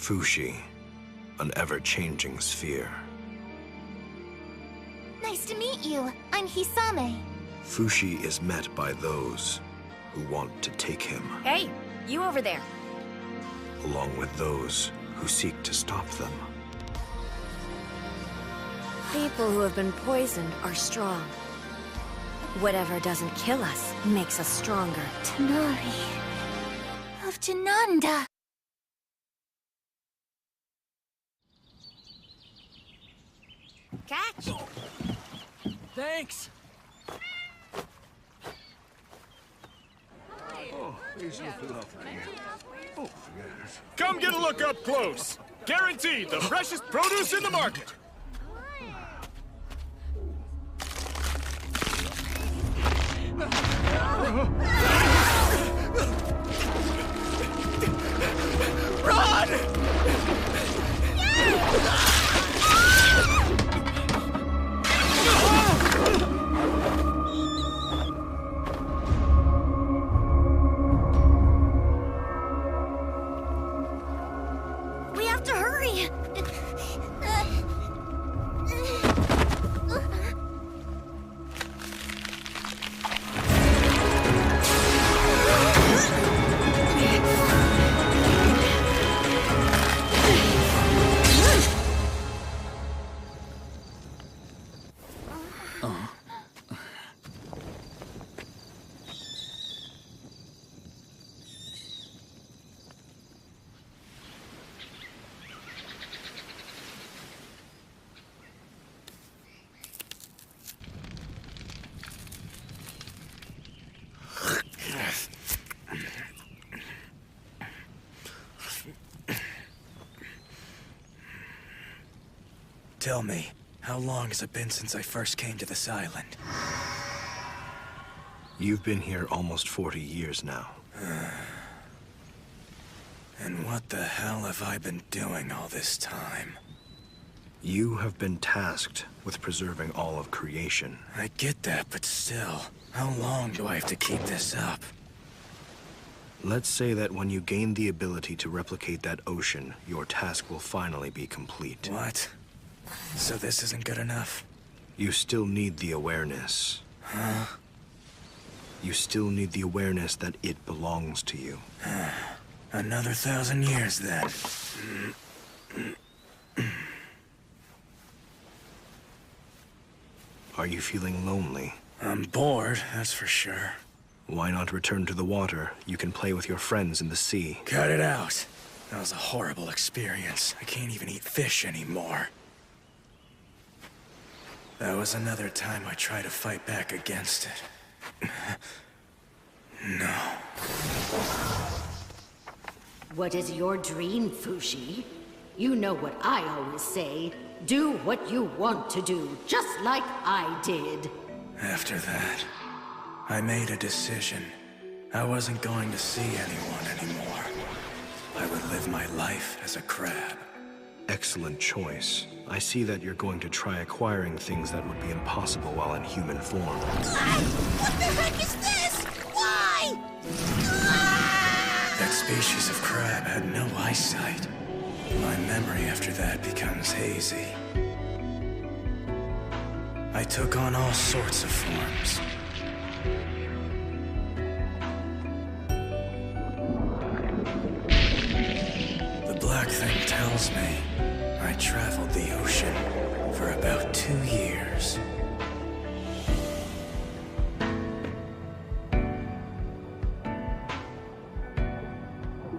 Fushi, an ever-changing sphere. Nice to meet you. I'm Hisame. Fushi is met by those who want to take him, Hey, you over there. along with those who seek to stop them. People who have been poisoned are strong. Whatever doesn't kill us makes us stronger. Tanari of Jananda. Catch! Thanks! Come get a look up close. Guaranteed the freshest produce in the market. We have to hurry. Tell me, how long has it been since I first came to this island? You've been here almost 40 years now. And what the hell have I been doing all this time? You have been tasked with preserving all of creation. I get that, but still, how long do I have to keep this up? Let's say that when you gain the ability to replicate that ocean, your task will finally be complete. What? So this isn't good enough? You still need the awareness. Huh? You still need the awareness that it belongs to you. Another 1,000 years, then. Are you feeling lonely? I'm bored, that's for sure. Why not return to the water? You can play with your friends in the sea. Cut it out. That was a horrible experience. I can't even eat fish anymore. That was another time I tried to fight back against it. No. What is your dream, Fushi? You know what I always say. Do what you want to do, just like I did. After that, I made a decision. I wasn't going to see anyone anymore. I would live my life as a crab. Excellent choice. I see that you're going to try acquiring things that would be impossible while in human form. What the heck is this? Why? That species of crab had no eyesight. My memory after that becomes hazy. I took on all sorts of forms. The black thing tells me I traveled the ocean for about 2 years.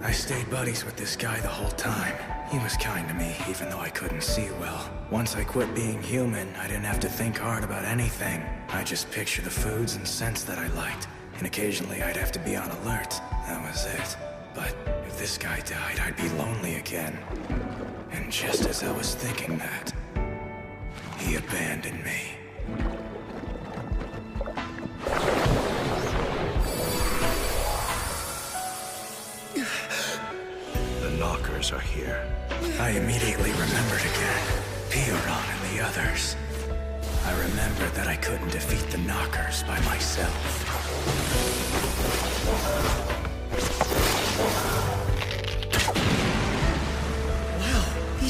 I stayed buddies with this guy the whole time. He was kind to me, even though I couldn't see well. Once I quit being human, I didn't have to think hard about anything. I just picture the foods and scents that I liked. And occasionally I'd have to be on alert. That was it. But if this guy died, I'd be lonely again. And just as I was thinking that, he abandoned me. The knockers are here. I immediately remembered again. Pioran and the others. I remembered that I couldn't defeat the knockers by myself.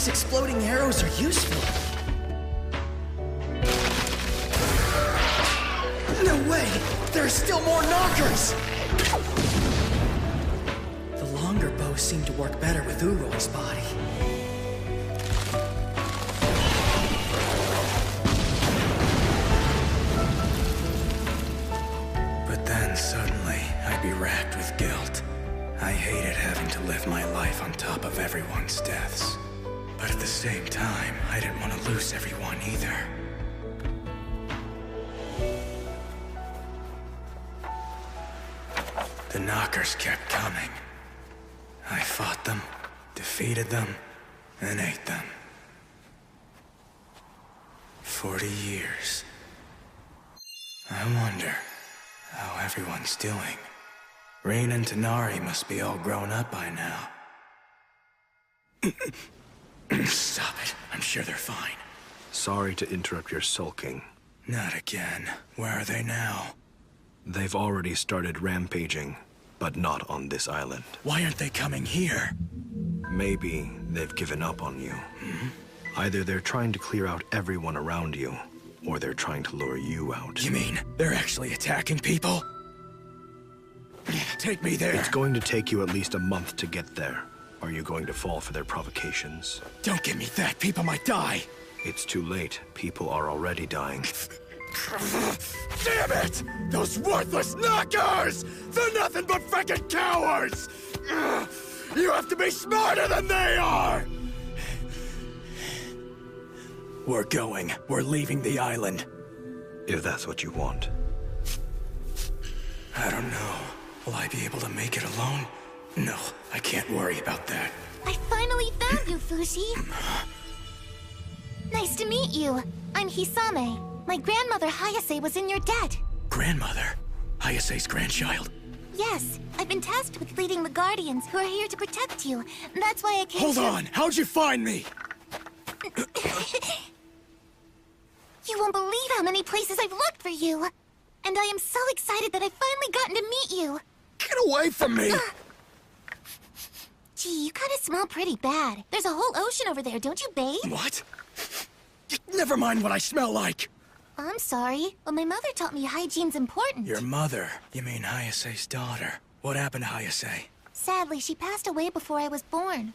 these exploding arrows are useful. No way! There are still more knockers! The longer bows seem to work better with Uroy's body. But then suddenly, I'd be racked with guilt. I hated having to live my life on top of everyone's deaths. But at the same time, I didn't want to lose everyone either. The knockers kept coming. I fought them, defeated them, and ate them. 40 years. I wonder how everyone's doing. Rain and Tanari must be all grown up by now. Stop it. I'm sure they're fine. Sorry to interrupt your sulking. Not again. Where are they now? They've already started rampaging, but not on this island. Why aren't they coming here? Maybe they've given up on you. Either they're trying to clear out everyone around you, or they're trying to lure you out. You mean they're actually attacking people? Take me there. It's going to take you at least a month to get there. Are you going to fall for their provocations? Don't give me that. People might die. It's too late. People are already dying. Damn it! Those worthless knockers! They're nothing but frickin' cowards! Ugh, you have to be smarter than they are! We're going. We're leaving the island. If that's what you want. I don't know. Will I be able to make it alone? No, I can't worry about that. I finally found you, Fushi. Nice to meet you. I'm Hisame. My grandmother Hayase was in your debt. Grandmother? Hayase's grandchild? Yes, I've been tasked with leading the Guardians who are here to protect you. That's why I came Hold on! How'd you find me? You won't believe how many places I've looked for you. And I am so excited that I've finally gotten to meet you. Get away from me! Gee, you kinda smell pretty bad. There's a whole ocean over there, don't you bathe? What? Never mind what I smell like! I'm sorry, but my mother taught me hygiene's important. Your mother? You mean Hayase's daughter? What happened to Hayase? Sadly, she passed away before I was born.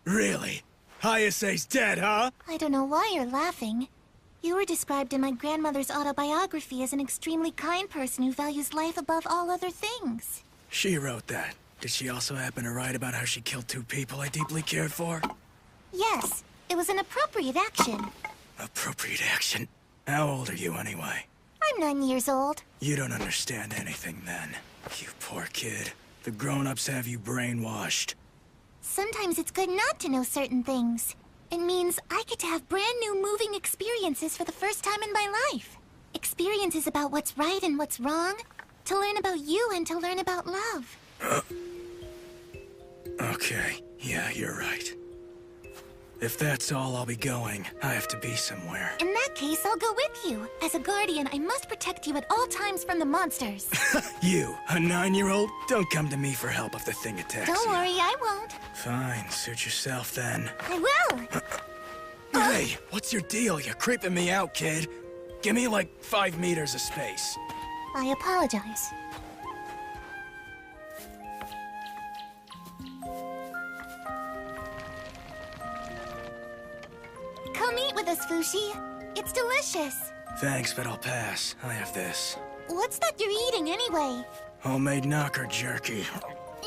Really? Hayase's dead, huh? I don't know why you're laughing. You were described in my grandmother's autobiography as an extremely kind person who values life above all other things. She wrote that. Did she also happen to write about how she killed 2 people I deeply cared for? Yes, it was an appropriate action. Appropriate action? How old are you anyway? I'm 9 years old. You don't understand anything then. You poor kid. The grown-ups have you brainwashed. Sometimes it's good not to know certain things. It means I get to have brand new moving experiences for the first time in my life. Experiences about what's right and what's wrong. To learn about you and to learn about love. Okay, yeah, you're right. If that's all, I'll be going. I have to be somewhere. In that case, I'll go with you. As a guardian, I must protect you at all times from the monsters. You, a 9-year-old? Don't come to me for help if the thing attacks you. Don't worry, I won't. Fine, suit yourself then. I will. Hey, what's your deal? You're creeping me out, kid. Give me like 5 meters of space. I apologize. Come eat with us, Fushi. It's delicious. Thanks, but I'll pass. I have this. What's that you're eating anyway? Homemade knocker jerky.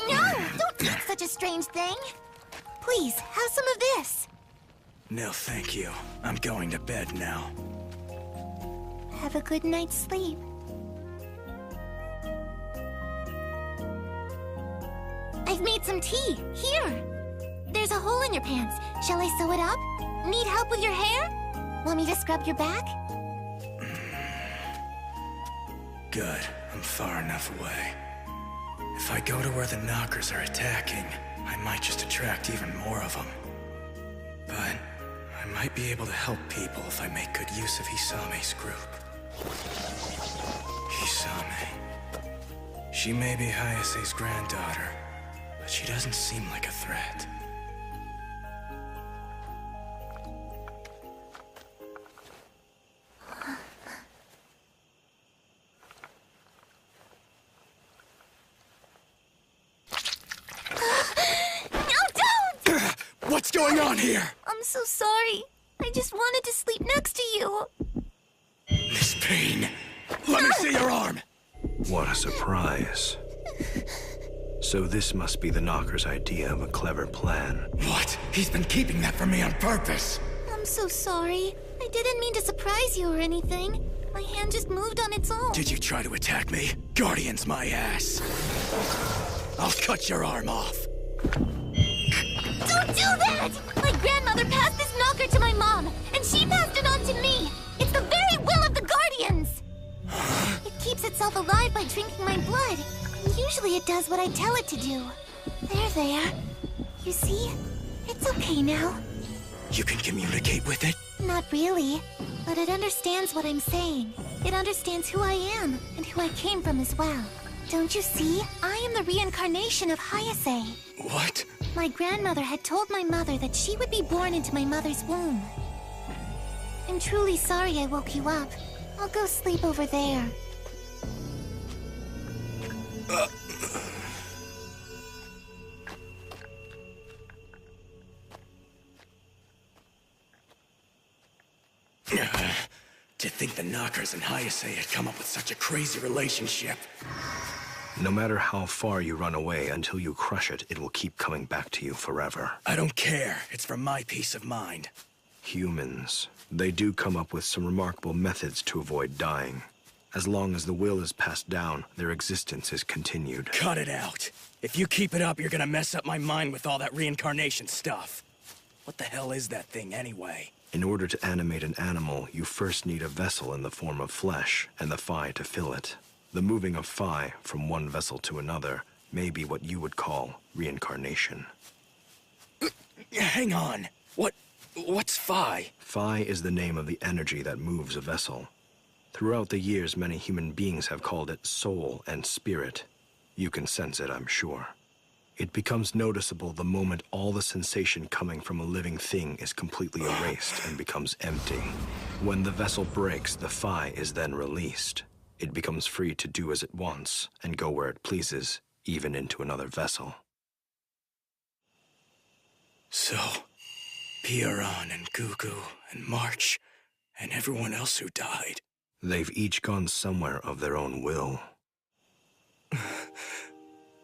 No! Don't eat such a strange thing. Please, have some of this. No, thank you. I'm going to bed now. Have a good night's sleep. I've made some tea. Here. There's a hole in your pants. Shall I sew it up? Need help with your hair? Want me to scrub your back? Good. I'm far enough away. If I go to where the knockers are attacking, I might just attract even more of them. But I might be able to help people if I make good use of Hisame's group. Hisame. She may be Hayase's granddaughter, but she doesn't seem like a threat. going on here? I'm so sorry. I just wanted to sleep next to you. This pain. Let me see your arm. What a surprise. So this must be the Knocker's idea of a clever plan. What? He's been keeping that from me on purpose. I'm so sorry. I didn't mean to surprise you or anything. My hand just moved on its own. Did you try to attack me? Guardian's my ass. I'll cut your arm off. Don't do that! My grandmother passed this knocker to my mom, and she passed it on to me. It's the very will of the Guardians. It keeps itself alive by drinking my blood. And usually it does what I tell it to do. There. You see? It's okay now. You can communicate with it? Not really, but it understands what I'm saying. It understands who I am, and who I came from as well. Don't you see? I am the reincarnation of Hayase. What? My grandmother had told my mother that she would be born into my mother's womb. I'm truly sorry I woke you up. I'll go sleep over there. To think the Knockers and Hayase had come up with such a crazy relationship. No matter how far you run away, until you crush it, it will keep coming back to you forever. I don't care. It's for my peace of mind. Humans. They do come up with some remarkable methods to avoid dying. As long as the will is passed down, their existence is continued. Cut it out. If you keep it up, you're gonna mess up my mind with all that reincarnation stuff. What the hell is that thing anyway? In order to animate an animal, you first need a vessel in the form of flesh, and the Phi to fill it. The moving of Phi from one vessel to another may be what you would call reincarnation. Hang on. What's Phi? Phi is the name of the energy that moves a vessel. Throughout the years, many human beings have called it soul and spirit. You can sense it, I'm sure. It becomes noticeable the moment all the sensation coming from a living thing is completely erased and becomes empty. When the vessel breaks, the Phi is then released. It becomes free to do as it wants and go where it pleases, even into another vessel. So, Piran and Gugu and March and everyone else who died. They've each gone somewhere of their own will.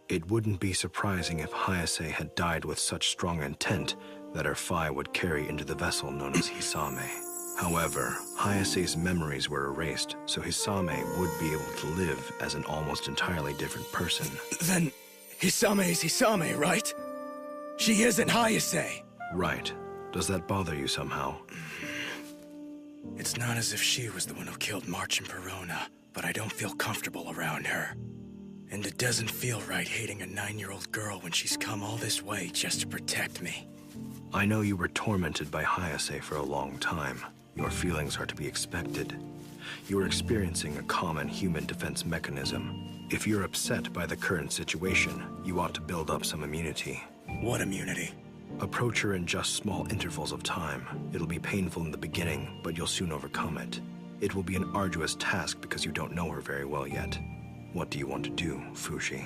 It wouldn't be surprising if Hayase had died with such strong intent that her Phi would carry into the vessel known as Hisame. However, Hayase's memories were erased, so Hisame would be able to live as an almost entirely different person. Then, Hisame is Hisame, right? She isn't Hayase. Right. Does that bother you somehow? It's not as if she was the one who killed March and Perona, but I don't feel comfortable around her. And it doesn't feel right hating a 9-year-old girl when she's come all this way just to protect me. I know you were tormented by Hayase for a long time. Your feelings are to be expected. You are experiencing a common human defense mechanism. If you're upset by the current situation, you ought to build up some immunity. What immunity? Approach her in just small intervals of time. It'll be painful in the beginning, but you'll soon overcome it. It will be an arduous task because you don't know her very well yet. What do you want to do, Fushi?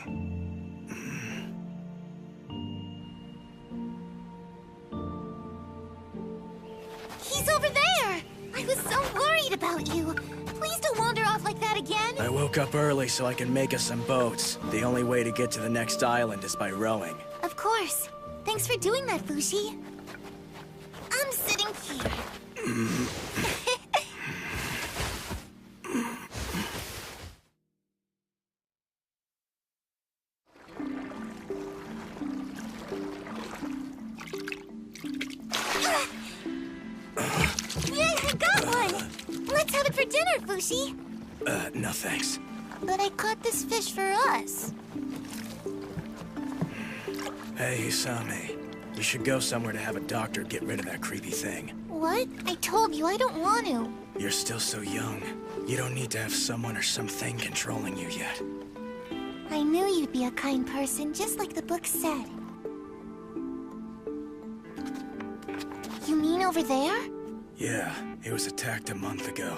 He's over there! I was so worried about you. Please don't wander off like that again. I woke up early so I can make us some boats. The only way to get to the next island is by rowing. Of course. Thanks for doing that, Fushi. I'm sitting here. Yeah, I got one! Let's have it for dinner, Fushi. No thanks. But I caught this fish for us. Hey, Hisame. You should go somewhere to have a doctor get rid of that creepy thing. What? I told you I don't want to. You're still so young. You don't need to have someone or something controlling you yet. I knew you'd be a kind person, just like the book said. You mean over there? Yeah, it was attacked a month ago.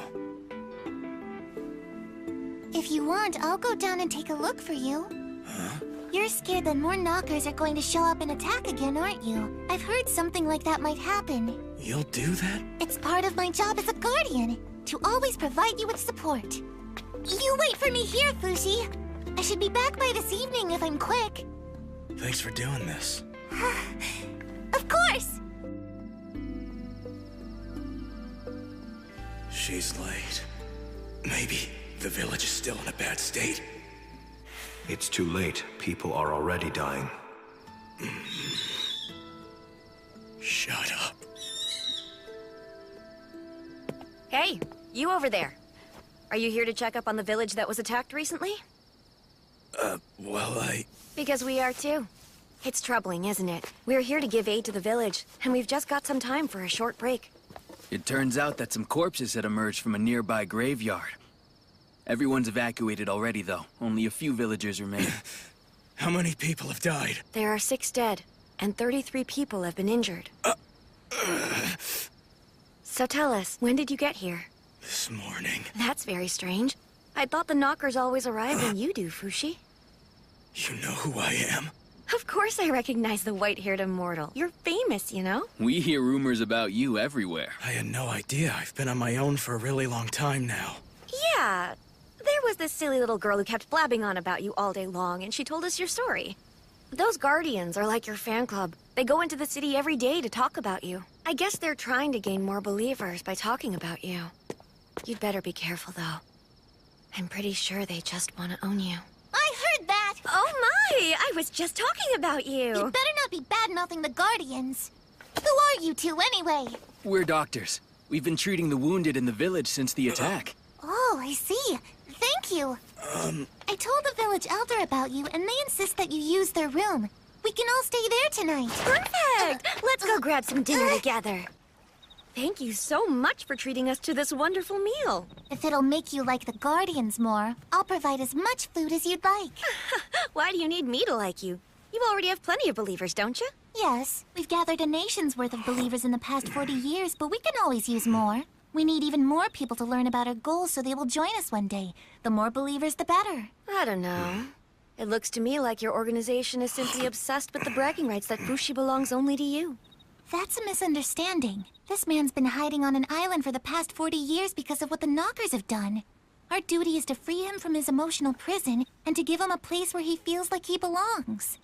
If you want, I'll go down and take a look for you. Huh? You're scared that more knockers are going to show up and attack again, aren't you? I've heard something like that might happen. You'll do that? It's part of my job as a guardian, to always provide you with support. You wait for me here, Fushi. I should be back by this evening if I'm quick. Thanks for doing this. Of course! She's late. Maybe the village is still in a bad state. It's too late. People are already dying. Shut up. Hey, you over there. Are you here to check up on the village that was attacked recently? Well, Because we are too. It's troubling, isn't it? We're here to give aid to the village, and we've just got some time for a short break. It turns out that some corpses had emerged from a nearby graveyard. Everyone's evacuated already, though. Only a few villagers remain. How many people have died? There are 6 dead, and 33 people have been injured. So tell us, when did you get here? This morning. That's very strange. I thought the knockers always arrive when you do, Fushi. You know who I am? Of course I recognize the white-haired immortal. You're famous, you know? We hear rumors about you everywhere. I had no idea. I've been on my own for a really long time now. Yeah. There was this silly little girl who kept blabbing on about you all day long, and she told us your story. Those guardians are like your fan club. They go into the city every day to talk about you. I guess they're trying to gain more believers by talking about you. You'd better be careful, though. I'm pretty sure they just want to own you. I heard that! Oh my! I was just talking about you! You better not be bad-mouthing the Guardians. Who are you two, anyway? We're doctors. We've been treating the wounded in the village since the attack. Oh, I see. Thank you. I told the village elder about you, and they insist that you use their room. We can all stay there tonight. Perfect! Let's go grab some dinner together. Thank you so much for treating us to this wonderful meal. If it'll make you like the Guardians more, I'll provide as much food as you'd like. Why do you need me to like you? You already have plenty of believers, don't you? Yes, we've gathered a nation's worth of believers in the past 40 years, but we can always use more. We need even more people to learn about our goals so they will join us one day. The more believers, the better. I don't know. It looks to me like your organization is simply obsessed with the bragging rights that Fushi belongs only to you. That's a misunderstanding. This man's been hiding on an island for the past 40 years because of what the Knockers have done. Our duty is to free him from his emotional prison and to give him a place where he feels like he belongs.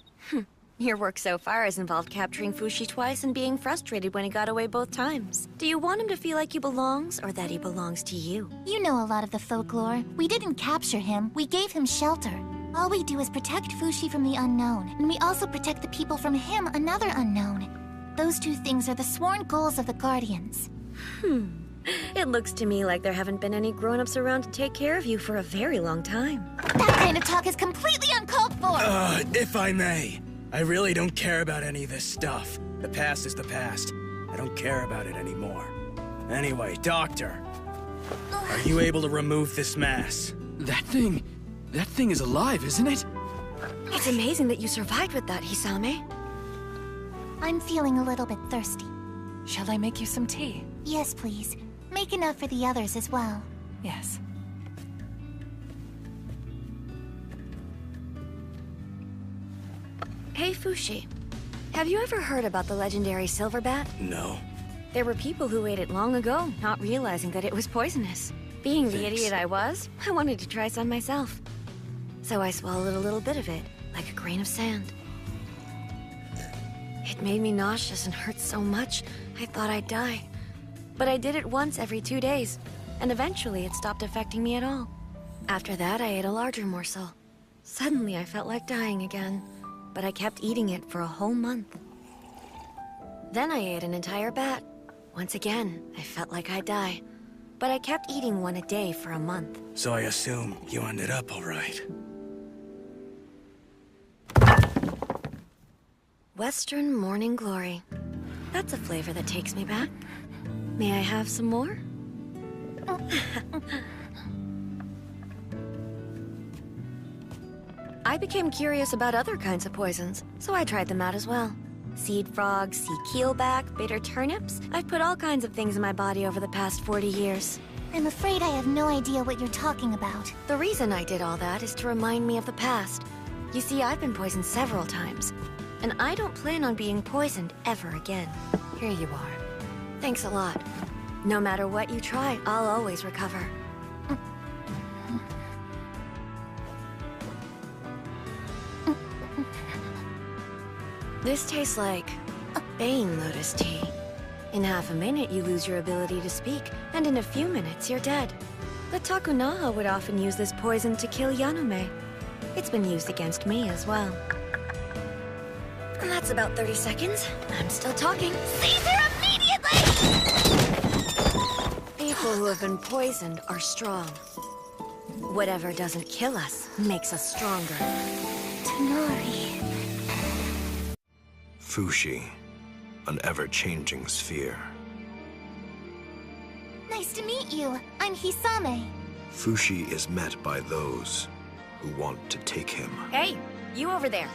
Your work so far has involved capturing Fushi twice and being frustrated when he got away both times. Do you want him to feel like he belongs, or that he belongs to you? You know a lot of the folklore. We didn't capture him, we gave him shelter. All we do is protect Fushi from the unknown, and we also protect the people from him, another unknown. Those two things are the sworn goals of the Guardians. It looks to me like there haven't been any grown-ups around to take care of you for a very long time. That kind of talk is completely uncalled for! If I may, I really don't care about any of this stuff. The past is the past. I don't care about it anymore. Anyway, Doctor, are you able to remove this mass? That thing is alive, isn't it? It's amazing that you survived with that, Hisame. I'm feeling a little bit thirsty. Shall I make you some tea? Yes, please. Make enough for the others as well. Yes. Hey, Fushi. Have you ever heard about the legendary silver bat? No. There were people who ate it long ago, not realizing that it was poisonous. Being the idiot I was, I wanted to try some myself. So I swallowed a little bit of it, like a grain of sand. It made me nauseous and hurt so much, I thought I'd die. But I did it once every 2 days, and eventually it stopped affecting me at all. After that, I ate a larger morsel. Suddenly, I felt like dying again, but I kept eating it for a whole month. Then I ate an entire bat. Once again, I felt like I'd die, but I kept eating one a day for a month. So I assume you ended up all right. Western Morning Glory. That's a flavor that takes me back. May I have some more? I became curious about other kinds of poisons, so I tried them out as well. Seed frogs, sea keelback, bitter turnips. I've put all kinds of things in my body over the past 40 years. I'm afraid I have no idea what you're talking about. The reason I did all that is to remind me of the past. You see, I've been poisoned several times, and I don't plan on being poisoned ever again. Here you are. Thanks a lot. No matter what you try, I'll always recover. This tastes like Bane Lotus tea. In half a minute, you lose your ability to speak, and in a few minutes, you're dead. The Takunaha would often use this poison to kill Yanume. It's been used against me as well. And that's about 30 seconds. I'm still talking. Seize her immediately! People who have been poisoned are strong. Whatever doesn't kill us makes us stronger. Tonari. Fushi, an ever-changing sphere. Nice to meet you. I'm Hisame. Fushi is met by those who want to take him, Hey, you over there.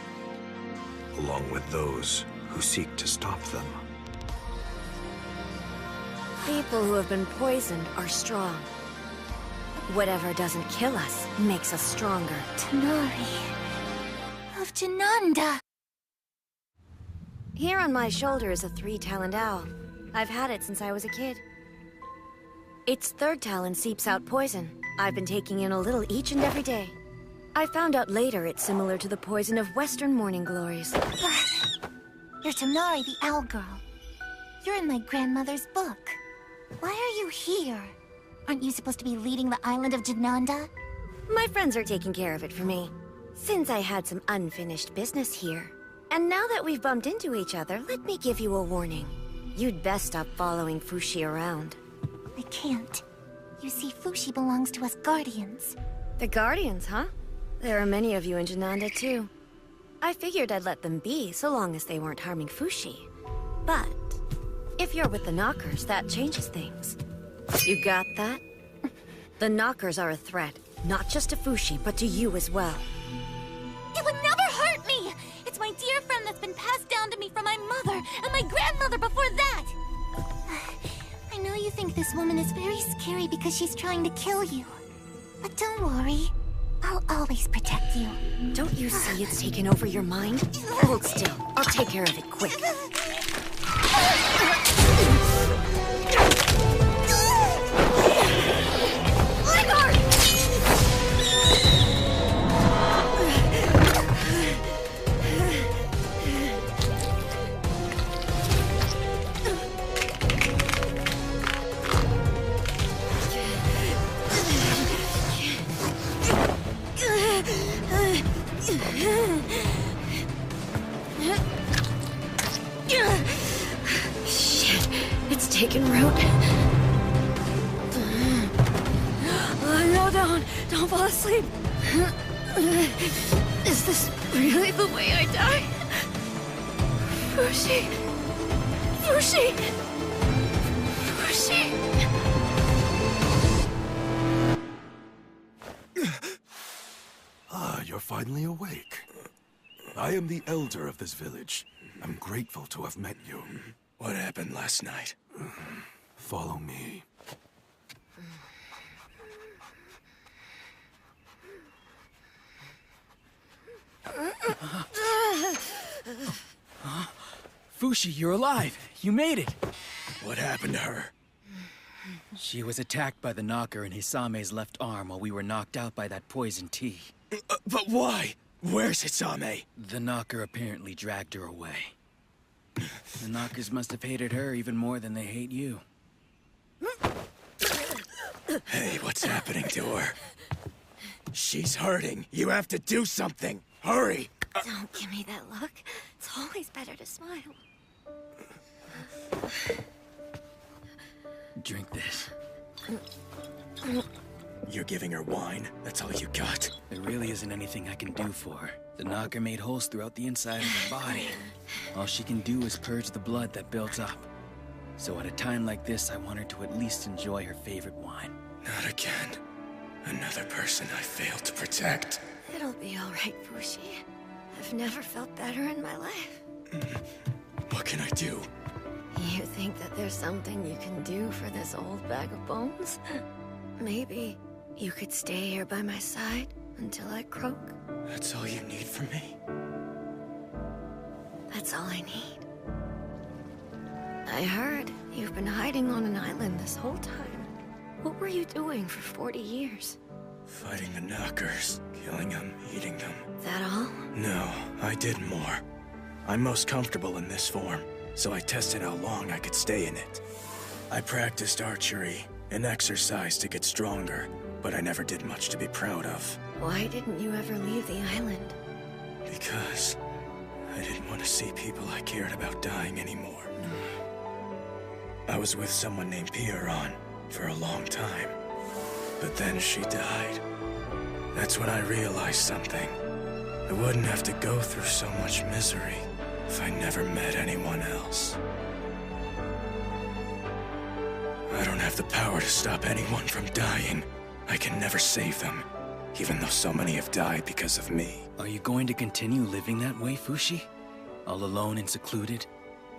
along with those who seek to stop them. People who have been poisoned are strong. Whatever doesn't kill us makes us stronger. Tonari. Of Jananda. Here on my shoulder is a 3-taloned owl. I've had it since I was a kid. Its 3rd talon seeps out poison. I've been taking in a little each and every day. I found out later it's similar to the poison of Western morning glories. You're Tonari, the owl girl. You're in my grandmother's book. Why are you here? Aren't you supposed to be leading the island of Jananda? My friends are taking care of it for me, since I had some unfinished business here. And now that we've bumped into each other, let me give you a warning. You'd best stop following Fushi around. I can't. You see, Fushi belongs to us Guardians. The Guardians, huh? There are many of you in Jananda, too. I figured I'd let them be, so long as they weren't harming Fushi. But if you're with the Knockers, that changes things. You got that? The Knockers are a threat, not just to Fushi, but to you as well. It would never hurt me! It's my dear friend that's been passed down to me from my mother and my grandmother before that! I know you think this woman is very scary because she's trying to kill you. But don't worry. I'll always protect you. Don't you see it's taken over your mind? Hold still. I'll take care of it quick. Shit, it's taken root. No, don't fall asleep. Is this really the way I die? Fushi. Fushi. Fushi. Ah, you're finally awake. I am the elder of this village. I'm grateful to have met you. What happened last night? Follow me. Fushi, you're alive! You made it! What happened to her? She was attacked by the knocker in Hisame's left arm while we were knocked out by that poison tea. But why? Where's Hisame? The knocker apparently dragged her away. The knockers must have hated her even more than they hate you. Hey, what's happening to her? She's hurting. You have to do something. Hurry! Don't give me that look. It's always better to smile. Drink this. You're giving her wine? That's all you got? There really isn't anything I can do for her. The knocker made holes throughout the inside of her body. All she can do is purge the blood that built up. So at a time like this, I want her to at least enjoy her favorite wine. Not again. Another person I failed to protect. It'll be all right, Fushi. I've never felt better in my life. What can I do? You think that there's something you can do for this old bag of bones? Maybe you could stay here by my side until I croak. That's all you need from me? That's all I need. I heard you've been hiding on an island this whole time. What were you doing for 40 years? Fighting the knockers, killing them, eating them. That all? No, I did more. I'm most comfortable in this form, so I tested how long I could stay in it. I practiced archery and exercised to get stronger, but I never did much to be proud of. Why didn't you ever leave the island? Because I didn't want to see people I cared about dying anymore. I was with someone named Pierron for a long time, but then she died. That's when I realized something. I wouldn't have to go through so much misery if I never met anyone else. I don't have the power to stop anyone from dying. I can never save them, even though so many have died because of me. Are you going to continue living that way, Fushi? All alone and secluded?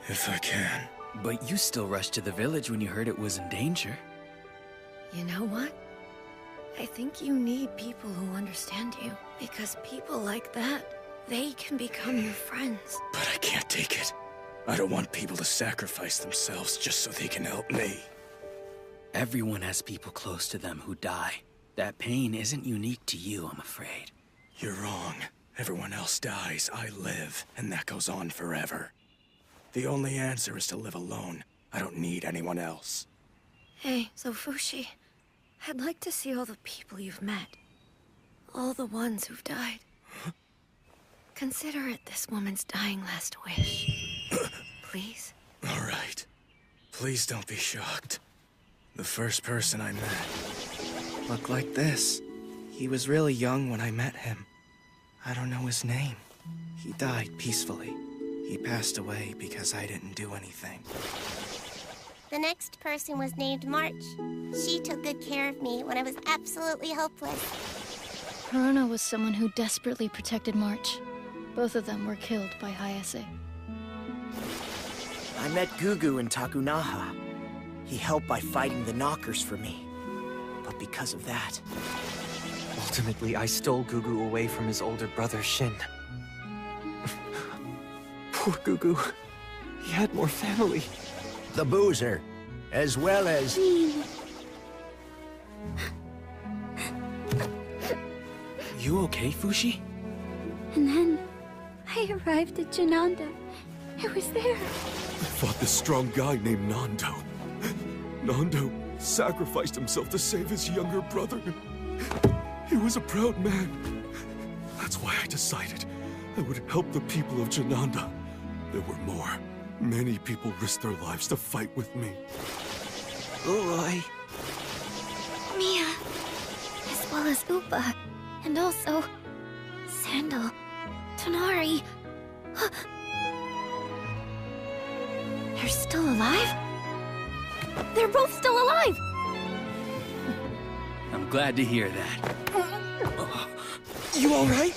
If I can. But you still rushed to the village when you heard it was in danger. You know what? I think you need people who understand you. Because people like that, they can become your friends. But I can't take it. I don't want people to sacrifice themselves just so they can help me. Everyone has people close to them who die. That pain isn't unique to you, I'm afraid. You're wrong. Everyone else dies, I live, and that goes on forever. The only answer is to live alone. I don't need anyone else. Hey, so Fushi, I'd like to see all the people you've met. All the ones who've died. Huh? Consider it this woman's dying last wish. Please? All right. Please don't be shocked. The first person I met looked like this. He was really young when I met him. I don't know his name. He died peacefully. He passed away because I didn't do anything. The next person was named March. She took good care of me when I was absolutely hopeless. Perona was someone who desperately protected March. Both of them were killed by Hayase. I met Gugu in Takunaha. He helped by fighting the knockers for me. But because of that... Ultimately, I stole Gugu away from his older brother, Shin. Poor Gugu. He had more family. The boozer, as well as... You okay, Fushi? And then, I arrived at Jananda. I was there. I fought this strong guy named Nando. Nando sacrificed himself to save his younger brother. He was a proud man. That's why I decided I would help the people of Jananda. There were more. Many people risked their lives to fight with me. Uroi. Mia. As well as Upa. And also... Sandal. Tonari. They're still alive? They're both still alive! I'm glad to hear that. You alright?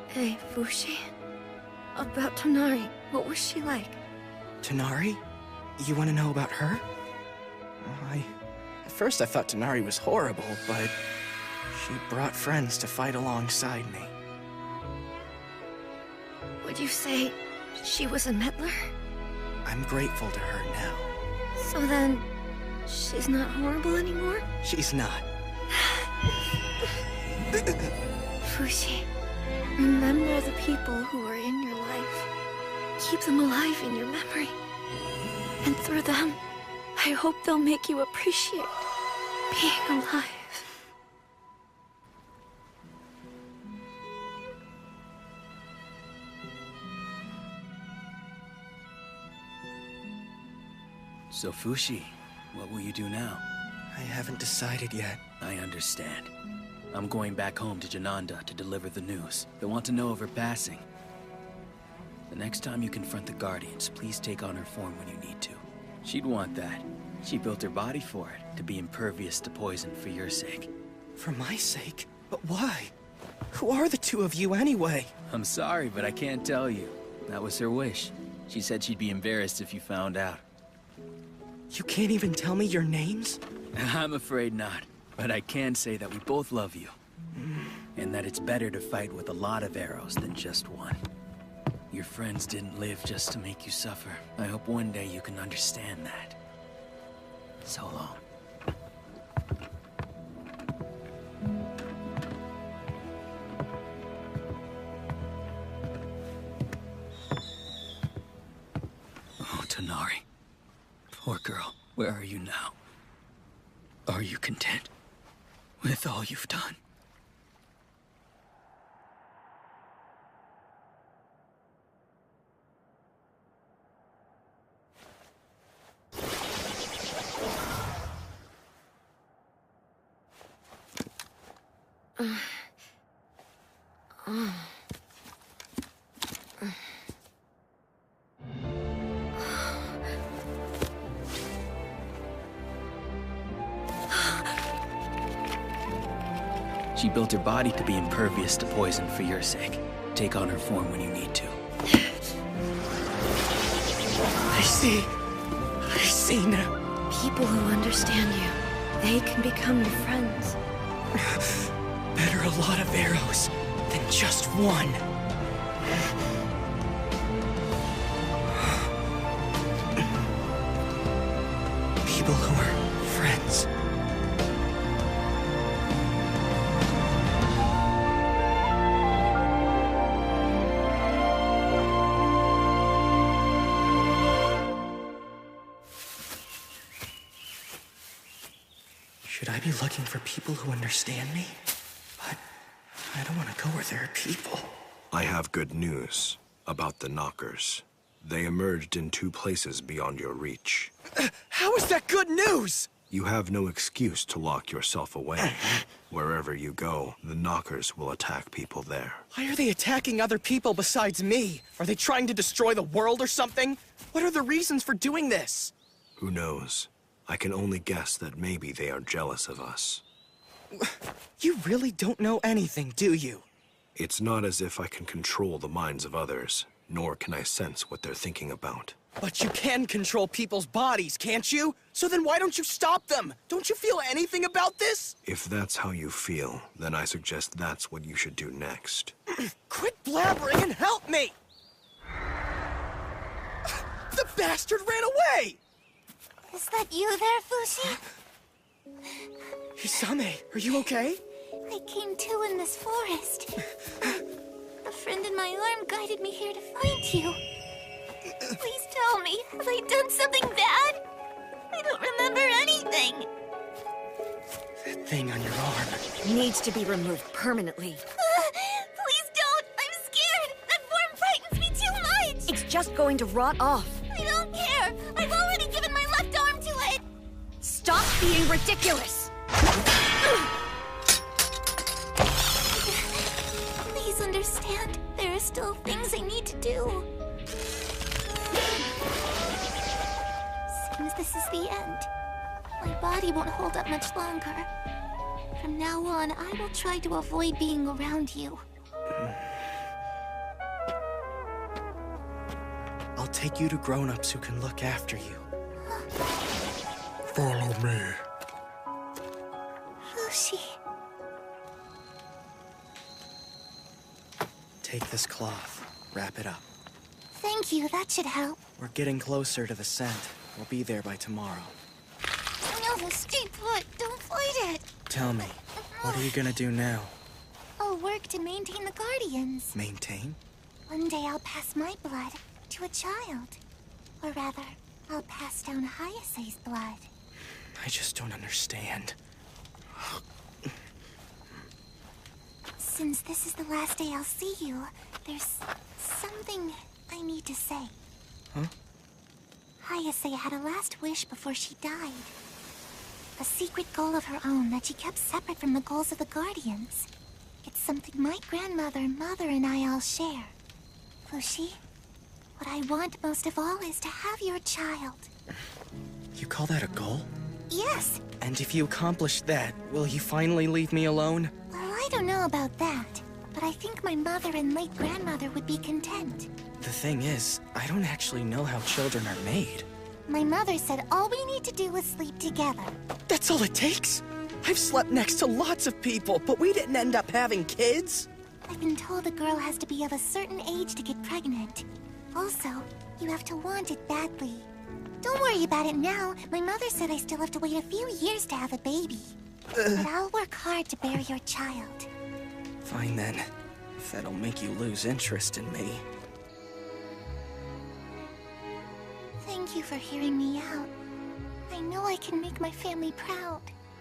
Hey, Fushi. About Tonari, what was she like? Tonari? You want to know about her? At first I thought Tonari was horrible, but she brought friends to fight alongside me. Would you say she was a meddler? I'm grateful to her now. So then, she's not horrible anymore? She's not. Fushi, remember the people who are in your life. Keep them alive in your memory. And through them, I hope they'll make you appreciate being alive. So Fushi, what will you do now? I haven't decided yet. I understand. I'm going back home to Jananda to deliver the news. They want to know of her passing. The next time you confront the Guardians, please take on her form when you need to. She'd want that. She built her body for it, to be impervious to poison for your sake. For my sake? But why? Who are the two of you anyway? I'm sorry, but I can't tell you. That was her wish. She said she'd be embarrassed if you found out. You can't even tell me your names? I'm afraid not, but I can say that we both love you. And that it's better to fight with a lot of arrows than just one. Your friends didn't live just to make you suffer. I hope one day you can understand that. So long. Oh, Tonari. Poor girl. Where are you now? Are you content with all you've done? She built her body to be impervious to poison for your sake. Take on her form when you need to. I see now. People who understand you, they can become your friends. Better a lot of arrows than just one. People who are friends. Should I be looking for people who understand me? But I don't want to go where there are people. I have good news about the Knockers. They emerged in 2 places beyond your reach. How is that good news? You have no excuse to lock yourself away. Wherever you go, the Knockers will attack people there. Why are they attacking other people besides me? Are they trying to destroy the world or something? What are the reasons for doing this? Who knows? I can only guess that maybe they are jealous of us. You really don't know anything, do you? It's not as if I can control the minds of others, nor can I sense what they're thinking about. But you can control people's bodies, can't you? So then why don't you stop them? Don't you feel anything about this? If that's how you feel, then I suggest that's what you should do next. Quit blabbering and help me! The bastard ran away! Is that you there, Fushi? Hisame, are you okay? I came to in this forest. A friend in my arm guided me here to find you. Please tell me, have I done something bad? I don't remember anything. That thing on your arm needs to be removed permanently. Please don't! I'm scared! That form frightens me too much! It's just going to rot off. I don't care! I've already given my left arm to it! Stop being ridiculous! Please understand, there are still things I need to do. Seems this is the end. My body won't hold up much longer. From now on, I will try to avoid being around you. I'll take you to grown-ups who can look after you. Follow me. Fushi. Take this cloth. Wrap it up. Thank you, that should help. We're getting closer to the scent. We'll be there by tomorrow. No, stay put. Don't fight it. Tell me, what are you gonna do now? I'll work to maintain the Guardians. Maintain? One day I'll pass my blood to a child. Or rather, I'll pass down Hayase's blood. I just don't understand. Since this is the last day I'll see you, there's something I need to say. Huh? Hayase had a last wish before she died. A secret goal of her own that she kept separate from the goals of the Guardians. It's something my grandmother, mother, and I all share. Fushi, what I want most of all is to have your child. You call that a goal? Yes. And if you accomplish that, will you finally leave me alone? Well, I don't know about that, but I think my mother and late grandmother would be content. The thing is, I don't actually know how children are made. My mother said all we need to do is sleep together. That's all it takes? I've slept next to lots of people, but we didn't end up having kids? I've been told a girl has to be of a certain age to get pregnant. Also, you have to want it badly. Don't worry about it now. My mother said I still have to wait a few years to have a baby. But I'll work hard to bear your child. Fine then. If that'll make you lose interest in me. Thank you for hearing me out. I know I can make my family proud.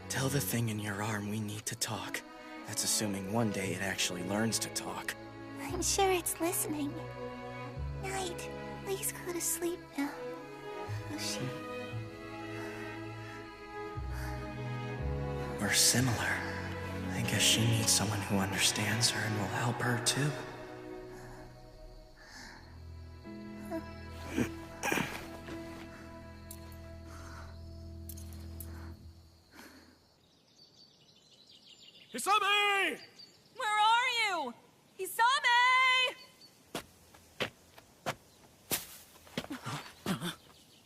Tell the thing in your arm we need to talk. That's assuming one day it actually learns to talk. I'm sure it's listening. Night, please go to sleep now. Fushi. We're similar. I guess she needs someone who understands her and will help her too. Hisame! Where are you? Hisame!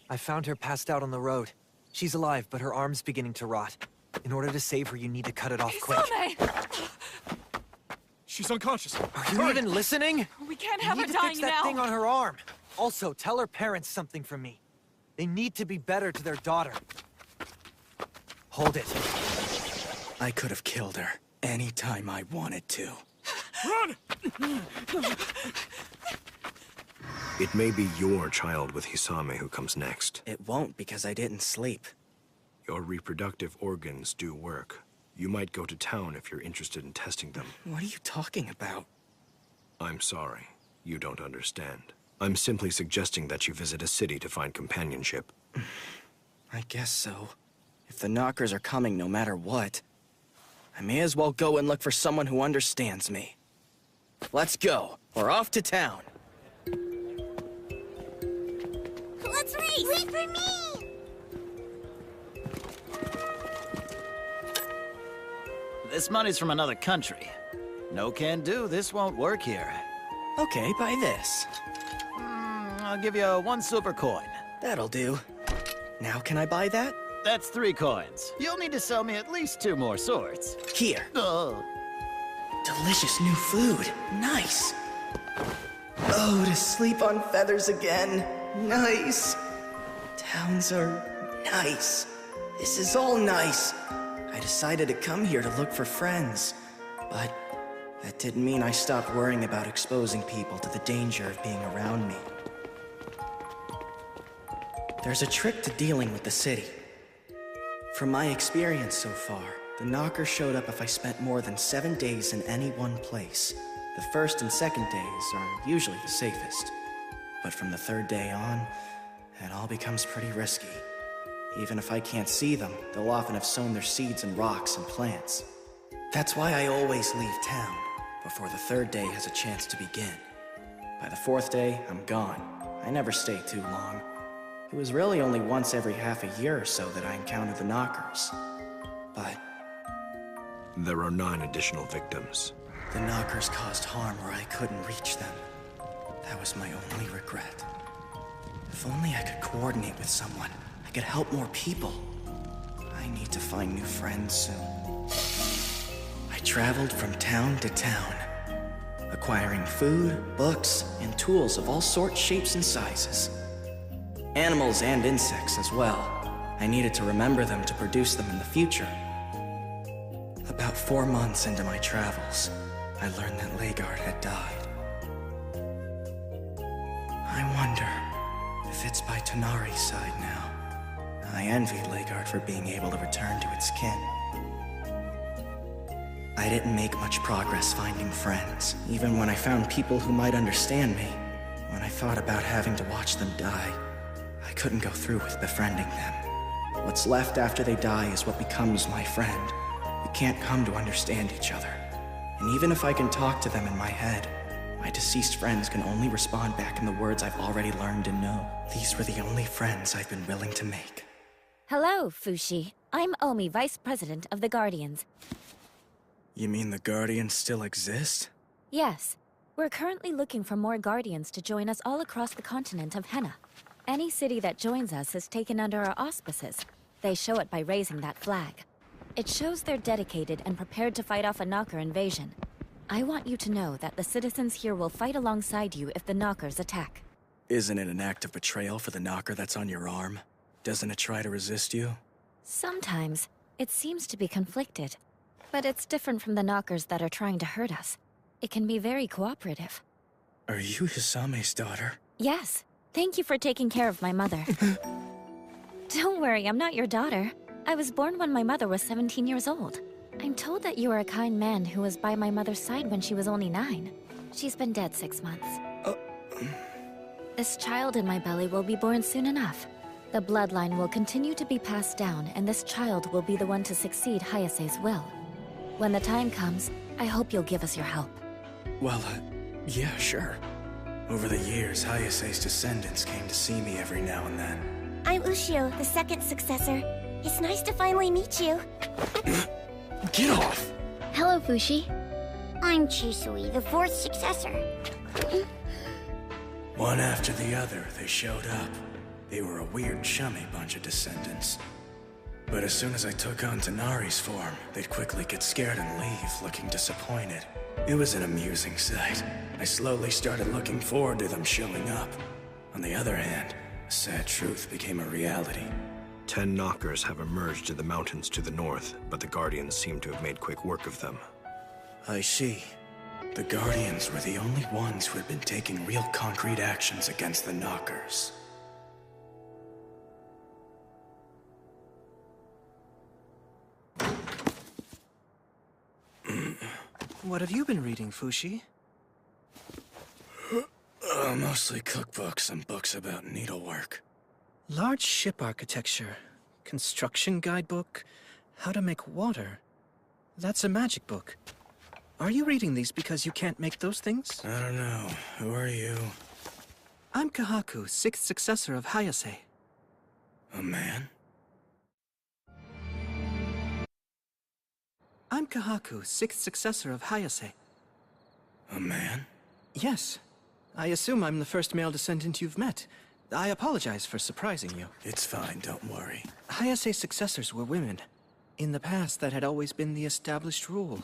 I found her passed out on the road. She's alive, but her arm's beginning to rot. In order to save her, you need to cut it off quick. Hisame! She's unconscious. Are you even listening? We can't You have her need to dying fix that now. thing on her arm. Also, tell her parents something from me. They need to be better to their daughter. Hold it. I could have killed her anytime I wanted to. Run! It may be your child with Hisame who comes next. It won't because I didn't sleep. Your reproductive organs do work. You might go to town if you're interested in testing them. What are you talking about? I'm sorry. You don't understand. I'm simply suggesting that you visit a city to find companionship. I guess so. If the knockers are coming no matter what, I may as well go and look for someone who understands me. Let's go. We're off to town. Let's race! Wait for me! This money's from another country. No can do, this won't work here. Okay, buy this. I'll give you 1 silver coin. That'll do. Now can I buy that? That's 3 coins. You'll need to sell me at least 2 more swords. Here. Oh. Delicious new food. Nice. Oh, to sleep on feathers again. Nice. Towns are nice. This is all nice. I decided to come here to look for friends, but that didn't mean I stopped worrying about exposing people to the danger of being around me. There's a trick to dealing with the city. From my experience so far, the knocker showed up if I spent more than 7 days in any one place. The first and second days are usually the safest. But from the 3rd day on, it all becomes pretty risky. Even if I can't see them, they'll often have sown their seeds in rocks and plants. That's why I always leave town, before the 3rd day has a chance to begin. By the 4th day, I'm gone. I never stay too long. It was really only once every half a year or so that I encountered the knockers. But there are 9 additional victims. The knockers caused harm where I couldn't reach them. That was my only regret. If only I could coordinate with someone, I could help more people. I need to find new friends soon. I traveled from town to town, acquiring food, books, and tools of all sorts, shapes, and sizes. Animals and insects as well. I needed to remember them to produce them in the future. About 4 months into my travels, I learned that Leigard had died. I wonder if it's by Tonari's side now. I envied Leigard for being able to return to its kin. I didn't make much progress finding friends, even when I found people who might understand me. When I thought about having to watch them die, I couldn't go through with befriending them. What's left after they die is what becomes my friend. We can't come to understand each other. And even if I can talk to them in my head, my deceased friends can only respond back in the words I've already learned and know. These were the only friends I've been willing to make. Hello, Fushi. I'm Omi, Vice President of the Guardians. You mean the Guardians still exist? Yes. We're currently looking for more Guardians to join us all across the continent of Henna. Any city that joins us is taken under our auspices. They show it by raising that flag. It shows they're dedicated and prepared to fight off a Knocker invasion. I want you to know that the citizens here will fight alongside you if the Knockers attack. Isn't it an act of betrayal for the Knocker that's on your arm? Doesn't it try to resist you? Sometimes, it seems to be conflicted. But it's different from the Knockers that are trying to hurt us. It can be very cooperative. Are you Hisame's daughter? Yes. Thank you for taking care of my mother. Don't worry, I'm not your daughter. I was born when my mother was 17 years old. I'm told that you are a kind man who was by my mother's side when she was only 9. She's been dead 6 months. This child in my belly will be born soon enough. The bloodline will continue to be passed down, and this child will be the one to succeed Hayase's will. When the time comes, I hope you'll give us your help. Well, yeah, sure. Over the years, Hayase's descendants came to see me every now and then. I'm Ushio, the second successor. It's nice to finally meet you. Get off! Hello, Fushi. I'm Chisui, the fourth successor. One after the other, they showed up. They were a weird, chummy bunch of descendants. But as soon as I took on Tanari's form, they'd quickly get scared and leave, looking disappointed. It was an amusing sight. I slowly started looking forward to them showing up. On the other hand, a sad truth became a reality. 10 Knockers have emerged in the mountains to the north, but the Guardians seem to have made quick work of them. I see. The Guardians were the only ones who had been taking real concrete actions against the Knockers. What have you been reading, Fushi? Mostly cookbooks and books about needlework. Large ship architecture, construction guidebook, how to make water. That's a magic book. Are you reading these because you can't make those things? I don't know. Who are you? I'm Kahaku, 6th successor of Hayase. A man? I'm Kahaku, 6th successor of Hayase. A man? Yes. I assume I'm the first male descendant you've met. I apologize for surprising you. It's fine, don't worry. Hayase's successors were women. In the past, that had always been the established rule.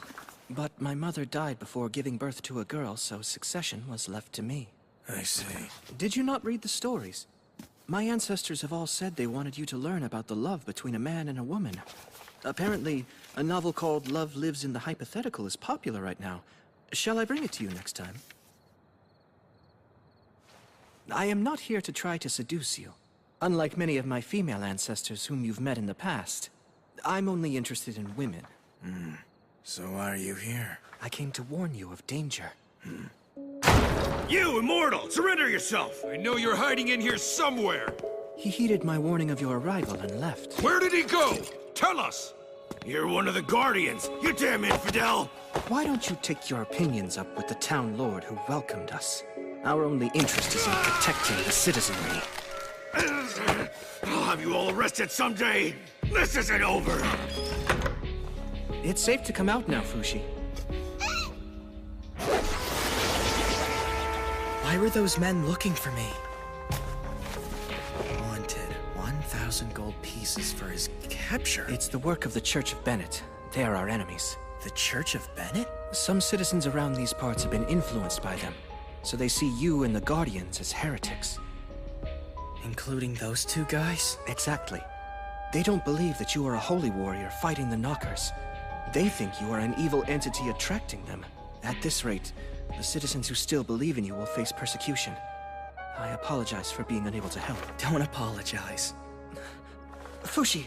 But my mother died before giving birth to a girl, so succession was left to me. I see. Did you not read the stories? My ancestors have all said they wanted you to learn about the love between a man and a woman. Apparently, a novel called Love Lives in the Hypothetical is popular right now. Shall I bring it to you next time? I am not here to try to seduce you, unlike many of my female ancestors whom you've met in the past. I'm only interested in women. So why are you here? I came to warn you of danger. You, immortal! Surrender yourself! I know you're hiding in here somewhere! He heeded my warning of your arrival and left. Where did he go? Tell us! You're one of the Guardians, you damn infidel! Why don't you take your opinions up with the town lord who welcomed us? Our only interest is in protecting the citizenry. I'll have you all arrested someday! This isn't over! It's safe to come out now, Fushi. Why were those men looking for me? Wanted 1,000 gold pieces for his capture. It's the work of the Church of Bennett. They are our enemies. The Church of Bennett? Some citizens around these parts have been influenced by them, so they see you and the Guardians as heretics. Including those two guys? Exactly. They don't believe that you are a holy warrior fighting the Knockers. They think you are an evil entity attracting them. At this rate, the citizens who still believe in you will face persecution. I apologize for being unable to help. Don't apologize. Fushi,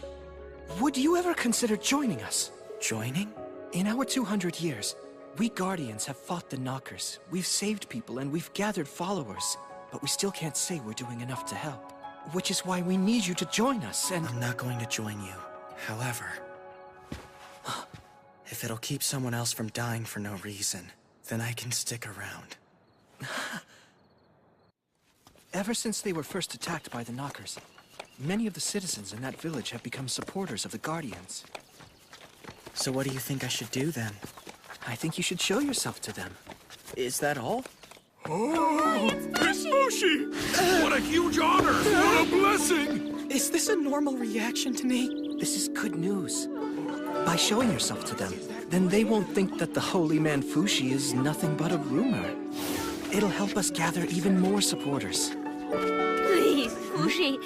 would you ever consider joining us? Joining? In our 200 years, we Guardians have fought the Knockers. We've saved people and we've gathered followers. But we still can't say we're doing enough to help. Which is why we need you to join us, and... I'm not going to join you. However, if it'll keep someone else from dying for no reason, then I can stick around. Ever since they were first attacked by the Knockers, many of the citizens in that village have become supporters of the Guardians. So what do you think I should do then? I think you should show yourself to them. Is that all? Oh, it's Fushi! What a huge honor! What a blessing! Is this a normal reaction to me? This is good news. By showing yourself to them, then they won't think that the holy man Fushi is nothing but a rumor. It'll help us gather even more supporters. Please, Fushi.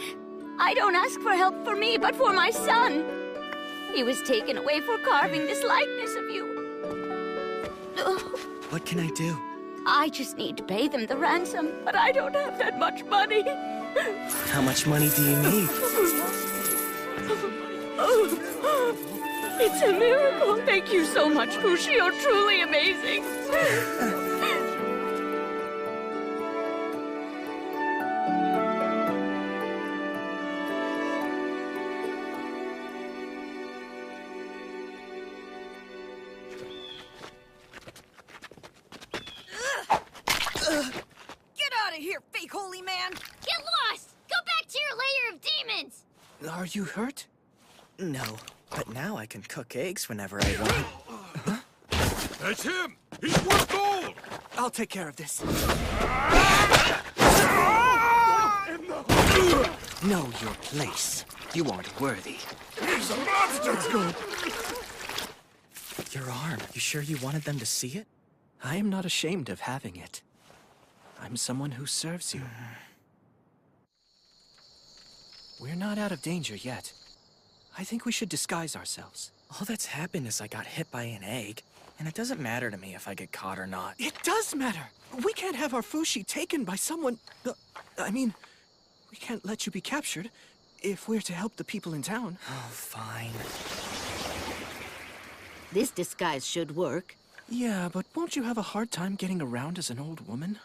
I don't ask for help for me, but for my son. He was taken away for carving this likeness of you. What can I do? I just need to pay them the ransom, but I don't have that much money. How much money do you need? It's a miracle. Thank you so much, Fushi. You're truly amazing. Get out of here, fake holy man! Get lost! Go back to your lair of demons! Are you hurt? No, but now I can cook eggs whenever I want. That's him! He's worth gold! I'll take care of this. Know your place. You aren't worthy. He's a monster! Your arm. You sure you wanted them to see it? I am not ashamed of having it. I'm someone who serves you. We're not out of danger yet. I think we should disguise ourselves. All that's happened is I got hit by an egg, and it doesn't matter to me if I get caught or not. It does matter! We can't have our Fushi taken by someone... I mean, we can't let you be captured if we're to help the people in town. Oh, fine. This disguise should work. Yeah, but won't you have a hard time getting around as an old woman?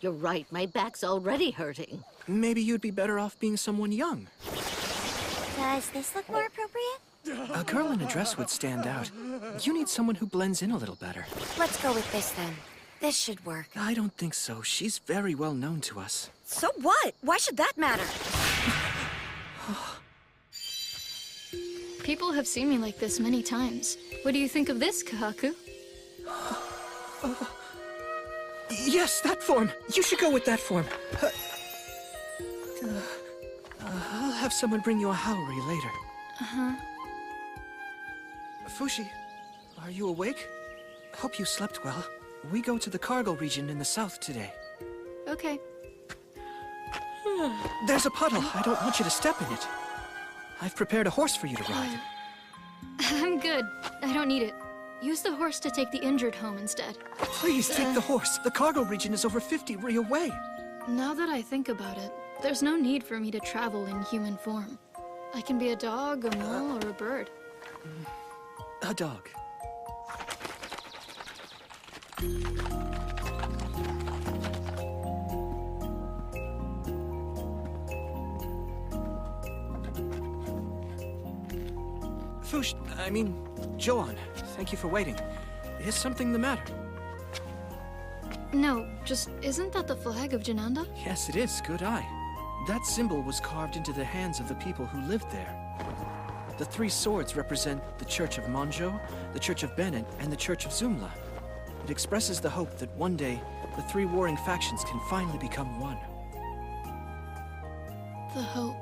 You're right, my back's already hurting. Maybe you'd be better off being someone young. Does this look more appropriate? A girl in a dress would stand out. You need someone who blends in a little better. Let's go with this then. This should work. I don't think so. She's very well known to us. So what? Why should that matter? People have seen me like this many times. What do you think of this, Kahaku? Yes, that form! You should go with that form. I'll have someone bring you a haori later. Uh-huh. Fushi, are you awake? Hope you slept well. We go to the cargo region in the south today. Okay. There's a puddle. I don't want you to step in it. I've prepared a horse for you to ride. I'm good. I don't need it. Use the horse to take the injured home instead. Please take the horse. The cargo region is over 50 ri away. Now that I think about it, there's no need for me to travel in human form. I can be a dog, a mole, or a bird. A dog. Joan, thank you for waiting. Is something the matter? No, just isn't that the flag of Jananda? Yes, it is. Good eye. That symbol was carved into the hands of the people who lived there. The three swords represent the Church of Monjo, the Church of Bennett, and the Church of Zumla. It expresses the hope that one day, the three warring factions can finally become one. The hope.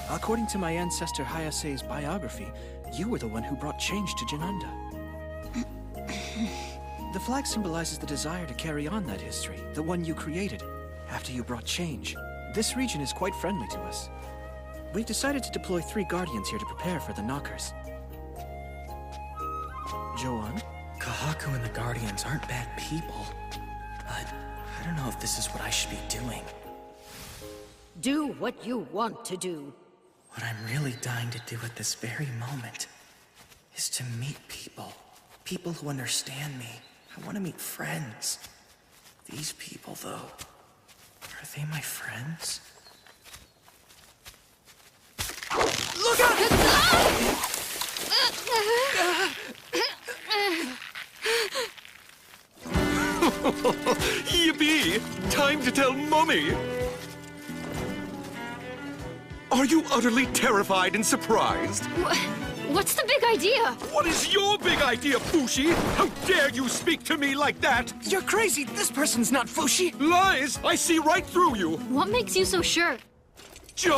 According to my ancestor Hayase's biography, you were the one who brought change to Jananda. The flag symbolizes the desire to carry on that history, the one you created, after you brought change. This region is quite friendly to us. We've decided to deploy 3 guardians here to prepare for the knockers. Joan? Kahaku and the Guardians aren't bad people, but I don't know if this is what I should be doing. Do what you want to do. What I'm really dying to do at this very moment is to meet people. People who understand me. I want to meet friends. These people, though, are they my friends? Look out! Yippee! Time to tell Mummy! Are you utterly terrified and surprised? What's the big idea? What is your big idea, Fushi? How dare you speak to me like that? You're crazy! This person's not Fushi! Lies! I see right through you! What makes you so sure? Just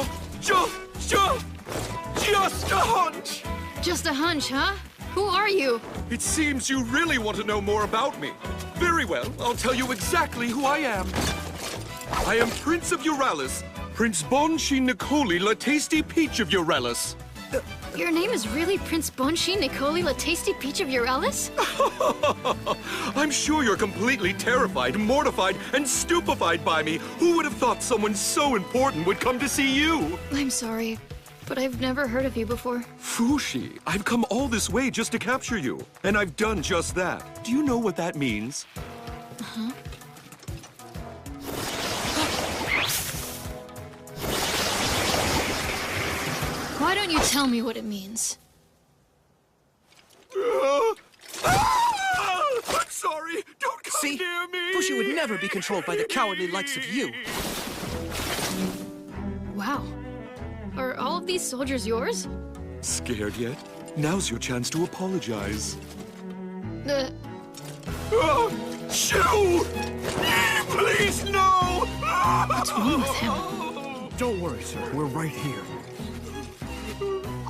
a hunch! Just a hunch, huh? Who are you? It seems you really want to know more about me. Very well, I'll tell you exactly who I am. I am Prince of Euralis, Prince Bonshi Nicoli La Tasty Peach of Euralis. Your name is really Prince Bonshi Nicoli La Tasty Peach of Euralis? I'm sure you're completely terrified, mortified, and stupefied by me. Who would have thought someone so important would come to see you? I'm sorry, but I've never heard of you before. Fushi, I've come all this way just to capture you, and I've done just that. Do you know what that means? Uh-huh. Why don't you tell me what it means? I'm sorry! Don't come See? near me! Fushi would never be controlled by the cowardly likes of you. Wow. Are all of these soldiers yours? Scared yet? Now's your chance to apologize. Shoo! Please, no! What's wrong with him? Don't worry, sir. We're right here.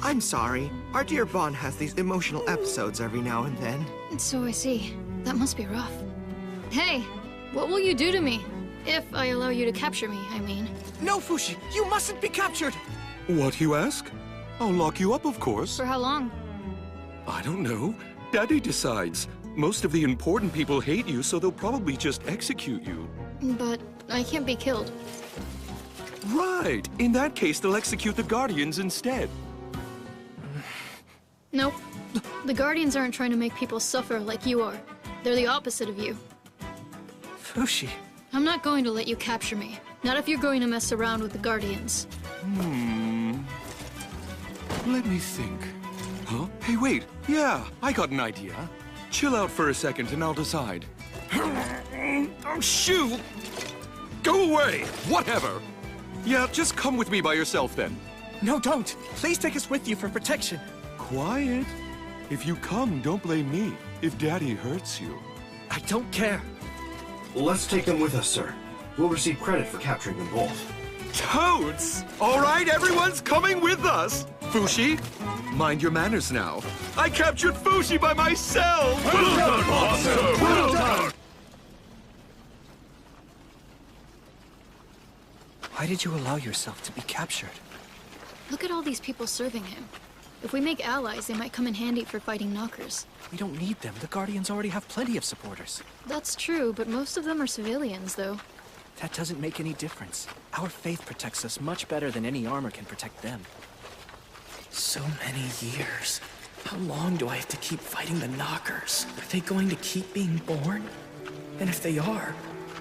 I'm sorry. Our dear Bon has these emotional episodes every now and then. So I see. That must be rough. Hey, what will you do to me? If I allow you to capture me, I mean. No, Fushi! You mustn't be captured! What, you ask? I'll lock you up, of course. For how long? I don't know. Daddy decides. Most of the important people hate you, so they'll probably just execute you. But I can't be killed. Right. In that case, they'll execute the Guardians instead. Nope. The Guardians aren't trying to make people suffer like you are. They're the opposite of you. Fushi. I'm not going to let you capture me. Not if you're going to mess around with the Guardians. Let me think. Huh? Hey, wait. Yeah, I got an idea. Chill out for a second and I'll decide. Oh, shoo! Go away! Whatever! Yeah, just come with me by yourself then. No, don't! Please take us with you for protection. Quiet. If you come, don't blame me. If Daddy hurts you. I don't care. Let's take them with us, sir. We'll receive credit for capturing them both. Toads! All right, everyone's coming with us! Fushi, mind your manners now. I captured Fushi by myself! Well done, Monster! Well done! Why did you allow yourself to be captured? Look at all these people serving him. If we make allies, they might come in handy for fighting knockers. We don't need them. The Guardians already have plenty of supporters. That's true, but most of them are civilians, though. That doesn't make any difference. Our faith protects us much better than any armor can protect them. So many years. How long do I have to keep fighting the knockers? Are they going to keep being born? And if they are,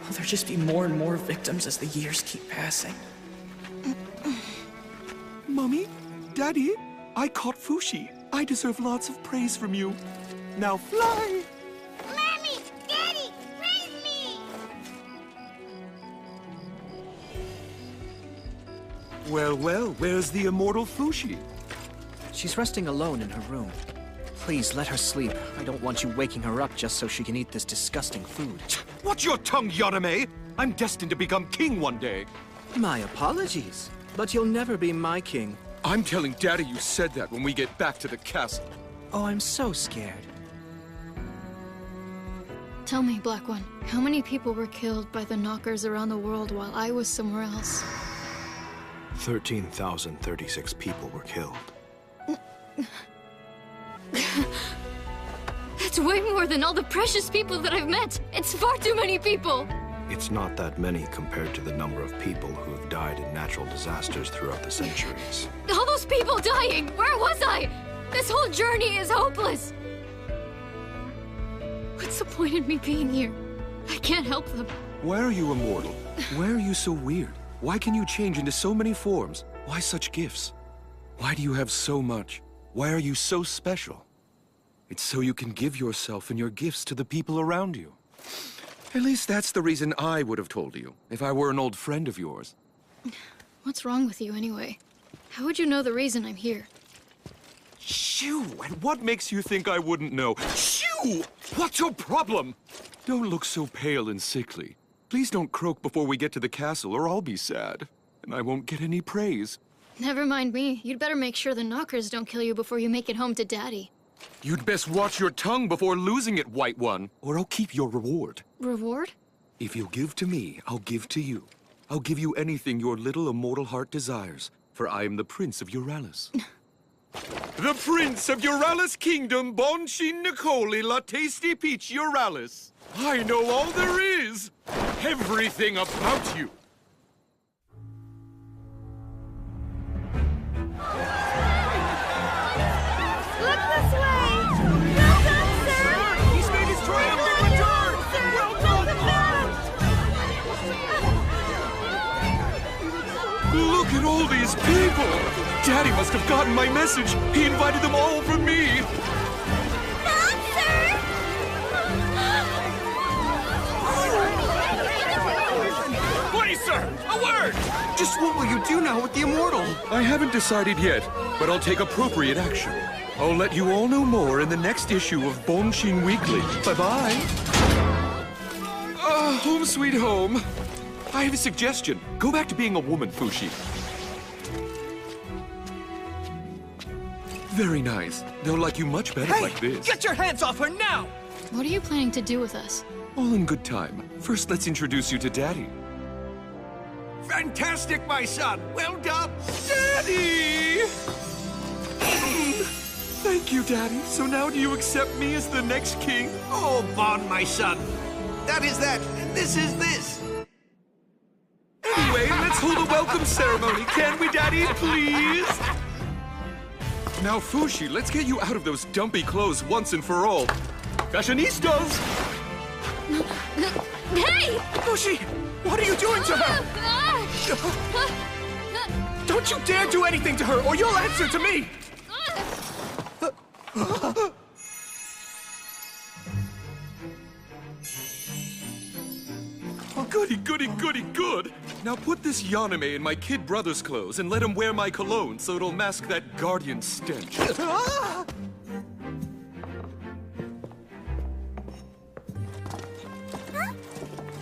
will there just be more and more victims as the years keep passing? Mommy? Daddy? I caught Fushi. I deserve lots of praise from you. Now fly! Mommy! Daddy! Raise me! Well, well, where's the immortal Fushi? She's resting alone in her room. Please, let her sleep. I don't want you waking her up just so she can eat this disgusting food. Watch your tongue, Yarame! I'm destined to become king one day. My apologies, but you'll never be my king. I'm telling Daddy you said that when we get back to the castle. Oh, I'm so scared. Tell me, Black One, how many people were killed by the knockers around the world while I was somewhere else? 13,036 people were killed. That's way more than all the precious people that I've met! It's far too many people! It's not that many compared to the number of people who have died in natural disasters throughout the centuries. All those people dying! Where was I? This whole journey is hopeless! What's the point in me being here? I can't help them. Why are you immortal? Why are you so weird? Why can you change into so many forms? Why such gifts? Why do you have so much? Why are you so special? It's so you can give yourself and your gifts to the people around you. At least that's the reason I would have told you, if I were an old friend of yours. What's wrong with you, anyway? How would you know the reason I'm here? Shoo! And what makes you think I wouldn't know? Shoo! What's your problem? Don't look so pale and sickly. Please don't croak before we get to the castle, or I'll be sad. And I won't get any praise. Never mind me. You'd better make sure the knockers don't kill you before you make it home to Daddy. You'd best watch your tongue before losing it, White One, or I'll keep your reward. Reward? If you'll give to me, I'll give to you. I'll give you anything your little immortal heart desires, for I am the Prince of Euralis. The Prince of Euralis Kingdom, Bonshin Nicoli La Tasty Peach Euralis. I know all there is. Everything about you. Look this way! Well done, sir! He's made his triumphant return! Well done! Look at all these people! Daddy must have gotten my message. He invited them all for me. Please, sir, a word! Just what will you do now with the immortal? I haven't decided yet, but I'll take appropriate action. I'll let you all know more in the next issue of Bonshin Weekly. Bye-bye. Home sweet home. I have a suggestion. Go back to being a woman, Fushi. Very nice. They'll like you much better like this. Get your hands off her now! What are you planning to do with us? All in good time. First, let's introduce you to Daddy. Fantastic, my son! Well done! Daddy! Thank you, Daddy. So now do you accept me as the next king? Oh, Bon, my son. That is that. This is this. Anyway, let's hold a welcome ceremony, can we, Daddy, please? Now, Fushi, let's get you out of those dumpy clothes once and for all. Fashionistas! Hey! Fushi! What are you doing to her? Don't you dare do anything to her, or you'll answer to me! Oh, goody, goody, goody, good! Now put this Yaname in my kid brother's clothes and let him wear my cologne so it'll mask that guardian stench.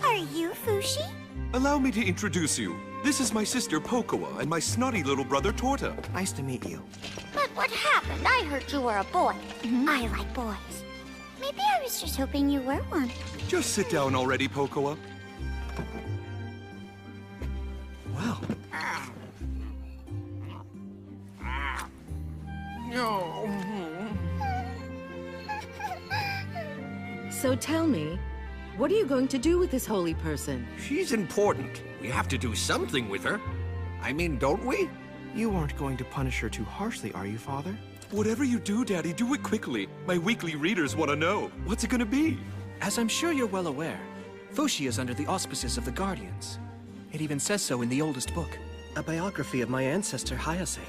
Are you Fushi? Allow me to introduce you. This is my sister Pokoa and my snotty little brother Torta. Nice to meet you. But what happened? I heard you were a boy. I like boys. Maybe I was just hoping you were one. Just sit down already, Pokoa. Wow. So tell me, what are you going to do with this holy person? She's important. We have to do something with her. I mean, don't we? You aren't going to punish her too harshly, are you, Father? Whatever you do, Daddy, do it quickly. My weekly readers want to know. What's it gonna be? As I'm sure you're well aware, Fushi is under the auspices of the Guardians. It even says so in the oldest book, a biography of my ancestor Hayase.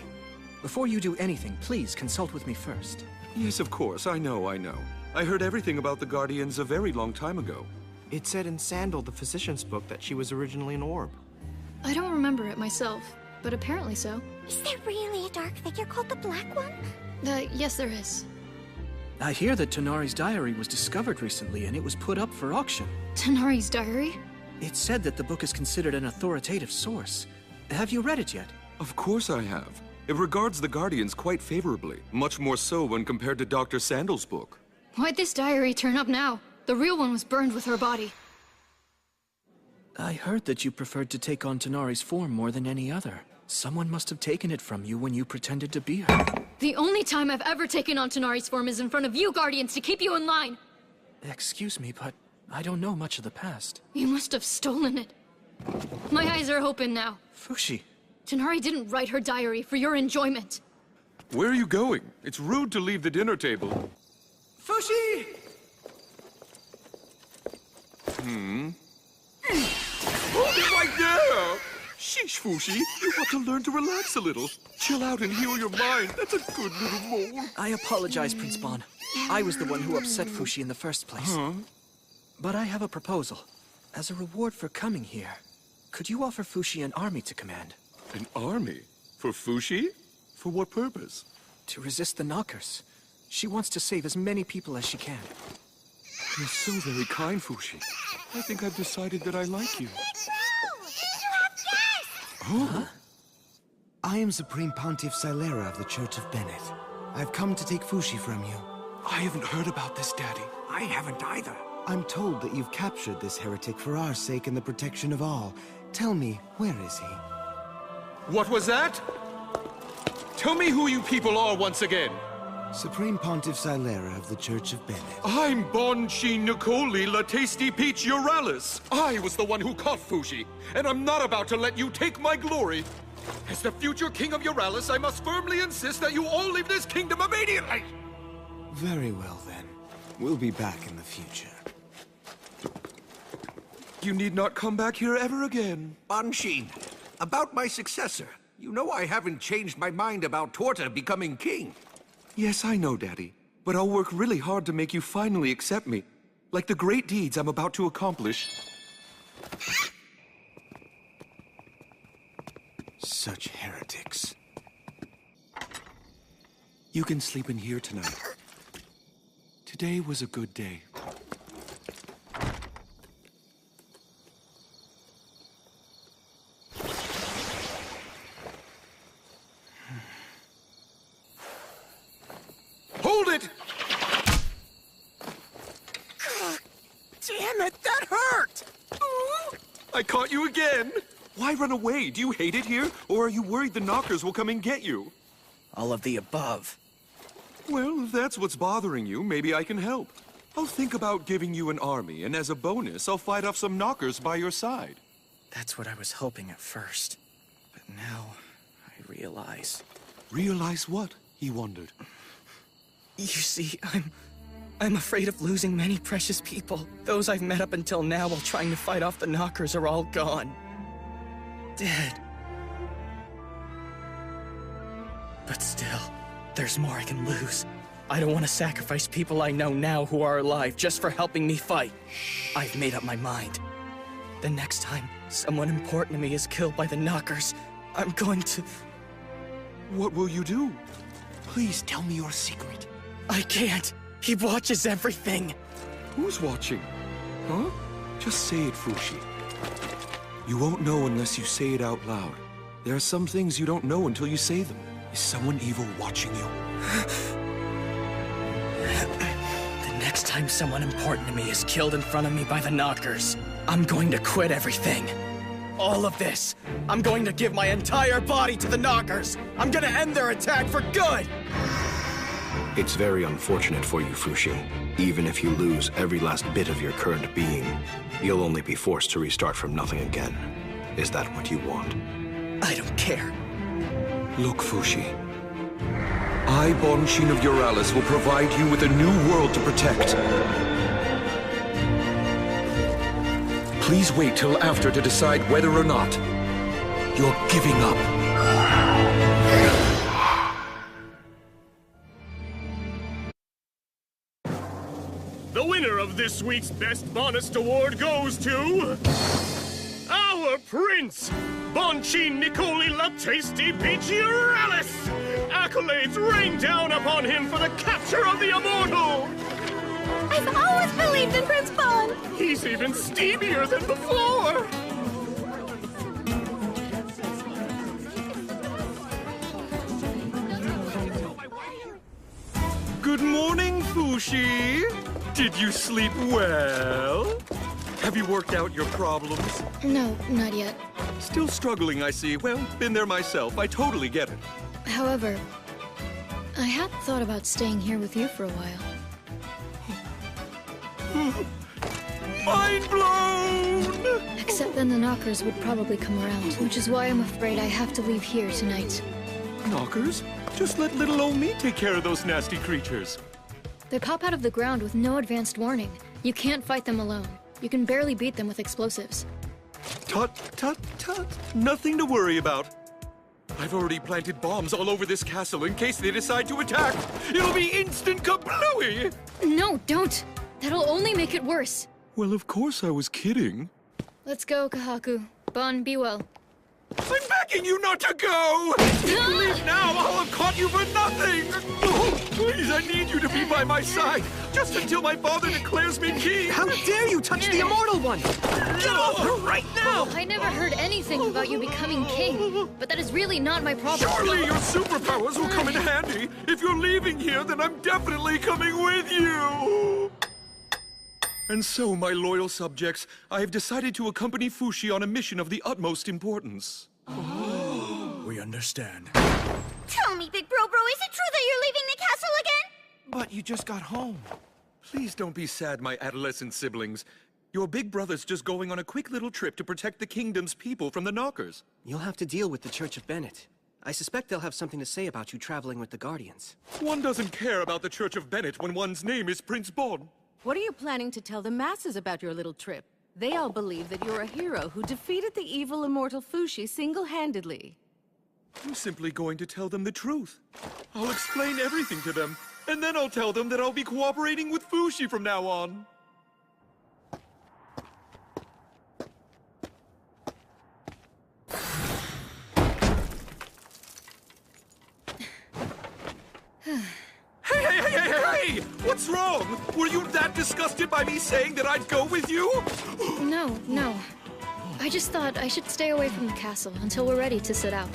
Before you do anything, please consult with me first. Yes, of course. I know. I heard everything about the Guardians a very long time ago. It said in Sandal, the physician's book, that she was originally an orb. I don't remember it myself, but apparently so. Is there really a dark figure called the Black One? Yes, there is. I hear that Tonari's diary was discovered recently and it was put up for auction. Tonari's diary? It said that the book is considered an authoritative source. Have you read it yet? Of course I have. It regards the Guardians quite favorably, much more so when compared to Dr. Sandal's book. Why'd this diary turn up now? The real one was burned with her body. I heard that you preferred to take on Tonari's form more than any other. Someone must have taken it from you when you pretended to be her. The only time I've ever taken on Tonari's form is in front of you Guardians to keep you in line. Excuse me, but I don't know much of the past. You must have stolen it. My eyes are open now. Fushi. Tonari didn't write her diary for your enjoyment. Where are you going? It's rude to leave the dinner table. Fushi! Hold it right there! Sheesh, Fushi. You want to learn to relax a little. Chill out and heal your mind. That's a good little mole. I apologize, Prince Bon. I was the one who upset Fushi in the first place. But I have a proposal. As a reward for coming here, could you offer Fushi an army to command? An army? For Fushi? For what purpose? To resist the knockers. She wants to save as many people as she can. You're so very kind, Fushi. I think I've decided that I like you. Huh? I am Supreme Pontiff Silera of the Church of Bennett. I've come to take Fushi from you. I haven't heard about this, Daddy. I haven't either. I'm told that you've captured this heretic for our sake and the protection of all. Tell me, where is he? What was that? Tell me who you people are once again. Supreme Pontiff Silera of the Church of Bennett. I'm Bon-Chi Nicoli La Tasty Peach Euralis. I was the one who caught Fushi, and I'm not about to let you take my glory. As the future king of Euralis, I must firmly insist that you all leave this kingdom immediately! Very well, then. We'll be back in the future. You need not come back here ever again. Bon-Chi, about my successor. You know I haven't changed my mind about Torta becoming king. Yes, I know, Daddy. But I'll work really hard to make you finally accept me. Like the great deeds I'm about to accomplish. Such heretics. You can sleep in here tonight. Today was a good day. Hold it! Damn it, that hurt! I caught you again! Why run away? Do you hate it here? Or are you worried the knockers will come and get you? All of the above. Well, if that's what's bothering you, maybe I can help. I'll think about giving you an army, and as a bonus, I'll fight off some knockers by your side. That's what I was hoping at first. But now, I realize... Realize what? He wondered. You see, I'm afraid of losing many precious people. Those I've met up until now while trying to fight off the knockers are all gone. Dead. But still, there's more I can lose. I don't want to sacrifice people I know now who are alive just for helping me fight. I've made up my mind. The next time someone important to me is killed by the knockers, I'm going to... What will you do? Please tell me your secret. I can't. He watches everything. Who's watching? Huh? Just say it, Fushi. You won't know unless you say it out loud. There are some things you don't know until you say them. Is someone evil watching you? The next time someone important to me is killed in front of me by the knockers, I'm going to quit everything. All of this. I'm going to give my entire body to the knockers. I'm gonna end their attack for good. It's very unfortunate for you, Fushi. Even if you lose every last bit of your current being, you'll only be forced to restart from nothing again. Is that what you want? I don't care. Look, Fushi. I, Bon-Chi of Euralis, will provide you with a new world to protect. Please wait till after to decide whether or not you're giving up. The winner of this week's Best Bonus Award goes to... our Prince, Bon-Chi Nicoli La Tasty Peach Euralis! Accolades rain down upon him for the capture of the immortal! I've always believed in Prince Bon! He's even steamier than before! Good morning, Fushi. Did you sleep well? Have you worked out your problems? No, not yet. Still struggling, I see. Well, been there myself. I totally get it. However, I had thought about staying here with you for a while. Mind blown! Except then the knockers would probably come around, which is why I'm afraid I have to leave here tonight. Knockers? Just let little old me take care of those nasty creatures. They pop out of the ground with no advanced warning. You can't fight them alone. You can barely beat them with explosives. Tut, tut, tut. Nothing to worry about. I've already planted bombs all over this castle in case they decide to attack. It'll be instant kablooey! No, don't! That'll only make it worse. Well, of course I was kidding. Let's go, Kahaku. Bon, be well. I'm begging you not to go! If you leave now, I'll have caught you for nothing! Oh, please, I need you to be by my side, just until my father declares me king! How dare you touch the Immortal One! Get off her right now! I never heard anything about you becoming king, but that is really not my problem. Surely your superpowers will come in handy! If you're leaving here, then I'm definitely coming with you! And so, my loyal subjects, I have decided to accompany Fushi on a mission of the utmost importance. We understand. Tell me, Big Bro, is it true that you're leaving the castle again? But you just got home. Please don't be sad, my adolescent siblings. Your big brother's just going on a quick little trip to protect the kingdom's people from the Knockers. You'll have to deal with the Church of Bennett. I suspect they'll have something to say about you traveling with the Guardians. One doesn't care about the Church of Bennett when one's name is Prince Bon. What are you planning to tell the masses about your little trip? They all believe that you're a hero who defeated the evil immortal Fushi single-handedly. I'm simply going to tell them the truth. I'll explain everything to them, and then I'll tell them that I'll be cooperating with Fushi from now on. Hey! What's wrong? Were you that disgusted by me saying that I'd go with you? No. I just thought I should stay away from the castle until we're ready to set out.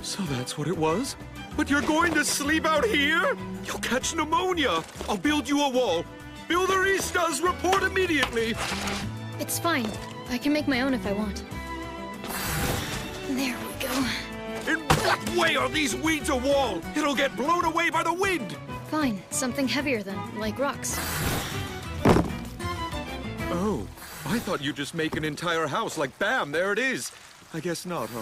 So that's what it was? But you're going to sleep out here? You'll catch pneumonia. I'll build you a wall. Builderistas, report immediately. It's fine. I can make my own if I want. There we go. In what way are these weeds a wall? It'll get blown away by the wind. Fine. Something heavier then, like rocks. Oh, I thought you'd just make an entire house like bam, there it is. I guess not, huh?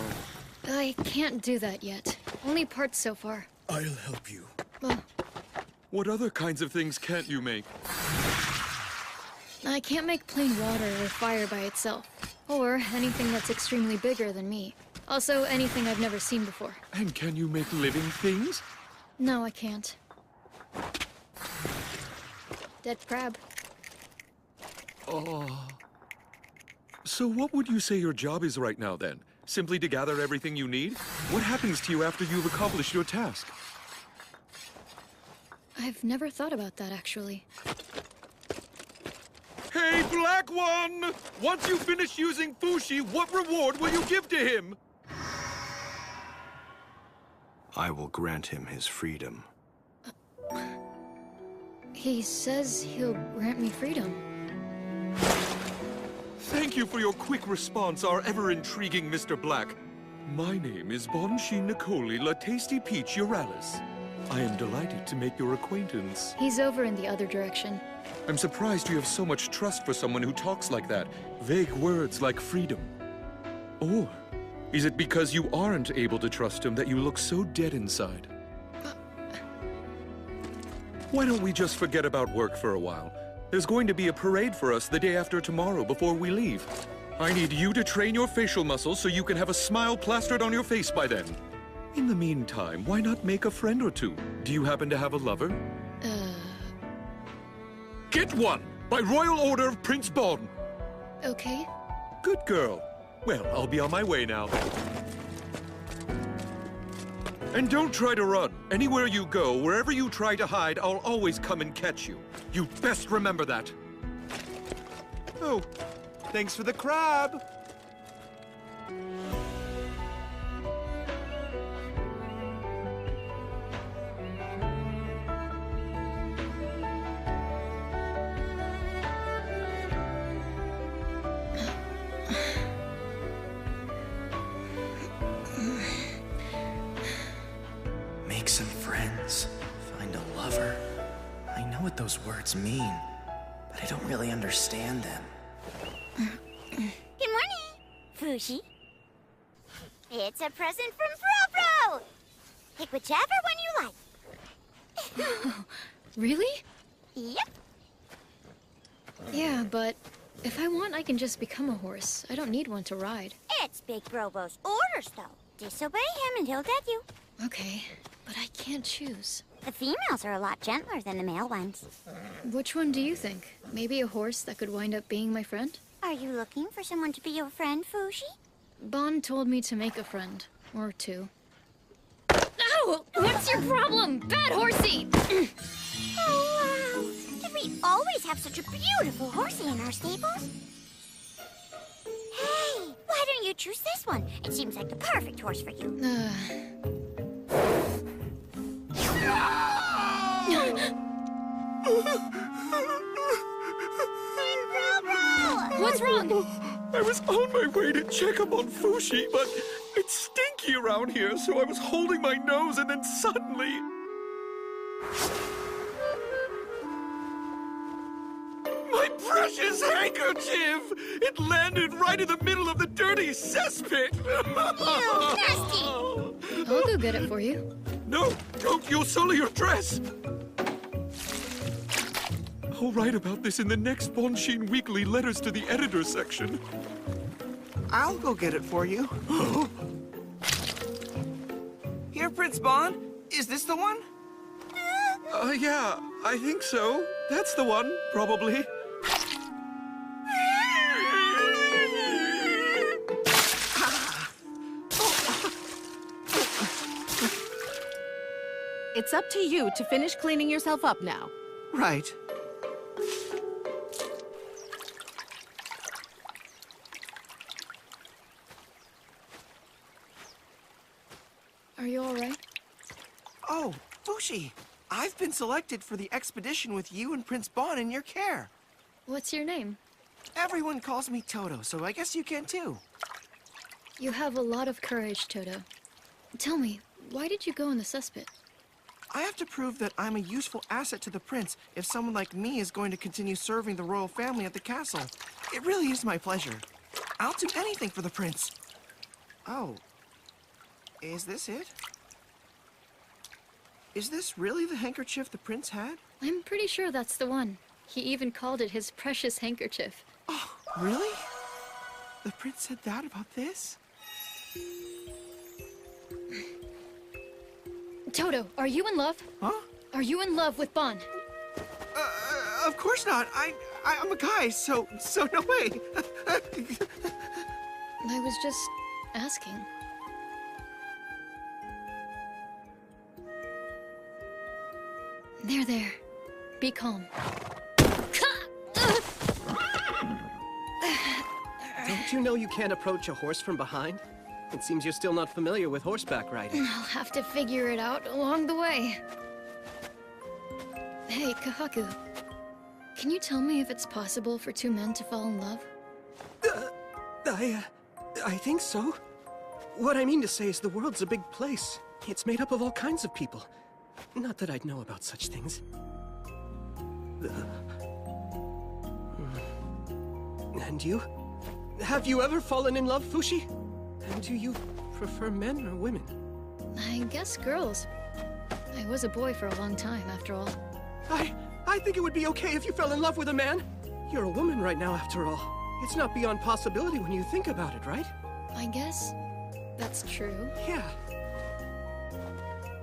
I can't do that yet. Only parts so far. I'll help you. Well, What other kinds of things can't you make? I can't make plain water or fire by itself. Or anything that's extremely bigger than me. Also, anything I've never seen before. And can you make living things? No, I can't. Dead crab. Oh. So what would you say your job is right now, then? Simply to gather everything you need? What happens to you after you've accomplished your task? I've never thought about that, actually. Hey, Black One! Once you finish using Fushi, what reward will you give to him? I will grant him his freedom. He says he'll grant me freedom. Thank you for your quick response, our ever-intriguing Mr. Black. My name is Bonshin Nicoli La Tasty Peach Uralis. I am delighted to make your acquaintance. He's over in the other direction. I'm surprised you have so much trust for someone who talks like that. Vague words like freedom. Or is it because you aren't able to trust him that you look so dead inside? Why don't we just forget about work for a while? There's going to be a parade for us the day after tomorrow before we leave. I need you to train your facial muscles so you can have a smile plastered on your face by then. In the meantime, why not make a friend or two? Do you happen to have a lover? Get one! By royal order of Prince Bon! Okay. Good girl. Well, I'll be on my way now. And don't try to run. Anywhere you go, wherever you try to hide, I'll always come and catch you. You best remember that. Oh, thanks for the crab. Make some friends. Find a lover. I know what those words mean, but I don't really understand them. Good morning, Fushi. It's a present from Bro. Pick whichever one you like. Really? Yep. Yeah, but if I want, I can just become a horse. I don't need one to ride. It's Big Brobo's orders, though. Disobey him and he'll dead you. Okay, but I can't choose. The females are a lot gentler than the male ones. Which one do you think? Maybe a horse that could wind up being my friend? Are you looking for someone to be your friend, Fushi? Bon told me to make a friend. Or two. Ow! What's your problem? Bad horsey! Oh, wow. Did we always have such a beautiful horsey in our stables? Hey, why don't you choose this one? It seems like the perfect horse for you. What's wrong? I was on my way to check up on Fushi, but it's stinky around here, so I was holding my nose and then suddenly... My precious handkerchief! It landed right in the middle of the dirty cesspit! Ew, nasty! I'll go get it for you. No, don't! You'll sully your dress! I'll write about this in the next Bonshin Weekly Letters to the Editor section. I'll go get it for you. Here, Prince Bon. Is this the one? Yeah, I think so. That's the one, probably. It's up to you to finish cleaning yourself up now. Right. Are you all right? Oh, Fushi, I've been selected for the expedition with you and Prince Bon in your care. What's your name? Everyone calls me Toto, so I guess you can too. You have a lot of courage, Toto. Tell me, why did you go in the cesspit? I have to prove that I'm a useful asset to the prince if someone like me is going to continue serving the royal family at the castle. It really is my pleasure. I'll do anything for the prince. Oh. Is this it? Is this really the handkerchief the prince had? I'm pretty sure that's the one. He even called it his precious handkerchief. Oh, really? The prince said that about this? Toto, are you in love? Huh? Are you in love with Bon? Of course not. I'm a guy, so no way. I was just asking. There. Be calm. Don't you know you can't approach a horse from behind? It seems you're still not familiar with horseback riding. I'll have to figure it out along the way. Hey, Kahaku. Can you tell me if it's possible for two men to fall in love? I think so. What I mean to say is the world's a big place. It's made up of all kinds of people. Not that I'd know about such things. And you? Have you ever fallen in love, Fushi? And do you prefer men or women? I guess girls. I was a boy for a long time, after all. I think it would be okay if you fell in love with a man. You're a woman right now, after all. It's not beyond possibility when you think about it, right? I guess that's true. Yeah.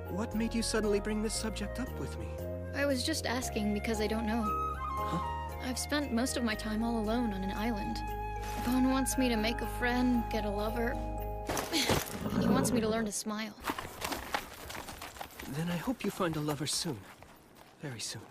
What made you suddenly bring this subject up with me? I was just asking because I don't know. Huh? I've spent most of my time all alone on an island. Bon wants me to make a friend, get a lover. He wants me to learn to smile. Then I hope you find a lover soon. Very soon.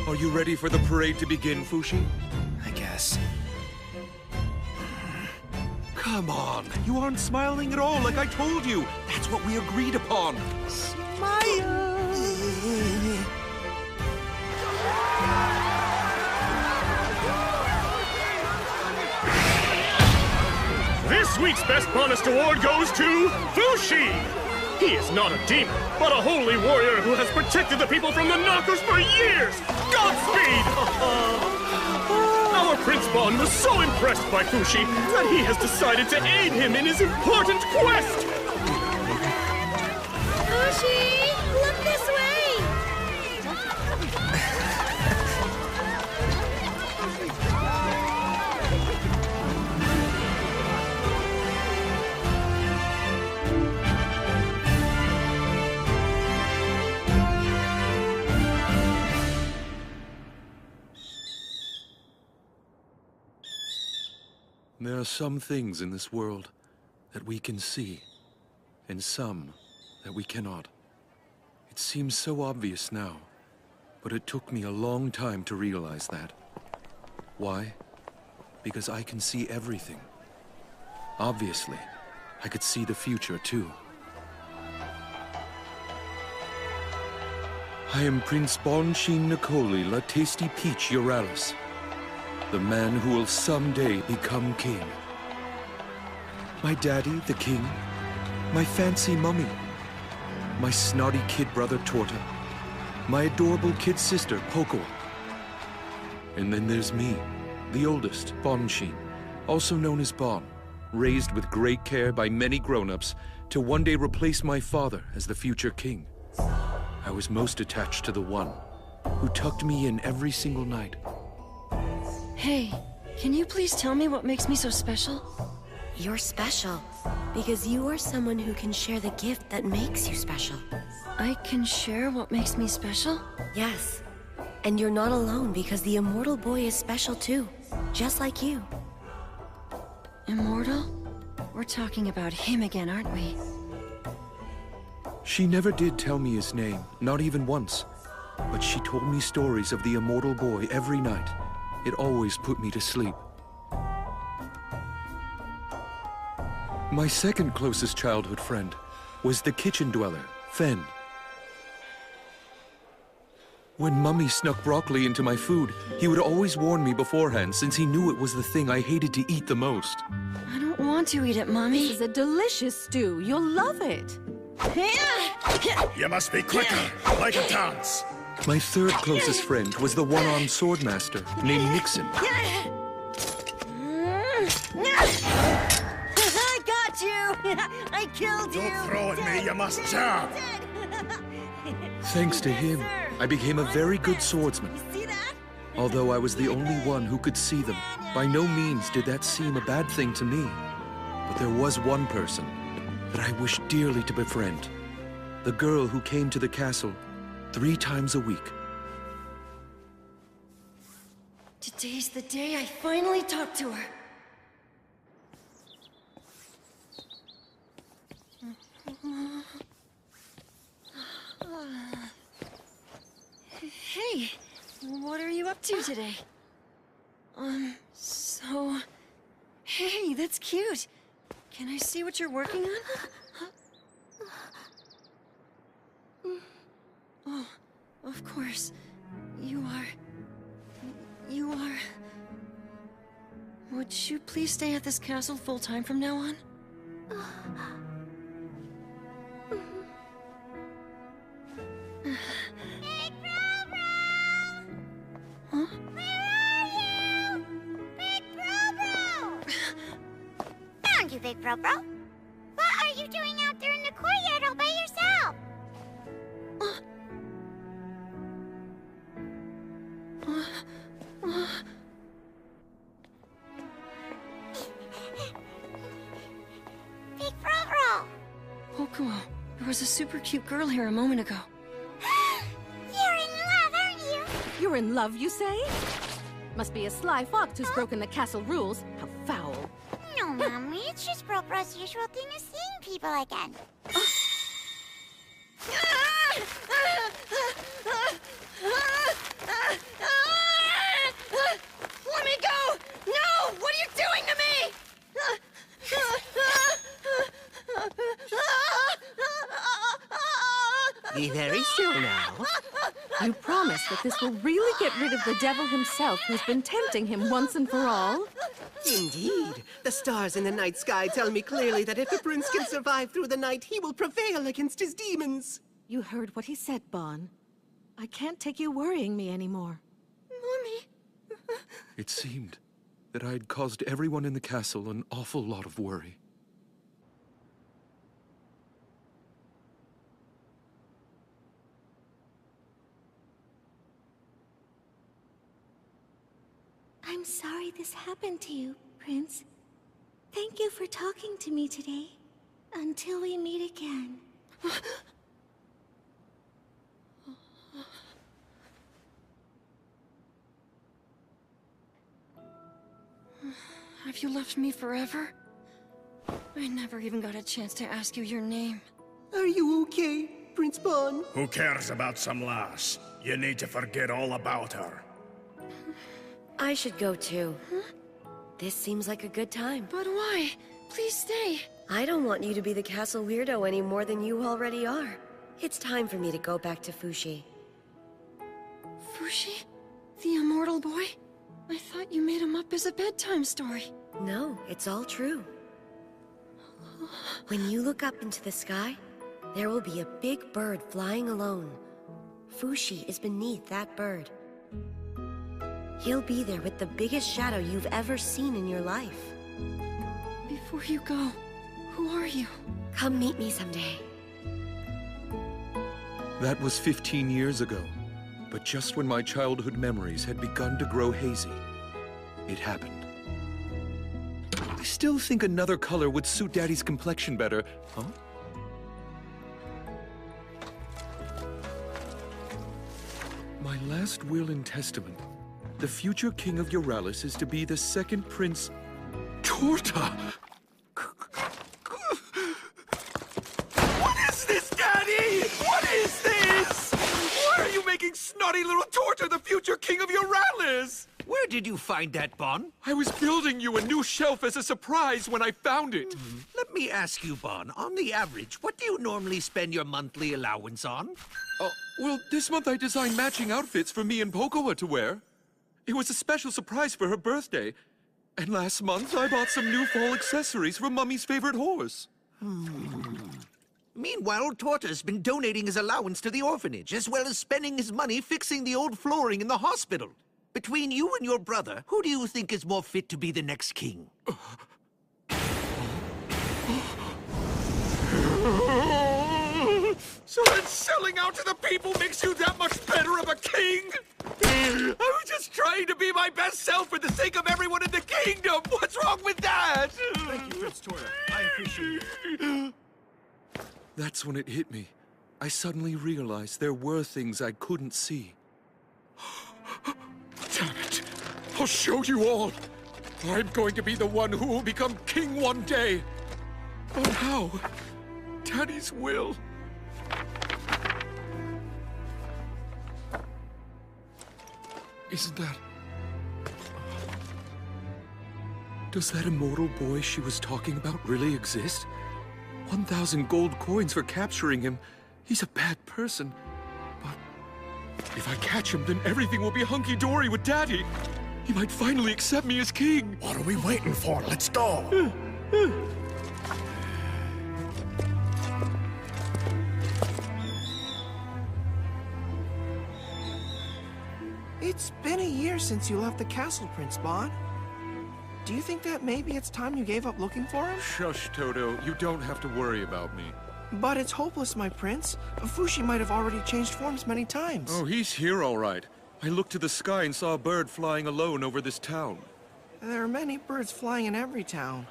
Are you ready for the parade to begin, Fushi? I guess. Come on, you aren't smiling at all like I told you. That's what we agreed upon. Smile! This week's Best Honest Award goes to Fushi! He is not a demon, but a holy warrior who has protected the people from the knockers for years! Godspeed! Our Prince Bon was so impressed by Fushi that he has decided to aid him in his important quest! Fushi, look this way! some things in this world that we can see, and some that we cannot. It seems so obvious now, but it took me a long time to realize that. Why? Because I can see everything. Obviously, I could see the future too. I am Prince Bonchin Nicoli La Tasty Peach Euralis, the man who will someday become king. My daddy, the king, my fancy mummy, my snotty kid brother Torta, my adorable kid sister Poco. And then there's me, the oldest, Bonchin, also known as Bon, raised with great care by many grown-ups to one day replace my father as the future king. I was most attached to the one who tucked me in every single night. Hey, can you please tell me what makes me so special? You're special because you are someone who can share the gift that makes you special. I can share what makes me special? Yes. And you're not alone because the immortal boy is special too, just like you. Immortal? We're talking about him again, aren't we? She never did tell me his name, not even once. But she told me stories of the immortal boy every night. It always put me to sleep. My second closest childhood friend was the kitchen dweller, Fen. When Mummy snuck broccoli into my food, he would always warn me beforehand since he knew it was the thing I hated to eat the most. I don't want to eat it, Mommy. This is a delicious stew. You'll love it. You must be quicker, like a dance. My third closest friend was the one-armed swordmaster named Nixon. I got you! I killed you! Don't throw at me, you must jab! Thanks to him, I became a very good swordsman. Although I was the only one who could see them, by no means did that seem a bad thing to me. But there was one person that I wished dearly to befriend. The girl who came to the castle 3 times a week. Today's the day I finally talk to her. Hey, what are you up to today? Hey, that's cute. Can I see what you're working on? Oh, of course. You are... Would you please stay at this castle full-time from now on? Big Bro-Bro! Huh? Where are you? Big Bro-Bro! Found you, Big Bro-Bro. What are you doing out there in the courtyard all by yourself? Big Bro-Bro! Okuo, there was a super cute girl here a moment ago. You're in love, aren't you? You're in love, you say? Must be a sly fox who's broken the castle rules. How foul. No, Mommy, it's just Bro-Bro's usual thing of seeing people again. Let me go! No! What are you doing to me? Be very still now. You promise that this will really get rid of the devil himself who's been tempting him once and for all? Indeed. The stars in the night sky tell me clearly that if the prince can survive through the night, he will prevail against his demons. You heard what he said, Bon. I can't take you worrying me anymore. Mommy. It seemed that I had caused everyone in the castle an awful lot of worry. I'm sorry this happened to you, Prince. Thank you for talking to me today. Until we meet again. Have you left me forever? I never even got a chance to ask you your name. Are you okay, Prince Bon? Who cares about some lass? You need to forget all about her. I should go too. This seems like a good time. But why? Please stay. I don't want you to be the castle weirdo any more than you already are. It's time for me to go back to Fushi. Fushi? The immortal boy? I thought you made him up as a bedtime story. No, it's all true. When you look up into the sky, there will be a big bird flying alone. Fushi is beneath that bird. He'll be there with the biggest shadow you've ever seen in your life. Before you go, who are you? Come meet me someday. That was 15 years ago. But just when my childhood memories had begun to grow hazy, it happened. I still think another color would suit Daddy's complexion better. Huh? My last will and testament. The future king of Euralis is to be the second prince... Torta! What is this, Daddy? What is this? Why are you making snotty little Torta the future king of Euralis? Where did you find that, Bon? I was building you a new shelf as a surprise when I found it. Let me ask you, Bon, on the average, what do you normally spend your monthly allowance on? Oh, well, this month I designed matching outfits for me and Pocoa to wear. It was a special surprise for her birthday. And last month, I bought some new fall accessories for Mummy's favorite horse. Meanwhile, Torta's been donating his allowance to the orphanage, as well as spending his money fixing the old flooring in the hospital. Between you and your brother, who do you think is more fit to be the next king? So then selling out to the people makes you that much better of a king? I was just trying to be my best self for the sake of everyone in the kingdom. What's wrong with that? Thank you, Prince Torta. I appreciate it. That's when it hit me. I suddenly realized there were things I couldn't see. Damn it! I'll show you all! I'm going to be the one who will become king one day! But how? Daddy's will. Isn't that... Does that immortal boy she was talking about really exist? 1,000 gold coins for capturing him. He's a bad person. But if I catch him, then everything will be hunky-dory with Daddy. He might finally accept me as king. What are we waiting for? Let's go! It's been a year since you left the castle, Prince Bon. Do you think that maybe it's time you gave up looking for him? Shush, Toto. You don't have to worry about me. But it's hopeless, my prince. Fushi might have already changed forms many times. Oh, he's here all right. I looked to the sky and saw a bird flying alone over this town. There are many birds flying in every town.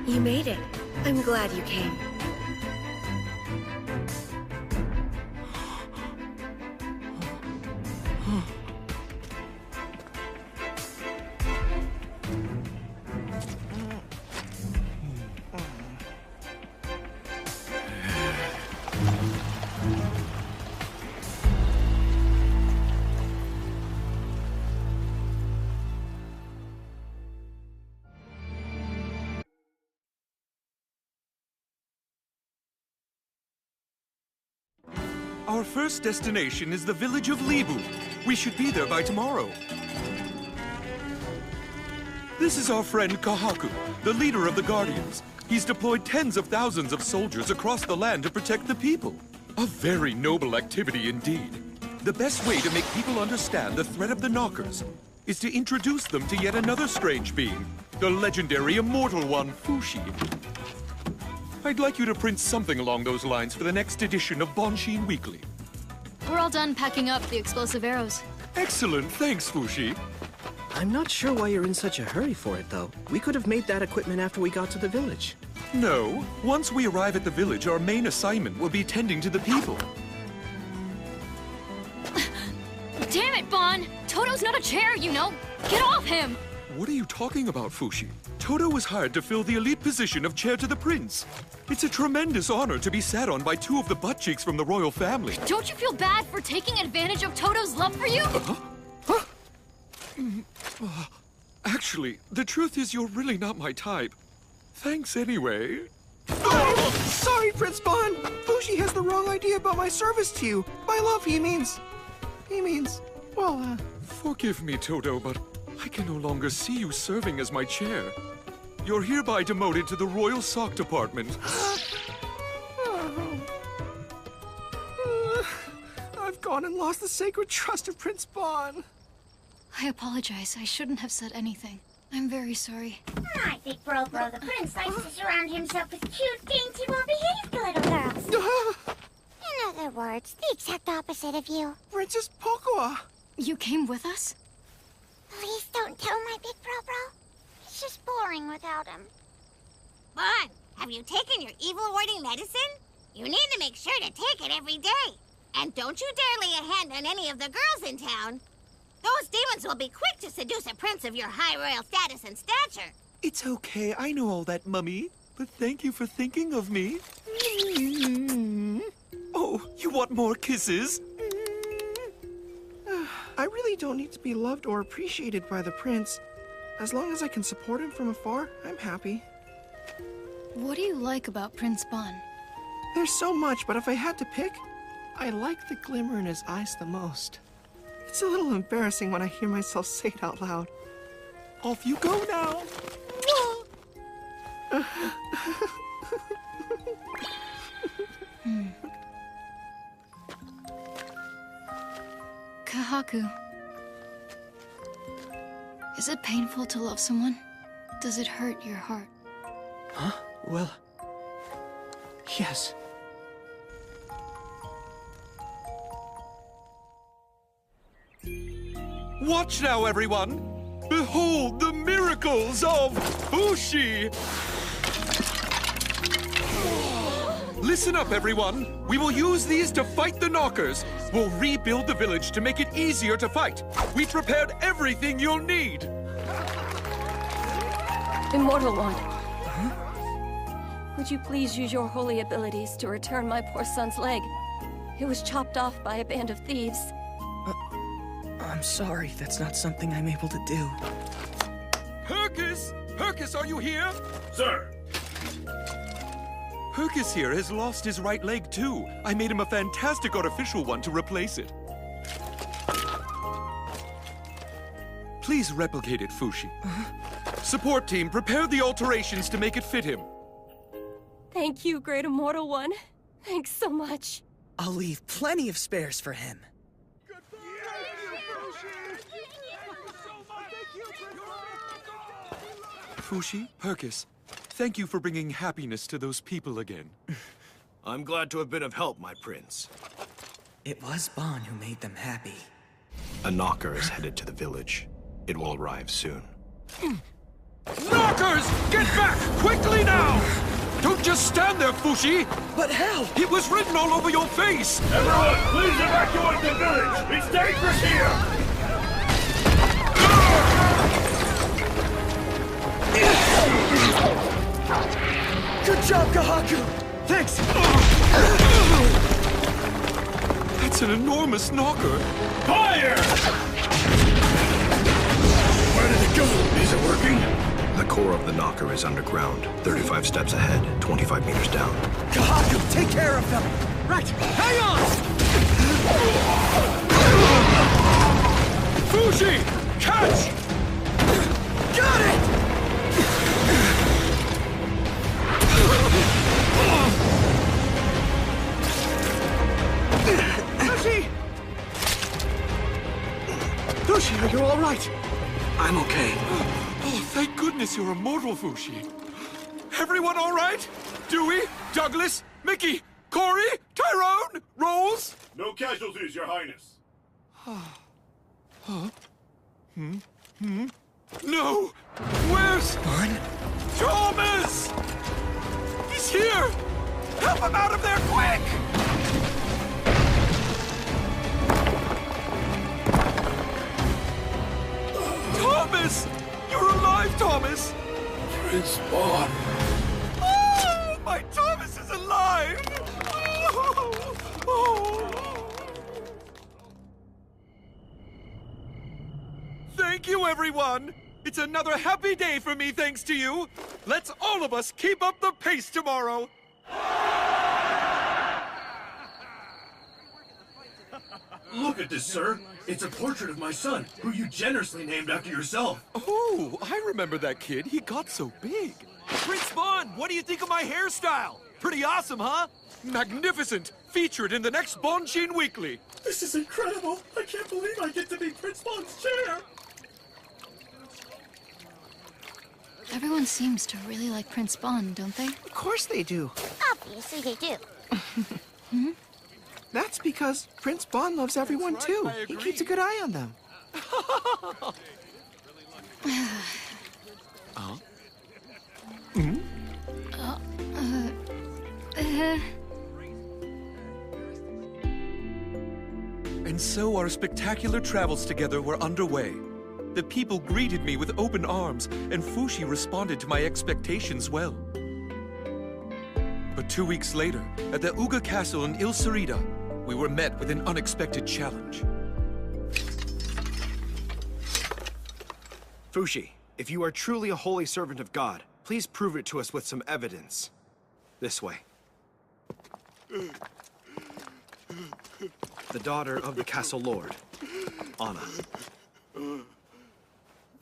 You made it. I'm glad you came. Our first destination is the village of Libu. We should be there by tomorrow. This is our friend Kahaku, the leader of the Guardians. He's deployed tens of thousands of soldiers across the land to protect the people. A very noble activity indeed. The best way to make people understand the threat of the Knockers is to introduce them to yet another strange being, the legendary immortal one, Fushi. I'd like you to print something along those lines for the next edition of Bonshin Weekly. We're all done packing up the explosive arrows. Excellent, thanks, Fushi. I'm not sure why you're in such a hurry for it, though. We could have made that equipment after we got to the village. No, once we arrive at the village, our main assignment will be tending to the people. Damn it, Bon! Toto's not a chair, you know! Get off him! What are you talking about, Fushi? Toto was hired to fill the elite position of chair to the prince. It's a tremendous honor to be sat on by two of the butt cheeks from the royal family. Don't you feel bad for taking advantage of Toto's love for you? Actually, the truth is you're really not my type. Thanks anyway. Oh, sorry, Prince Bon. Fushi has the wrong idea about my service to you. By love, he means, well, Forgive me, Toto, but I can no longer see you serving as my chair. You're hereby demoted to the Royal Sock Department. I've gone and lost the sacred trust of Prince Bon. I apologize. I shouldn't have said anything. I'm very sorry. I think Bro the Prince likes to surround himself with cute, dainty, well-behaved little girls. In other words, the exact opposite of you. Princess Pocoa! You came with us? Please don't tell my big bro. It's just boring without him. Bon, have you taken your evil-warding medicine? You need to make sure to take it every day. And don't you dare lay a hand on any of the girls in town. Those demons will be quick to seduce a prince of your high royal status and stature. It's okay, I know all that, Mummy. But thank you for thinking of me. Oh, you want more kisses? I really don't need to be loved or appreciated by the prince. As long as I can support him from afar, I'm happy. What do you like about Prince Bon? There's so much, but if I had to pick, I like the glimmer in his eyes the most. It's a little embarrassing when I hear myself say it out loud. Off you go now! Kahaku. Is it painful to love someone? Does it hurt your heart? Huh? Well... yes. Watch now, everyone! Behold the miracles of Fushi! Listen up, everyone! We will use these to fight the knockers. We'll rebuild the village to make it easier to fight. We prepared everything you'll need. Immortal One. Would you please use your holy abilities to return my poor son's leg? It was chopped off by a band of thieves. I'm sorry, that's not something I'm able to do. Hercus! Hercus, are you here? Sir! Hercus here has lost his right leg too. I made him a fantastic artificial one to replace it. Please replicate it, Fushi. Support team, prepare the alterations to make it fit him. Thank you, Great Immortal One. Thanks so much. I'll leave plenty of spares for him. Fushi, Hercus, thank you for bringing happiness to those people again. I'm glad to have been of help, my prince. It was Bon who made them happy. A knocker is headed to the village. It will arrive soon. Knockers! Get back! Quickly now! Don't just stand there, Fushi! But how? It was written all over your face! Everyone, please evacuate the village! It's dangerous here! Good job, Kahaku! Thanks! That's an enormous knocker. Fire! Where did it go? Is it working? The core of the knocker is underground, 35 steps ahead, 25 meters down. Kahaku, take care of them! Right, hang on! Fushi! Catch! Got it! Fushi! Fushi, are you all right? I'm okay. Oh, thank goodness you're immortal, Fushi. Everyone all right? Dewey, Douglas, Mickey, Corey, Tyrone, Rolls. No casualties, Your Highness. Huh? No! Where's... Thomas! He's here! Help him out of there, quick! Thomas! You're alive, Thomas! Prince Bon. Oh, my Thomas is alive! Thank you, everyone! It's another happy day for me, thanks to you! Let's all of us keep up the pace tomorrow! Look at this, sir. It's a portrait of my son, who you generously named after yourself. Oh, I remember that kid. He got so big. Prince Bon, what do you think of my hairstyle? Pretty awesome, huh? Magnificent! Featured in the next Bonsheen Weekly. This is incredible. I can't believe I get to be Prince Bon's chair. Everyone seems to really like Prince Bon, don't they? Of course they do. Obviously they do. That's because Prince Bon loves everyone too. He keeps a good eye on them. And so our spectacular travels together were underway. The people greeted me with open arms, and Fushi responded to my expectations well. But 2 weeks later, at the Uga Castle in Il Cerida, we were met with an unexpected challenge. Fushi, if you are truly a holy servant of God, please prove it to us with some evidence. This way. The daughter of the castle lord, Anna.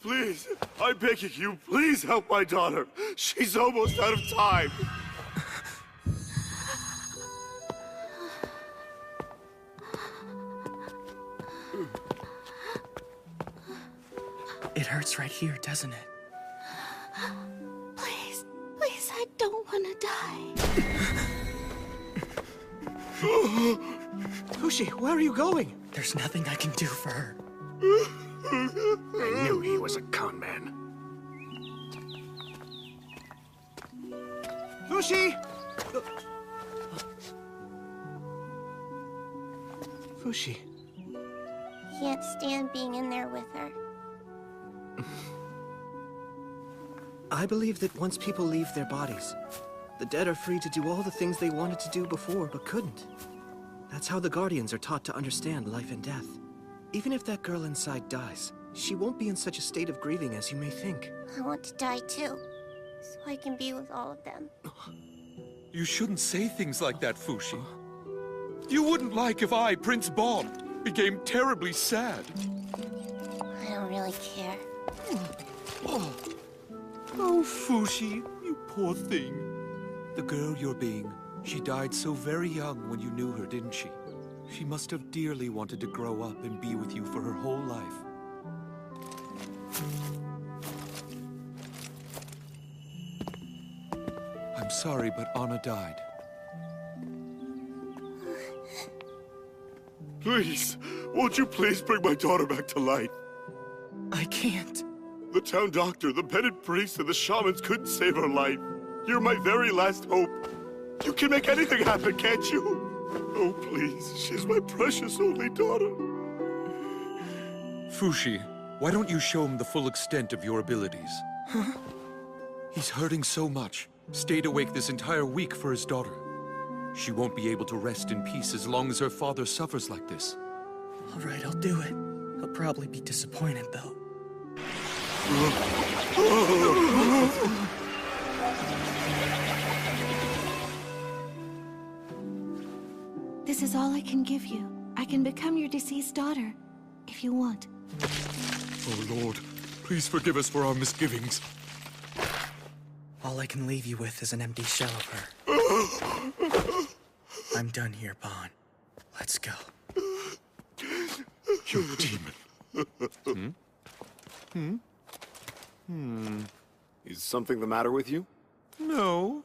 Please, I'm begging you, please help my daughter. She's almost out of time. It hurts right here, doesn't it? Please, please, I don't want to die. Fushi, where are you going? There's nothing I can do for her. I knew he was a con man. Fushi! Fushi. Can't stand being in there with her. I believe that once people leave their bodies, the dead are free to do all the things they wanted to do before but couldn't. That's how the Guardians are taught to understand life and death. Even if that girl inside dies, she won't be in such a state of grieving as you may think. I want to die too, so I can be with all of them. You shouldn't say things like that, Fushi. You wouldn't like if I, Prince Bon, became terribly sad. I don't really care. Oh, Fushi, you poor thing. The girl you're being, she died so very young when you knew her, didn't she? She must have dearly wanted to grow up and be with you for her whole life. I'm sorry, but Anna died. Please, won't you please bring my daughter back to life? I can't. The town doctor, the petted priest, and the shamans couldn't save her life. You're my very last hope. You can make anything happen, can't you? Oh, please, she's my precious only daughter. Fushi, why don't you show him the full extent of your abilities? Huh? He's hurting so much. Stayed awake this entire week for his daughter. She won't be able to rest in peace as long as her father suffers like this. All right, I'll do it. He'll probably be disappointed, though. This is all I can give you. I can become your deceased daughter, if you want. Oh, Lord, please forgive us for our misgivings. All I can leave you with is an empty shell of her. I'm done here, Bon. Let's go. You demon. Is something the matter with you? No.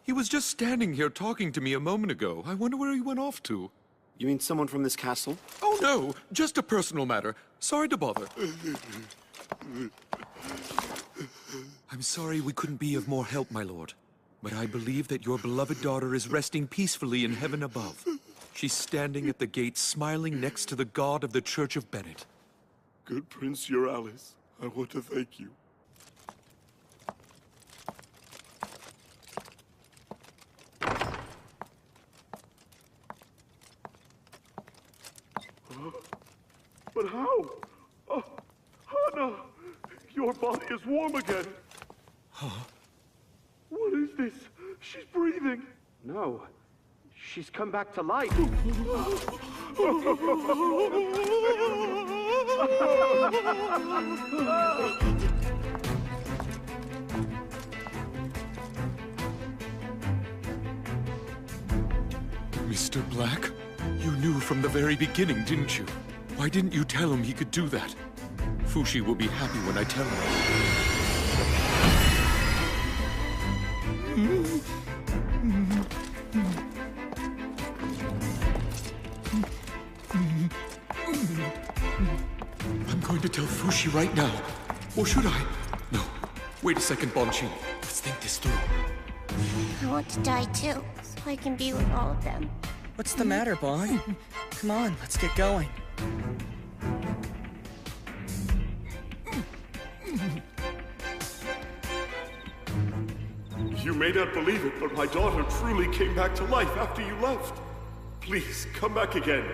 He was just standing here talking to me a moment ago. I wonder where he went off to. You mean someone from this castle? Oh, no. Just a personal matter. Sorry to bother. I'm sorry we couldn't be of more help, my lord. But I believe that your beloved daughter is resting peacefully in heaven above. She's standing at the gate, smiling next to the god of the Church of Bennett. Good Prince Euralis, I want to thank you. But how? Oh, Hana! Your body is warm again. Huh? What is this? She's breathing. No. She's come back to life. Mr. Black? You knew from the very beginning, didn't you? Why didn't you tell him he could do that? Fushi will be happy when I tell him. I'm going to tell Fushi right now. Or should I? No. Wait a second, Bonchin. Let's think this through. I want to die too, so I can be with all of them. What's the matter, Bon? Come on, let's get going. You may not believe it, but my daughter truly came back to life after you left. Please, come back again.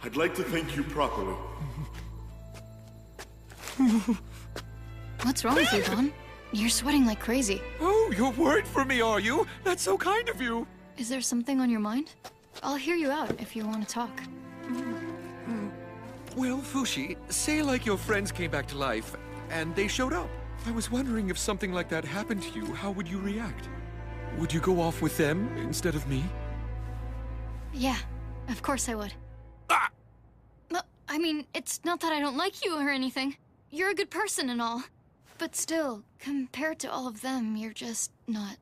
I'd like to thank you properly. What's wrong with you, Bon? You're sweating like crazy. Oh, you're worried for me, are you? That's so kind of you. Is there something on your mind? I'll hear you out if you want to talk. Well, Fushi, say like your friends came back to life, and they showed up. I was wondering if something like that happened to you, how would you react? Would you go off with them instead of me? Yeah, of course I would. Ah! I mean, it's not that I don't like you or anything. You're a good person and all. But still, compared to all of them, you're just not.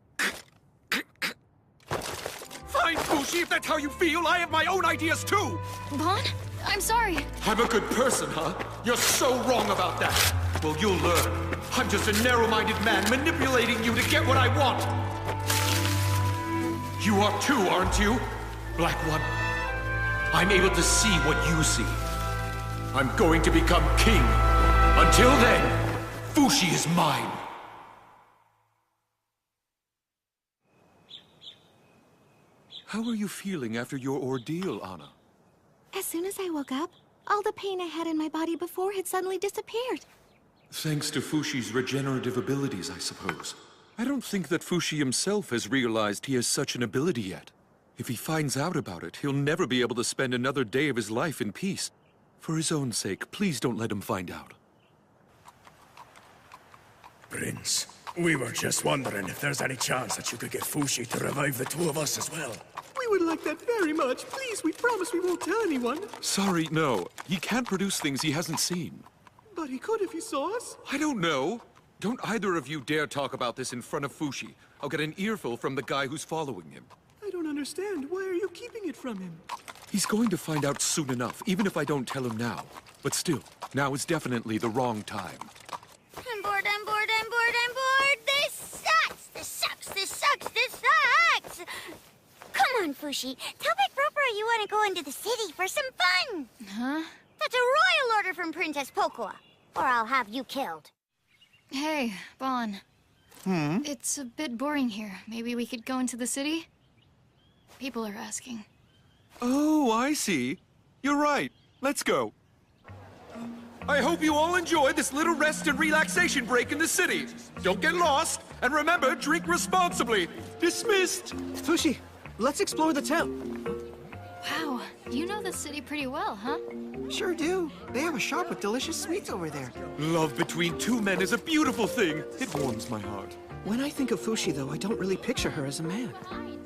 Fine, Fushi, if that's how you feel. I have my own ideas too. Bon? I'm sorry. I'm a good person, huh? You're so wrong about that. Well, you'll learn. I'm just a narrow-minded man manipulating you to get what I want. You are too, aren't you? Black One. I'm able to see what you see. I'm going to become king. Until then, Fushi is mine. How are you feeling after your ordeal, Anna? As soon as I woke up, all the pain I had in my body before had suddenly disappeared. Thanks to Fushi's regenerative abilities, I suppose. I don't think that Fushi himself has realized he has such an ability yet. If he finds out about it, he'll never be able to spend another day of his life in peace. For his own sake, please don't let him find out. Prince, we were just wondering if there's any chance that you could get Fushi to revive the two of us as well. We would like that very much. Please, we promise we won't tell anyone. Sorry, no. He can't produce things he hasn't seen. But he could if he saw us. I don't know. Don't either of you dare talk about this in front of Fushi. I'll get an earful from the guy who's following him. I don't understand. Why are you keeping it from him? He's going to find out soon enough, even if I don't tell him now. But still, now is definitely the wrong time. I'm bored, I'm bored, I'm bored, I'm bored! This sucks! This sucks, this sucks, this sucks! Come on, Fushi. Tell Big Propera you want to go into the city for some fun! Huh? That's a royal order from Princess Pocoa, or I'll have you killed. Hey, Bon. It's a bit boring here. Maybe we could go into the city? People are asking. Oh, I see. You're right. Let's go. I hope you all enjoy this little rest and relaxation break in the city. Don't get lost, and remember, drink responsibly. Dismissed. Fushi, let's explore the town. Wow, you know the city pretty well, huh? Sure do. They have a shop with delicious sweets over there. Love between two men is a beautiful thing. It warms my heart. When I think of Fushi, though, I don't really picture her as a man.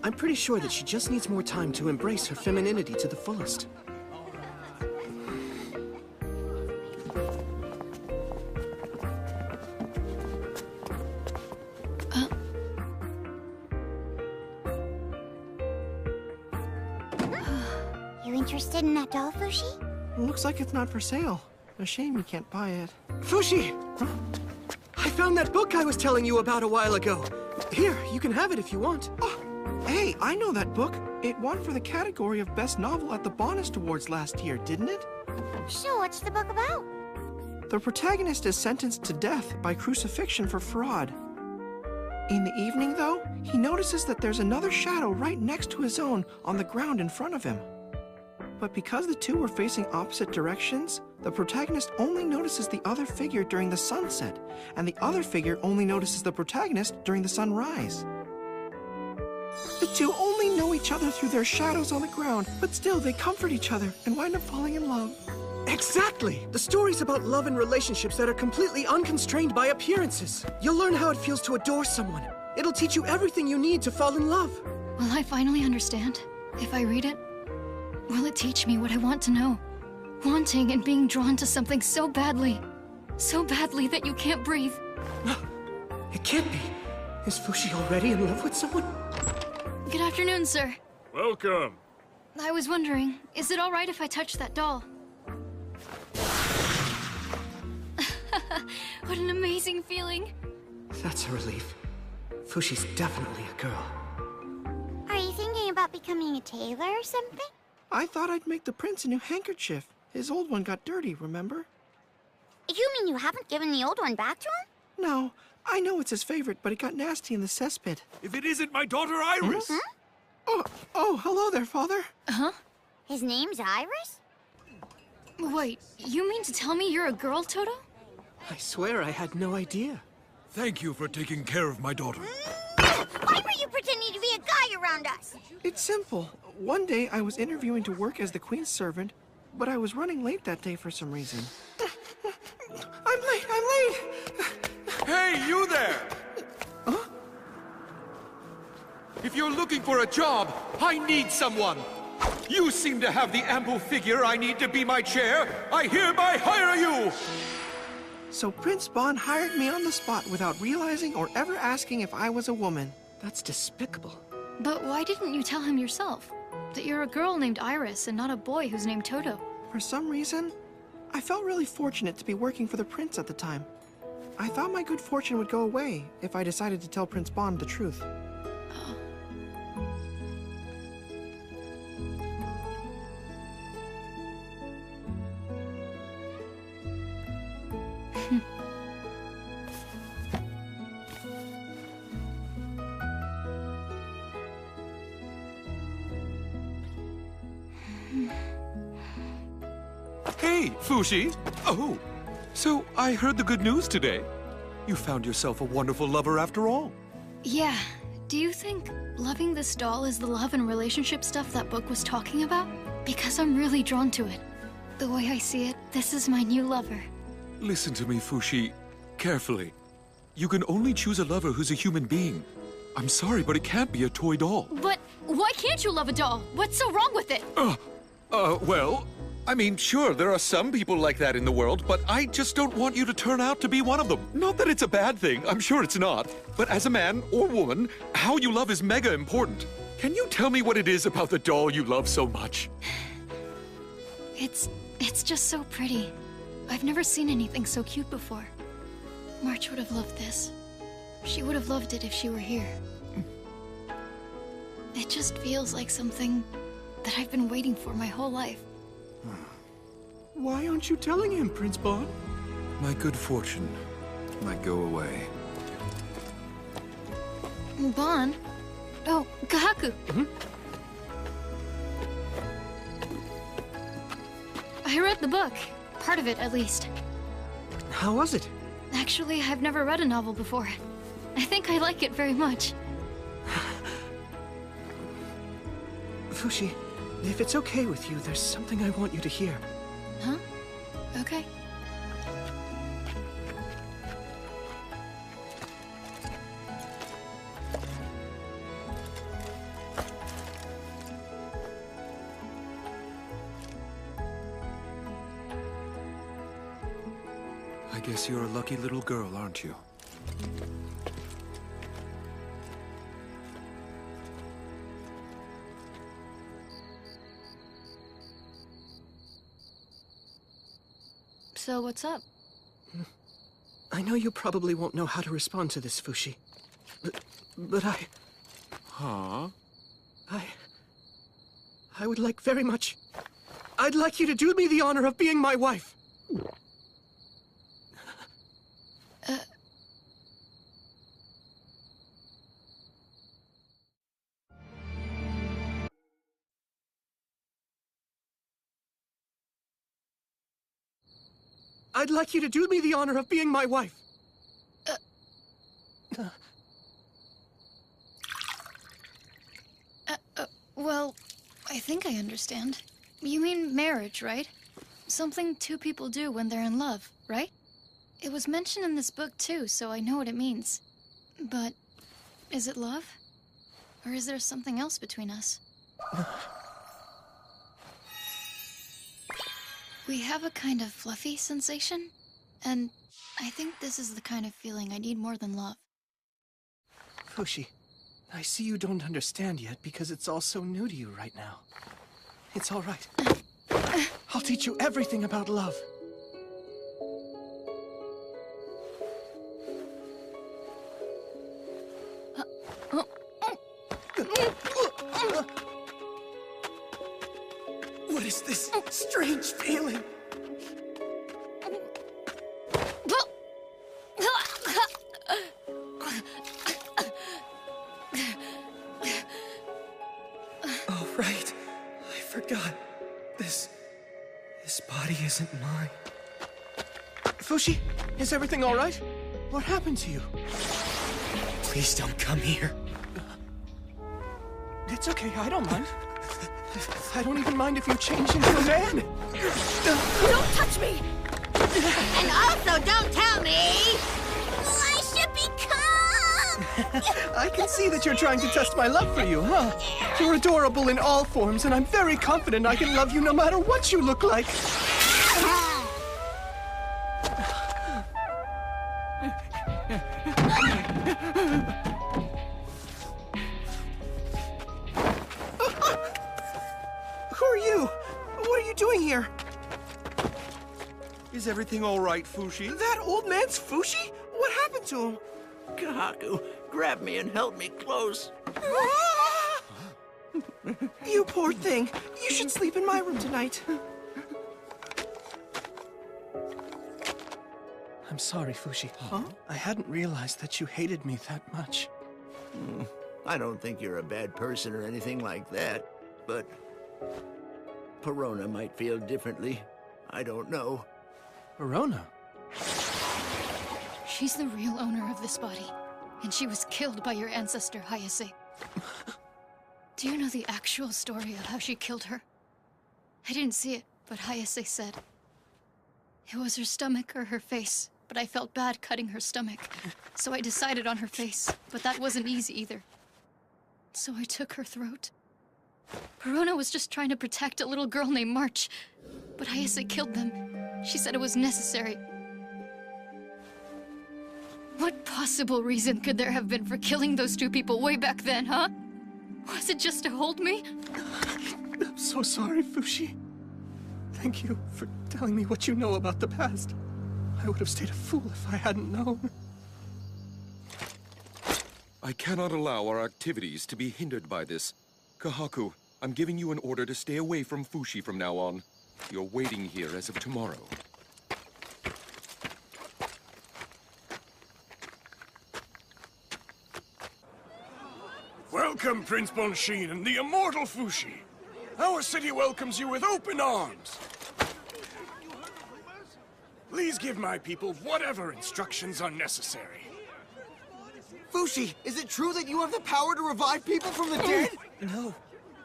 I'm pretty sure that she just needs more time to embrace her femininity to the fullest. in that doll, Fushi? Looks like it's not for sale. A shame you can't buy it. Fushi! I found that book I was telling you about a while ago. Here, you can have it if you want. Oh, hey, I know that book. It won for the category of Best Novel at the Bonist Awards last year, didn't it? So what's the book about? The protagonist is sentenced to death by crucifixion for fraud. In the evening, though, he notices that there's another shadow right next to his own on the ground in front of him. But because the two were facing opposite directions, the protagonist only notices the other figure during the sunset, and the other figure only notices the protagonist during the sunrise. The two only know each other through their shadows on the ground, but still they comfort each other and wind up falling in love. Exactly! The story's about love and relationships that are completely unconstrained by appearances. You'll learn how it feels to adore someone. It'll teach you everything you need to fall in love. Will I finally understand? If I read it, will it teach me what I want to know? Wanting and being drawn to something so badly that you can't breathe. It can't be. Is Fushi already in love with someone? Good afternoon, sir. Welcome. I was wondering, is it all right if I touch that doll? What an amazing feeling. That's a relief. Fushi's definitely a girl. Are you thinking about becoming a tailor or something? I thought I'd make the prince a new handkerchief. His old one got dirty, remember? You mean you haven't given the old one back to him? No, I know it's his favorite, but it got nasty in the cesspit. If it isn't my daughter Iris! Hmm? Oh, hello there, Father. Huh? His name's Iris? Wait, you mean to tell me you're a girl, Toto? I swear I had no idea. Thank you for taking care of my daughter. Why were you pretending to be a guy around us? It's simple. One day I was interviewing to work as the Queen's servant, but I was running late that day for some reason. I'm late! Hey, you there! Huh? If you're looking for a job, I need someone. You seem to have the ample figure I need to be my chair. I hereby hire you! So Prince Bon hired me on the spot without realizing or ever asking if I was a woman. That's despicable. But why didn't you tell him yourself? That you're a girl named Iris and not a boy who's named Toto? For some reason, I felt really fortunate to be working for the prince at the time. I thought my good fortune would go away if I decided to tell Prince Bon the truth. Hey, Fushi! Oh, so I heard the good news today. You found yourself a wonderful lover after all. Yeah. Do you think loving this doll is the love and relationship stuff that book was talking about? Because I'm really drawn to it. The way I see it, this is my new lover. Listen to me, Fushi, carefully. You can only choose a lover who's a human being. I'm sorry, but it can't be a toy doll. But why can't you love a doll? What's so wrong with it? Well, I mean, sure, there are some people like that in the world, but I just don't want you to turn out to be one of them. Not that it's a bad thing, I'm sure it's not. But as a man or woman, how you love is mega important. Can you tell me what it is about the doll you love so much? It's just so pretty. I've never seen anything so cute before. March would have loved this. She would have loved it if she were here. It just feels like something that I've been waiting for my whole life. Why aren't you telling him, Prince Bon? My good fortune might go away. Bon? Oh, Kahaku! I read the book. Part of it, at least. How was it? Actually, I've never read a novel before. I think I like it very much. Fushi, if it's okay with you, there's something I want you to hear. Huh? Okay. I guess you're a lucky little girl, aren't you? So what's up? I know you probably won't know how to respond to this, Fushi. But I... Huh? I would like very much... I'd like you to do me the honor of being my wife. I'd like you to do me the honor of being my wife. Well, I think I understand. You mean marriage, right? Something two people do when they're in love, right? It was mentioned in this book too, so I know what it means. But is it love? Or is there something else between us? We have a kind of fluffy sensation, and I think this is the kind of feeling I need more than love. Fushi, I see you don't understand yet because it's all so new to you right now. It's all right. I'll teach you everything about love. What is this strange feeling? Oh, right. I forgot. This body isn't mine. Fushi, is everything all right? What happened to you? Please don't come here. It's okay, I don't mind. I don't even mind if you change into a man. Don't touch me! And also don't tell me I should become! I can see that you're trying to test my love for you, huh? You're adorable in all forms, and I'm very confident I can love you no matter what you look like. Who are you? What are you doing here? Is everything all right, Fushi? That old man's Fushi? What happened to him? Kahaku, grab me and held me close. You poor thing. You should sleep in my room tonight. I'm sorry, Fushi. Huh? I hadn't realized that you hated me that much. I don't think you're a bad person or anything like that, but Perona might feel differently. I don't know. Perona? She's the real owner of this body, and she was killed by your ancestor, Hayase. Do you know the actual story of how she killed her? I didn't see it, but Hayase said. It was her stomach or her face, but I felt bad cutting her stomach. So I decided on her face, but that wasn't easy either. So I took her throat. Perona was just trying to protect a little girl named March, but Hayase killed them. She said it was necessary. What possible reason could there have been for killing those two people way back then, huh? Was it just to hold me? I'm so sorry, Fushi. Thank you for telling me what you know about the past. I would have stayed a fool if I hadn't known. I cannot allow our activities to be hindered by this. Kahaku, I'm giving you an order to stay away from Fushi from now on. You're waiting here as of tomorrow. Welcome, Prince Bonshin and the immortal Fushi. Our city welcomes you with open arms. Please give my people whatever instructions are necessary. Fushi, is it true that you have the power to revive people from the dead? No,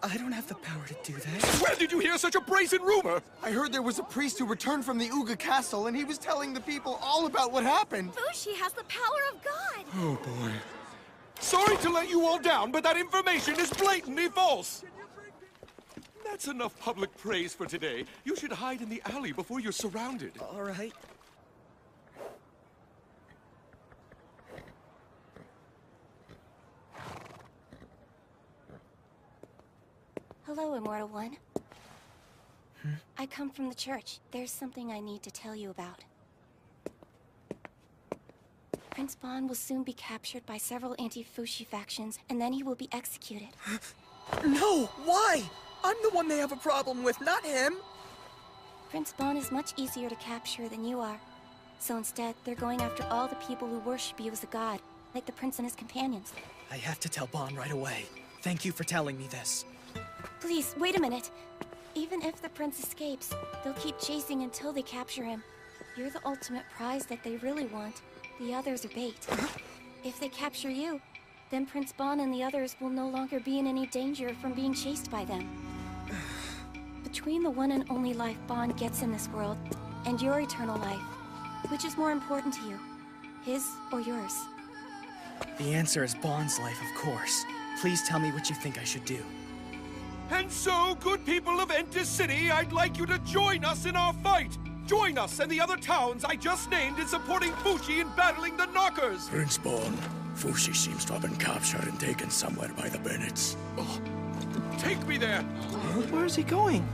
I don't have the power to do that. Where did you hear such a brazen rumor? I heard there was a priest who returned from the Uga castle, and he was telling the people all about what happened. Fushi has the power of God! Oh, boy. Sorry to let you all down, but that information is blatantly false! That's enough public praise for today. You should hide in the alley before you're surrounded. All right. Hello, Immortal One. I come from the church. There's something I need to tell you about. Prince Bon will soon be captured by several anti-Fushi factions, and then he will be executed. No! Why? I'm the one they have a problem with, not him! Prince Bon is much easier to capture than you are. So instead, they're going after all the people who worship you as a god, like the prince and his companions. I have to tell Bon right away. Thank you for telling me this. Please, wait a minute. Even if the prince escapes, they'll keep chasing until they capture him. You're the ultimate prize that they really want. The others are bait. If they capture you, then Prince Bon and the others will no longer be in any danger from being chased by them. Between the one and only life Bon gets in this world, and your eternal life, which is more important to you? His or yours? The answer is Bon's life, of course. Please tell me what you think I should do. And so, good people of Enter City, I'd like you to join us in our fight! Join us and the other towns I just named in supporting Fushi in battling the Knockers! Prince Bon, Fushi seems to have been captured and taken somewhere by the Bennets. Oh, take me there! Where is he going?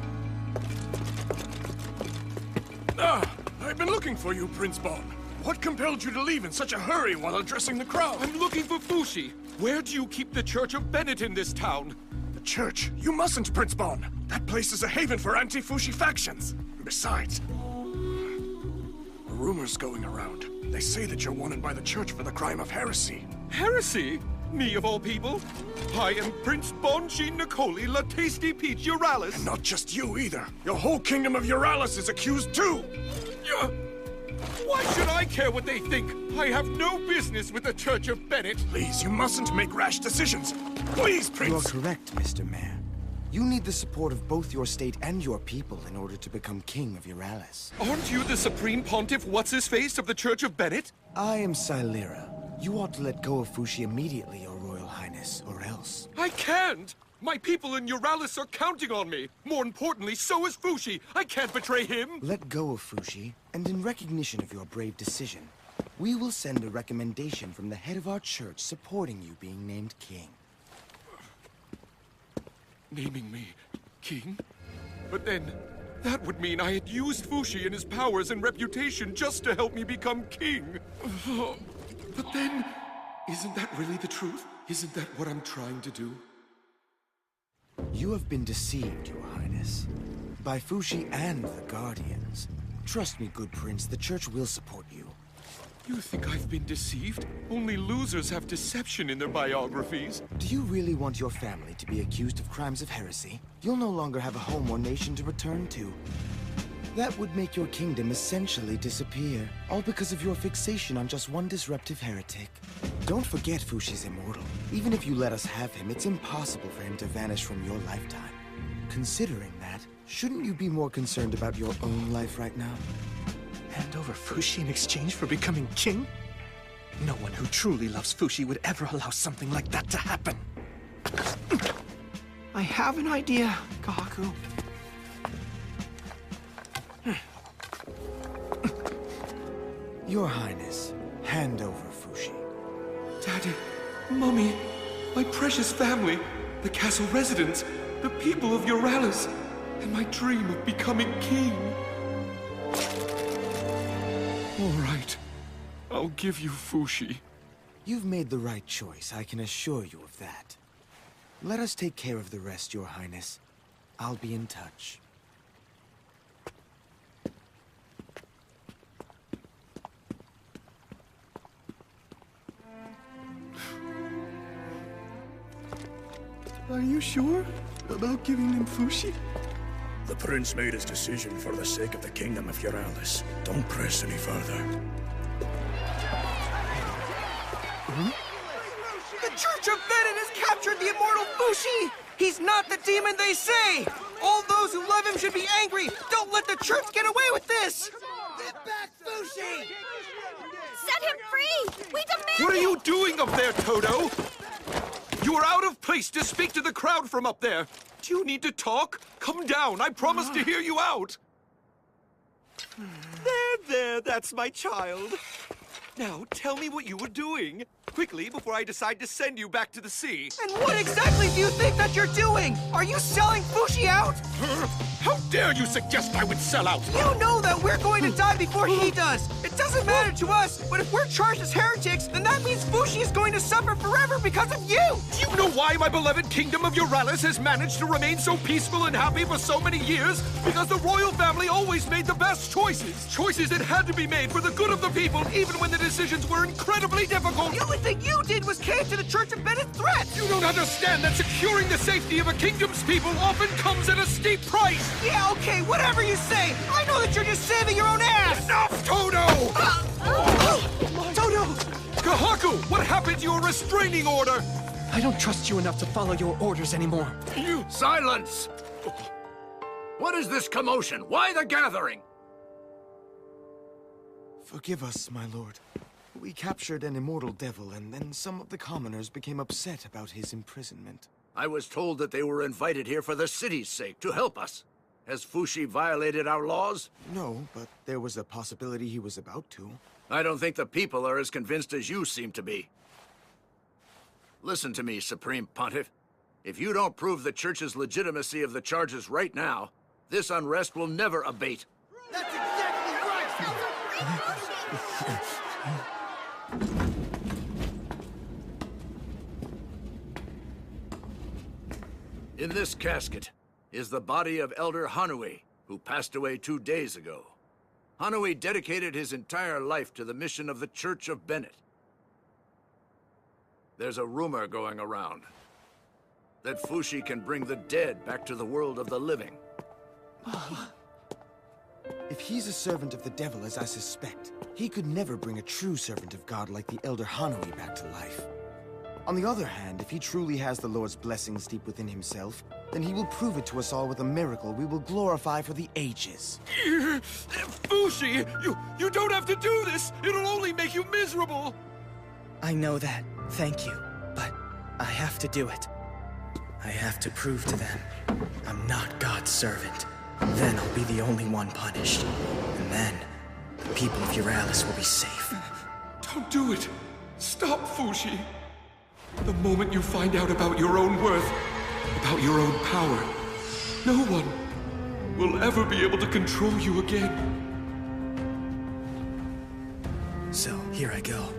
I've been looking for you, Prince Bon. What compelled you to leave in such a hurry while addressing the crowd? I'm looking for Fushi. Where do you keep the Church of Bennett in this town? The church? You mustn't, Prince Bon. That place is a haven for anti-Fushi factions. Besides, rumors going around. They say that you're wanted by the church for the crime of heresy. Heresy? Me of all people? I am Prince Bonchi Nicoli La Tasty Peach Euralis. And not just you either. Your whole kingdom of Euralis is accused too. Why should I care what they think? I have no business with the Church of Bennett. Please, you mustn't make rash decisions. Please, Prince. You are correct, Mr. Mayor. You need the support of both your state and your people in order to become King of Euralis. Aren't you the Supreme Pontiff What's-His-Face of the Church of Bennett? I am Silera. You ought to let go of Fushi immediately, Your Royal Highness, or else. I can't! My people in Euralis are counting on me. More importantly, so is Fushi. I can't betray him. Let go of Fushi, and in recognition of your brave decision, we will send a recommendation from the head of our church supporting you being named king. Naming me king? But then, that would mean I had used Fushi and his powers and reputation just to help me become king. But then, isn't that really the truth? Isn't that what I'm trying to do? You have been deceived, Your Highness, by Fushi and the Guardians. Trust me, good prince, the church will support you. You think I've been deceived? Only losers have deception in their biographies. Do you really want your family to be accused of crimes of heresy? You'll no longer have a home or nation to return to. That would make your kingdom essentially disappear, all because of your fixation on just one disruptive heretic. Don't forget Fushi's immortal. Even if you let us have him, it's impossible for him to vanish from your lifetime. Considering that, shouldn't you be more concerned about your own life right now? Hand over Fushi in exchange for becoming king? No one who truly loves Fushi would ever allow something like that to happen. I have an idea, Kahaku. Your Highness, hand over Fushi. Daddy, Mommy, my precious family, the castle residents, the people of Euralis, and my dream of becoming king. All right, I'll give you Fushi. You've made the right choice, I can assure you of that. Let us take care of the rest, Your Highness. I'll be in touch. Are you sure about giving him Fushi? The prince made his decision for the sake of the kingdom of Euralis. Don't press any further. The Church of Bennett has captured the immortal Fushi! He's not the demon they say! All those who love him should be angry! Don't let the church get away with this! Get back, Fushi! Set him free! We demand What are you doing up there, Toto? You are out of place to speak to the crowd from up there. Do you need to talk? Come down. I promise to hear you out. There, that's my child. Now, tell me what you were doing. Quickly, before I decide to send you back to the sea. And what exactly do you think that you're doing? Are you selling Fushi out? How dare you suggest I would sell out? You know that we're going to die before he does. It doesn't matter to us, but if we're charged as heretics, then that means Fushi is going to suffer forever because of you! Do you know why my beloved kingdom of Euralis has managed to remain so peaceful and happy for so many years? Because the royal family always made the best choices. Choices that had to be made for the good of the people, even when the decisions were incredibly difficult. The only thing you did was cave to the Church of Bennett's threats! You don't understand that securing the safety of a kingdom's people often comes at a steep price! Yeah, okay, whatever you say! I know that you're just saving your own ass! Enough, Todo! Todo! Kahaku, what happened to your restraining order? I don't trust you enough to follow your orders anymore. Silence! What is this commotion? Why the gathering? Forgive us, my lord. We captured an immortal devil, and then some of the commoners became upset about his imprisonment. I was told that they were invited here for the city's sake, to help us. Has Fushi violated our laws? No, but there was a possibility he was about to. I don't think the people are as convinced as you seem to be. Listen to me, Supreme Pontiff. If you don't prove the Church's legitimacy of the charges right now, this unrest will never abate. That's exactly right! In this casket is the body of Elder Hanui, who passed away 2 days ago. Hanui dedicated his entire life to the mission of the Church of Bennett. There's a rumor going around that Fushi can bring the dead back to the world of the living. If he's a servant of the devil, as I suspect, he could never bring a true servant of God like the Elder Hanui back to life. On the other hand, if he truly has the Lord's blessings deep within himself, then he will prove it to us all with a miracle we will glorify for the ages. Fushi, you don't have to do this! It'll only make you miserable! I know that, thank you, but I have to do it. I have to prove to them I'm not God's servant. Then I'll be the only one punished. And then, the people of Euralis will be safe. Don't do it! Stop, Fushi! The moment you find out about your own worth, about your own power, no one will ever be able to control you again. So, here I go.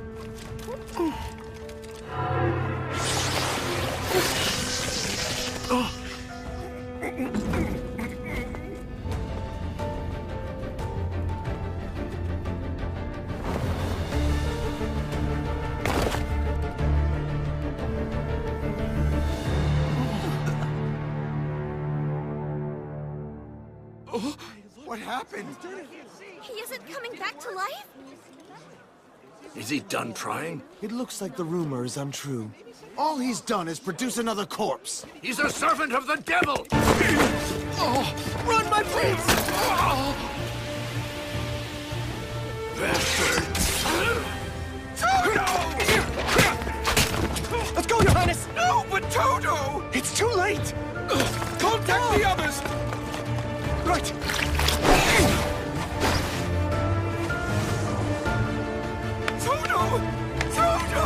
What happened? He isn't coming back to life? Is he done trying? It looks like the rumor is untrue. All he's done is produce another corpse. He's a servant of the devil! Run, my prince! Let's go, Your Highness! No, but Todo! It's too late! Contact the others! Right! Todo! Todo!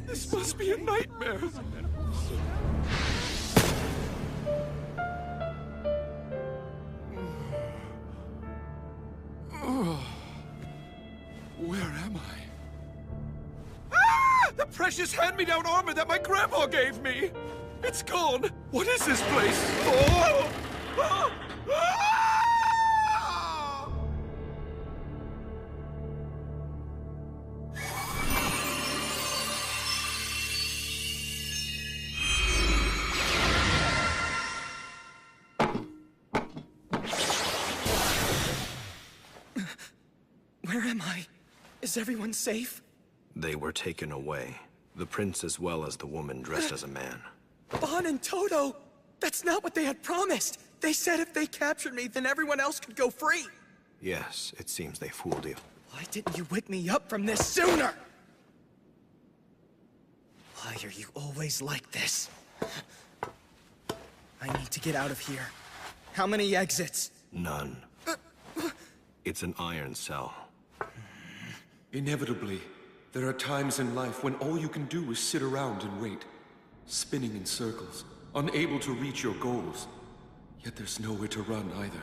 This must be a nightmare. Where am I? Ah! The precious hand-me-down armor that my grandpa gave me! It's gone! What is this place? Oh! Ah! Ah! Where am I? Is everyone safe? They were taken away. The prince as well as the woman dressed as a man. Bon and Todo! That's not what they had promised! They said if they captured me, then everyone else could go free! Yes, it seems they fooled you. Why didn't you wake me up from this sooner? Why are you always like this? I need to get out of here. How many exits? None. It's an iron cell. Inevitably, there are times in life when all you can do is sit around and wait, spinning in circles, unable to reach your goals. Yet there's nowhere to run either.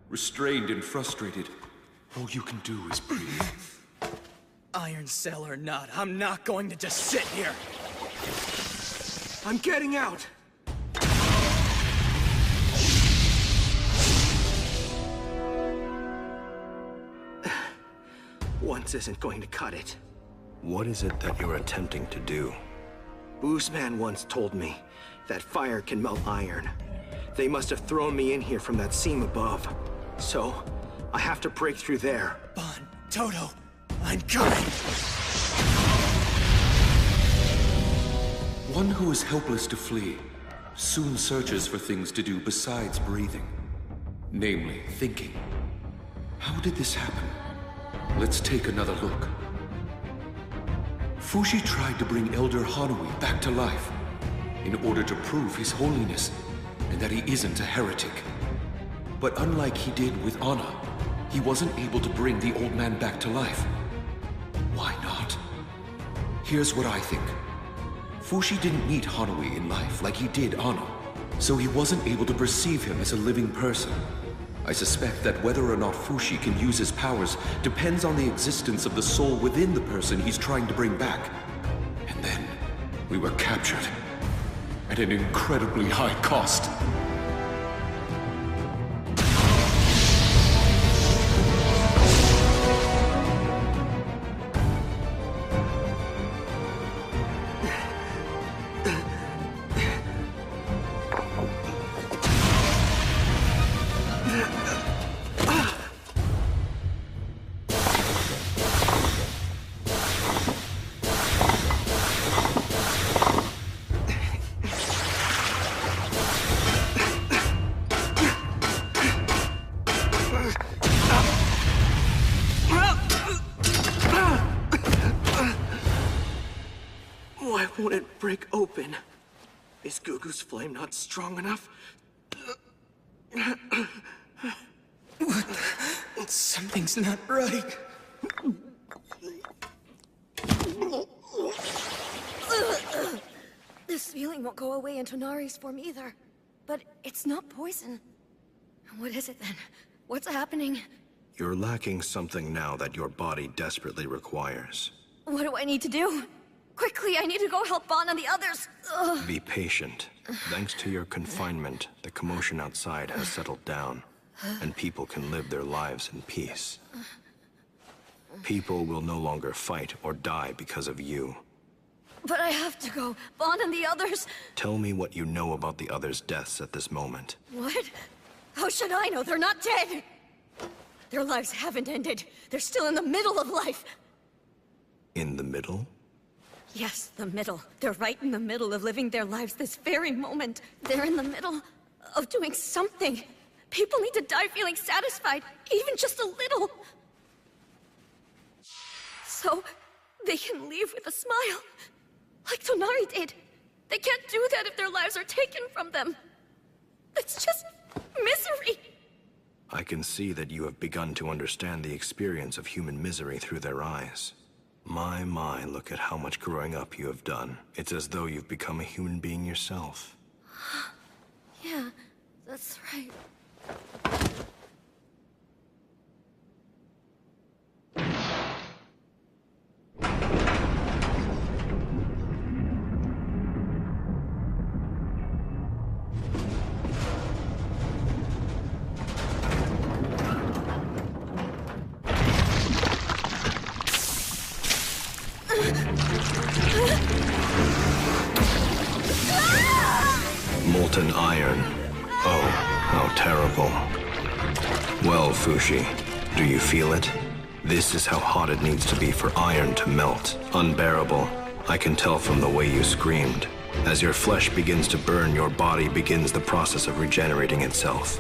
Restrained and frustrated, all you can do is breathe. Iron cell or not, I'm not going to just sit here. I'm getting out. Once isn't going to cut it. What is it that you're attempting to do? Boozman once told me that fire can melt iron. They must have thrown me in here from that seam above. So, I have to break through there. Bon, Toto, I'm coming! One who is helpless to flee soon searches for things to do besides breathing. Namely, thinking. How did this happen? Let's take another look. Fushi tried to bring Elder Hanui back to life in order to prove his holiness and that he isn't a heretic. But unlike he did with Anna, he wasn't able to bring the old man back to life. Why not? Here's what I think. Fushi didn't meet Hanui in life like he did Anna, so he wasn't able to perceive him as a living person. I suspect that whether or not Fushi can use his powers depends on the existence of the soul within the person he's trying to bring back. And then, we were captured. At an incredibly high cost. Why won't it break open? Is Gugu's flame not strong enough? Something's not right. This feeling won't go away in Tonari's form either. But it's not poison. What is it then? What's happening? You're lacking something now that your body desperately requires. What do I need to do? Quickly, I need to go help Bon and the others. Ugh. Be patient. Thanks to your confinement, the commotion outside has settled down, and people can live their lives in peace. People will no longer fight or die because of you. But I have to go. Bon and the others. Tell me what you know about the others' deaths at this moment. What? How should I know? They're not dead. Their lives haven't ended. They're still in the middle of life. In the middle? Yes, the middle. They're right in the middle of living their lives this very moment. They're in the middle of doing something. People need to die feeling satisfied, even just a little. So, they can leave with a smile. Like Tonari did. They can't do that if their lives are taken from them. It's just misery. I can see that you have begun to understand the experience of human misery through their eyes. My, look at how much growing up you have done. It's as though you've become a human being yourself. Yeah, that's right. Molten iron. Oh, how terrible. Well, Fushi, do you feel it? This is how hot it needs to be for iron to melt. Unbearable. I can tell from the way you screamed. As your flesh begins to burn, your body begins the process of regenerating itself.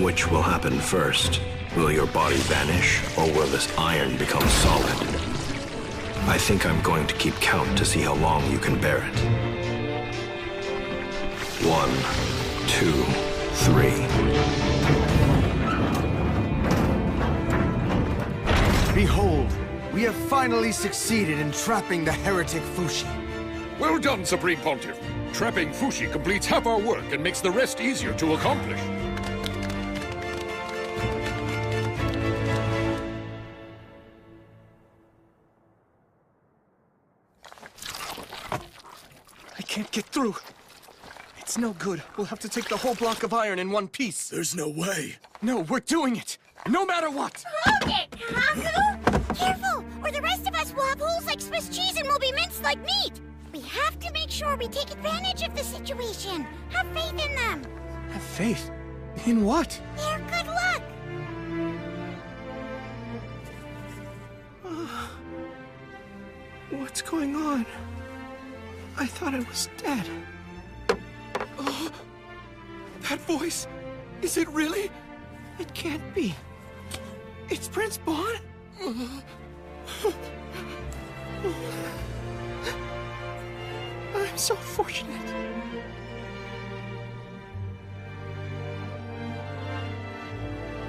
Which will happen first? Will your body vanish, or will this iron become solid? I think I'm going to keep count to see how long you can bear it. 1, 2, 3. We have finally succeeded in trapping the heretic Fushi. Well done, Supreme Pontiff. Trapping Fushi completes half our work and makes the rest easier to accomplish. I can't get through. It's no good. We'll have to take the whole block of iron in one piece. There's no way. No, we're doing it. No matter what. Hold it, Haku! Careful, or the rest of us will have holes like Swiss cheese and will be minced like meat. We have to make sure we take advantage of the situation. Have faith in them. Have faith? In what? Their good luck. What's going on? I thought I was dead. Oh, that voice! Is it really? It can't be. It's Prince Bon? I'm so fortunate.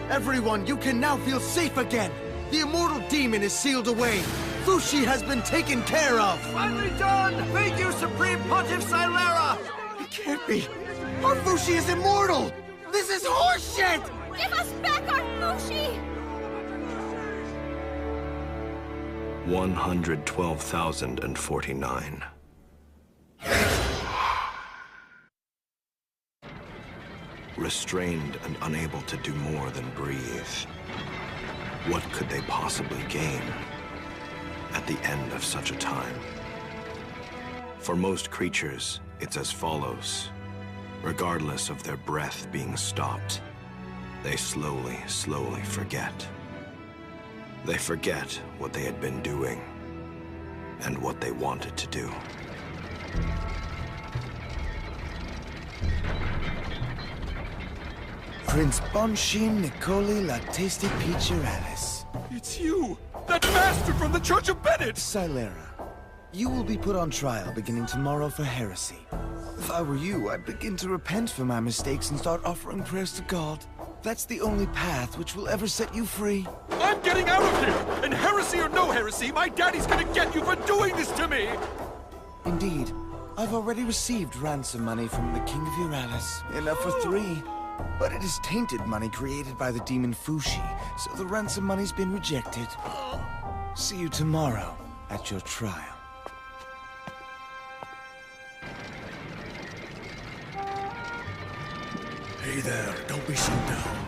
Everyone, you can now feel safe again. The immortal demon is sealed away. Fushi has been taken care of. Finally done! Thank you, Supreme Pontiff Silera! It can't be. Our Fushi is immortal! This is horseshit! Give us back our Fushi! 112,049. Restrained and unable to do more than breathe. What could they possibly gain at the end of such a time? For most creatures, it's as follows. Regardless of their breath being stopped, they slowly forget. They forget what they had been doing and what they wanted to do. Prince Bonshin Nicoli La Tasty Peacheralis. It's you! That bastard from the Church of Bennett! Silera, you will be put on trial beginning tomorrow for heresy. If I were you, I'd begin to repent for my mistakes and start offering prayers to God. That's the only path which will ever set you free. I'm getting out of here! And heresy or no heresy, my daddy's gonna get you for doing this to me! Indeed, I've already received ransom money from the King of Euralis. Enough for 3. But it is tainted money created by the demon Fushi, so the ransom money's been rejected. See you tomorrow at your trial. Hey there, don't be so down.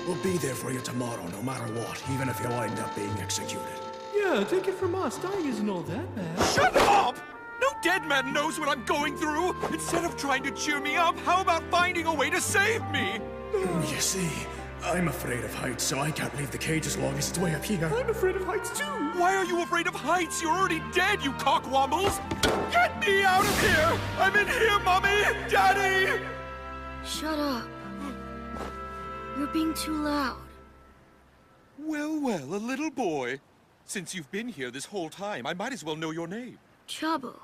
We'll be there for you tomorrow, no matter what, even if you wind up being executed. Yeah, take it from us. Dying isn't all that bad. Shut up! No dead man knows what I'm going through! Instead of trying to cheer me up, how about finding a way to save me? You see, I'm afraid of heights, so I can't leave the cage as long as it's way up here. I'm afraid of heights too! Why are you afraid of heights? You're already dead, you cockwombles! Get me out of here! I'm in here, Mommy! Daddy! Shut up. You're being too loud. Well, well, a little boy. Since you've been here this whole time, I might as well know your name. Chabo.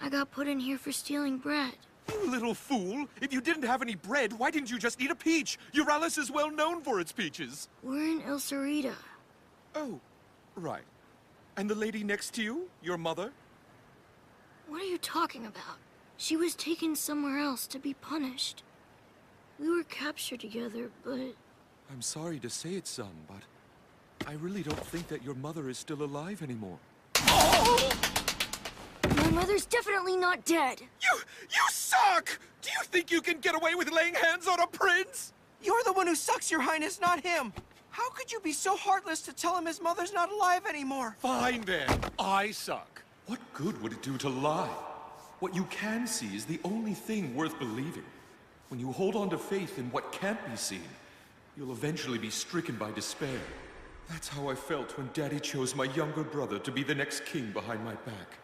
I got put in here for stealing bread. You little fool! If you didn't have any bread, why didn't you just eat a peach? Euralis is well known for its peaches. We're in El Cerrito. Oh, right. And the lady next to you, your mother? What are you talking about? She was taken somewhere else to be punished. We were captured together, but... I'm sorry to say it, son, but I really don't think that your mother is still alive anymore. Oh! My mother's definitely not dead. You suck! Do you think you can get away with laying hands on a prince? You're the one who sucks, Your Highness, not him. How could you be so heartless to tell him his mother's not alive anymore? Fine then, I suck. What good would it do to lie? What you can see is the only thing worth believing. When you hold on to faith in what can't be seen, you'll eventually be stricken by despair. That's how I felt when Daddy chose my younger brother to be the next king behind my back.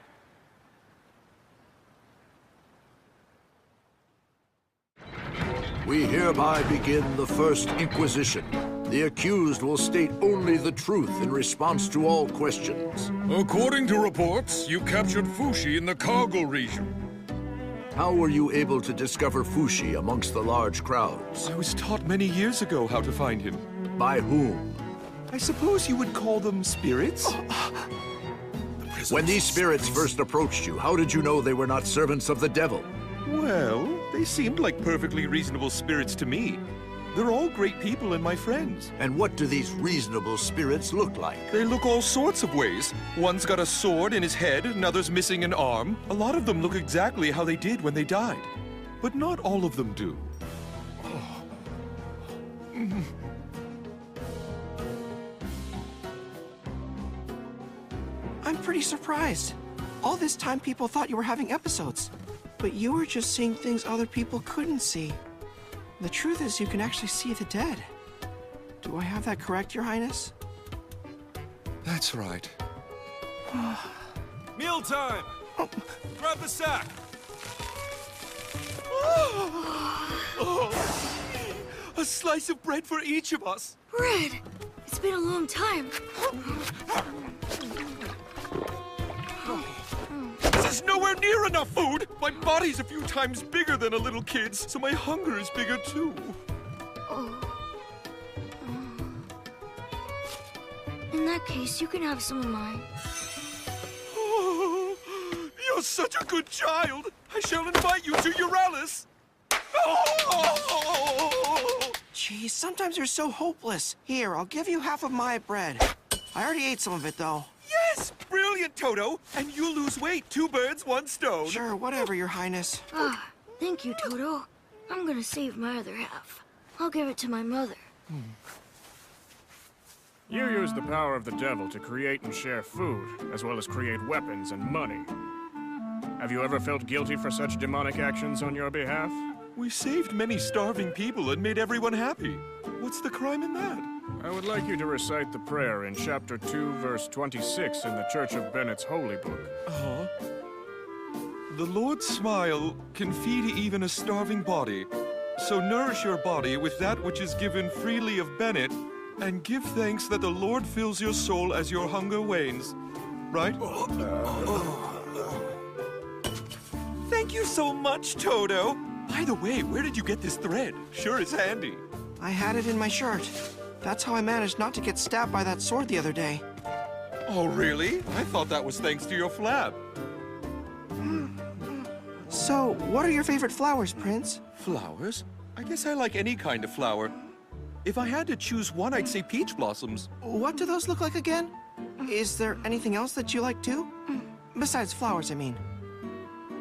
We hereby begin the First Inquisition. The accused will state only the truth in response to all questions. According to reports, you captured Fushi in the Cargill region. How were you able to discover Fushi amongst the large crowds? I was taught many years ago how to find him. By whom? I suppose you would call them spirits? When these spirits first approached you, how did you know they were not servants of the devil? Well, they seemed like perfectly reasonable spirits to me. They're all great people and my friends. And what do these reasonable spirits look like? They look all sorts of ways. One's got a sword in his head, another's missing an arm. A lot of them look exactly how they did when they died. But not all of them do. I'm pretty surprised. All this time people thought you were having episodes, but you were just seeing things other people couldn't see. The truth is you can actually see the dead. Do I have that correct, Your Highness? That's right. Mealtime! Grab the sack! A slice of bread for each of us! Bread! It's been a long time. This is nowhere near enough food! My body's a few times bigger than a little kid's, so my hunger is bigger too. In that case, you can have some of mine. Oh, you're such a good child! I shall invite you to Euralis! Oh! Geez, sometimes you're so hopeless. Here, I'll give you half of my bread. I already ate some of it, though. Yes! Brilliant, Toto! And you'll lose weight. 2 birds, 1 stone. Sure, whatever, Your Highness. Thank you, Toto. I'm gonna save my other half. I'll give it to my mother. You use the power of the devil to create and share food, as well as create weapons and money. Have you ever felt guilty for such demonic actions on your behalf? We saved many starving people and made everyone happy. What's the crime in that? I would like you to recite the prayer in chapter 2, verse 26 in the Church of Bennett's Holy Book. Uh-huh. The Lord's smile can feed even a starving body. So nourish your body with that which is given freely of Bennett, and give thanks that the Lord fills your soul as your hunger wanes. Right? Thank you so much, Toto. By the way, where did you get this thread? Sure is handy. I had it in my shirt. That's how I managed not to get stabbed by that sword the other day. Oh, really? I thought that was thanks to your flab. So, what are your favorite flowers, Prince? Flowers? I guess I like any kind of flower. If I had to choose one, I'd say peach blossoms. What do those look like again? Is there anything else that you like too? Besides flowers, I mean.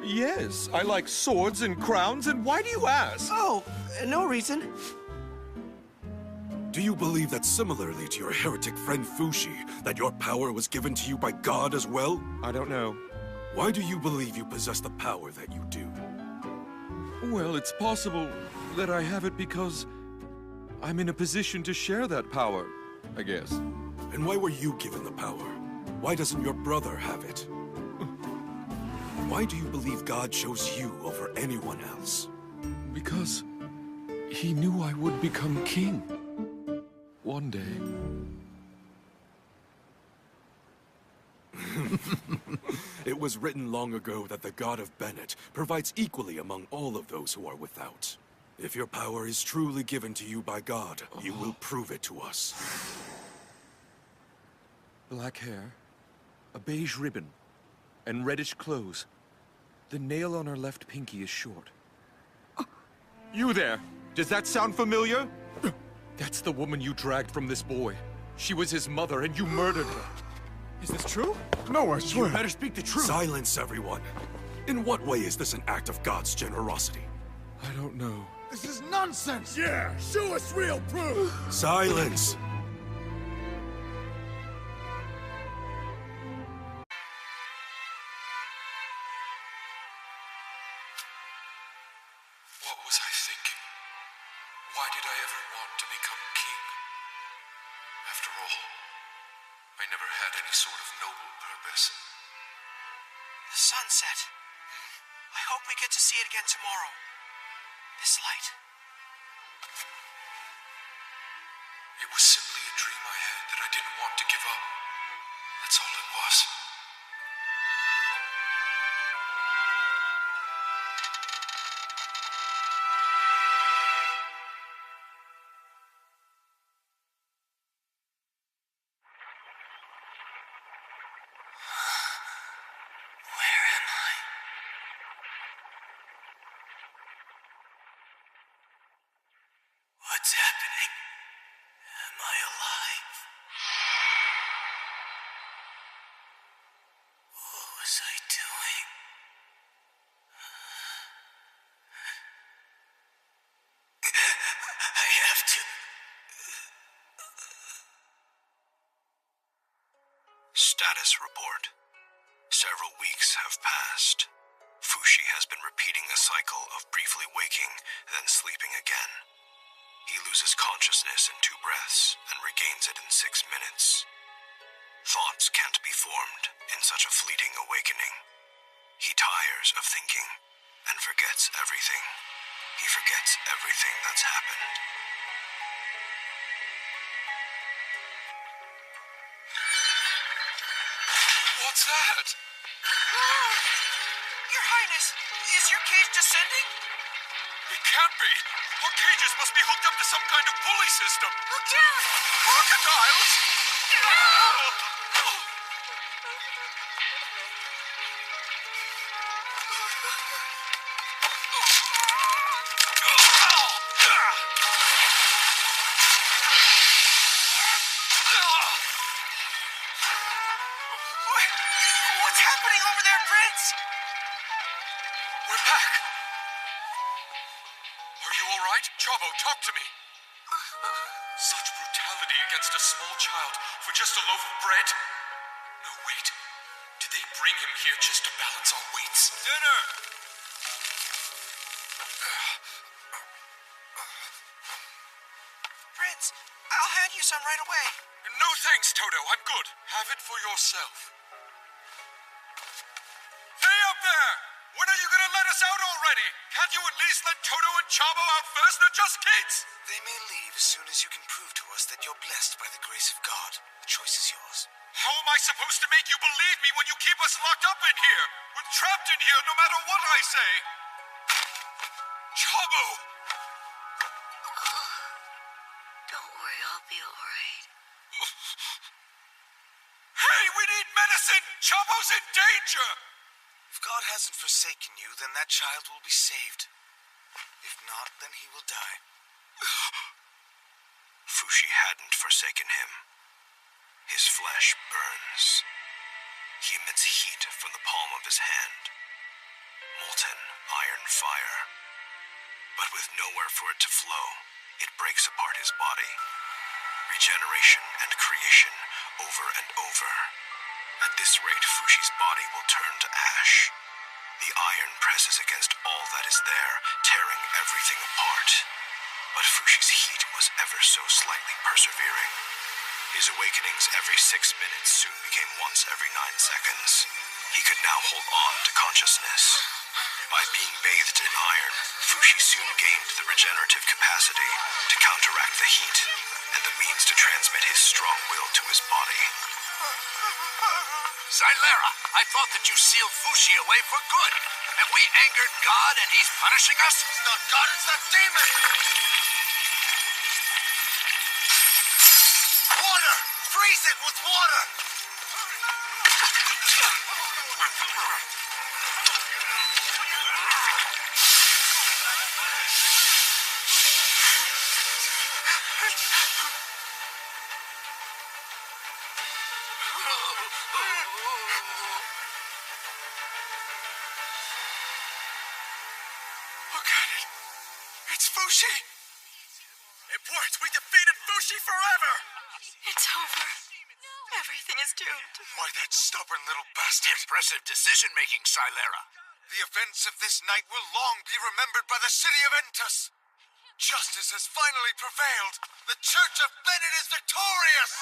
Yes, I like swords and crowns, and why do you ask? Oh, no reason. Do you believe that similarly to your heretic friend Fushi, that your power was given to you by God as well? I don't know. Why do you believe you possess the power that you do? Well, it's possible that I have it because I'm in a position to share that power, I guess. And why were you given the power? Why doesn't your brother have it? Why do you believe God chose you over anyone else? Because he knew I would become king. One day. It was written long ago that the God of Bennett provides equally among all of those who are without. If your power is truly given to you by God, you will prove it to us. Black hair, a beige ribbon, and reddish clothes. The nail on her left pinky is short. You there! Does that sound familiar? That's the woman you dragged from this boy. She was his mother, and you murdered her. Is this true? No, I swear. You better speak the truth. Silence, everyone. In what way is this an act of God's generosity? I don't know. This is nonsense! Yeah, show us real proof! Silence! What was I thinking? Why did I ever want to become king? After all, I never had any sort of noble purpose. The sunset. I hope we get to see it again tomorrow. This light. It was simply a dream I had that I didn't want to give up. That's all it was. left. Status report. Several weeks have passed. Fushi has been repeating a cycle of briefly waking, then sleeping again. He loses consciousness in 2 breaths and regains it in 6 minutes. Thoughts can't be formed in such a fleeting awakening. He tires of thinking and forgets everything. He forgets everything that's happened. What's that? Your Highness, is your cage descending? It can't be. Our cages must be hooked up to some kind of pulley system. Look down! Crocodiles? What's happening over there, Prince? We're back. Are you all right? Chabo, talk to me. Such brutality against a small child for just a loaf of bread? No, wait. Did they bring him here just to balance our weights? Dinner! Prince, I'll hand you some right away. No thanks, Toto. I'm good. Have it for yourself. Hey up there! When are you gonna let us out already? Can't you at least let Toto and Chabo out first? They're just kids! They may leave as soon as you can prove to us that you're blessed by the grace of God. The choice is yours. How am I supposed to make you believe me when you keep us locked up in here? We're trapped in here no matter what I say! Chabo! Don't worry, I'll be alright. Hey, we need medicine! Chabo's in danger! If God hasn't forsaken you, then that child will be saved. If not, then he will die. Fushi hadn't forsaken him. His flesh burns. He emits heat from the palm of his hand. Molten iron fire. But with nowhere for it to flow, it breaks apart his body. Regeneration and creation over and over. At this rate, Fushi's body will turn to ash. The iron presses against all that is there, tearing everything apart. But Fushi's heat was ever so slightly persevering. His awakenings every 6 minutes soon became once every 9 seconds. He could now hold on to consciousness. By being bathed in iron, Fushi soon gained the regenerative capacity to counteract the heat and the means to transmit his strong will to his body. Xylera, I thought that you sealed Fushi away for good. Have we angered God and he's punishing us? It's not God, it's that demon! Water! Freeze it with water! Look at it. It's Fushi. It worked. We defeated Fushi forever. It's over. Everything is doomed. Why, that stubborn little bastard. Impressive decision-making, Xylera. The events of this night will long be remembered by the city of Entus. Justice has finally prevailed. The Church of Bennett is victorious!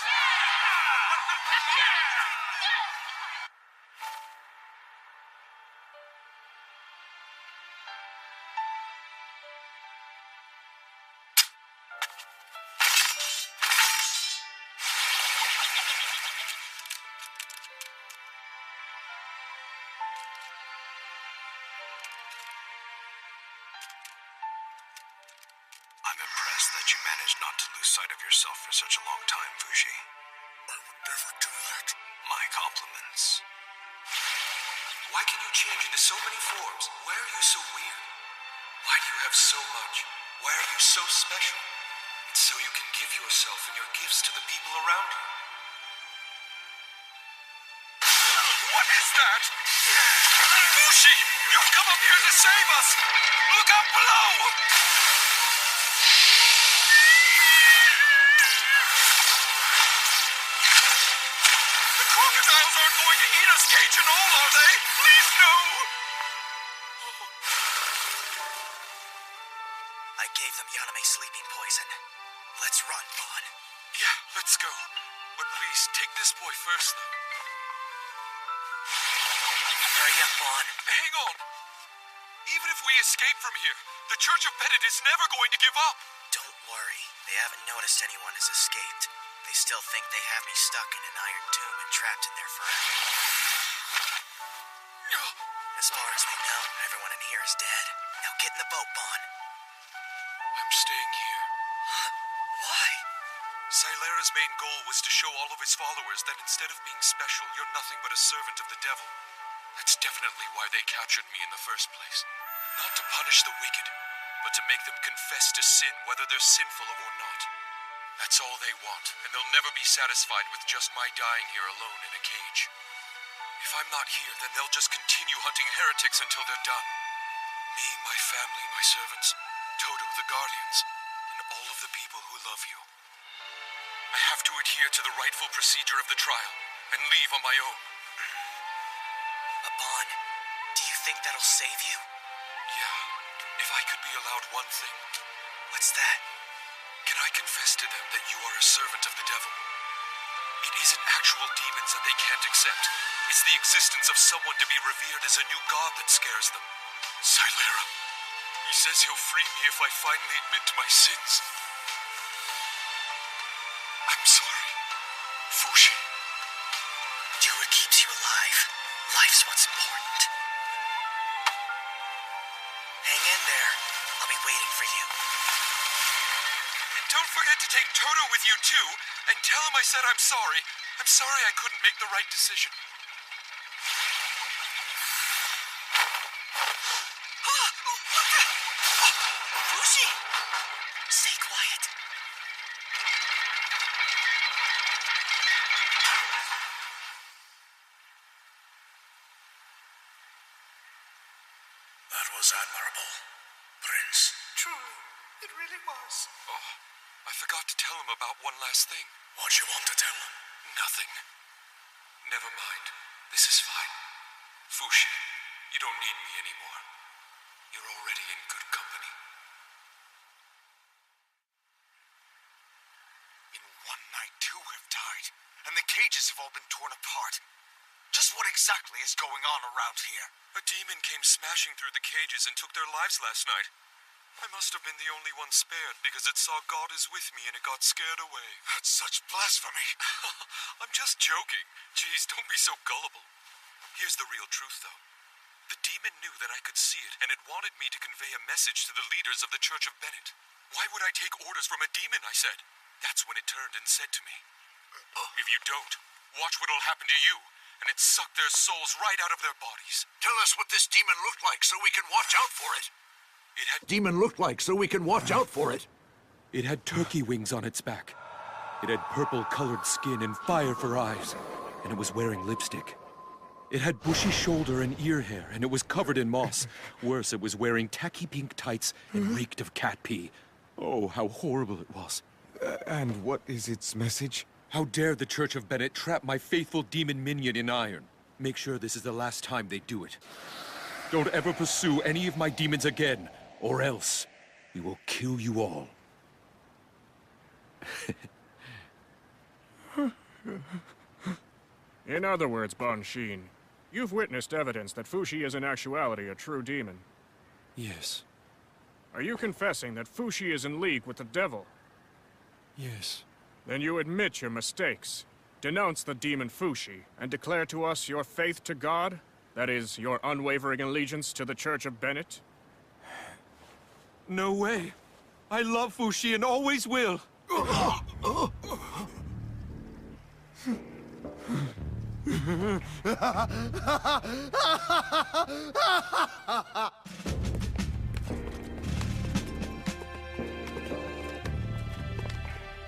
I'm impressed that you managed not to lose sight of yourself for such a long time, Fushi. I would never do that. My compliments. Why can you change into so many forms? Why are you so weird? Why do you have so much? Why are you so special? It's so you can give yourself and your gifts to the people around you. What is that? Fushi! You've come up here to save us! Look out below! Nicolas Cage and all, are they? Please, no! I gave them Yaname sleeping poison. Let's run, Bon. Yeah, let's go. But please, take this boy first, though. Hurry up, Bon. Hang on. Even if we escape from here, the Church of Bennett is never going to give up. Don't worry. They haven't noticed anyone has escaped. They still think they have me stuck in an iron tomb and trapped in there forever. As far as we know, everyone in here is dead. Now get in the boat, Bon. I'm staying here. Huh? Why? Silera's main goal was to show all of his followers that instead of being special, you're nothing but a servant of the devil. That's definitely why they captured me in the first place. Not to punish the wicked, but to make them confess to sin, whether they're sinful or not. That's all they want, and they'll never be satisfied with just my dying here alone in a cage. If I'm not here, then they'll just continue hunting heretics until they're done. Me, my family, my servants, Toto, the Guardians, and all of the people who love you. I have to adhere to the rightful procedure of the trial, and leave on my own. Bon, do you think that'll save you? Yeah, if I could be allowed one thing. What's that? Can I confess to them that you are a servant of the devil? It isn't actual demons that they can't accept. It's the existence of someone to be revered as a new god that scares them. Silera. He says he'll free me if I finally admit to my sins. I'm sorry, Fushi. Do what keeps you alive. Life's what's important. Hang in there. I'll be waiting for you. And don't forget to take Toto with you, too, and tell him I said I'm sorry. I'm sorry I couldn't make the right decision. Fushi! Stay quiet. That was admirable, Prince. True, it really was. Oh, I forgot to tell him about one last thing. What you want to tell him? Nothing. Never mind. This is fine. Fushi, you don't need me anymore. You're already in good company. In one night, 2 have died, and the cages have all been torn apart. Just what exactly is going on around here? A demon came smashing through the cages and took their lives last night. I must have been the only one spared because it saw God is with me and it got scared away. That's such blasphemy. I'm just joking. Jeez, don't be so gullible. Here's the real truth, though. The demon knew that I could see it, and it wanted me to convey a message to the leaders of the Church of Bennett. Why would I take orders from a demon, I said. That's when it turned and said to me, if you don't, watch what'll happen to you. And it sucked their souls right out of their bodies. Tell us what this demon looked like so we can watch out for it. It had Demon looked like so we can watch out for it. It had turkey wings on its back. It had purple-colored skin and fire for eyes, and it was wearing lipstick. It had bushy shoulder and ear hair, and it was covered in moss. Worse, it was wearing tacky pink tights and reeked of cat pee. Oh, how horrible it was. And what is its message? How dare the Church of Bennett trap my faithful demon minion in iron? Make sure this is the last time they do it. Don't ever pursue any of my demons again, or else we will kill you all. In other words, Bon Shin, you've witnessed evidence that Fushi is in actuality a true demon. Yes. Are you confessing that Fushi is in league with the devil? Yes. Then you admit your mistakes, denounce the demon Fushi, and declare to us your faith to God? That is, your unwavering allegiance to the Church of Bennett? No way. I love Fushi and always will.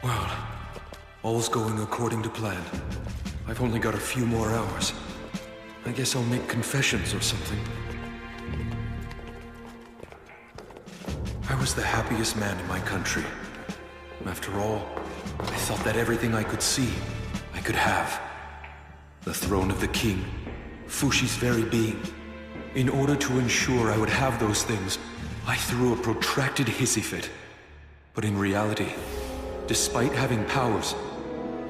Well, all's going according to plan. I've only got a few more hours. I guess I'll make confessions or something. I was the happiest man in my country. After all, I thought that everything I could see, I could have. The throne of the king, Fushi's very being. In order to ensure I would have those things, I threw a protracted hissy fit. But in reality, despite having powers,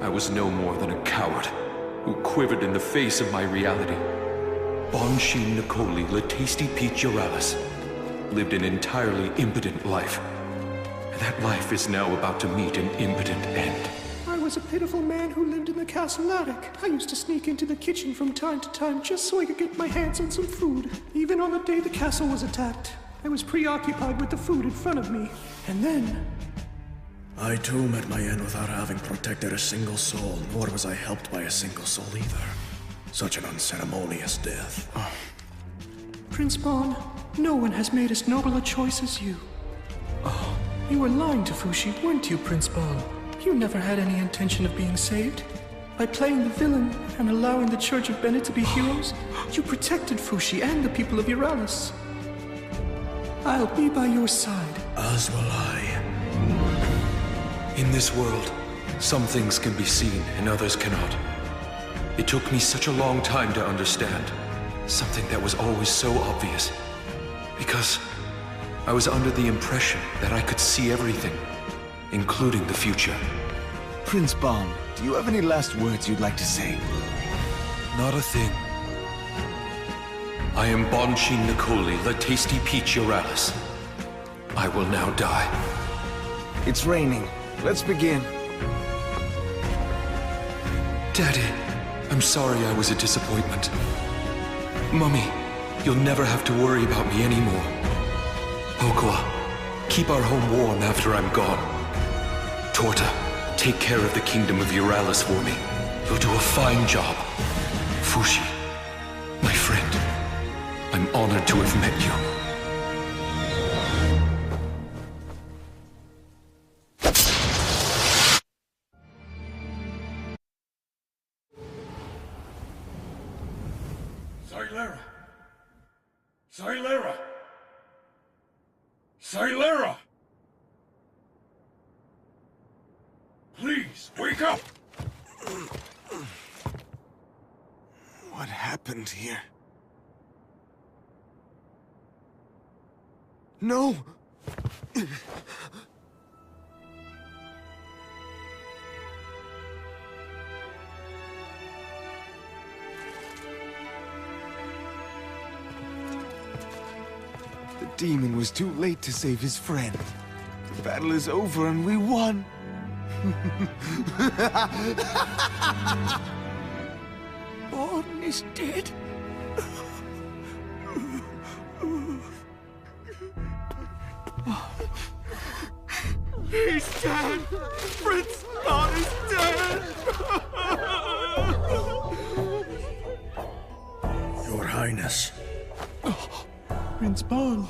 I was no more than a coward who quivered in the face of my reality. Bonshin Nicoli Latasty Pichiralis lived an entirely impotent life. That life is now about to meet an impotent end. I was a pitiful man who lived in the castle attic. I used to sneak into the kitchen from time to time just so I could get my hands on some food. Even on the day the castle was attacked, I was preoccupied with the food in front of me. And then... I too met my end without having protected a single soul, nor was I helped by a single soul either. Such an unceremonious death. Prince Bon, no one has made as noble a choice as you. You were lying to Fushi, weren't you, Prince Bon? You never had any intention of being saved. By playing the villain and allowing the Church of Bennett to be heroes, you protected Fushi and the people of Euralis. I'll be by your side. As will I. In this world, some things can be seen and others cannot. It took me such a long time to understand something that was always so obvious. Because I was under the impression that I could see everything, including the future. Prince Bon, do you have any last words you'd like to say? Not a thing. I am Bonshin Nicoli Latasty Pichiralis. I will now die. It's raining. Let's begin. Daddy, I'm sorry I was a disappointment. Mummy, you'll never have to worry about me anymore. Okwa, keep our home warm after I'm gone. Torta, take care of the kingdom of Euralis for me. You'll do a fine job. Fushi, my friend, I'm honored to have met you. Silera! Silera! Please, wake up! What happened here? No! The demon was too late to save his friend. The battle is over and we won! Bon is dead. He's dead! Prince Bon is dead! Your Highness. Prince Bon.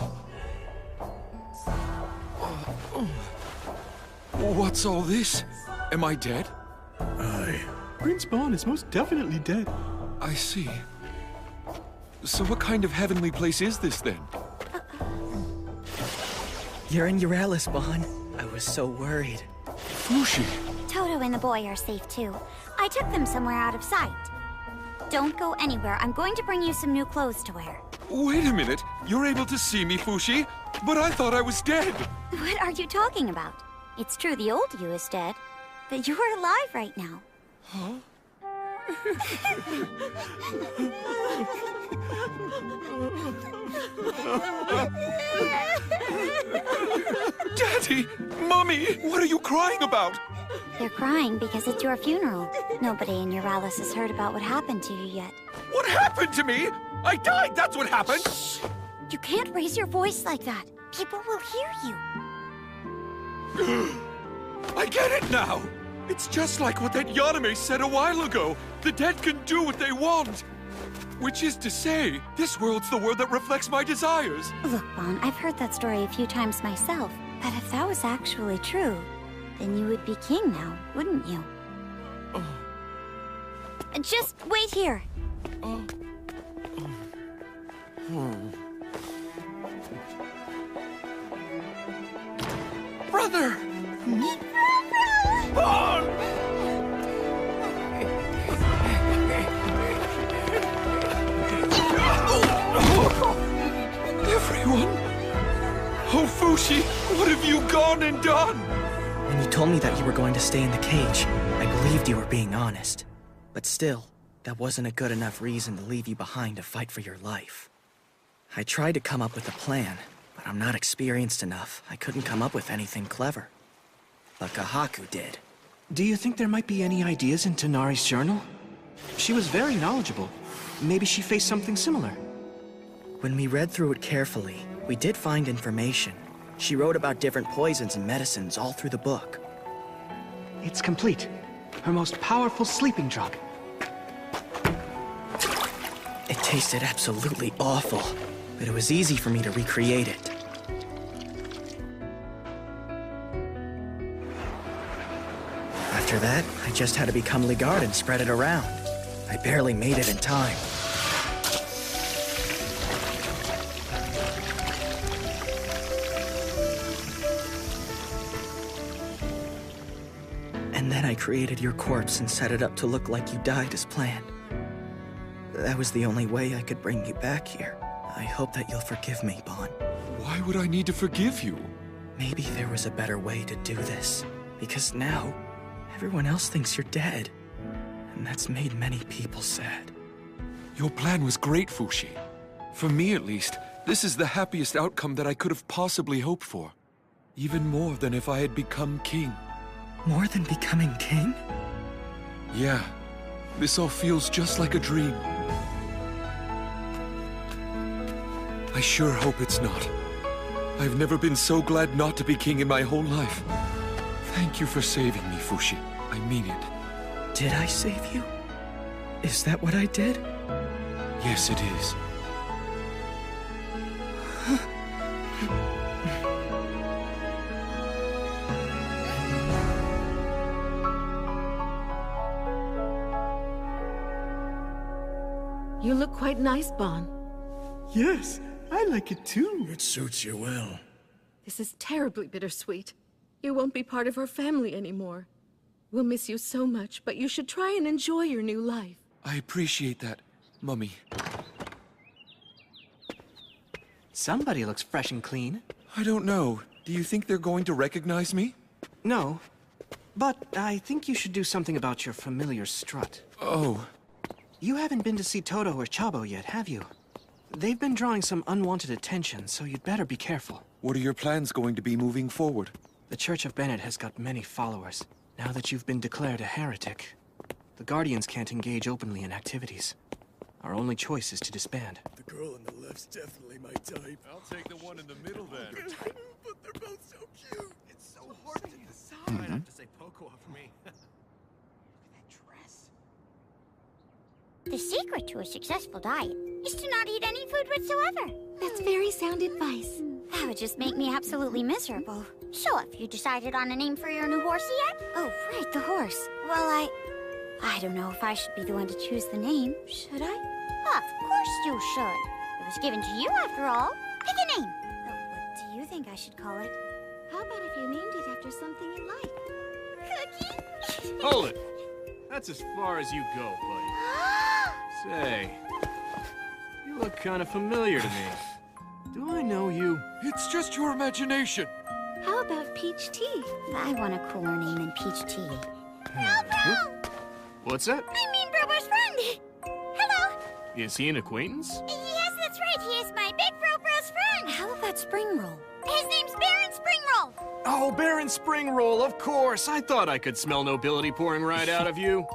What's all this? Am I dead? Aye. Prince Bon is most definitely dead. I see. So what kind of heavenly place is this, then? You're in Euralis, Bon. I was so worried. Fushi! Toto and the boy are safe too. I took them somewhere out of sight. Don't go anywhere. I'm going to bring you some new clothes to wear. Wait a minute. You're able to see me, Fushi? But I thought I was dead. What are you talking about? It's true the old you is dead, but you are alive right now. Huh? Daddy! Mummy! What are you crying about? They're crying because it's your funeral. Nobody in Euralis has heard about what happened to you yet. What happened to me? I died, that's what happened! Shh! You can't raise your voice like that. People will hear you. I get it now! It's just like what that Yaname said a while ago. The dead can do what they want. Which is to say, this world's the world that reflects my desires. Look, Bon, I've heard that story a few times myself. But if that was actually true, then you would be king now, wouldn't you? Just wait here. Brother! Fushi, what have you gone and done? When you told me that you were going to stay in the cage, I believed you were being honest. But still, that wasn't a good enough reason to leave you behind to fight for your life. I tried to come up with a plan, but I'm not experienced enough. I couldn't come up with anything clever. But Kahaku did. Do you think there might be any ideas in Tanari's journal? She was very knowledgeable. Maybe she faced something similar. When we read through it carefully, we did find information. She wrote about different poisons and medicines all through the book. It's complete. Her most powerful sleeping drug. It tasted absolutely awful, but it was easy for me to recreate it. After that, I just had to become Ligard and spread it around. I barely made it in time. And then I created your corpse and set it up to look like you died as planned. That was the only way I could bring you back here. I hope that you'll forgive me, Bon. Why would I need to forgive you? Maybe there was a better way to do this. Because now, everyone else thinks you're dead. And that's made many people sad. Your plan was great, Fushi. For me, at least, this is the happiest outcome that I could have possibly hoped for. Even more than if I had become king. More than becoming king? Yeah. This all feels just like a dream. I sure hope it's not. I've never been so glad not to be king in my whole life. Thank you for saving me, Fushi. I mean it. Did I save you? Is that what I did? Yes, it is. You look quite nice, Bon. Yes, I like it too. It suits you well. This is terribly bittersweet. You won't be part of our family anymore. We'll miss you so much, but you should try and enjoy your new life. I appreciate that, Mummy. Somebody looks fresh and clean. I don't know. Do you think they're going to recognize me? No. But I think you should do something about your familiar strut. Oh. You haven't been to see Toto or Chabo yet, have you? They've been drawing some unwanted attention, so you'd better be careful. What are your plans going to be moving forward? The Church of Bennett has got many followers. Now that you've been declared a heretic, the Guardians can't engage openly in activities. Our only choice is to disband. The girl on the left's definitely my type. I'll take the one in the middle then. But they're both so cute. It's so hard to decide. I'd have to say Poco for me. The secret to a successful diet is to not eat any food whatsoever. That's very sound advice. That would just make me absolutely miserable. So, have you decided on a name for your new horsey yet? Oh, right, the horse. Well, I don't know if I should be the one to choose the name, should I? Of course you should. It was given to you after all. Pick a name. Oh, what do you think I should call it? How about if you named it after something you like? Cookie? Hold it! That's as far as you go, buddy. Say, you look kind of familiar to me. Do I know you? It's just your imagination. How about Peach Tea? I want a cooler name than Peach Tea. What's that? I mean Brobo's friend. Hello. Is he an acquaintance? Yes, that's right. He is my big Bro's friend. How about Spring Roll? His name's Baron Spring Roll. Oh, Baron Spring Roll, of course. I thought I could smell nobility pouring right out of you.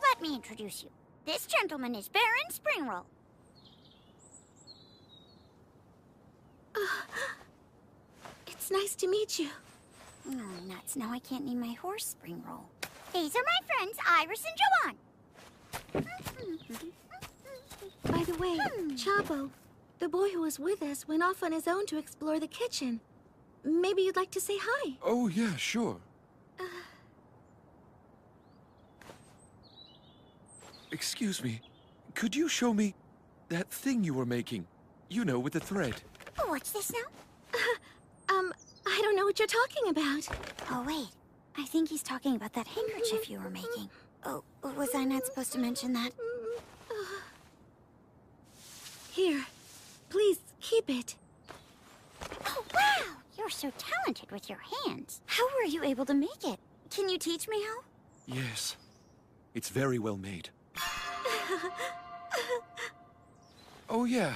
Let me introduce you. This gentleman is Baron Spring Roll. It's nice to meet you. Oh, nuts. Now I can't name my horse Spring Roll. These are my friends, Iris and Joanne. By the way, Chabo, the boy who was with us went off on his own to explore the kitchen. Maybe you'd like to say hi. Oh, yeah, sure. Excuse me. Could you show me that thing you were making? You know, with the thread. Oh, what's this now? I don't know what you're talking about. Oh, wait. I think he's talking about that handkerchief you were making. Oh, was I not supposed to mention that? Here, please keep it. Oh, wow! You're so talented with your hands. How were you able to make it? Can you teach me how? Yes. It's very well made. Oh, yeah.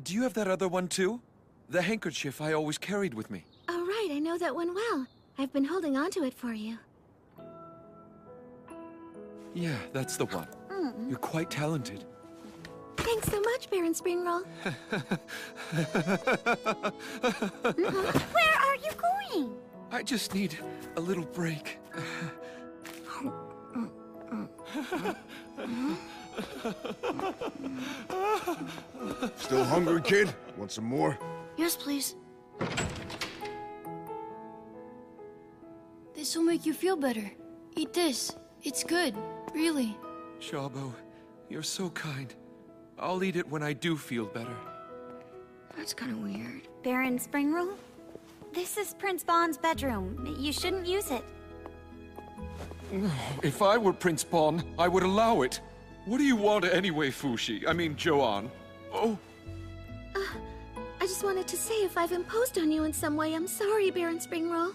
Do you have that other one, too? The handkerchief I always carried with me. Oh, right, I know that one well. I've been holding on to it for you. Yeah, that's the one. You're quite talented. Thanks so much, Baron Springroll. Where are you going? I just need a little break. Still hungry, kid? Want some more? Yes, please. This will make you feel better. Eat this. It's good, really. Chabo, you're so kind. I'll eat it when I do feel better. That's kind of weird. Baron Springroll? This is Prince Bond's bedroom. You shouldn't use it. If I were Prince Bon, I would allow it. What do you want anyway, Fushi? I mean, Joanne. Oh. I just wanted to say if I've imposed on you in some way, I'm sorry, Baron Springroll.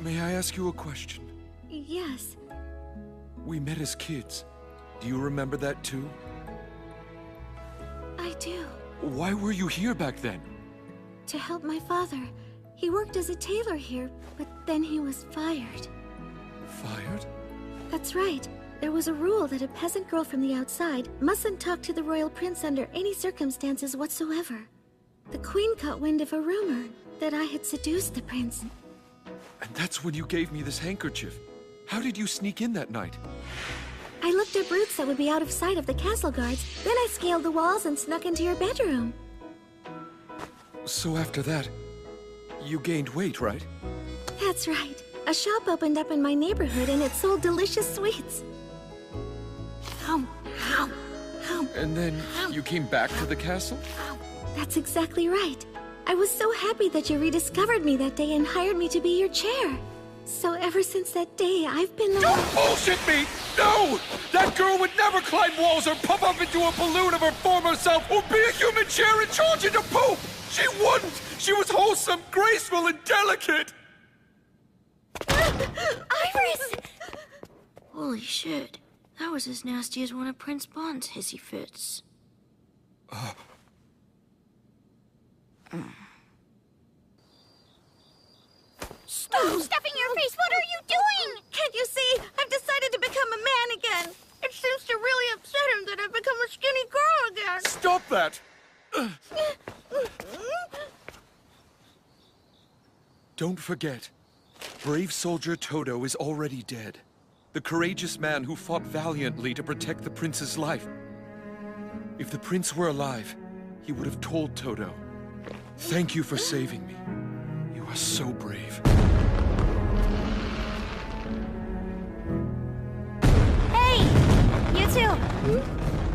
May I ask you a question? Yes. We met as kids. Do you remember that too? I do. Why were you here back then? To help my father. He worked as a tailor here, but then he was fired. Fired? That's right. There was a rule that a peasant girl from the outside mustn't talk to the royal prince under any circumstances whatsoever. The queen caught wind of a rumor that I had seduced the prince. And that's when you gave me this handkerchief. How did you sneak in that night? I looked up routes that would be out of sight of the castle guards, then I scaled the walls and snuck into your bedroom. So after that, you gained weight, right? That's right. A shop opened up in my neighborhood and it sold delicious sweets. And then you came back to the castle? That's exactly right. I was so happy that you rediscovered me that day and hired me to be your chair. So ever since that day, I've been... Don't bullshit me! No! That girl would never climb walls or pop up into a balloon of her former self or be a human chair and charge into poop! She wouldn't! She was wholesome, graceful, and delicate! Iris! Holy shit. That was as nasty as one of Prince Bond's hissy fits. Stop stuffing your face! What are you doing? Can't you see? I've decided to become a man again. It seems to really upset him that I've become a skinny girl again. Stop that! Don't forget, brave soldier Todo is already dead. The courageous man who fought valiantly to protect the prince's life. If the prince were alive, he would have told Todo. Thank you for saving me. You are so brave. Hey! You two!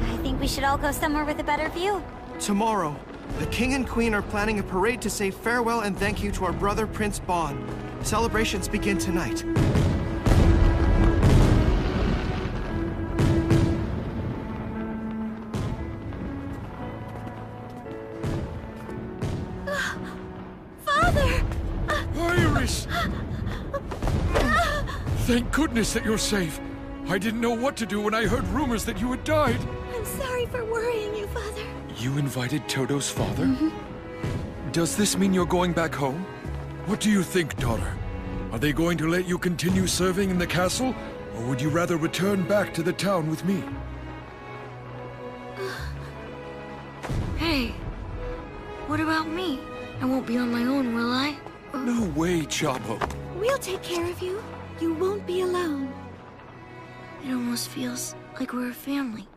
I think we should all go somewhere with a better view. Tomorrow, the king and queen are planning a parade to say farewell and thank you to our brother Prince Bon. Celebrations begin tonight. Father! Iris! Thank goodness that you're safe. I didn't know what to do when I heard rumors that you had died. I'm sorry for worrying you, Father. You invited Todo's father? Does this mean you're going back home? What do you think, daughter? Are they going to let you continue serving in the castle? Or would you rather return back to the town with me? Hey, what about me? I won't be on my own, will I? No way, Chabo. We'll take care of you. You won't be alone. It almost feels like we're a family.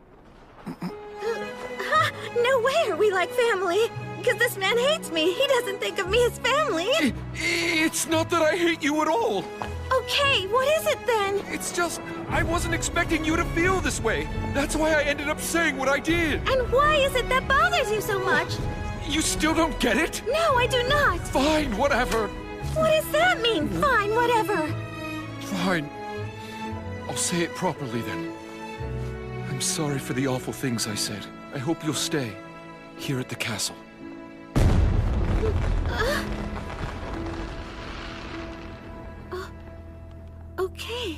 No way are we like family. Because this man hates me. He doesn't think of me as family. It's not that I hate you at all. Okay, what is it then? It's just, I wasn't expecting you to feel this way. That's why I ended up saying what I did. And why is it that bothers you so much? You still don't get it? No, I do not. Fine, whatever. What does that mean, fine, whatever? Fine. I'll say it properly then. I'm sorry for the awful things I said. I hope you'll stay. here at the castle. Okay.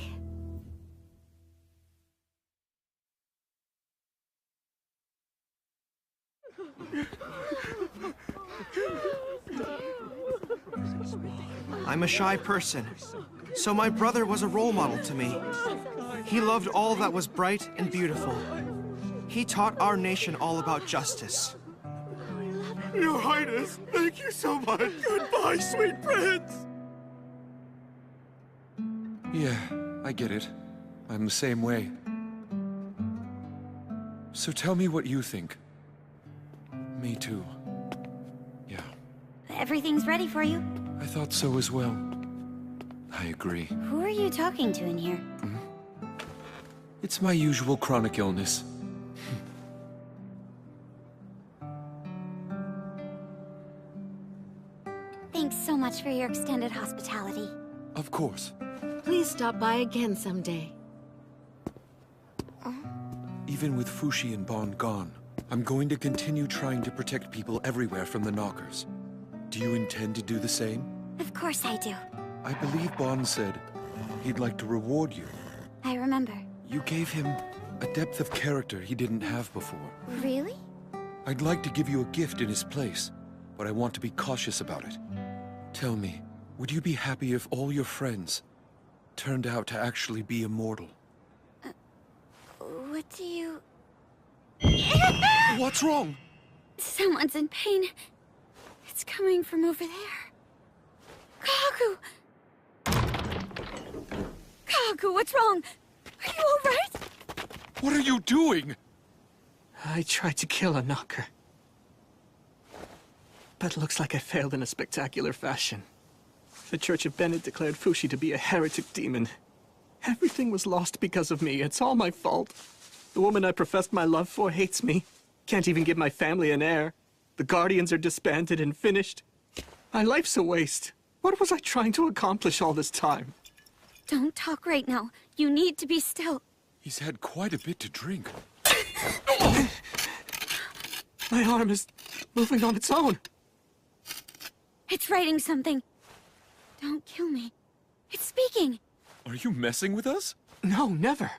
I'm a shy person, so my brother was a role model to me. He loved all that was bright and beautiful. He taught our nation all about justice. Your Highness, thank you so much. Goodbye, sweet prince. Yeah, I get it. I'm the same way. So tell me what you think. Me too. Yeah. Everything's ready for you. I thought so as well. I agree. Who are you talking to in here? It's my usual chronic illness. Thanks so much for your extended hospitality. Of course. Please stop by again someday. Even with Fushi and Bon gone, I'm going to continue trying to protect people everywhere from the Knockers. Do you intend to do the same? Of course I do. I believe Bon said he'd like to reward you. I remember. You gave him a depth of character he didn't have before. Really? I'd like to give you a gift in his place, but I want to be cautious about it. Tell me, would you be happy if all your friends turned out to actually be immortal? What do you... What's wrong? Someone's in pain. It's coming from over there. Kagu! Kagu, what's wrong? Are you all right? What are you doing? I tried to kill a knocker. But looks like I failed in a spectacular fashion. The Church of Bennett declared Fushi to be a heretic demon. Everything was lost because of me. It's all my fault. The woman I professed my love for hates me. Can't even give my family an heir. The Guardians are disbanded and finished. My life's a waste. What was I trying to accomplish all this time? Don't talk right now. You need to be still. He's had quite a bit to drink. My arm is moving on its own. It's writing something. Don't kill me. It's speaking. Are you messing with us? No, never.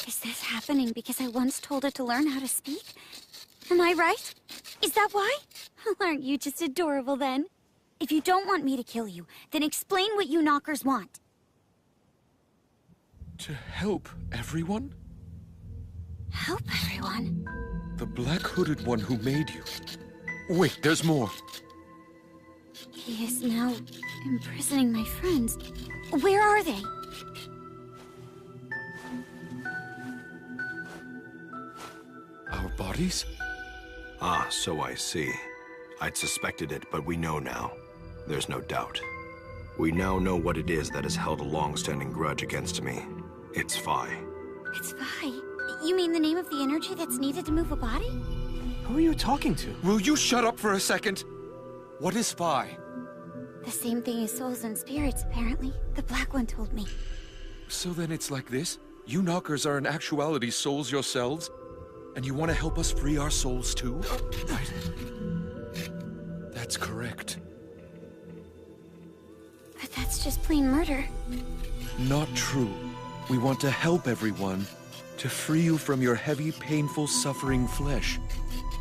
Is this happening because I once told it to learn how to speak? Am I right? Is that why? Aren't you just adorable then? If you don't want me to kill you, then explain what you knockers want. To help everyone? Help everyone? The black-hooded one who made you. Wait, there's more. He is now imprisoning my friends. Where are they? Our bodies? Ah, so I see. I'd suspected it, but we know now. There's no doubt. We now know what it is that has held a long-standing grudge against me. It's Phi. It's Phi. You mean the name of the energy that's needed to move a body? Who are you talking to? Will you shut up for a second? What is Phi? The same thing as souls and spirits, apparently. The Black One told me. So then it's like this? You knockers are in actuality souls yourselves? And you want to help us free our souls too? Right. That's correct. But that's just plain murder. Not true. We want to help everyone, to free you from your heavy, painful, suffering flesh.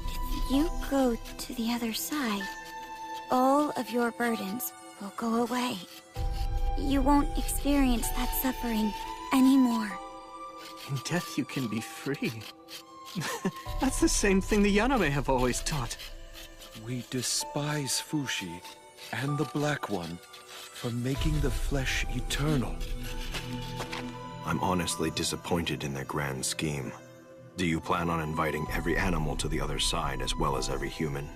If you go to the other side, all of your burdens will go away. You won't experience that suffering anymore. In death you can be free. That's the same thing the Yaname have always taught. We despise Fushi and the Black One for making the flesh eternal. I'm honestly disappointed in their grand scheme. Do you plan on inviting every animal to the other side as well as every human?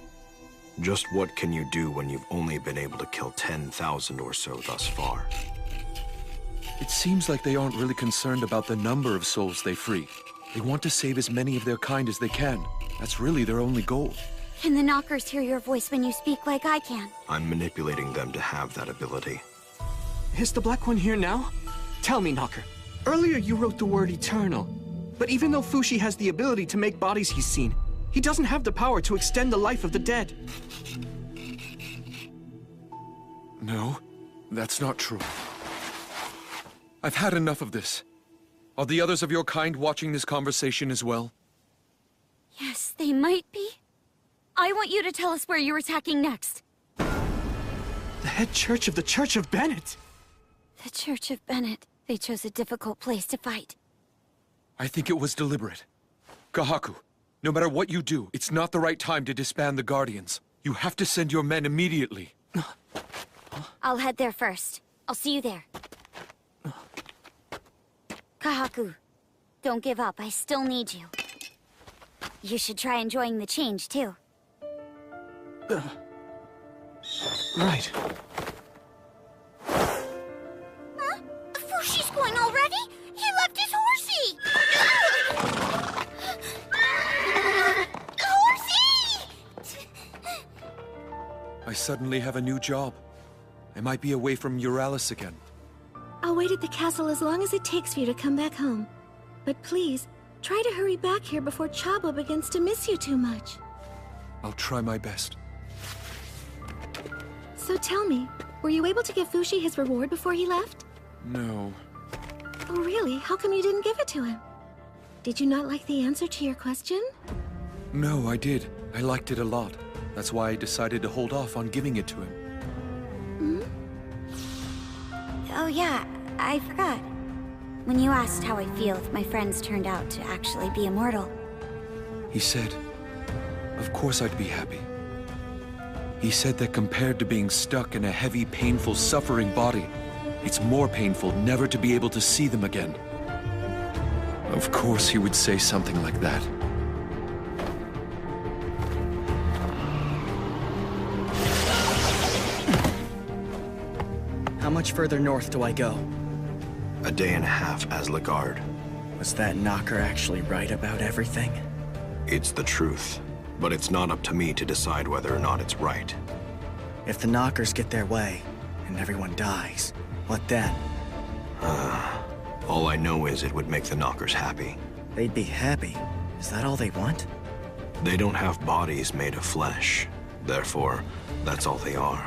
Just what can you do when you've only been able to kill 10,000 or so thus far? It seems like they aren't really concerned about the number of souls they free. They want to save as many of their kind as they can. That's really their only goal. Can the knockers hear your voice when you speak like I can? I'm manipulating them to have that ability. Is the Black One here now? Tell me, Knocker. Earlier you wrote the word eternal. But even though Fushi has the ability to make bodies he's seen, He doesn't have the power to extend the life of the dead. No, that's not true. I've had enough of this. Are the others of your kind watching this conversation as well? Yes, they might be. I want you to tell us where you're attacking next. The head church of the Church of Bennett. The Church of Bennett. They chose a difficult place to fight. I think it was deliberate. Kahaku, no matter what you do, it's not the right time to disband the Guardians. You have to send your men immediately. I'll head there first. I'll see you there. Kahaku, don't give up. I still need you. You should try enjoying the change, too. Right. Huh? Fushi's going already? He left his horsey! Horsey! I suddenly have a new job. I might be away from Euralis again. I'll wait at the castle as long as it takes for you to come back home. But please, try to hurry back here before Chabo begins to miss you too much. I'll try my best. So tell me, were you able to give Fushi his reward before he left? No. Oh really? How come you didn't give it to him? Did you not like the answer to your question? No, I did. I liked it a lot. That's why I decided to hold off on giving it to him. Hmm? Oh yeah, I forgot. When you asked how I feel if my friends turned out to actually be immortal. He said, of course I'd be happy. He said that compared to being stuck in a heavy, painful, suffering body, it's more painful never to be able to see them again. Of course he would say something like that. How much further north do I go? A day and a half as Lagarde. Was that knocker actually right about everything? It's the truth, but it's not up to me to decide whether or not it's right. If the knockers get their way, and everyone dies, what then? All I know is it would make the knockers happy. They'd be happy? Is that all they want? They don't have bodies made of flesh. Therefore, that's all they are.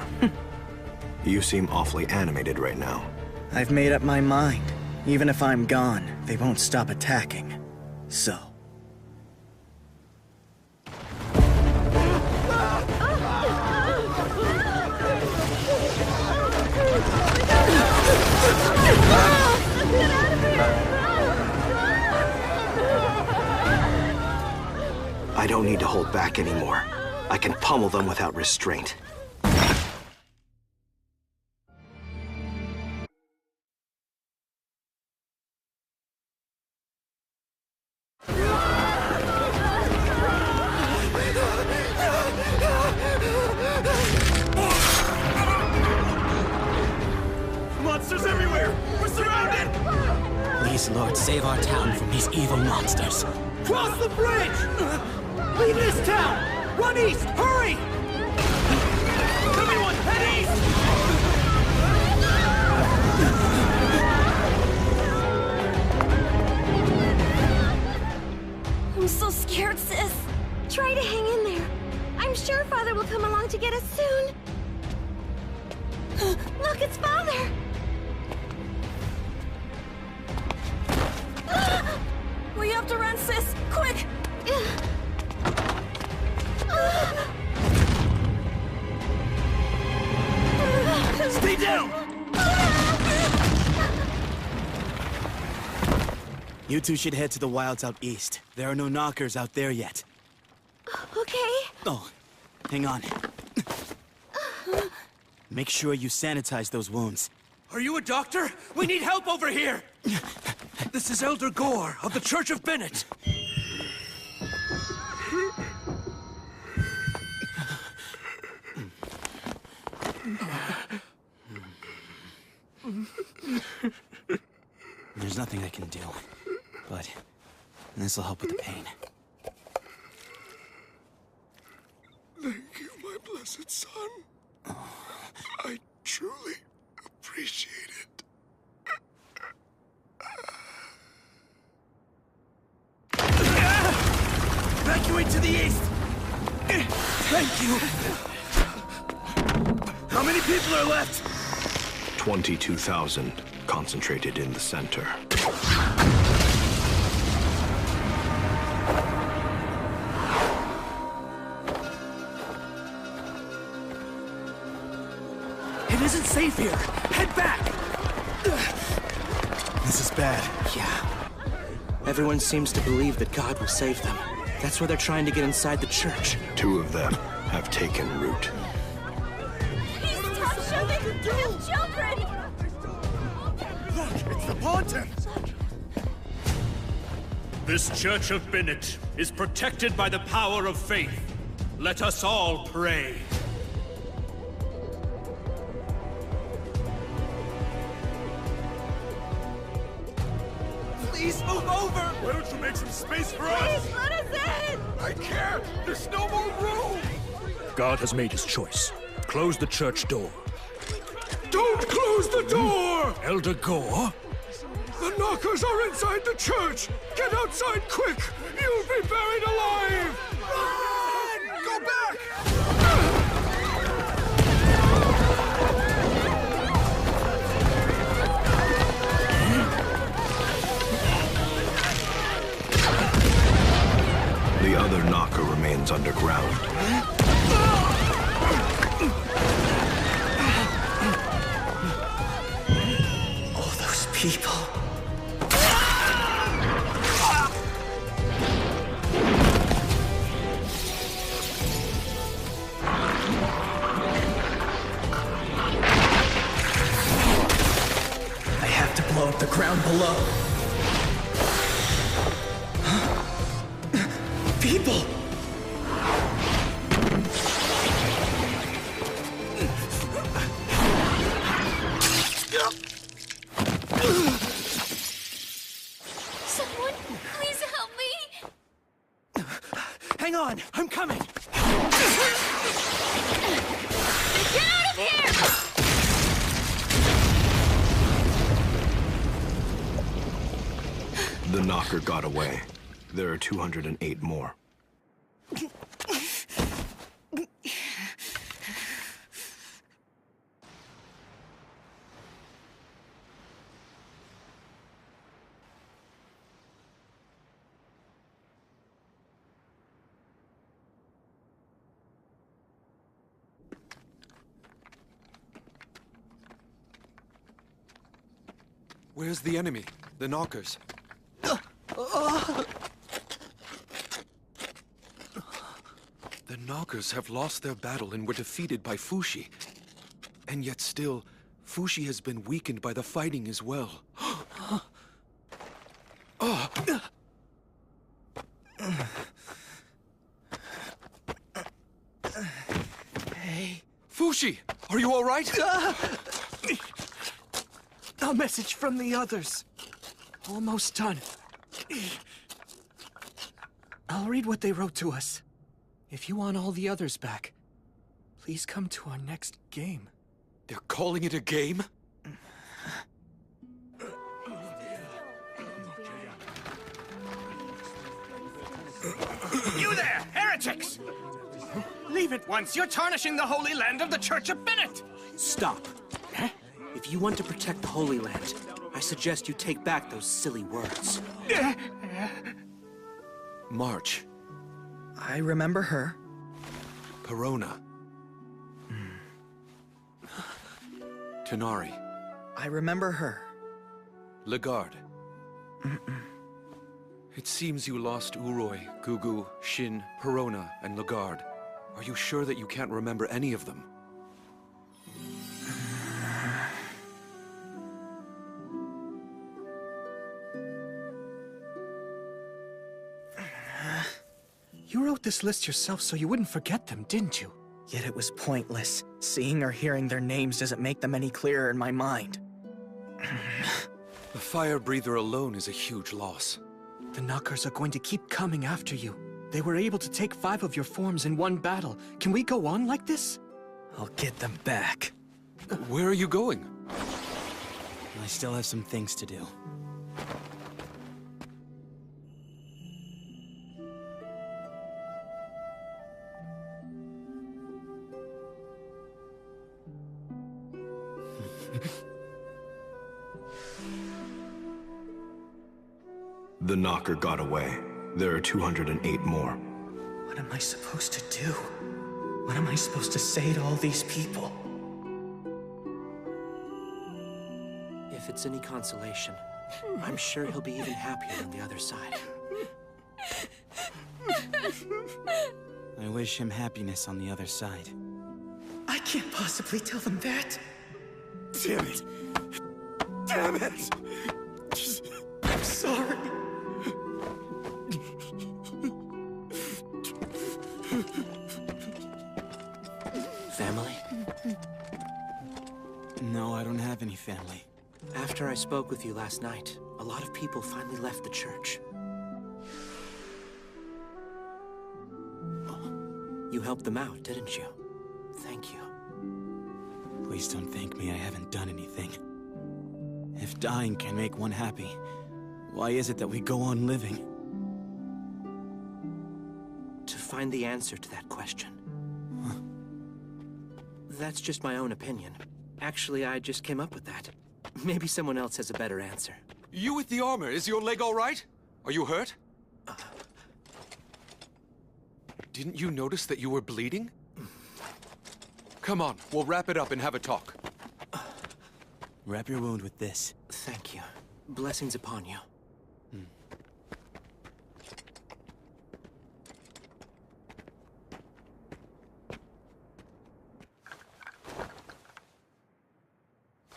You seem awfully animated right now. I've made up my mind. Even if I'm gone, they won't stop attacking. So... I don't need to hold back anymore. I can pummel them without restraint. Monsters everywhere! We're surrounded! Please, Lord, save our town from these evil monsters. Cross the bridge! Leave this town! Run east! Hurry! Everyone, head east! I'm so scared, sis. Try to hang in there. I'm sure Father will come along to get us soon. Look, it's Father! We have to run, sis! Quick! Stay down! You two should head to the wilds out east. There are no knockers out there yet. Okay. Oh, hang on. Make sure you sanitize those wounds. Are you a doctor? We need help over here! This is Elder Gore of the Church of Bennett. There's nothing I can do, but this'll help with the pain. Thank you, my blessed son. I truly appreciate it. Evacuate to the east! Thank you! How many people are left? 22,000 concentrated in the center. It isn't safe here. Head back! This is bad. Yeah. Everyone seems to believe that God will save them. That's why they're trying to get inside the church. 2 of them have taken root. Please stop shoving! You have children! Look, it's the Pontiff! This Church of Bennett is protected by the power of faith. Let us all pray. Please move over! Why don't you make some space for us? Please let us in! I can't! There's no more room! God has made his choice. Close the church door. Don't close the door! Elder Gore? The knockers are inside the church! Get outside quick! You'll be buried alive! Run! Go back! The other knocker remains underground. All those people. I have to blow up the ground below. People! Someone, please help me! Hang on, I'm coming! Get out of here! The knocker got away. There are 208 more. Where's the enemy? The knockers? The knockers have lost their battle and were defeated by Fushi. And yet still, Fushi has been weakened by the fighting as well. Hey. Fushi! Are you all right? A message from the others. Almost done. I'll read what they wrote to us. If you want all the others back, please come to our next game. They're calling it a game? You there, heretics! Leave it once. You're tarnishing the holy land of the Church of Bennett! Stop. Huh? If you want to protect the Holy Land, I suggest you take back those silly words. March. I remember her. Perona. Tenari. I remember her. Lagarde. It seems you lost Uroi, Gugu, Shin, Perona, and Lagarde. Are you sure that you can't remember any of them? You wrote this list yourself so you wouldn't forget them, didn't you? Yet it was pointless. Seeing or hearing their names doesn't make them any clearer in my mind. The fire breather alone is a huge loss. The knockers are going to keep coming after you. They were able to take 5 of your forms in one battle. Can we go on like this? I'll get them back. Where are you going? I still have some things to do. The knocker got away. There are 208 more. What am I supposed to do? What am I supposed to say to all these people? If it's any consolation, I'm sure he'll be even happier on the other side. I wish him happiness on the other side. I can't possibly tell them that. Damn it! Damn it! I'm sorry. Family? No, I don't have any family. After I spoke with you last night, a lot of people finally left the church. Oh, you helped them out, didn't you? Thank you. Please don't thank me, I haven't done anything. If dying can make one happy, why is it that we go on living? To find the answer to that question. Huh. That's just my own opinion. Actually, I just came up with that. Maybe someone else has a better answer. You with the armor, is your leg all right? Are you hurt? Didn't you notice that you were bleeding? Come on, we'll wrap it up and have a talk. Wrap your wound with this. Thank you. Blessings upon you.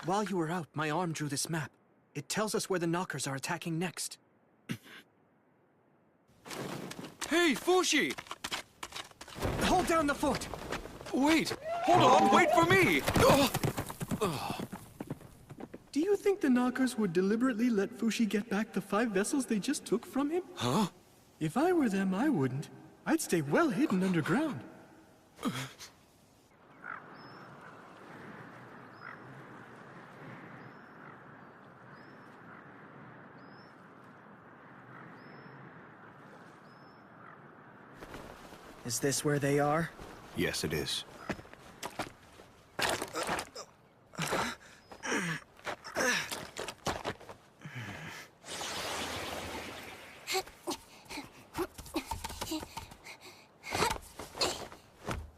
While you were out, my arm drew this map. It tells us where the knockers are attacking next. Hey, Fushi! Hold down the fort! Wait! Hold on! Wait for me! Do you think the knockers would deliberately let Fushi get back the 5 vessels they just took from him? Huh? If I were them, I wouldn't. I'd stay well hidden underground. Is this where they are? Yes, it is.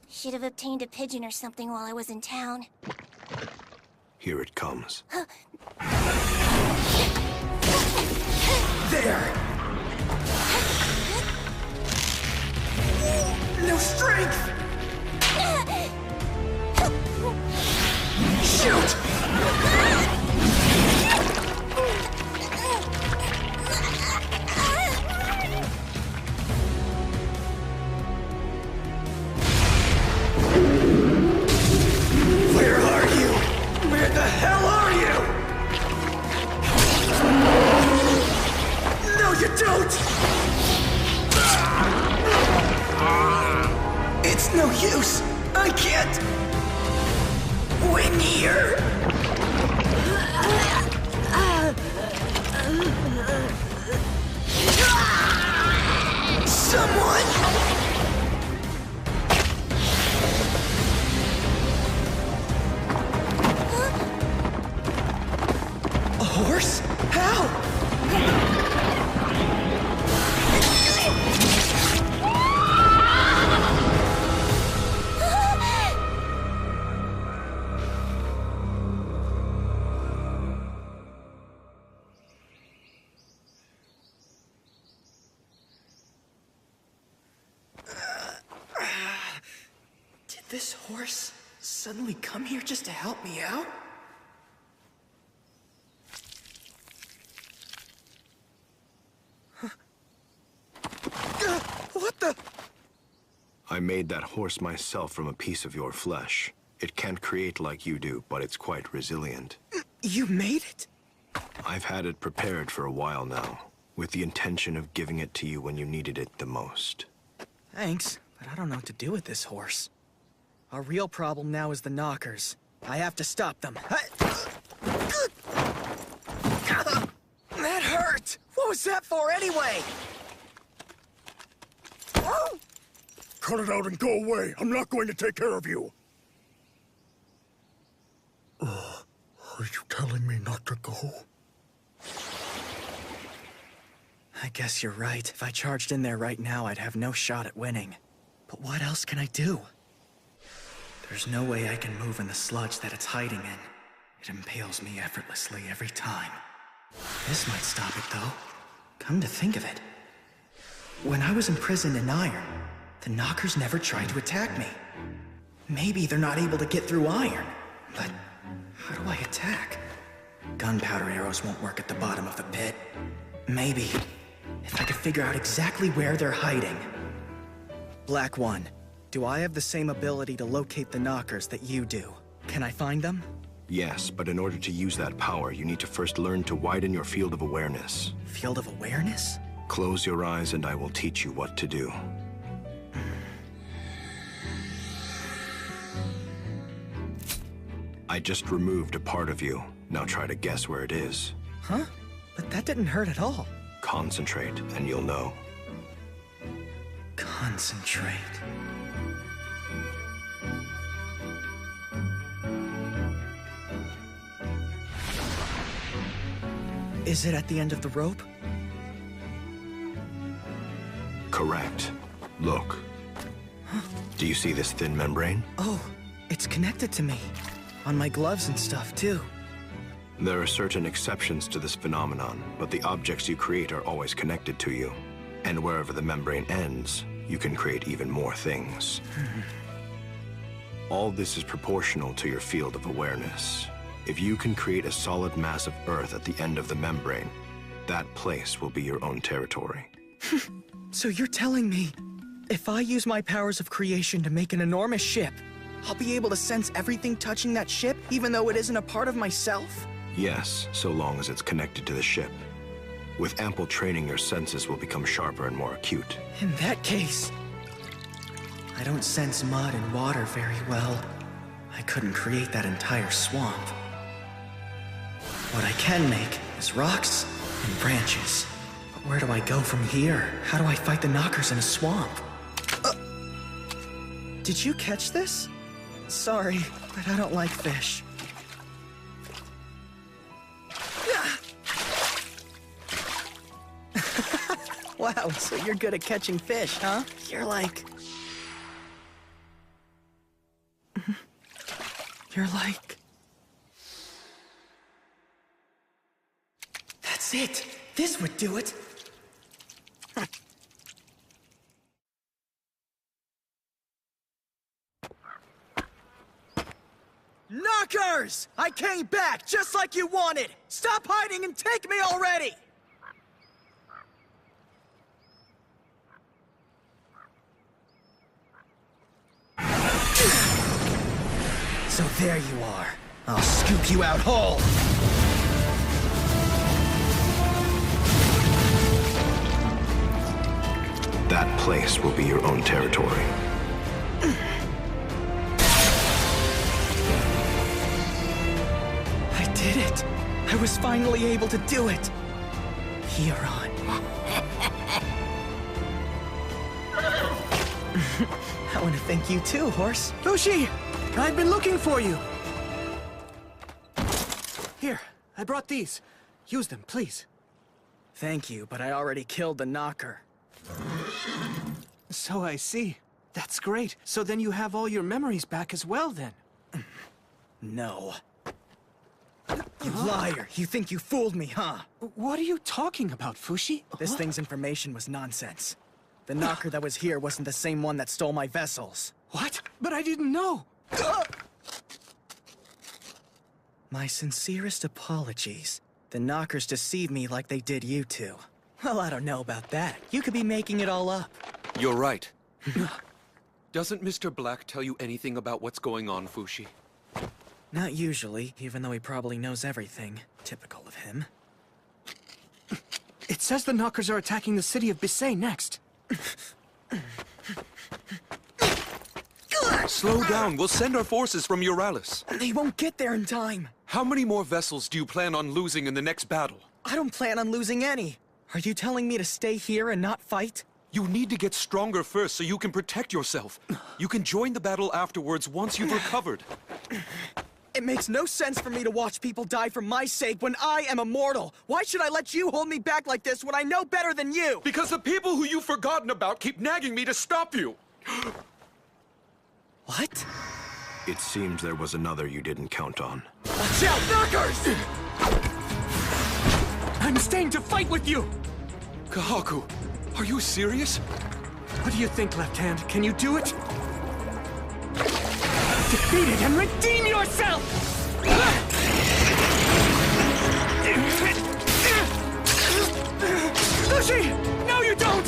Should have obtained a pigeon or something while I was in town. Here it comes. There! No strength! Shoot! Where are you? Where the hell are you? No, you don't! It's no use! I can't win here! Someone! A horse? How? Did this horse suddenly come here just to help me out? What the? I made that horse myself from a piece of your flesh. It can't create like you do, but it's quite resilient. You made it? I've had it prepared for a while now, with the intention of giving it to you when you needed it the most. Thanks, but I don't know what to do with this horse. Our real problem now is the knockers. I have to stop them. That hurt! What was that for anyway? Cut it out and go away. I'm not going to take care of you. telling me not to go? I guess you're right. If I charged in there right now, I'd have no shot at winning. But what else can I do? There's no way I can move in the sludge that it's hiding in. It impales me effortlessly every time. This might stop it, though. Come to think of it. When I was imprisoned in iron, the knockers never tried to attack me. Maybe they're not able to get through iron, but how do I attack? Gunpowder arrows won't work at the bottom of the pit. Maybe, if I could figure out exactly where they're hiding. Black One, do I have the same ability to locate the knockers that you do? Can I find them? Yes, but in order to use that power, you need to first learn to widen your field of awareness. Field of awareness? Close your eyes and I will teach you what to do. I just removed a part of you. Now try to guess where it is. Huh? But that didn't hurt at all. Concentrate, and you'll know. Concentrate. Is it at the end of the rope? Correct. Look. Huh? Do you see this thin membrane? Oh, it's connected to me. On my gloves and stuff, too. There are certain exceptions to this phenomenon, but the objects you create are always connected to you. And wherever the membrane ends, you can create even more things. All this is proportional to your field of awareness. If you can create a solid mass of Earth at the end of the membrane, that place will be your own territory. So you're telling me, if I use my powers of creation to make an enormous ship, I'll be able to sense everything touching that ship, even though it isn't a part of myself? Yes, so long as it's connected to the ship. With ample training, your senses will become sharper and more acute. In that case, I don't sense mud and water very well. I couldn't create that entire swamp. What I can make is rocks and branches. But where do I go from here? How do I fight the knockers in a swamp? Did you catch this? Sorry, but I don't like fish. Wow, so you're good at catching fish, huh? You're like... That's it! This would do it! Knockers! I came back, just like you wanted! Stop hiding and take me already! So there you are. I'll scoop you out whole! That place will be your own territory. I did it! I was finally able to do it! Huron. I want to thank you too, Horse. Fushi! I've been looking for you! Here, I brought these. Use them, please. Thank you, but I already killed the knocker. So I see. That's great. So then you have all your memories back as well, then? No. You liar! You think you fooled me, huh? What are you talking about, Fushi? This thing's information was nonsense. The knocker that was here wasn't the same one that stole my vessels. What? But I didn't know! My sincerest apologies. The knockers deceived me like they did you two. Well, I don't know about that. You could be making it all up. You're right. Doesn't Mr. Black tell you anything about what's going on, Fushi? Not usually, even though he probably knows everything. Typical of him. It says the knockers are attacking the city of Bisay next. Slow down. We'll send our forces from Euralis. They won't get there in time. How many more vessels do you plan on losing in the next battle? I don't plan on losing any. Are you telling me to stay here and not fight? You need to get stronger first so you can protect yourself. You can join the battle afterwards once you've recovered. It makes no sense for me to watch people die for my sake when I am immortal. Why should I let you hold me back like this when I know better than you? Because the people who you've forgotten about keep nagging me to stop you. What? It seems there was another you didn't count on. Watch out, knockers! I'm staying to fight with you! Kahaku, are you serious? What do you think, Left Hand? Can you do it? Defeat it and redeem yourself! Lucy! No, you don't!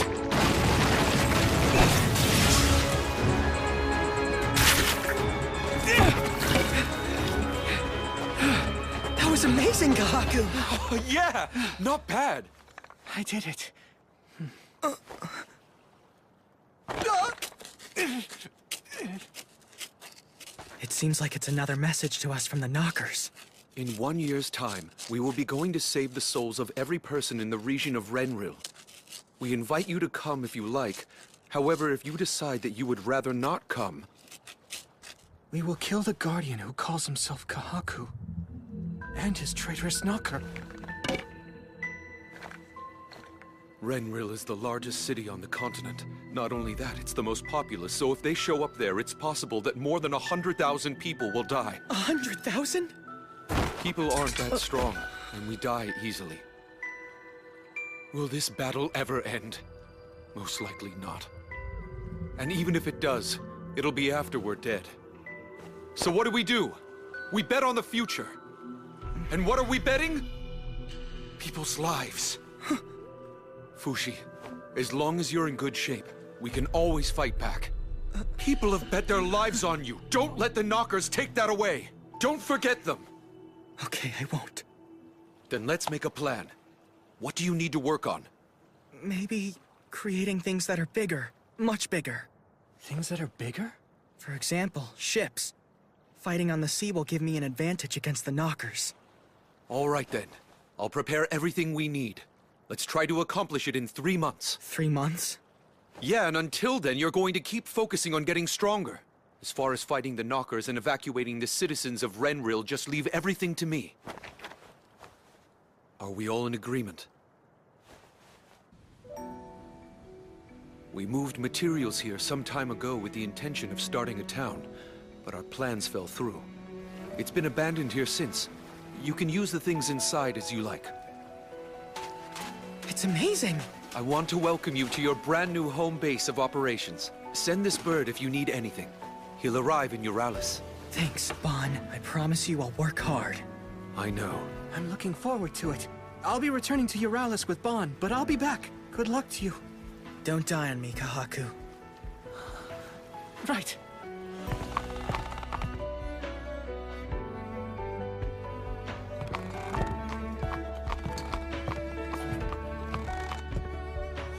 That was amazing, Kahaku! Yeah, not bad. I did it. It seems like it's another message to us from the Knockers. In 1 year's time, we will be going to save the souls of every person in the region of Renril. We invite you to come if you like. However, if you decide that you would rather not come... We will kill the Guardian who calls himself Kahaku. And his traitorous Knocker. Renril is the largest city on the continent. Not only that, it's the most populous, so if they show up there, it's possible that more than 100,000 people will die. 100,000? People aren't that strong, and we die easily. Will this battle ever end? Most likely not. And even if it does, it'll be after we're dead. So what do? We bet on the future. And what are we betting? People's lives. Fushi, as long as you're in good shape, we can always fight back. People have bet their lives on you. Don't let the Knockers take that away. Don't forget them. Okay, I won't. Then let's make a plan. What do you need to work on? Maybe creating things that are bigger. Much bigger. Things that are bigger? For example, ships. Fighting on the sea will give me an advantage against the Knockers. All right then. I'll prepare everything we need. Let's try to accomplish it in 3 months. 3 months? Yeah, and until then, you're going to keep focusing on getting stronger. As far as fighting the Knockers and evacuating the citizens of Renril, just leave everything to me. Are we all in agreement? We moved materials here some time ago with the intention of starting a town, but our plans fell through. It's been abandoned here since. You can use the things inside as you like. It's amazing! I want to welcome you to your brand new home base of operations. Send this bird if you need anything. He'll arrive in Euralis. Thanks, Bon. I promise you I'll work hard. I know. I'm looking forward to it. I'll be returning to Euralis with Bon, but I'll be back. Good luck to you. Don't die on me, Kahaku. Right.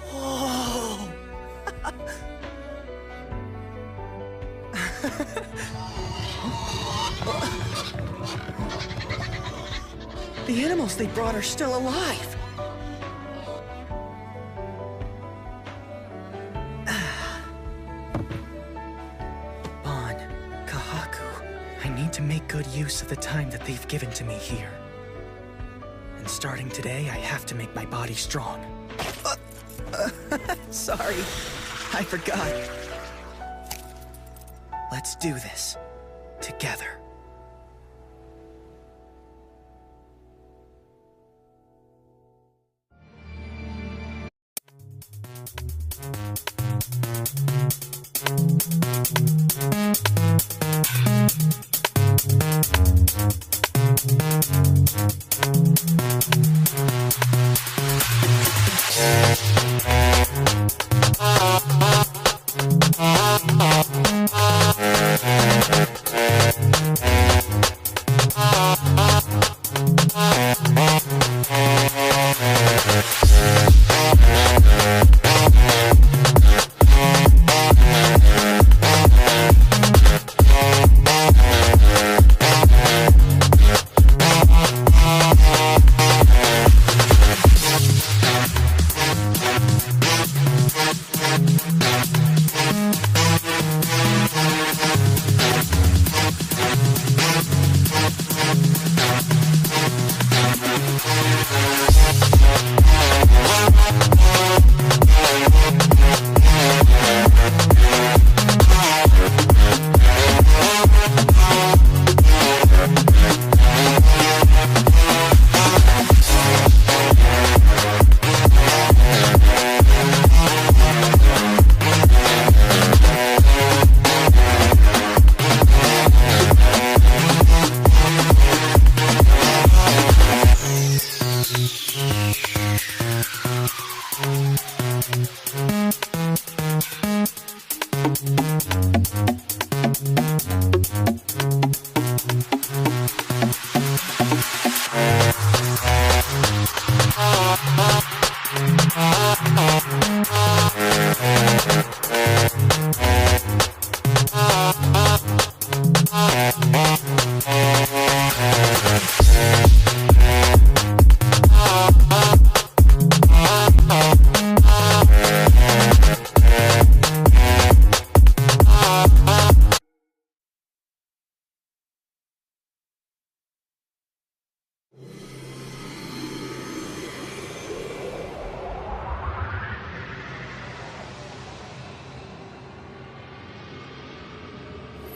Whoa! The animals they brought are still alive! Bon, Kahaku, I need to make good use of the time that they've given to me here. And starting today, I have to make my body strong. Sorry, I forgot. Let's do this. Together.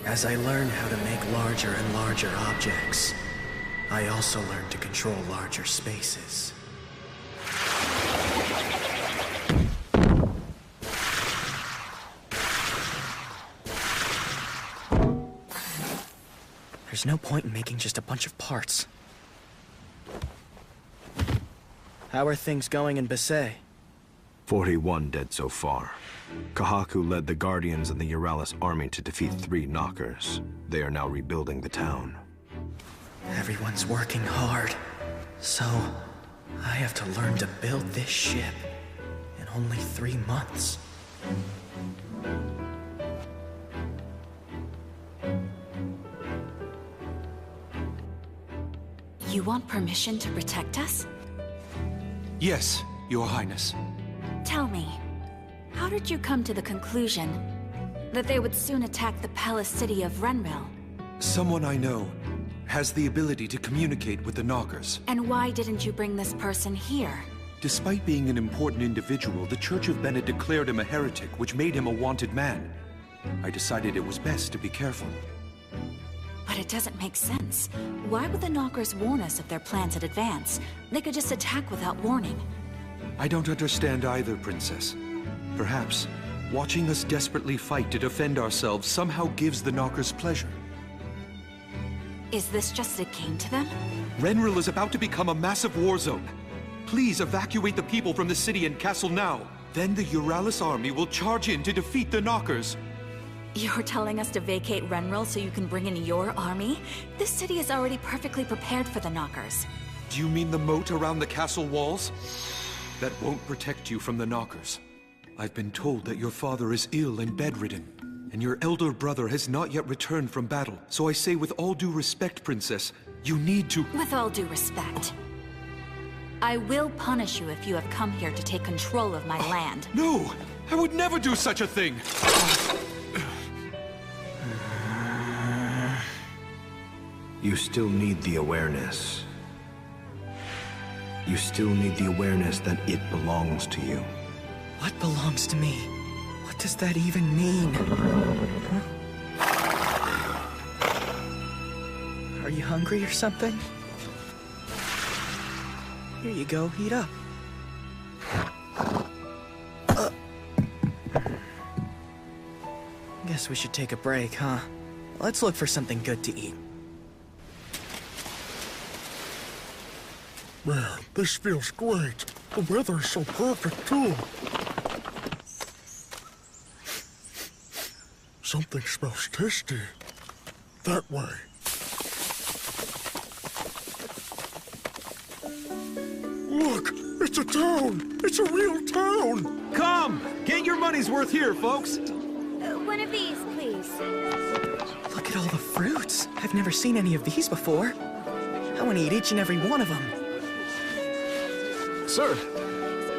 As I learned how to make larger and larger objects, I also learned to control larger spaces. There's no point in making just a bunch of parts. How are things going in Basay? 41 dead so far. Kahaku led the Guardians and the Euralis army to defeat 3 knockers. They are now rebuilding the town. Everyone's working hard. So, I have to learn to build this ship in only 3 months. You want permission to protect us? Yes, Your Highness. Tell me, how did you come to the conclusion that they would soon attack the palace city of Renril? Someone I know has the ability to communicate with the Knockers. And why didn't you bring this person here? Despite being an important individual, the Church of Bennett declared him a heretic, which made him a wanted man. I decided it was best to be careful. But it doesn't make sense. Why would the Knockers warn us of their plans in advance? They could just attack without warning. I don't understand either, Princess. Perhaps watching us desperately fight to defend ourselves somehow gives the Knockers pleasure. Is this just a game to them? Renril is about to become a massive war zone. Please evacuate the people from the city and castle now. Then the Euralis army will charge in to defeat the Knockers. You're telling us to vacate Renril so you can bring in your army? This city is already perfectly prepared for the Knockers. Do you mean the moat around the castle walls? That won't protect you from the Knockers. I've been told that your father is ill and bedridden, and your elder brother has not yet returned from battle. So I say with all due respect, Princess, you need to— With all due respect, I will punish you if you have come here to take control of my land. No! I would never do such a thing! You still need the awareness. You still need the awareness that it belongs to you. What belongs to me? What does that even mean? Are you hungry or something? Here you go, heat up. Guess we should take a break, huh? Let's look for something good to eat. Man, this feels great. The weather's so perfect, too. Something smells tasty. That way. Look! It's a town! It's a real town! Come! Get your money's worth here, folks! One of these, please. Look at all the fruits. I've never seen any of these before. I want to eat each and every one of them. Sir,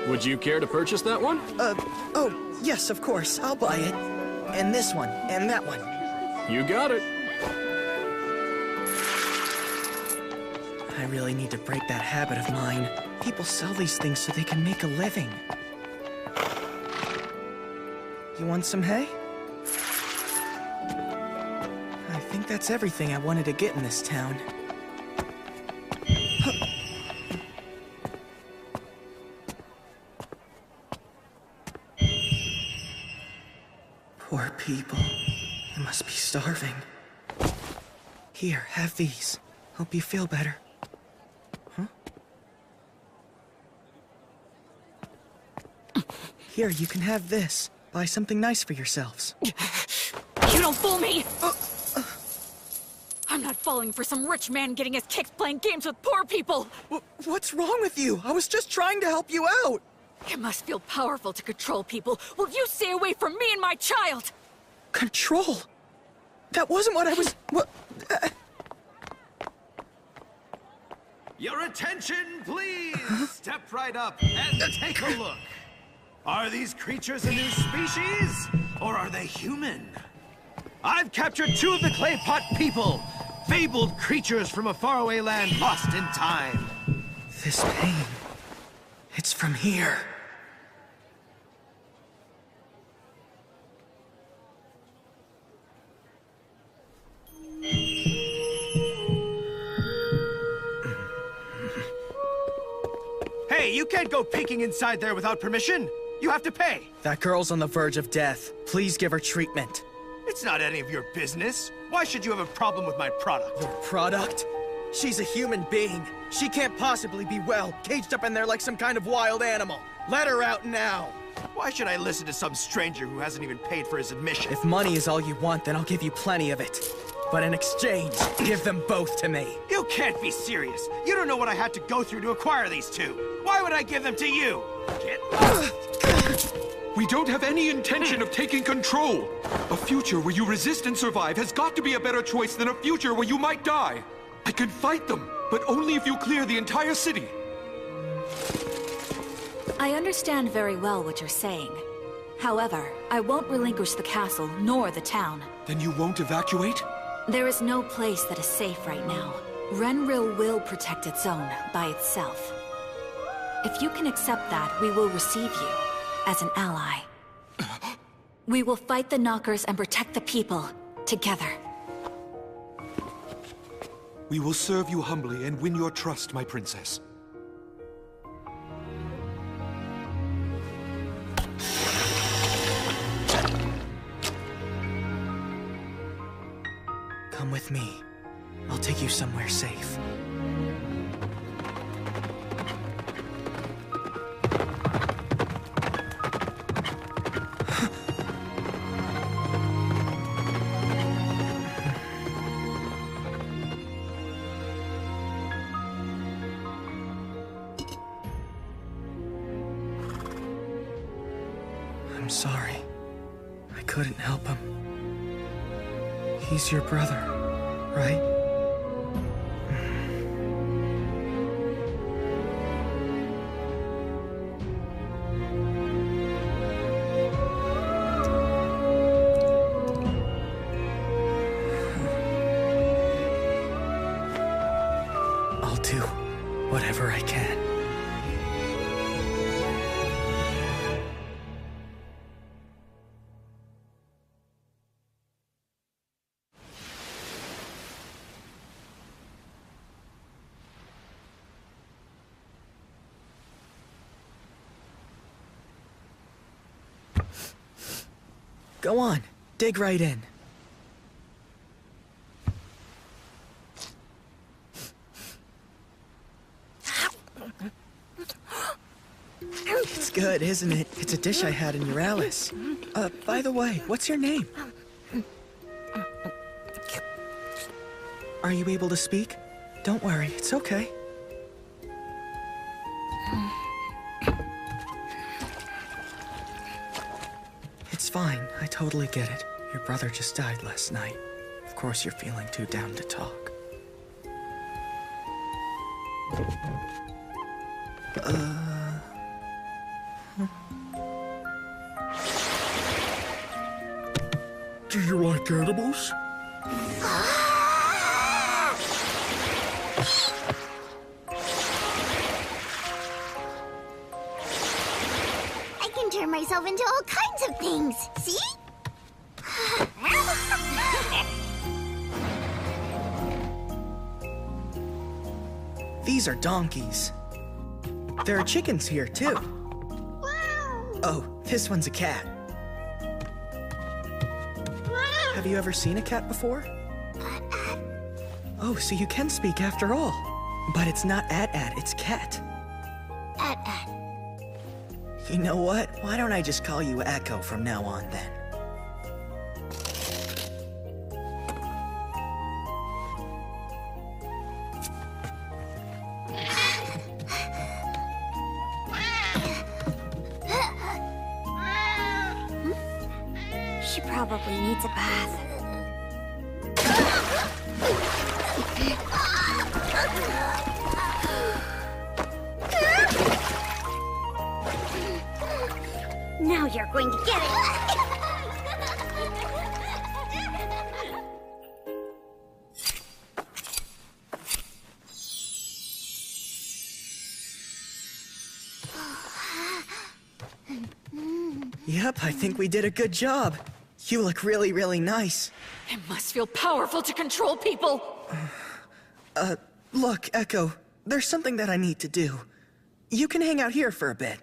would you care to purchase that one? Oh, yes, of course. I'll buy it. And this one, and that one. You got it. I really need to break that habit of mine. People sell these things so they can make a living. You want some hay? I think that's everything I wanted to get in this town. Poor people. They must be starving. Here, have these. Hope you feel better. Huh? Here, you can have this. Buy something nice for yourselves. You don't fool me! I'm not falling for some rich man getting his kicks playing games with poor people! What's wrong with you? I was just trying to help you out! It must feel powerful to control people. Will you stay away from me and my child? Control? That wasn't what I was... What? Your attention, please! Step right up and take a look. Are these creatures a new species? Or are they human? I've captured 2 of the clay pot people! Fabled creatures from a faraway land lost in time. This pain... It's from here. Hey, you can't go peeking inside there without permission. You have to pay. That girl's on the verge of death. Please give her treatment. It's not any of your business. Why should you have a problem with my product? Your product? She's a human being. She can't possibly be well, caged up in there like some kind of wild animal. Let her out now. Why should I listen to some stranger who hasn't even paid for his admission? If money is all you want, then I'll give you plenty of it. But in exchange, give them both to me. You can't be serious. You don't know what I had to go through to acquire these two. Why would I give them to you? Get lost! We don't have any intention of taking control. A future where you resist and survive has got to be a better choice than a future where you might die. I can fight them, but only if you clear the entire city. I understand very well what you're saying. However, I won't relinquish the castle, nor the town. Then you won't evacuate? There is no place that is safe right now. Renril will protect its own, by itself. If you can accept that, we will receive you as an ally. We will fight the Knockers and protect the people, together. We will serve you humbly and win your trust, my princess. Come with me. I'll take you somewhere safe. I'm sorry. I couldn't help him. He's your brother, right? I'll do whatever I can. Go on, dig right in. It's good, isn't it? It's a dish I had in Euralis. By the way, what's your name? Are you able to speak? Don't worry, it's okay. It's fine. I totally get it. Your brother just died last night. Of course you're feeling too down to talk. Do you like animals? I can turn myself into all kinds of things, see? These are donkeys. There are chickens here, too. Oh, this one's a cat. Have you ever seen a cat before? Oh, so you can speak after all. But it's not at, it's cat. At. You know what? Why don't I just call you Echo from now on, then? She probably needs a bath. Now you're going to get it! Yep, I think we did a good job. You look really, really nice. It must feel powerful to control people! Look, Echo, there's something that I need to do. You can hang out here for a bit.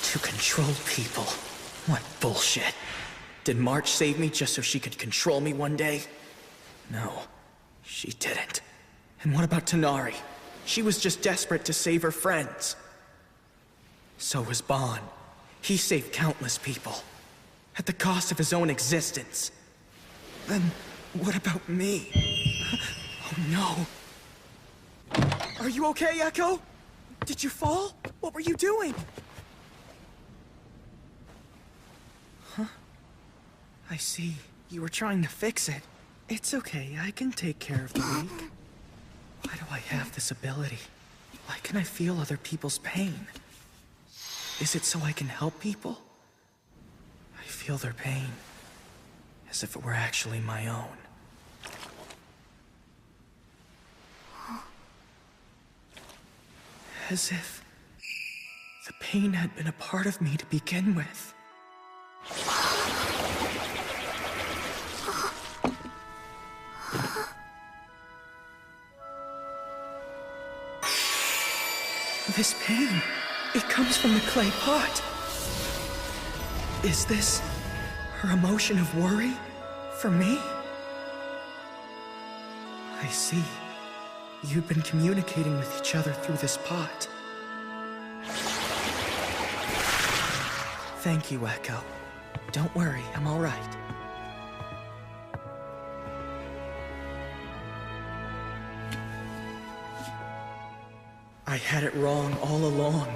To control people? What bullshit. Did March save me just so she could control me one day? No, she didn't. And what about Tanari? She was just desperate to save her friends. So was Bon. He saved countless people. At the cost of his own existence. Then, what about me? Oh no. Are you okay, Echo? Did you fall? What were you doing? Huh? I see. You were trying to fix it. It's okay, I can take care of the weak. Why do I have this ability? Why can I feel other people's pain? Is it so I can help people? I feel their pain, as if it were actually my own. As if the pain had been a part of me to begin with. This pain, it comes from the clay pot. Is this her emotion of worry for me? I see. You've been communicating with each other through this pot. Thank you, Echo. Don't worry, I'm all right. I had it wrong all along.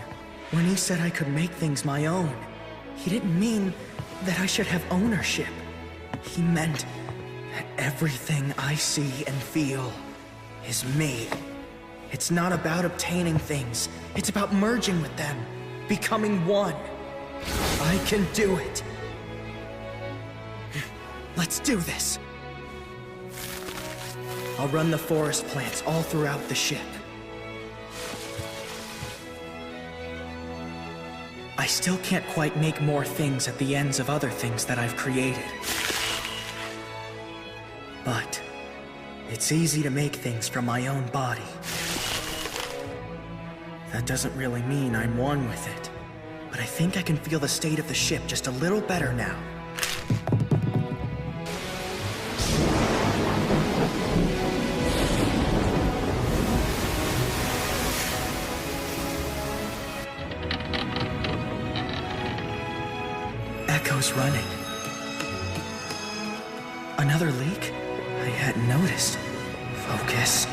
When he said I could make things my own, he didn't mean that I should have ownership. He meant that everything I see and feel is me. It's not about obtaining things. It's about merging with them, becoming one. I can do it. Let's do this. I'll run the forest plants all throughout the ship. I still can't quite make more things at the ends of other things that I've created. But it's easy to make things from my own body. That doesn't really mean I'm one with it, but I think I can feel the state of the ship just a little better now. Echo's running. Another leak? I hadn't noticed. Focus.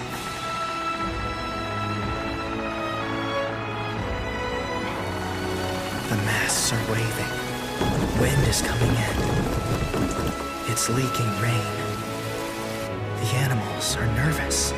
The masts are waving. Wind is coming in. It's leaking rain. The animals are nervous.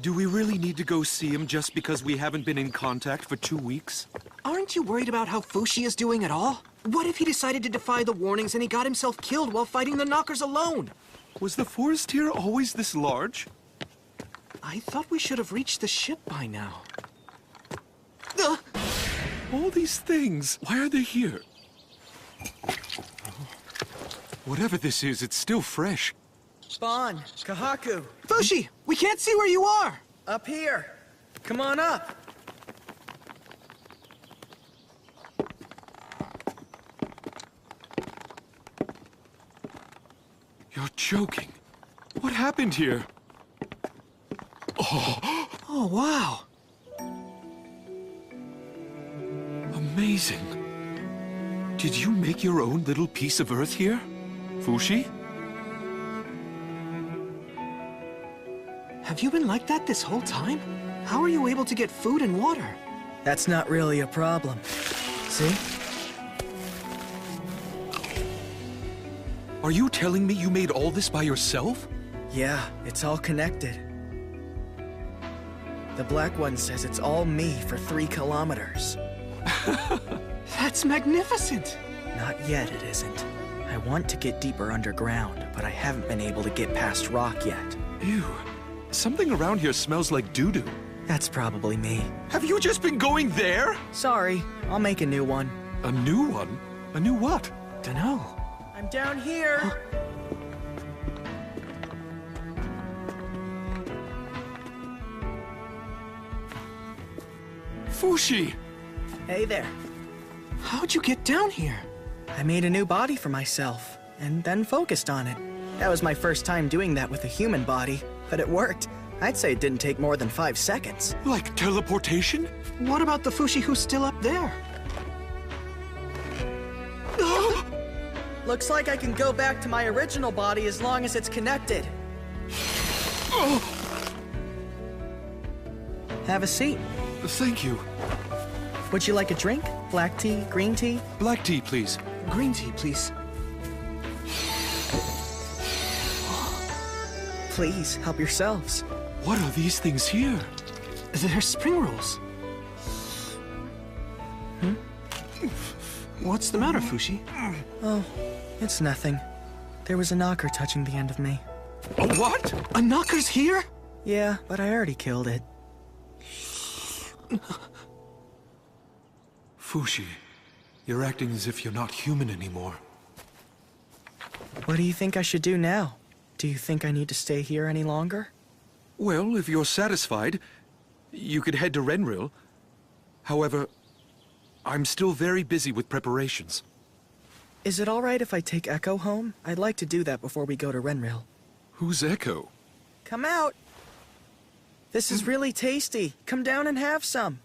Do we really need to go see him just because we haven't been in contact for 2 weeks? Aren't you worried about how Fushi is doing at all? What if he decided to defy the warnings and he got himself killed while fighting the Knockers alone? Was the forest here always this large? I thought we should have reached the ship by now. All these things, why are they here? Whatever this is, it's still fresh. Bon, Kahaku. Fushi, we can't see where you are. Up here. Come on up. You're joking. What happened here? Oh, wow. Amazing. Did you make your own little piece of Earth here, Fushi? Have you been like that this whole time? How are you able to get food and water? That's not really a problem. See? Are you telling me you made all this by yourself? Yeah, it's all connected. The Black One says it's all me for 3 kilometers. That's magnificent! Not yet, it isn't. I want to get deeper underground, but I haven't been able to get past rock yet. Ew. Something around here smells like doo-doo. That's probably me. Have you just been going there? Sorry, I'll make a new one. A new one? A new what? Dunno. I'm down here! Fushi! Hey there. How'd you get down here? I made a new body for myself, and then focused on it. That was my first time doing that with a human body, but it worked. I'd say it didn't take more than 5 seconds. Like teleportation? What about the Fushi who's still up there? Looks like I can go back to my original body as long as it's connected. Have a seat. Thank you. Would you like a drink? Black tea, green tea? Black tea, please. Green tea, please. Please, help yourselves. What are these things here? They're spring rolls. What's the matter, Fushi? Oh, it's nothing. There was a knocker touching the end of me. A what? A knocker's here? Yeah, but I already killed it. Fushi, you're acting as if you're not human anymore. What do you think I should do now? Do you think I need to stay here any longer? Well, if you're satisfied, you could head to Renril. However, I'm still very busy with preparations. Is it all right if I take Echo home? I'd like to do that before we go to Renril. Who's Echo? Come out! This is really tasty. Come down and have some.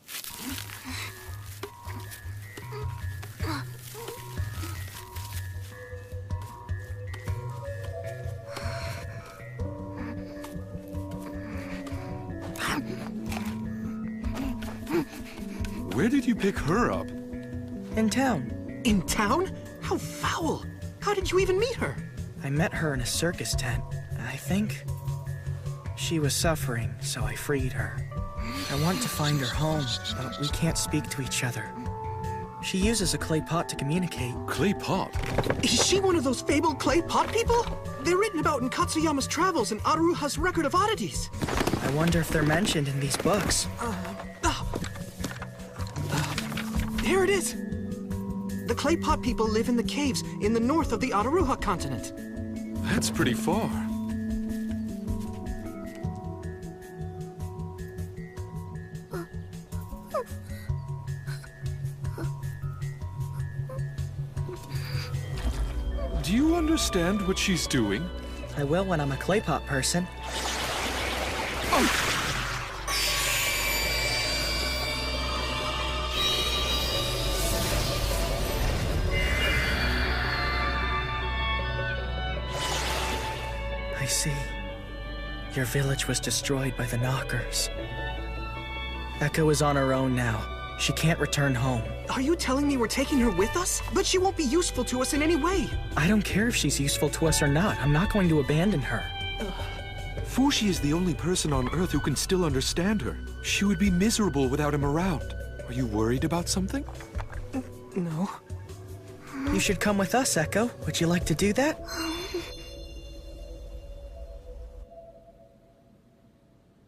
Where did you pick her up? In town. In town? How foul! How did you even meet her? I met her in a circus tent, I think. She was suffering, so I freed her. I want to find her home, but we can't speak to each other. She uses a clay pot to communicate. Clay pot? Is she one of those fabled clay pot people? They're written about in Katsuyama's travels and Aruha's Record of Oddities. I wonder if they're mentioned in these books. Here it is. The clay pot people live in the caves in the north of the Aruha continent. That's pretty far. Do you understand what she's doing? I will when I'm a clay pot person. I see. Your village was destroyed by the Knockers. Echo is on her own now. She can't return home. Are you telling me we're taking her with us? But she won't be useful to us in any way. I don't care if she's useful to us or not. I'm not going to abandon her. Fushi is the only person on Earth who can still understand her. She would be miserable without him around. Are you worried about something? No. You should come with us, Echo. Would you like to do that?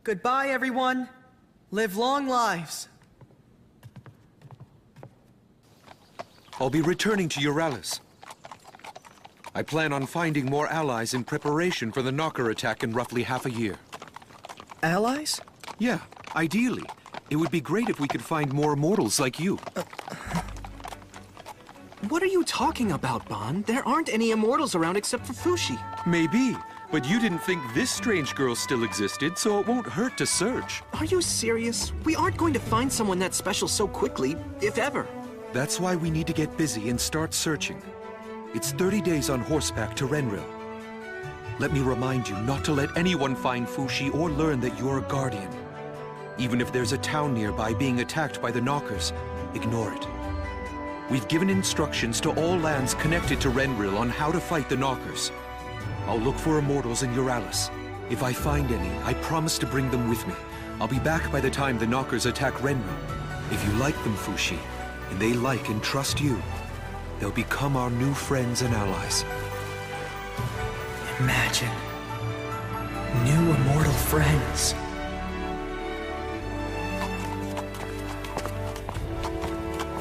Goodbye, everyone. Live long lives. I'll be returning to Euralis. I plan on finding more allies in preparation for the Knocker attack in roughly half a year. Allies? Yeah, ideally. It would be great if we could find more immortals like you. What are you talking about, Bon? There aren't any immortals around except for Fushi. Maybe, but you didn't think this strange girl still existed, so it won't hurt to search. Are you serious? We aren't going to find someone that special so quickly, if ever. That's why we need to get busy and start searching. It's 30 days on horseback to Renril. Let me remind you not to let anyone find Fushi or learn that you're a guardian. Even if there's a town nearby being attacked by the Knockers, ignore it. We've given instructions to all lands connected to Renril on how to fight the Knockers. I'll look for immortals in Euralis. If I find any, I promise to bring them with me. I'll be back by the time the Knockers attack Renril. If you like them, Fushi, and they like and trust you, they'll become our new friends and allies. Imagine. New immortal friends.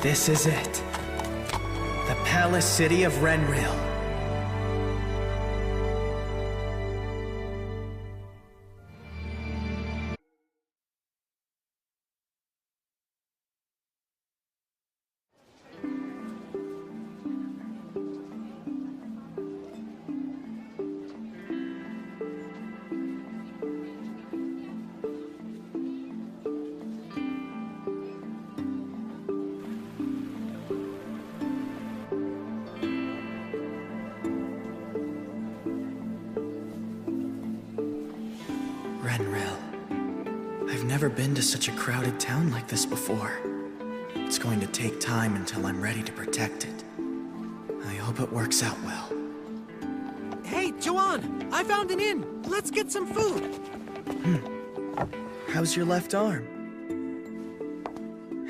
This is it. The Palace City of Renril. Renril. I've never been to such a crowded town like this before. It's going to take time until I'm ready to protect it. I hope it works out well. Hey, Joanne! I found an inn! Let's get some food! How's your left arm?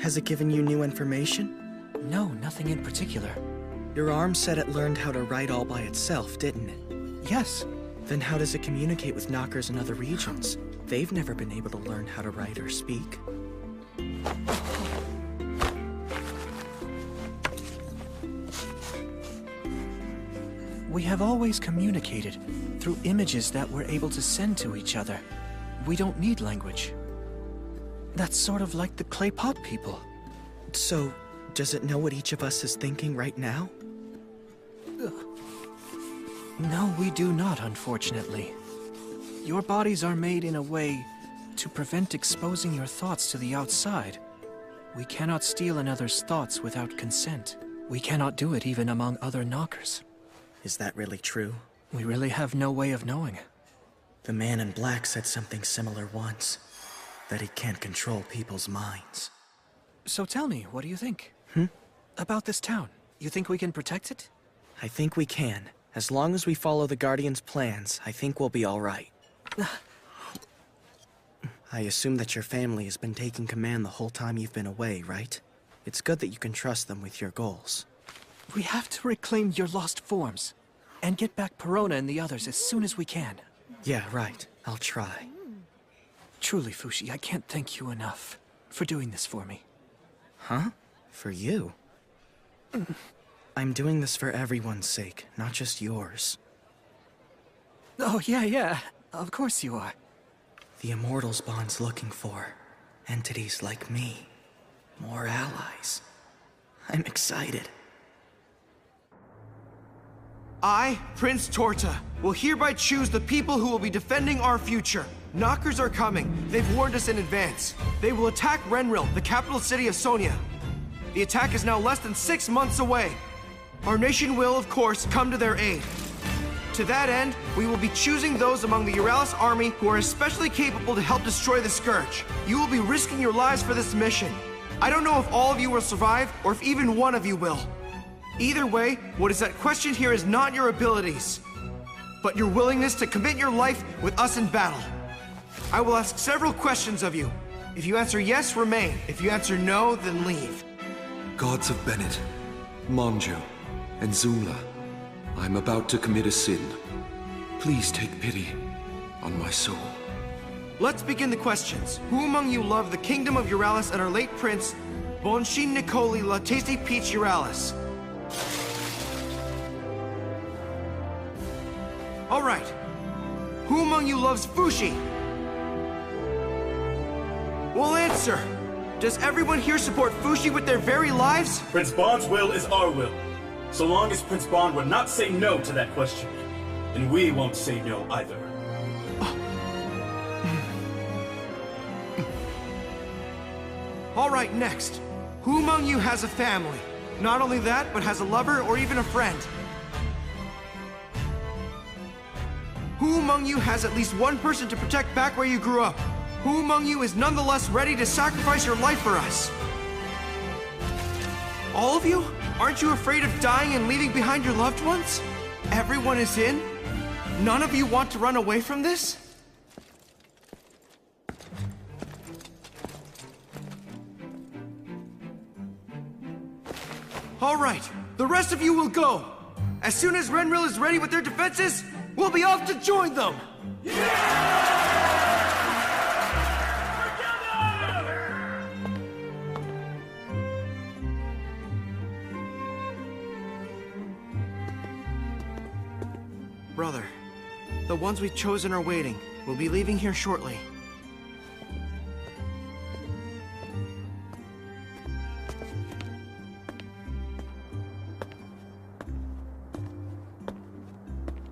Has it given you new information? No, nothing in particular. Your arm said it learned how to write all by itself, didn't it? Yes. Then how does it communicate with Knockers in other regions? They've never been able to learn how to write or speak. We have always communicated through images that we're able to send to each other. We don't need language. That's sort of like the clay pot people. So, does it know what each of us is thinking right now? No, we do not, unfortunately. Your bodies are made in a way to prevent exposing your thoughts to the outside. We cannot steal another's thoughts without consent. We cannot do it even among other Knockers. Is that really true? We really have no way of knowing. The man in black said something similar once. That he can't control people's minds. So tell me, what do you think? About this town? You think we can protect it? I think we can. As long as we follow the Guardian's plans, I think we'll be all right. I assume that your family has been taking command the whole time you've been away, right? It's good that you can trust them with your goals. We have to reclaim your lost forms, and get back Perona and the others as soon as we can. Yeah, right. I'll try. Truly, Fushi, I can't thank you enough for doing this for me. Huh? For you? I'm doing this for everyone's sake, not just yours. Oh, yeah. Of course you are. The Immortals Bond's looking for entities like me. More allies. I'm excited. I, Prince Torta, will hereby choose the people who will be defending our future. Knockers are coming. They've warned us in advance. They will attack Renril, the capital city of Sonia. The attack is now less than 6 months away. Our nation will, of course, come to their aid. To that end, we will be choosing those among the Euralis army who are especially capable to help destroy the Scourge. You will be risking your lives for this mission. I don't know if all of you will survive, or if even one of you will. Either way, what is at question here is not your abilities, but your willingness to commit your life with us in battle. I will ask several questions of you. If you answer yes, remain. If you answer no, then leave. Gods of Bennett, Monjo, and Zula, I'm about to commit a sin. Please take pity on my soul. Let's begin the questions. Who among you love the kingdom of Euralis and our late prince, Bonshin Nicoli La Tasty Peach Euralis? All right. Who among you loves Fushi? We'll answer. Does everyone here support Fushi with their very lives? Prince Bond's will is our will. So long as Prince Bond would not say no to that question. And we won't say no either. All right, next. Who among you has a family? Not only that, but has a lover or even a friend? Who among you has at least one person to protect back where you grew up? Who among you is nonetheless ready to sacrifice your life for us? All of you? Aren't you afraid of dying and leaving behind your loved ones? Everyone is in? None of you want to run away from this? All right, the rest of you will go. As soon as Renril is ready with their defenses, we'll be off to join them! Brother, the ones we've chosen are waiting. We'll be leaving here shortly.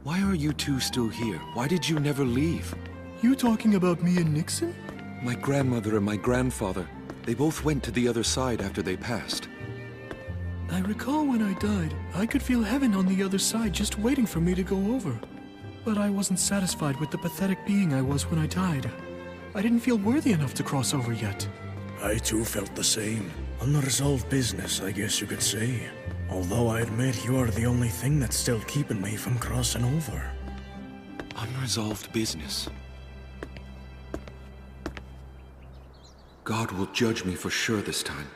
Why are you two still here? Why did you never leave? You talking about me and Nixon? My grandmother and my grandfather, they both went to the other side after they passed. I recall when I died, I could feel heaven on the other side just waiting for me to go over. But I wasn't satisfied with the pathetic being I was when I died. I didn't feel worthy enough to cross over yet. I too felt the same. Unresolved business, I guess you could say. Although I admit you are the only thing that's still keeping me from crossing over. Unresolved business. God will judge me for sure this time.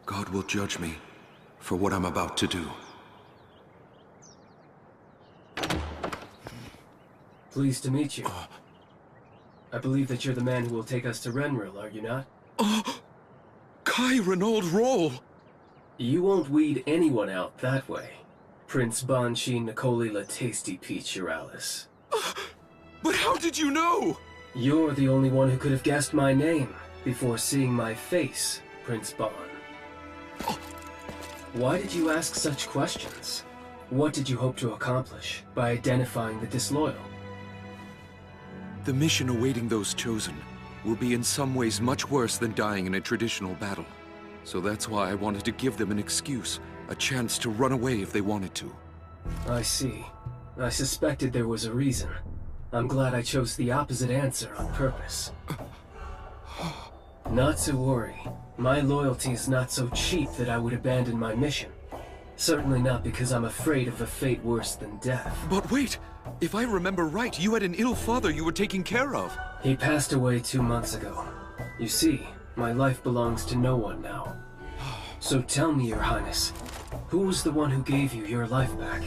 God will judge me for what I'm about to do. Pleased to meet you. I believe that you're the man who will take us to Renril, are you not? Kai Renaud Roll! You won't weed anyone out that way. Prince Banshee Nicoli La Tasty Peach Uralis. But how did you know? You're the only one who could have guessed my name before seeing my face, Prince Ban. Why did you ask such questions? What did you hope to accomplish by identifying the disloyal? The mission awaiting those chosen will be in some ways much worse than dying in a traditional battle. So that's why I wanted to give them an excuse, a chance to run away if they wanted to. I see. I suspected there was a reason. I'm glad I chose the opposite answer on purpose. Not to worry. My loyalty is not so cheap that I would abandon my mission. Certainly not because I'm afraid of a fate worse than death. But wait! If I remember right, you had an ill father you were taking care of. He passed away 2 months ago. You see, my life belongs to no one now. So tell me, Your Highness, who was the one who gave you your life back?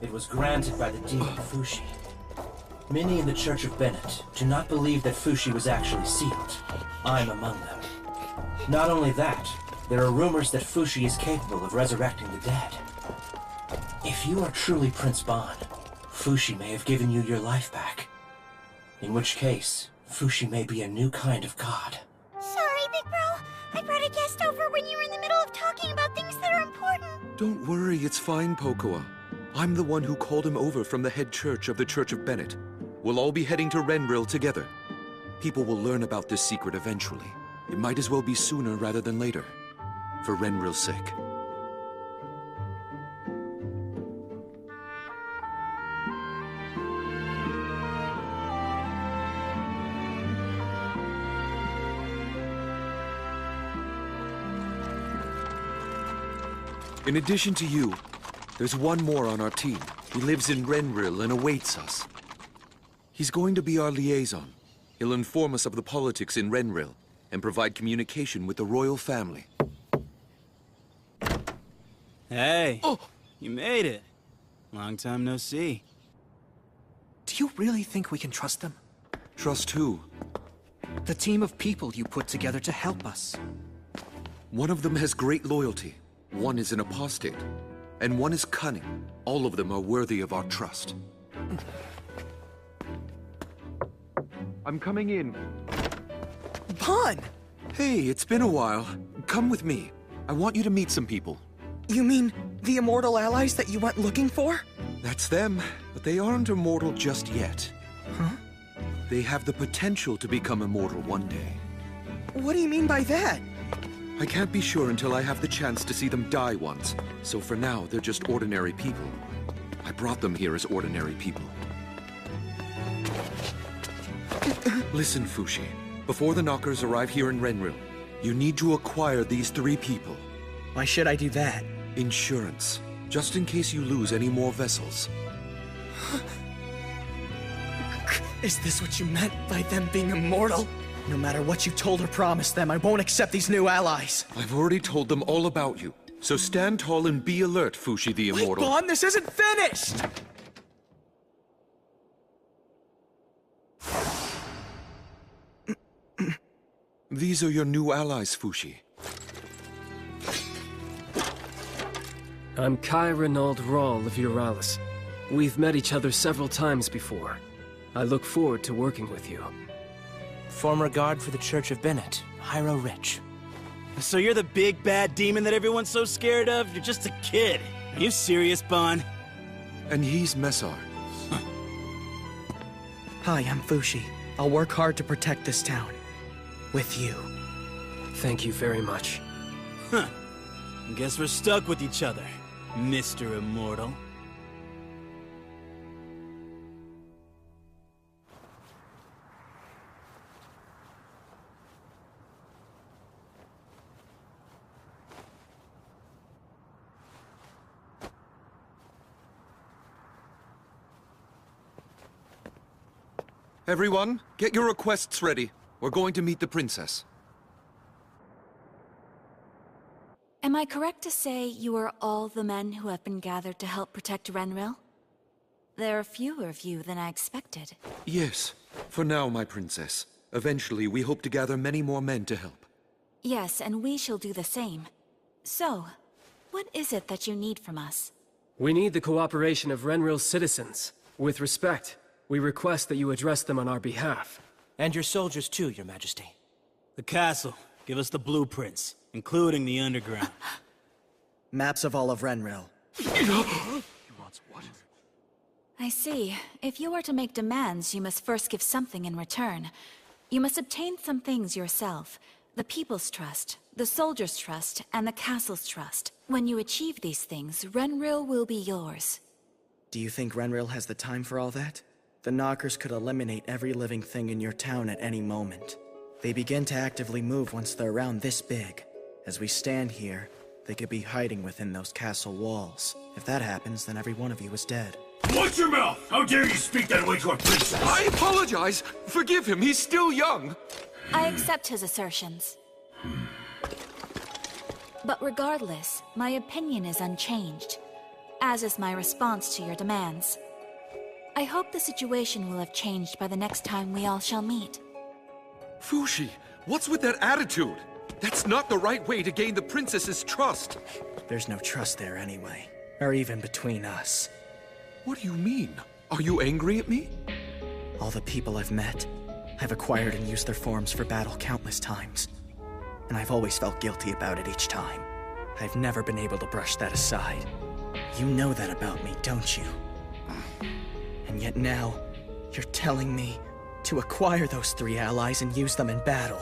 It was granted by the demon Fushi. Many in the Church of Bennett do not believe that Fushi was actually sealed. I'm among them. Not only that, there are rumors that Fushi is capable of resurrecting the dead. If you are truly Prince Ban, Fushi may have given you your life back. In which case, Fushi may be a new kind of god. Sorry, Big Bro. I brought a guest over when you were in the middle of talking about things that are important. Don't worry, it's fine, Pocoa. I'm the one who called him over from the head church of the Church of Bennett. We'll all be heading to Renril together. People will learn about this secret eventually. It might as well be sooner rather than later. For Renril's sake. In addition to you, there's one more on our team. He lives in Renril and awaits us. He's going to be our liaison. He'll inform us of the politics in Renril and provide communication with the royal family. Hey, you made it. Long time no see. Do you really think we can trust them? Trust who? The team of people you put together to help us. One of them has great loyalty. One is an apostate. And one is cunning. All of them are worthy of our trust. I'm coming in. Ban! Hey, it's been a while. Come with me. I want you to meet some people. You mean the immortal allies that you went looking for? That's them, but they aren't immortal just yet. Huh? They have the potential to become immortal one day. What do you mean by that? I can't be sure until I have the chance to see them die once. So for now, they're just ordinary people. I brought them here as ordinary people. Listen, Fushi. Before the Knockers arrive here in Renril, you need to acquire these 3 people. Why should I do that? Insurance. Just in case you lose any more vessels. Is this what you meant by them being immortal? No matter what you told or promised them, I won't accept these new allies. I've already told them all about you. So stand tall and be alert, Fushi the Immortal. Wait, Bon, this isn't finished! These are your new allies, Fushi. I'm Kai Renaud Rahl of Euralis. We've met each other several times before. I look forward to working with you. Former guard for the Church of Bennett, Hyro Rich. So you're the big bad demon that everyone's so scared of? You're just a kid. Are you serious, Bon? And he's Messar. Hi, I'm Fushi. I'll work hard to protect this town. With you. Thank you very much. Huh. Guess we're stuck with each other, Mr. Immortal. Everyone, get your requests ready. We're going to meet the princess. Am I correct to say you are all the men who have been gathered to help protect Renril? There are fewer of you than I expected. Yes, for now, my princess. Eventually, we hope to gather many more men to help. Yes, and we shall do the same. So, what is it that you need from us? We need the cooperation of Renril's citizens. With respect, we request that you address them on our behalf. And your soldiers too, Your Majesty. The castle. Give us the blueprints, including the underground. Maps of all of Renril. I see. If you are to make demands, you must first give something in return. You must obtain some things yourself. The people's trust, the soldiers' trust, and the castle's trust. When you achieve these things, Renril will be yours. Do you think Renril has the time for all that? The Knockers could eliminate every living thing in your town at any moment. They begin to actively move once they're around this big. As we stand here, they could be hiding within those castle walls. If that happens, then every one of you is dead. Watch your mouth! How dare you speak that way to a princess? I apologize! Forgive him, he's still young! I accept his assertions. But regardless, my opinion is unchanged, as is my response to your demands. I hope the situation will have changed by the next time we all shall meet. Fushi, what's with that attitude? That's not the right way to gain the princess's trust. There's no trust there anyway, or even between us. What do you mean? Are you angry at me? All the people I've met, I've acquired and used their forms for battle countless times. And I've always felt guilty about it each time. I've never been able to brush that aside. You know that about me, don't you? And yet now, you're telling me to acquire those 3 allies and use them in battle.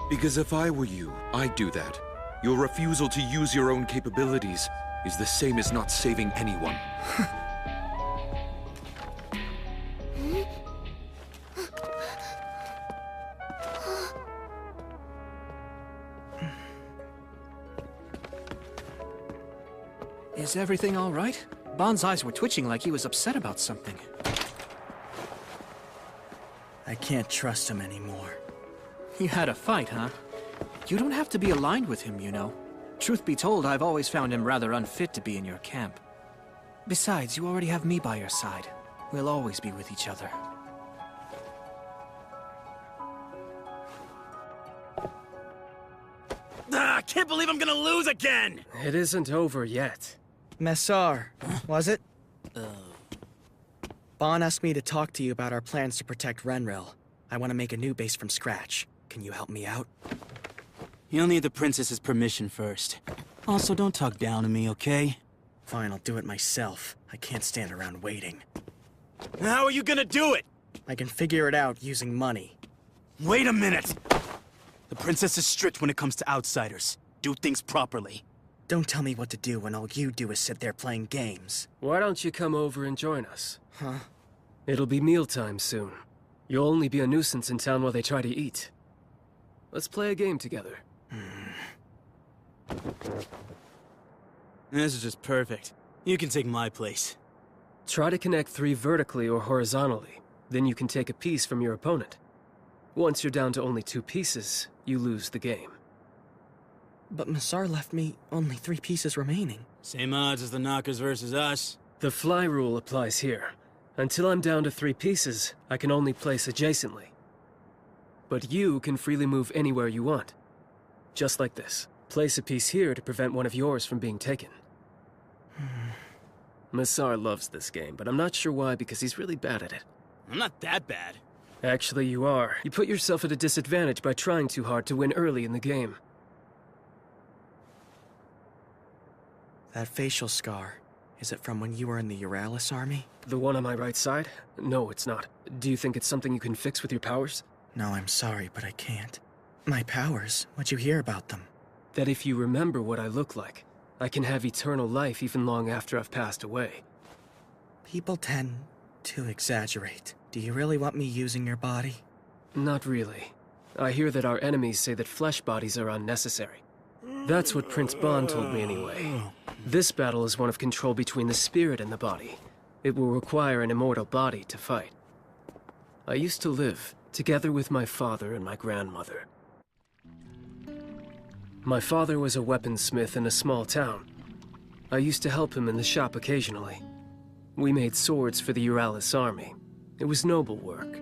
Because if I were you, I'd do that. Your refusal to use your own capabilities is the same as not saving anyone. Is everything all right? Bon's eyes were twitching like he was upset about something. I can't trust him anymore. You had a fight, huh? You don't have to be aligned with him, you know. Truth be told, I've always found him rather unfit to be in your camp. Besides, you already have me by your side. We'll always be with each other. I can't believe I'm gonna lose again! It isn't over yet. Messar, was it? Bon asked me to talk to you about our plans to protect Renril. I want to make a new base from scratch. Can you help me out? You'll need the princess's permission first. Also, don't talk down to me, okay? Fine, I'll do it myself. I can't stand around waiting. How are you gonna do it? I can figure it out using money. Wait a minute! The princess is strict when it comes to outsiders. Do things properly. Don't tell me what to do when all you do is sit there playing games. Why don't you come over and join us? Huh? It'll be mealtime soon. You'll only be a nuisance in town while they try to eat. Let's play a game together. This is just perfect. You can take my place. Try to connect 3 vertically or horizontally. Then you can take a piece from your opponent. Once you're down to only 2 pieces, you lose the game. But Massar left me only 3 pieces remaining. Same odds as the Knockers versus us. The fly rule applies here. Until I'm down to 3 pieces, I can only place adjacently. But you can freely move anywhere you want. Just like this. Place a piece here to prevent one of yours from being taken. Massar loves this game, but I'm not sure why because he's really bad at it. I'm not that bad. Actually, you are. You put yourself at a disadvantage by trying too hard to win early in the game. That facial scar, is it from when you were in the Euralis army? The one on my right side? No, it's not. Do you think it's something you can fix with your powers? No, I'm sorry, but I can't. My powers? What'd you hear about them? That if you remember what I look like, I can have eternal life even long after I've passed away. People tend to exaggerate. Do you really want me using your body? Not really. I hear that our enemies say that flesh bodies are unnecessary. That's what Prince Bond told me anyway. This battle is one of control between the spirit and the body. It will require an immortal body to fight. I used to live together with my father and my grandmother. My father was a weaponsmith in a small town. I used to help him in the shop occasionally. We made swords for the Euralis army. It was noble work.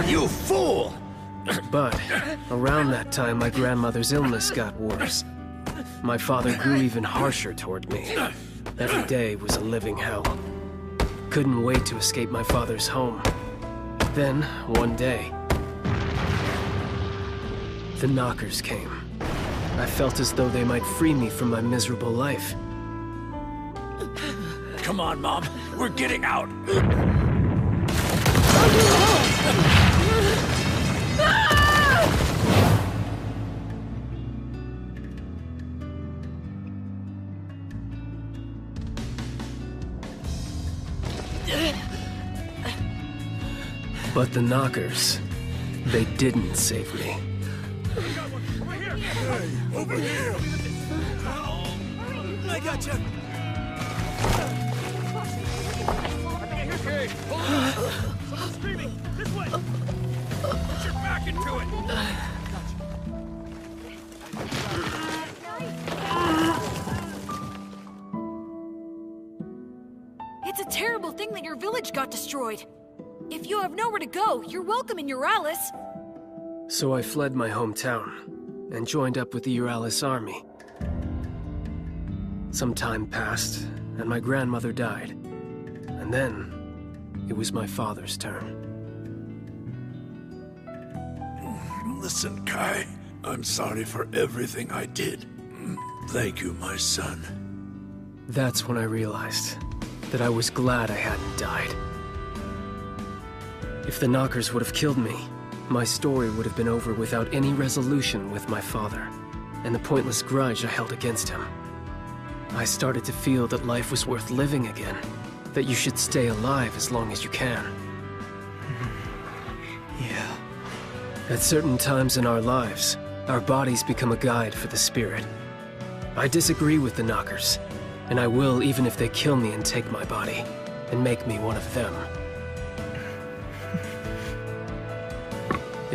You fool! But around that time, my grandmother's illness got worse. My father grew even harsher toward me. Every day was a living hell. Couldn't wait to escape my father's home. Then, one day, the Knockers came. I felt as though they might free me from my miserable life. Come on, Mom. We're getting out. But the Knockers, they didn't save me. Hey, over here! I got you! Okay, hold on! Someone's screaming! This way! Put your back into it! It's a terrible thing that your village got destroyed. If you have nowhere to go, you're welcome in Euralis. So I fled my hometown and joined up with the Euralis army. Some time passed, and my grandmother died. And then, it was my father's turn. Listen, Kai. I'm sorry for everything I did. Thank you, my son. That's when I realized that I was glad I hadn't died. If the Knockers would have killed me, my story would have been over without any resolution with my father, and the pointless grudge I held against him. I started to feel that life was worth living again, that you should stay alive as long as you can. Yeah. At certain times in our lives, our bodies become a guide for the spirit. I disagree with the Knockers, and I will even if they kill me and take my body, and make me one of them.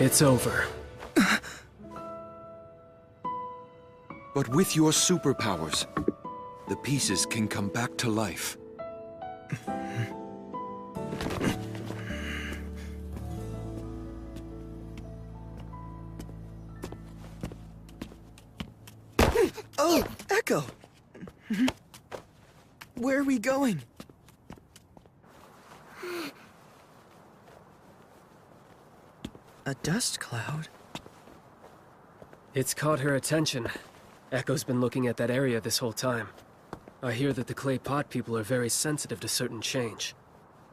It's over. But with your superpowers, the pieces can come back to life. Oh, Echo! Where are we going? A dust cloud? It's caught her attention. Echo's been looking at that area this whole time. I hear that the clay pot people are very sensitive to certain change.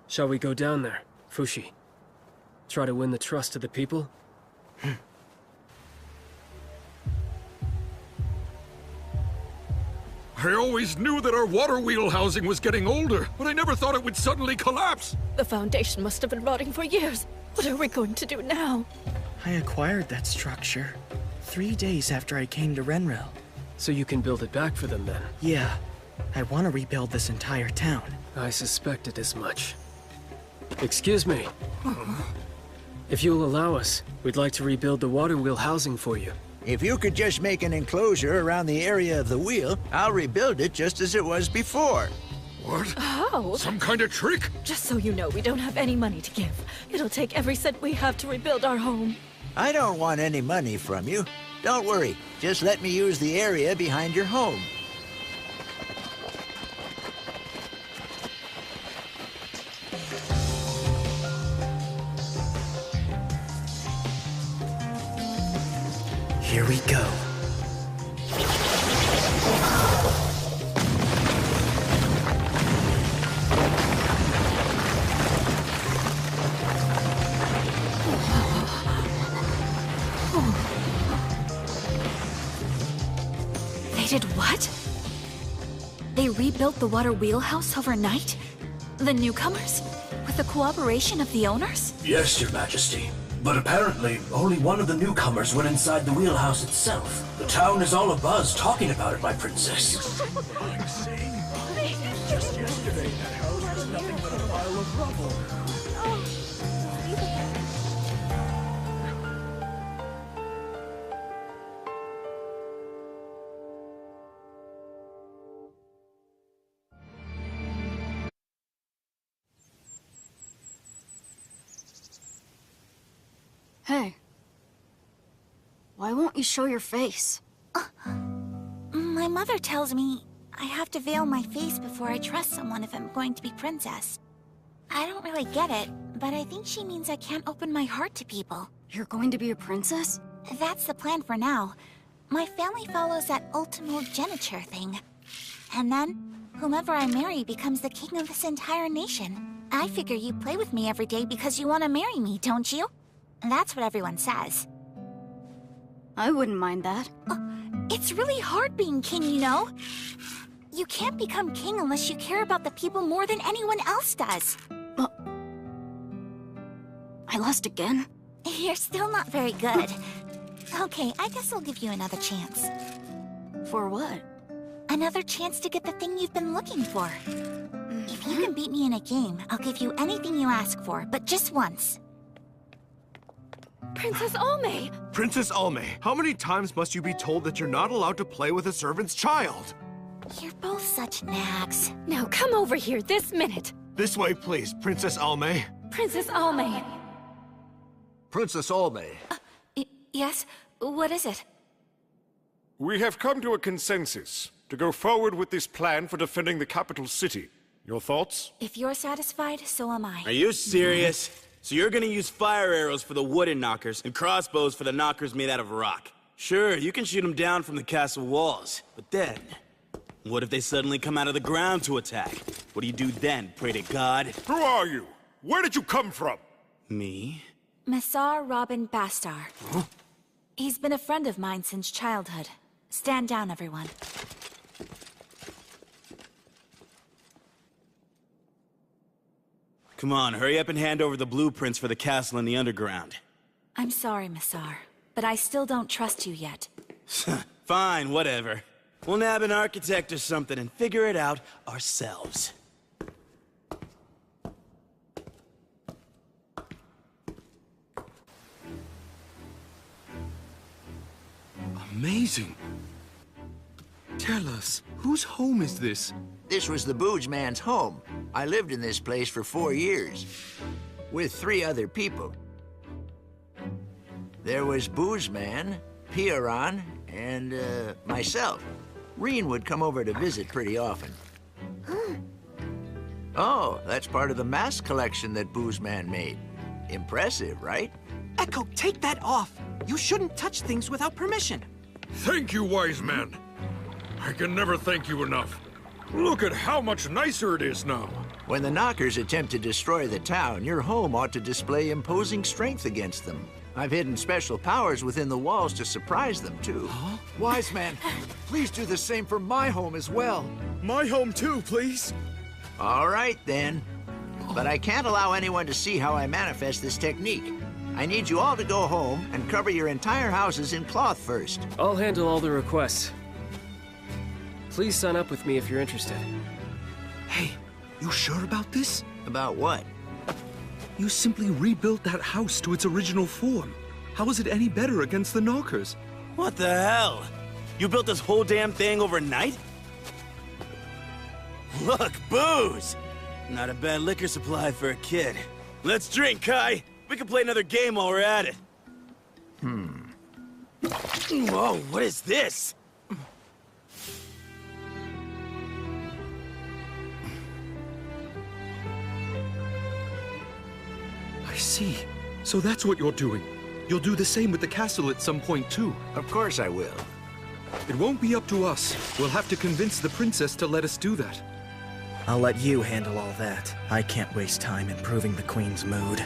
Shall we go down there, Fushi? Try to win the trust of the people? I always knew that our water wheel housing was getting older, but I never thought it would suddenly collapse. The foundation must have been rotting for years. What are we going to do now? I acquired that structure 3 days after I came to Renril. So you can build it back for them then? Yeah. I want to rebuild this entire town. I suspected as much. Excuse me. If you'll allow us, we'd like to rebuild the water wheel housing for you. If you could just make an enclosure around the area of the wheel, I'll rebuild it just as it was before. What? How? Some kind of trick? Just so you know, we don't have any money to give. It'll take every cent we have to rebuild our home. I don't want any money from you. Don't worry, just let me use the area behind your home. Here we go. They did what? They rebuilt the water wheelhouse overnight? The newcomers? With the cooperation of the owners? Yes, Your Majesty. But apparently, only one of the newcomers went inside the wheelhouse itself. The town is all abuzz talking about it, my princess. Just yesterday, that house was nothing but a pile of rubble. Hey. Why won't you show your face? My mother tells me I have to veil my face before I trust someone if I'm going to be princess. I don't really get it, but I think she means I can't open my heart to people. You're going to be a princess? That's the plan for now. My family follows that ultimogeniture thing. And then, whomever I marry becomes the king of this entire nation. I figure you play with me every day because you want to marry me, don't you? That's what everyone says. I wouldn't mind that. It's really hard being king, you know? You can't become king unless you care about the people more than anyone else does. I lost again? You're still not very good. Okay, I guess I'll give you another chance. For what? Another chance to get the thing you've been looking for. If you can beat me in a game, I'll give you anything you ask for, but just once. Princess Almay! Princess Almay, how many times must you be told that you're not allowed to play with a servant's child? You're both such nags. Now come over here this minute. This way, please, Princess Almay. Princess Almay. Princess Almay. Yes? What is it? We have come to a consensus to go forward with this plan for defending the capital city. Your thoughts? If you're satisfied, so am I. Are you serious? So you're gonna use fire arrows for the wooden knockers and crossbows for the knockers made out of rock. Sure, you can shoot them down from the castle walls, but then, what if they suddenly come out of the ground to attack? What do you do then? Pray to God? Who are you? Where did you come from? Me? Massar Robin Bastar. Huh? He's been a friend of mine since childhood. Stand down, everyone. Come on, hurry up and hand over the blueprints for the castle in the underground. I'm sorry, Massar, but I still don't trust you yet. Fine, whatever. We'll nab an architect or something and figure it out ourselves. Amazing. Tell us, whose home is this? This was the Booge Man's home. I lived in this place for 4 years, with 3 other people. There was Booze Man, Piaran, and myself. Reen would come over to visit pretty often. Oh, that's part of the mask collection that Booze Man made. Impressive, right? Echo, take that off. You shouldn't touch things without permission. Thank you, wise man. I can never thank you enough. Look at how much nicer it is now. When the Knockers attempt to destroy the town, your home ought to display imposing strength against them. I've hidden special powers within the walls to surprise them, too. Huh? Wise man, Please do the same for my home as well. My home too, please. All right, then. But I can't allow anyone to see how I manifest this technique. I need you all to go home and cover your entire houses in cloth first. I'll handle all the requests. Please sign up with me if you're interested. Hey, you sure about this? About what? You simply rebuilt that house to its original form. How is it any better against the knockers? What the hell? You built this whole damn thing overnight? Look, booze! Not a bad liquor supply for a kid. Let's drink, Kai. We can play another game while we're at it. Whoa, what is this? I see. So that's what you're doing. You'll do the same with the castle at some point, too. Of course I will. It won't be up to us. We'll have to convince the princess to let us do that. I'll let you handle all that. I can't waste time improving the Queen's mood.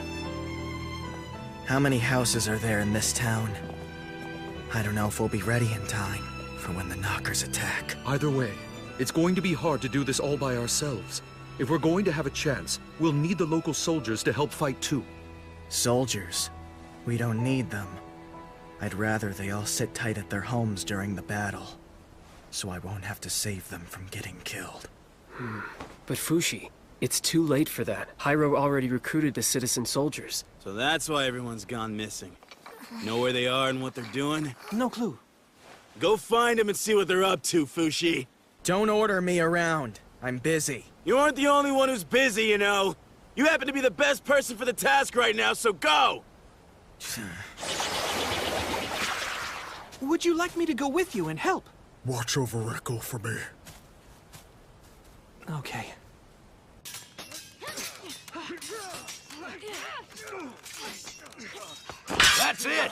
How many houses are there in this town? I don't know if we'll be ready in time for when the knockers attack. Either way, it's going to be hard to do this all by ourselves. If we're going to have a chance, we'll need the local soldiers to help fight too. Soldiers? We don't need them. I'd rather they all sit tight at their homes during the battle, so I won't have to save them from getting killed. But Fushi, it's too late for that. Hyro already recruited the citizen soldiers. So that's why everyone's gone missing. Know where they are and what they're doing? No clue. Go find them and see what they're up to, Fushi. Don't order me around. I'm busy. You aren't the only one who's busy, you know. You happen to be the best person for the task right now, so go! Would you like me to go with you and help? Watch over Echo for me. Okay. That's it!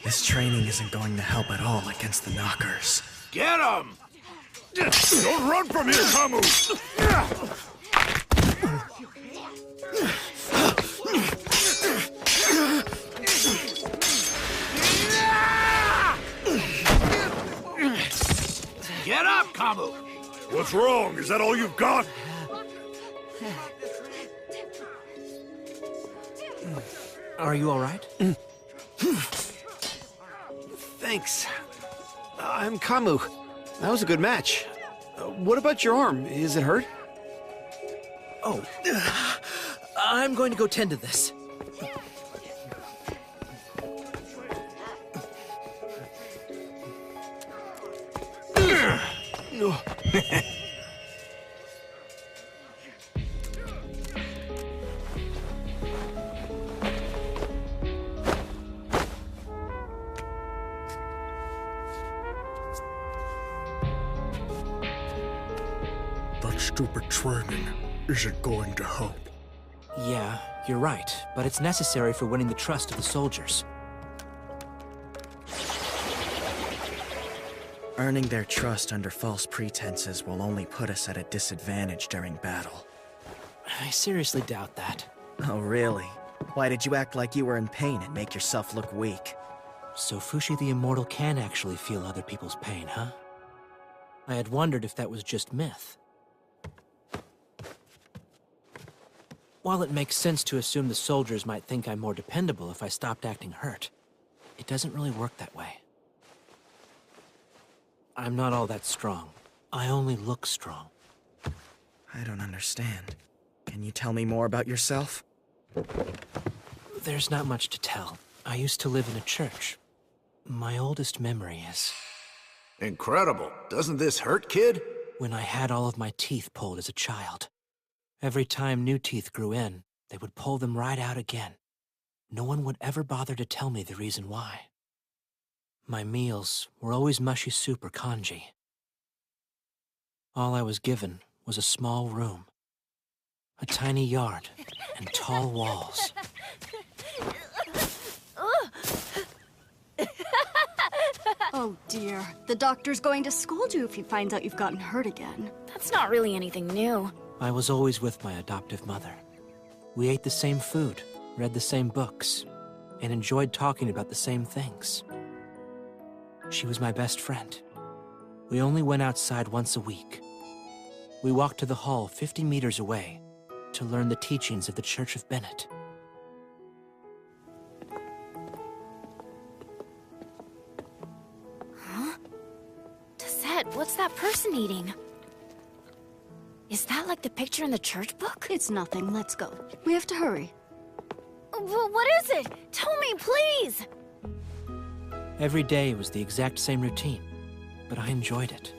This training isn't going to help at all against the knockers. Get him! Don't run from here, Kamu! Get up, Kamu! What's wrong? Is that all you've got? Are you all right? Thanks. I'm Kamu. That was a good match. What about your arm? Is it hurt? Oh, I'm going to go tend to this. That stupid training isn't going to help. Yeah, you're right, but it's necessary for winning the trust of the soldiers. Earning their trust under false pretenses will only put us at a disadvantage during battle. I seriously doubt that. Oh, really? Why did you act like you were in pain and make yourself look weak? So Fushi the Immortal can actually feel other people's pain, huh? I had wondered if that was just myth. While it makes sense to assume the soldiers might think I'm more dependable if I stopped acting hurt, it doesn't really work that way. I'm not all that strong. I only look strong. I don't understand. Can you tell me more about yourself? There's not much to tell. I used to live in a church. My oldest memory is... Incredible. Doesn't this hurt, kid? when I had all of my teeth pulled as a child. Every time new teeth grew in, they would pull them right out again. No one would ever bother to tell me the reason why. My meals were always mushy soup or congee. All I was given was a small room, a tiny yard, and tall walls. Oh dear. The doctor's going to scold you if he finds out you've gotten hurt again. That's not really anything new. I was always with my adoptive mother. We ate the same food, read the same books, and enjoyed talking about the same things. She was my best friend. We only went outside once a week. We walked to the hall 50 meters away to learn the teachings of the Church of Bennett. Huh? Tessette, what's that person eating? Is that like the picture in the church book? It's nothing. Let's go. We have to hurry. What is it? Tell me, please! Every day was the exact same routine, but I enjoyed it.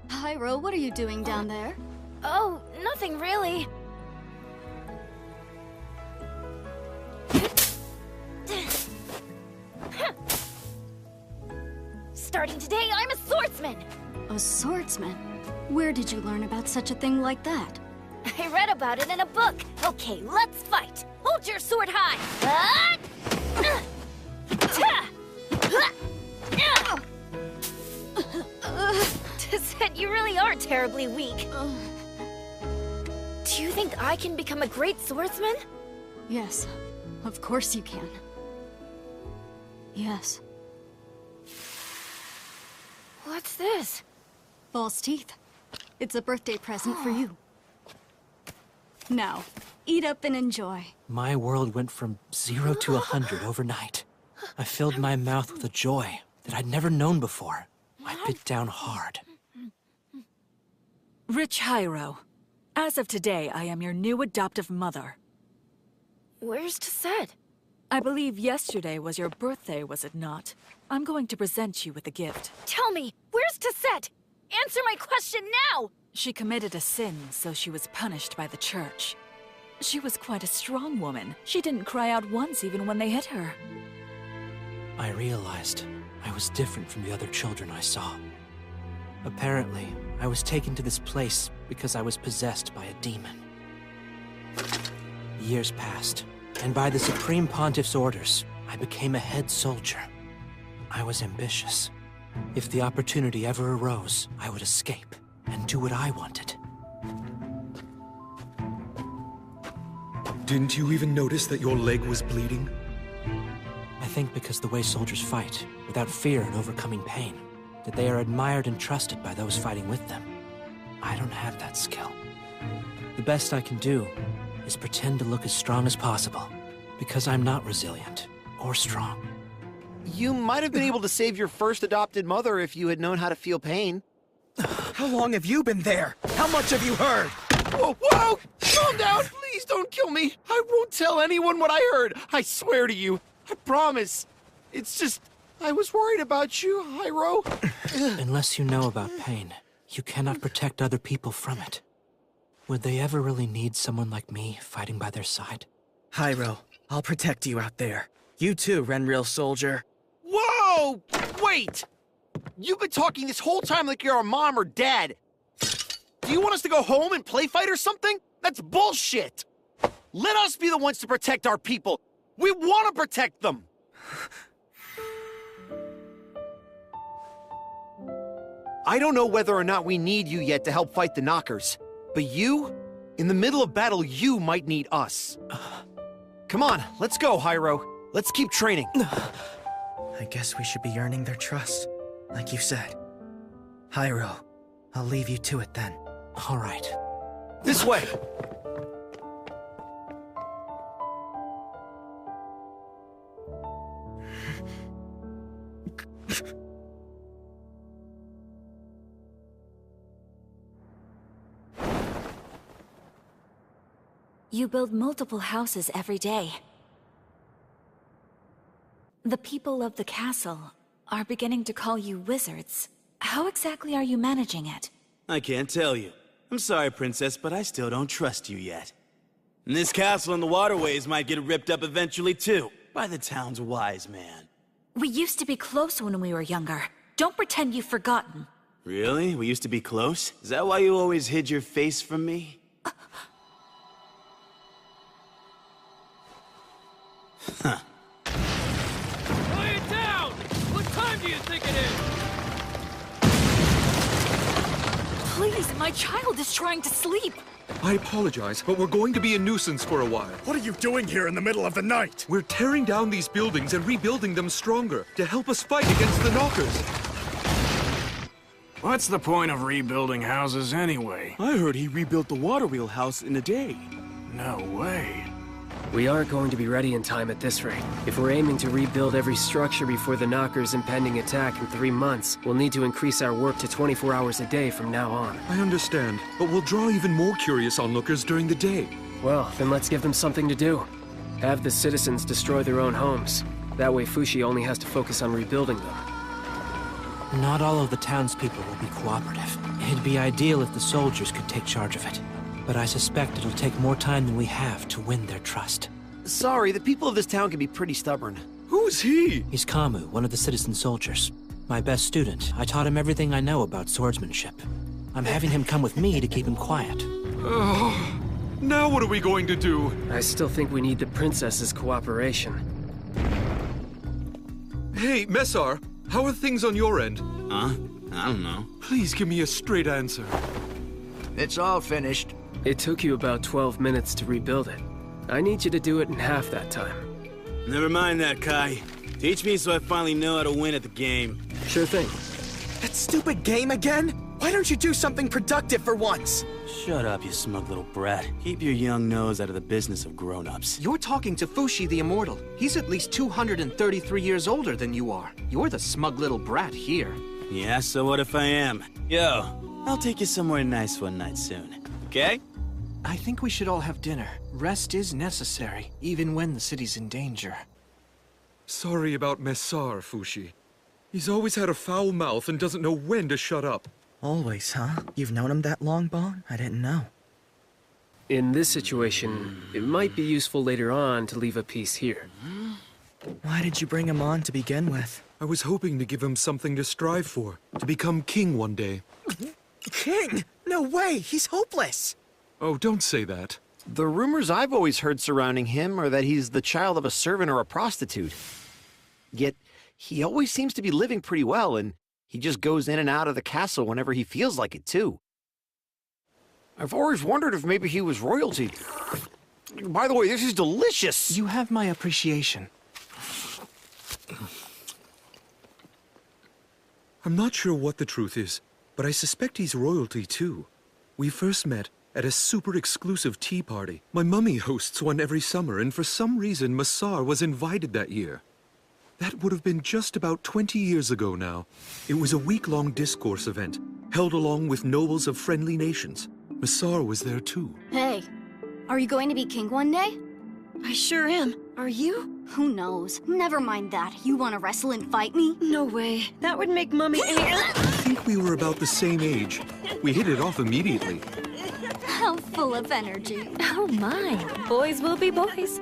Hyro, what are you doing down there? Oh, nothing really. Starting today, I'm a swordsman! A swordsman? Where did you learn about such a thing like that? I read about it in a book. Okay, let's fight. Hold your sword high. Tessette, you really are terribly weak. Do you think I can become a great swordsman? Yes, of course you can. Yes. What's this? False teeth. It's a birthday present for you. Now, eat up and enjoy. My world went from 0 to 100 overnight. I filled my mouth with a joy that I'd never known before. I bit down hard. Rich Hyro, as of today, I am your new adoptive mother. Where's Tessette? I believe yesterday was your birthday, was it not? I'm going to present you with a gift. Tell me, where's Tessette? Answer my question now! She committed a sin, so she was punished by the church. She was quite a strong woman. She didn't cry out once even when they hit her. I realized I was different from the other children I saw. Apparently, I was taken to this place because I was possessed by a demon. Years passed, and by the Supreme Pontiff's orders, I became a head soldier. I was ambitious. If the opportunity ever arose, I would escape and do what I wanted. Didn't you even notice that your leg was bleeding? I think because the way soldiers fight, without fear and overcoming pain, that they are admired and trusted by those fighting with them. I don't have that skill. The best I can do is pretend to look as strong as possible, because I'm not resilient or strong. You might have been able to save your first adopted mother if you had known how to feel pain. How long have you been there? How much have you heard? Whoa, whoa! Calm down! Please don't kill me! I won't tell anyone what I heard! I swear to you! I promise! It's just... I was worried about you, Hyro. Unless you know about pain, you cannot protect other people from it. Would they ever really need someone like me fighting by their side? Hyro, I'll protect you out there. You too, Renril soldier. Whoa! Wait! You've been talking this whole time like you're our mom or dad. Do you want us to go home and play fight or something? That's bullshit! Let us be the ones to protect our people. We want to protect them! I don't know whether or not we need you yet to help fight the Knockers, but you, in the middle of battle, you might need us. Come on, let's go, Hyro. Let's keep training. I guess we should be earning their trust, like you said. Hyro, I'll leave you to it then. All right. This way! You build multiple houses every day. The people of the castle are beginning to call you wizards. How exactly are you managing it? I can't tell you. I'm sorry, Princess, but I still don't trust you yet. And this castle and the waterways might get ripped up eventually, too, by the town's wise man. We used to be close when we were younger. Don't pretend you've forgotten. Really? We used to be close? Is that why you always hid your face from me? do you think it is? Please, my child is trying to sleep. I apologize, but we're going to be a nuisance for a while. What are you doing here in the middle of the night? We're tearing down these buildings and rebuilding them stronger to help us fight against the Knockers. What's the point of rebuilding houses anyway? I heard he rebuilt the water wheel house in a day. No way. We aren't going to be ready in time at this rate. If we're aiming to rebuild every structure before the Knockers' impending attack in 3 months, we'll need to increase our work to 24 hours a day from now on. I understand, but we'll draw even more curious onlookers during the day. Well, then let's give them something to do. Have the citizens destroy their own homes. That way Fushi only has to focus on rebuilding them. Not all of the townspeople will be cooperative. It'd be ideal if the soldiers could take charge of it. But I suspect it'll take more time than we have to win their trust. Sorry, the people of this town can be pretty stubborn. Who's he? He's Kamu, one of the citizen soldiers. My best student. I taught him everything I know about swordsmanship. I'm having him come with me to keep him quiet. Oh, now what are we going to do? I still think we need the princess's cooperation. Hey, Messar, how are things on your end? Huh? I don't know. Please give me a straight answer. It's all finished. It took you about 12 minutes to rebuild it. I need you to do it in half that time. Never mind that, Kai. Teach me so I finally know how to win at the game. Sure thing. That stupid game again? Why don't you do something productive for once? Shut up, you smug little brat. Keep your young nose out of the business of grown-ups. You're talking to Fushi the Immortal. He's at least 233 years older than you are. You're the smug little brat here. Yeah, so what if I am? Yo, I'll take you somewhere nice one night soon. Okay? I think we should all have dinner. Rest is necessary, even when the city's in danger. Sorry about Messar, Fushi. He's always had a foul mouth and doesn't know when to shut up. Always, huh? You've known him that long, Bon? I didn't know. In this situation, it might be useful later on to leave a piece here. Why did you bring him on to begin with? I was hoping to give him something to strive for, to become king one day. King? No way! He's hopeless! Oh, don't say that. The rumors I've always heard surrounding him are that he's the child of a servant or a prostitute. Yet, he always seems to be living pretty well, and he just goes in and out of the castle whenever he feels like it, too. I've always wondered if maybe he was royalty. By the way, this is delicious! You have my appreciation. I'm not sure what the truth is, but I suspect he's royalty, too. We first met at a super exclusive tea party. My mummy hosts one every summer, and for some reason, Messar was invited that year. That would have been just about 20 years ago now. It was a week-long discourse event, held along with nobles of friendly nations. Messar was there too. Hey, are you going to be king one day? I sure am. Are you? Who knows? Never mind that. You want to wrestle and fight me? No way. That would make Mummy I think we were about the same age. We hit it off immediately. How full of energy. Oh my, boys will be boys.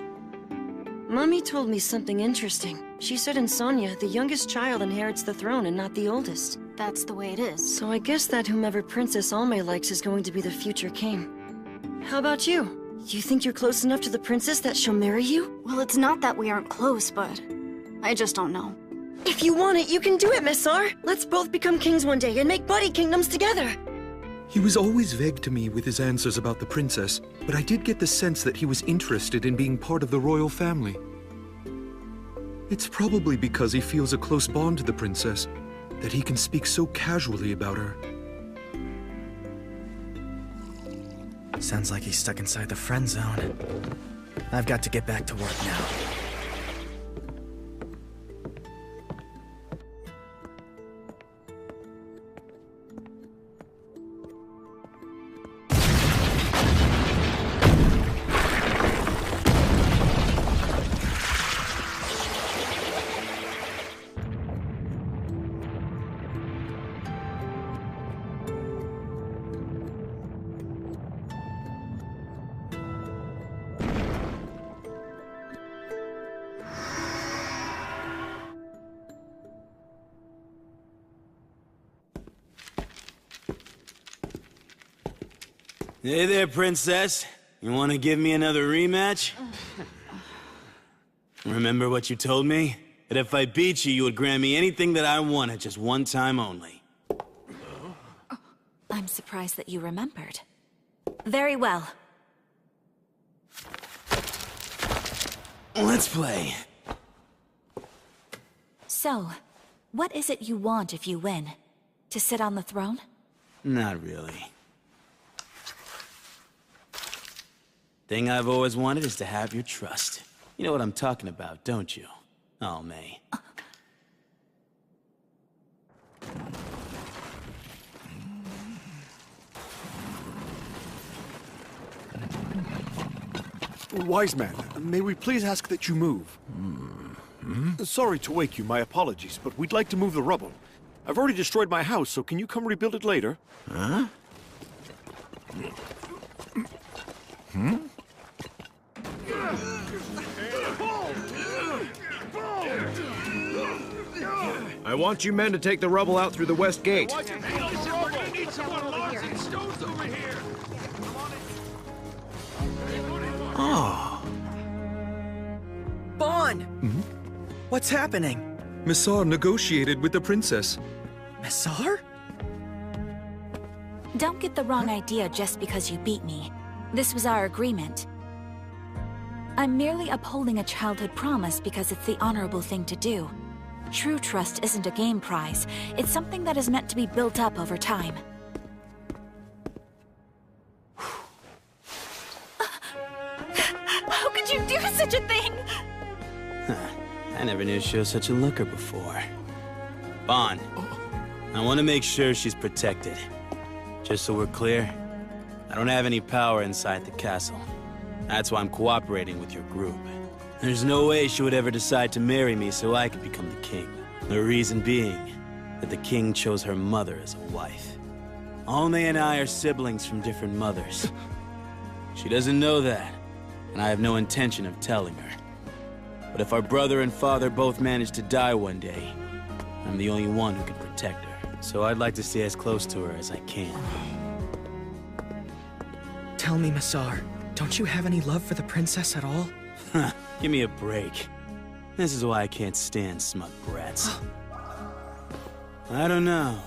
Mummy told me something interesting. She said in Sonia, the youngest child inherits the throne and not the oldest. That's the way it is. So I guess that whomever Princess Almay likes is going to be the future king. How about you? You think you're close enough to the princess that she'll marry you? Well, it's not that we aren't close, but I just don't know. If you want it, you can do it, Messar! Let's both become kings one day and make buddy kingdoms together! He was always vague to me with his answers about the princess, but I did get the sense that he was interested in being part of the royal family. It's probably because he feels a close bond to the princess that he can speak so casually about her. Sounds like he's stuck inside the friend zone. I've got to get back to work now. Hey there, princess. You want to give me another rematch? Remember what you told me? that if I beat you, you would grant me anything that I wanted just one time only. I'm surprised that you remembered. Very well. Let's play. So, what is it you want if you win? To sit on the throne? Not really. Thing I've always wanted is to have your trust. You know what I'm talking about, don't you? Oh, May. Wise man, may we please ask that you move? Sorry to wake you, my apologies, but we'd like to move the rubble. I've already destroyed my house, so can you come rebuild it later? Huh? I want you men to take the rubble out through the west gate. Oh. Bon! What's happening? Messar negotiated with the princess. Messar? Don't get the wrong idea just because you beat me. This was our agreement. I'm merely upholding a childhood promise because it's the honorable thing to do. True trust isn't a game prize. It's something that is meant to be built up over time. How could you do such a thing? I never knew she was such a looker before. Bon, I want to make sure she's protected. Just so we're clear, I don't have any power inside the castle. That's why I'm cooperating with your group. There's no way she would ever decide to marry me so I could become the king. The reason being that the king chose her mother as a wife. Alme and I are siblings from different mothers. She doesn't know that, and I have no intention of telling her. But if our brother and father both manage to die one day, I'm the only one who can protect her. So I'd like to stay as close to her as I can. Tell me, Messar, don't you have any love for the princess at all? Give me a break. This is why I can't stand smug brats. I don't know.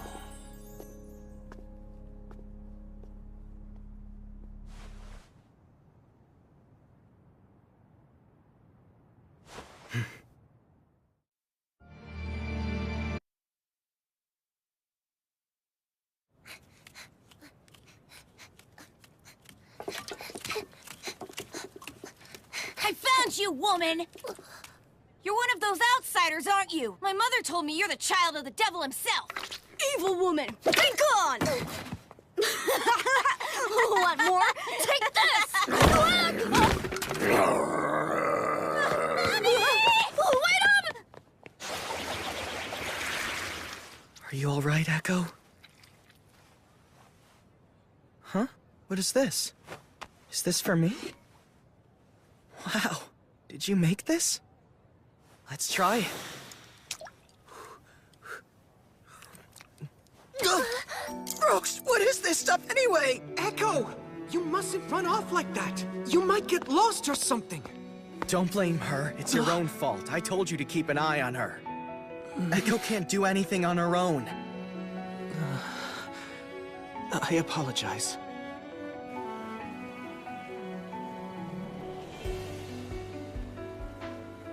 I found you, woman! You're one of those outsiders, aren't you? My mother told me you're the child of the devil himself. Evil woman! Be gone! Want more? Take this! Wait up! Are you all right, Echo? Huh? What is this? Is this for me? Wow. Did you make this? Let's try. Brooks, what is this stuff anyway? Echo, you mustn't run off like that. You might get lost or something. Don't blame her. It's your own fault. I told you to keep an eye on her. Echo can't do anything on her own. I apologize.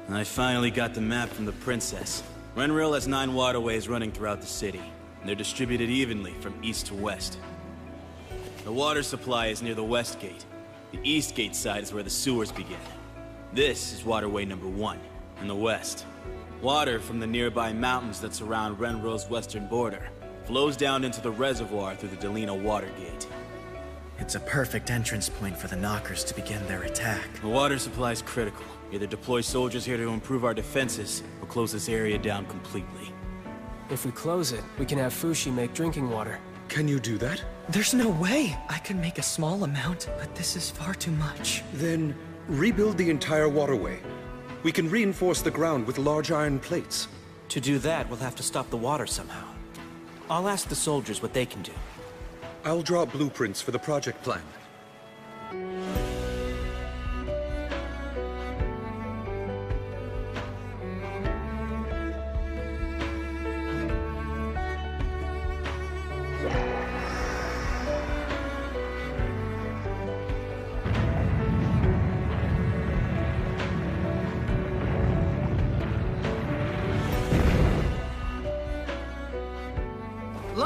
I finally got the map from the princess. Renril has 9 waterways running throughout the city, and they're distributed evenly from east to west. The water supply is near the west gate. The east gate side is where the sewers begin. This is waterway number 1, in the west. Water from the nearby mountains that surround Renril's western border flows down into the reservoir through the Delina water gate. It's a perfect entrance point for the Knockers to begin their attack. The water supply is critical. Either deploy soldiers here to improve our defenses, or close this area down completely. If we close it, we can have Fushi make drinking water. Can you do that? There's no way! I can make a small amount, but this is far too much. Then rebuild the entire waterway. We can reinforce the ground with large iron plates. To do that, we'll have to stop the water somehow. I'll ask the soldiers what they can do. I'll draw blueprints for the project plan.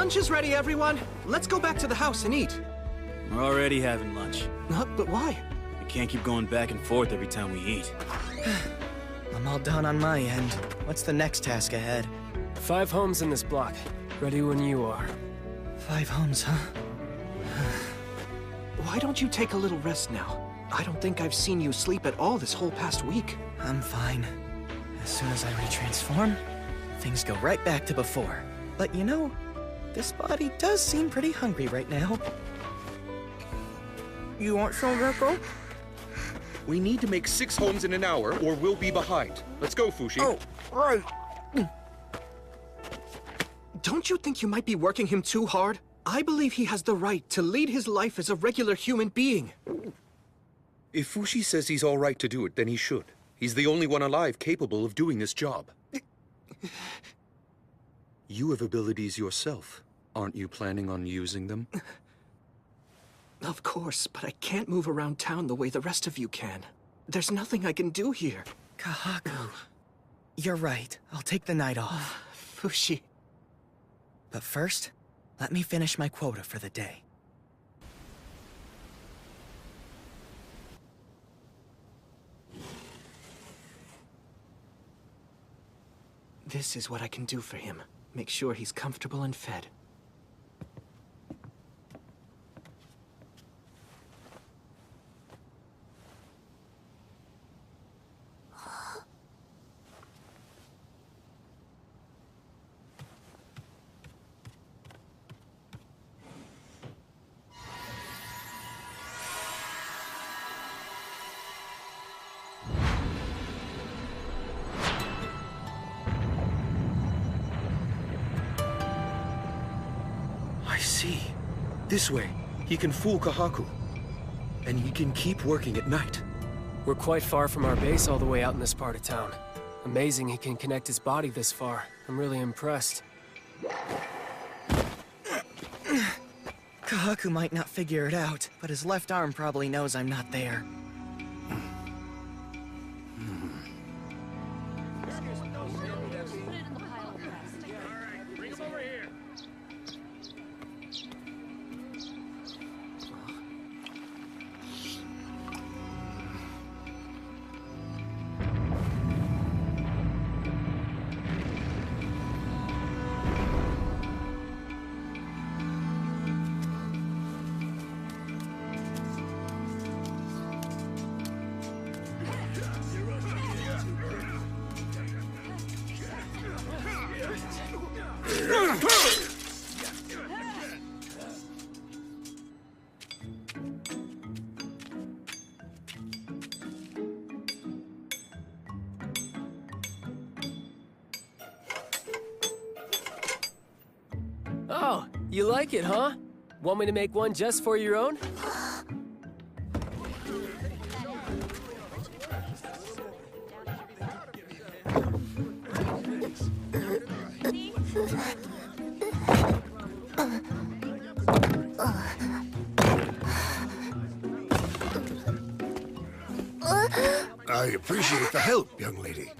Lunch is ready, everyone. Let's go back to the house and eat. We're already having lunch. But why? We can't keep going back and forth every time we eat. I'm all done on my end. What's the next task ahead? 5 homes in this block. Ready when you are. 5 homes, huh? Why don't you take a little rest now? I don't think I've seen you sleep at all this whole past week. I'm fine. As soon as I retransform, things go right back to before. But you know, this body does seem pretty hungry right now. You want some, Rekko? We need to make 6 homes in an hour, or we'll be behind. Let's go, Fushi. Oh, right. Don't you think you might be working him too hard? I believe he has the right to lead his life as a regular human being. If Fushi says he's all right to do it, then he should. He's the only one alive capable of doing this job. You have abilities yourself. Aren't you planning on using them? Of course, but I can't move around town the way the rest of you can. There's nothing I can do here. Kahaku. You're right. I'll take the night off. Fushi. But first, let me finish my quota for the day. This is what I can do for him. Make sure he's comfortable and fed. I see. This way, he can fool Kahaku. And he can keep working at night. We're quite far from our base all the way out in this part of town. Amazing he can connect his body this far. I'm really impressed. Kahaku might not figure it out, but his left arm probably knows I'm not there. Oh, you like it, huh? Want me to make one just for your own? I appreciate the help, young lady.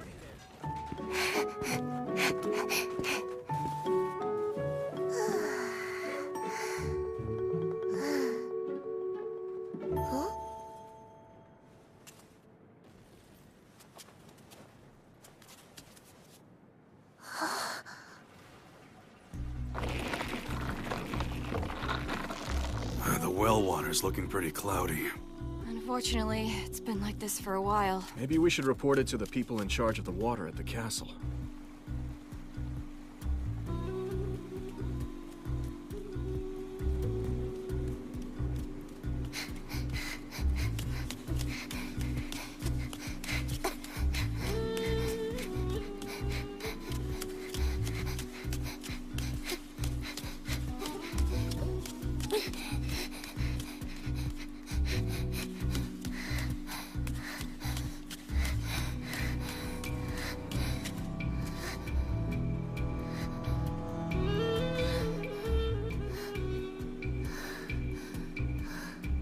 The well water's looking pretty cloudy. Unfortunately, it's been like this for a while. Maybe we should report it to the people in charge of the water at the castle.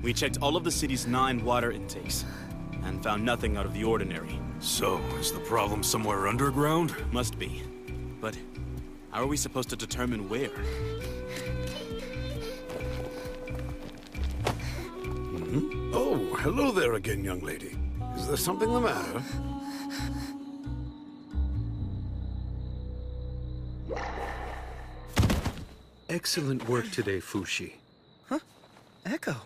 We checked all of the city's 9 water intakes, and found nothing out of the ordinary. So, is the problem somewhere underground? Must be. But How are we supposed to determine where? Oh, hello there again, young lady. Is there something the matter? Excellent work today, Fushi. Huh? Echo.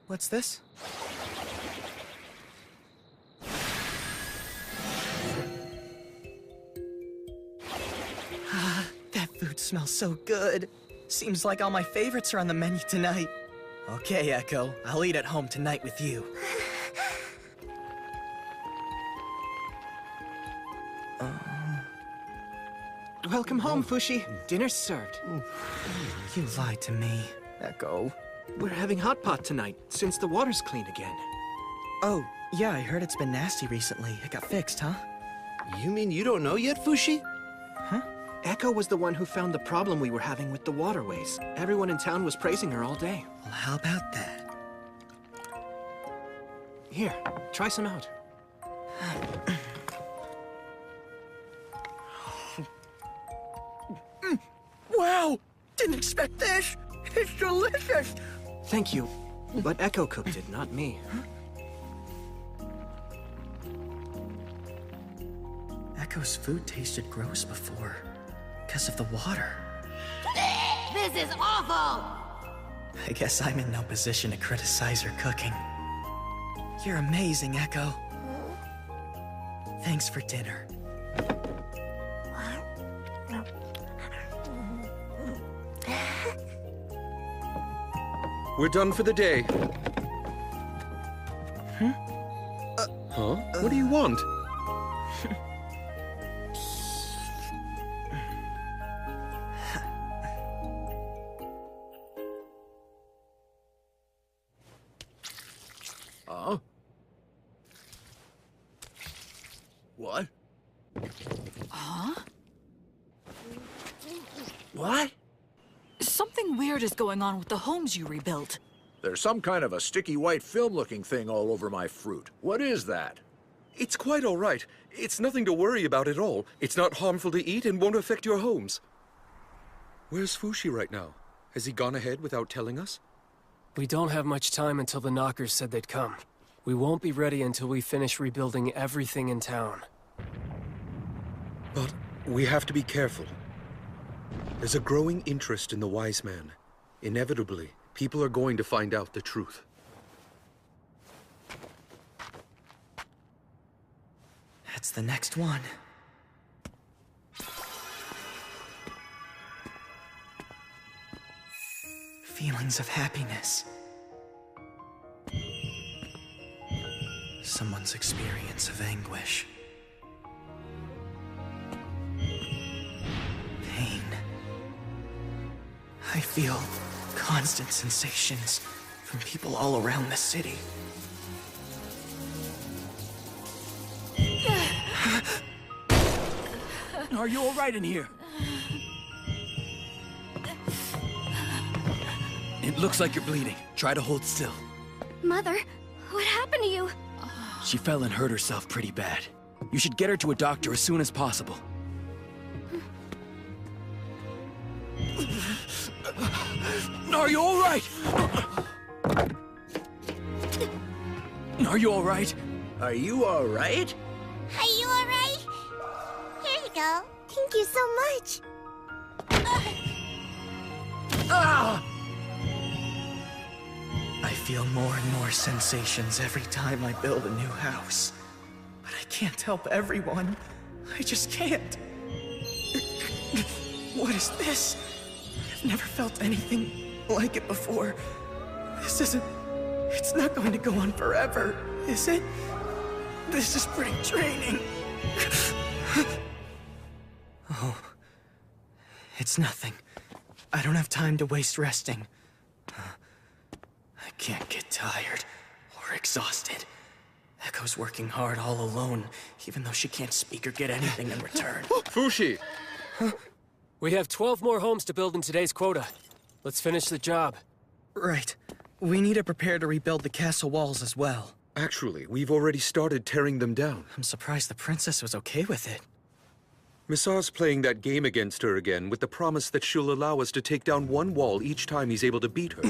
What's this? Ah, that food smells so good. Seems like all my favorites are on the menu tonight. Okay, Echo. I'll eat at home tonight with you. Welcome home, Fushi. Dinner's served. You lied to me, Echo. We're having hot pot tonight, since the water's clean again. Oh, yeah, I heard it's been nasty recently. It got fixed, huh? You mean you don't know yet, Fushi? Huh? Echo was the one who found the problem we were having with the waterways. Everyone in town was praising her all day. Well, how about that? Here, try some out. Wow! Didn't expect this! It's delicious! Thank you, but Echo cooked it, not me. Echo's food tasted gross before, because of the water. This is awful! I guess I'm in no position to criticize her cooking. You're amazing, Echo. Thanks for dinner. We're done for the day. Huh? What do you want? What? Huh? What? Something weird is going on with the homes you rebuilt. There's some kind of a sticky white film-looking thing all over my fruit. What is that? It's quite all right. It's nothing to worry about at all. It's not harmful to eat and won't affect your homes. Where's Fushi right now? Has he gone ahead without telling us? We don't have much time until the knockers said they'd come. We won't be ready until we finish rebuilding everything in town. But we have to be careful. There's a growing interest in the wise man. Inevitably, people are going to find out the truth. That's the next one. Feelings of happiness. Someone's experience of anguish. Pain. I feel constant sensations from people all around the city. Are you all right in here? It looks like you're bleeding. Try to hold still. Mother, what happened to you? She fell and hurt herself pretty bad. You should get her to a doctor as soon as possible. Are you all right? Are you all right? Are you all right? Are you alright? Here you go. Thank you so much. Ah! I feel more and more sensations every time I build a new house. But I can't help everyone. I just can't. What is this? I've never felt anything like it before. This isn't... It's not going to go on forever, is it? This is pretty draining. Oh. It's nothing. I don't have time to waste resting. I can't get tired or exhausted. Echo's working hard all alone, even though she can't speak or get anything in return. Fushi! We have 12 more homes to build in today's quota. Let's finish the job. Right. We need to prepare to rebuild the castle walls as well. Actually, we've already started tearing them down. I'm surprised the princess was okay with it. Missar's playing that game against her again with the promise that she'll allow us to take down one wall each time he's able to beat her.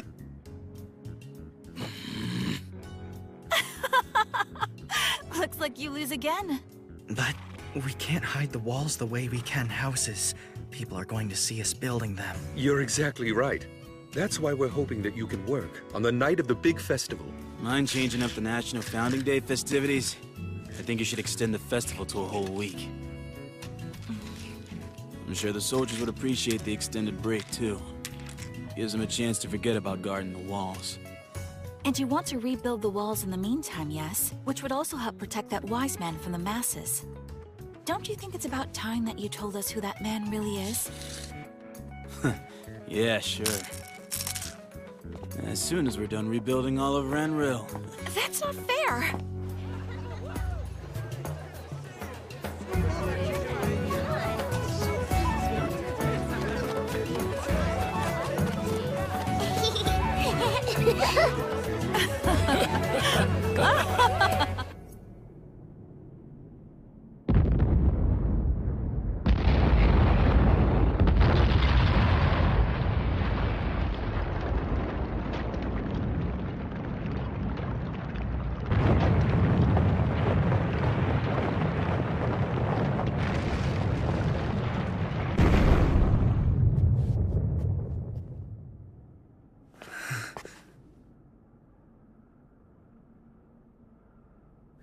Looks like you lose again. But we can't hide the walls the way we can houses. People are going to see us building them. You're exactly right. That's why we're hoping that you can work on the night of the big festival. Mind changing up the National Founding Day festivities? I think you should extend the festival to a whole week. I'm sure the soldiers would appreciate the extended break, too. Gives them a chance to forget about guarding the walls. And you want to rebuild the walls in the meantime, yes? Which would also help protect that wise man from the masses. Don't you think it's about time that you told us who that man really is? Yeah, sure. As soon as we're done rebuilding all of Renril. That's not fair!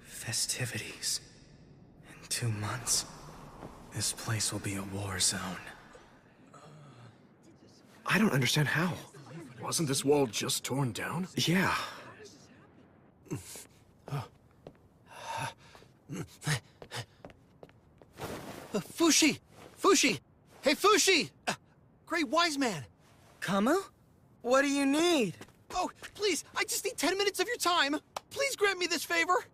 Festivities. In 2 months, this place will be a war zone. I don't understand how. Wasn't this wall just torn down? Yeah. Fushi! Fushi! Hey, Fushi! Great wise man! Kamu? What do you need? Oh, please, I just need 10 minutes of your time. Please grant me this favor.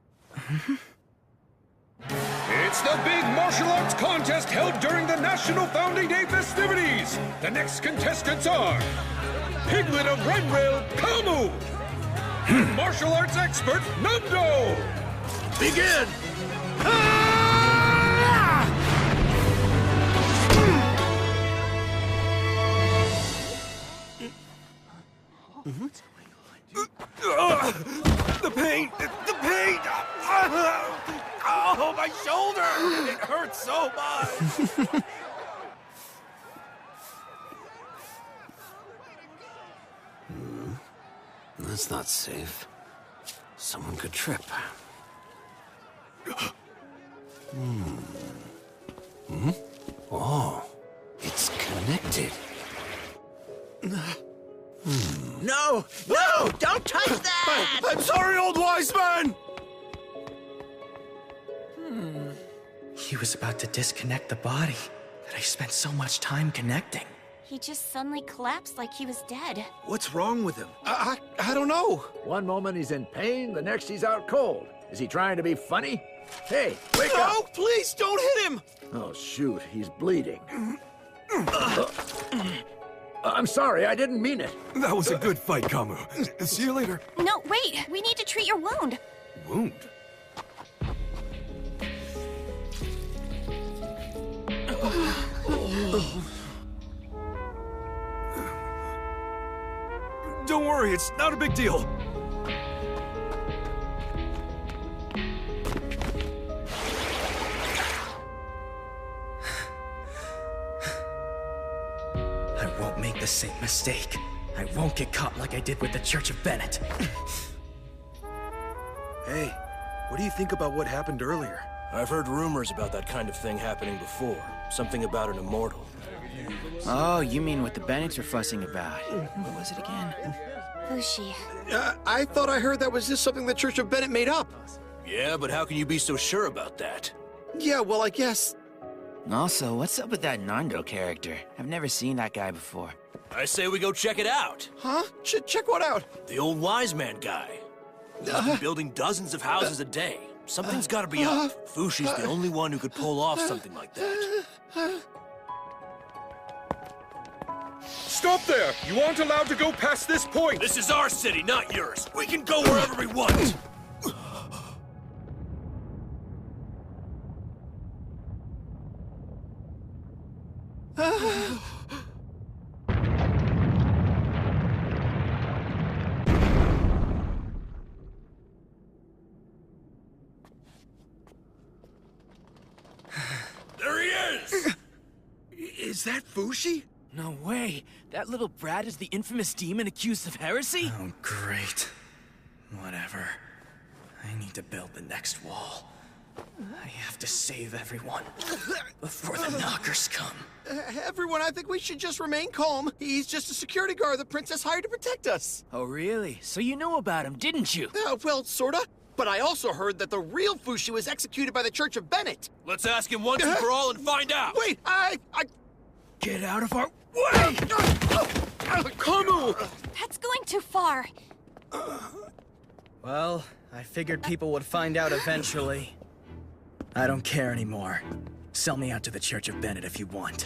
It's the big martial arts contest held during the National Founding Day festivities! The next contestants are... Piglet of Renril, Kamu! And martial arts expert, Namdo! Begin! The pain! The pain! Oh, my shoulder! It hurts so much! That's not safe. Someone could trip. Oh, it's connected. No! No! Don't touch that! I'm sorry, old wise man! He was about to disconnect the body that I spent so much time connecting. He just suddenly collapsed like he was dead. What's wrong with him? I don't know. One moment he's in pain, the next he's out cold. Is he trying to be funny? Hey, wake up! No, please, don't hit him! Oh, shoot, he's bleeding. I'm sorry, I didn't mean it. That was a good fight, Kamu. See you later. No, wait! We need to treat your wound! Wound? Don't worry, it's not a big deal. I won't make the same mistake. I won't get caught like I did with the Church of Bennett. Hey, what do you think about what happened earlier? I've heard rumors about that kind of thing happening before. Something about an immortal. Oh, you mean what the Bennetts were fussing about. What was it again? Fushi. I thought I heard that was just something the Church of Bennett made up. Yeah, but how can you be so sure about that? Yeah, well, I guess... Also, what's up with that Nando character? I've never seen that guy before. I say we go check it out. Huh? Check what out? The old wise man guy. He's been building dozens of houses a day. Something's gotta be up. Fushi's the only one who could pull off something like that. Stop there! You aren't allowed to go past this point! This is our city, not yours. We can go wherever we want! There he is! Is that Fushi? No way. That little brat is the infamous demon accused of heresy? Oh, great. Whatever. I need to build the next wall. I have to save everyone before the knockers come. Everyone, I think we should just remain calm. He's just a security guard the princess hired to protect us. Oh, really? So you knew about him, didn't you? Well, sorta. But I also heard that the real Fushi was executed by the Church of Bennett. Let's ask him once and for all and find out. Wait, I... Get out of our way! Kamu! That's going too far. Well, I figured people would find out eventually. I don't care anymore. Sell me out to the Church of Bennett if you want.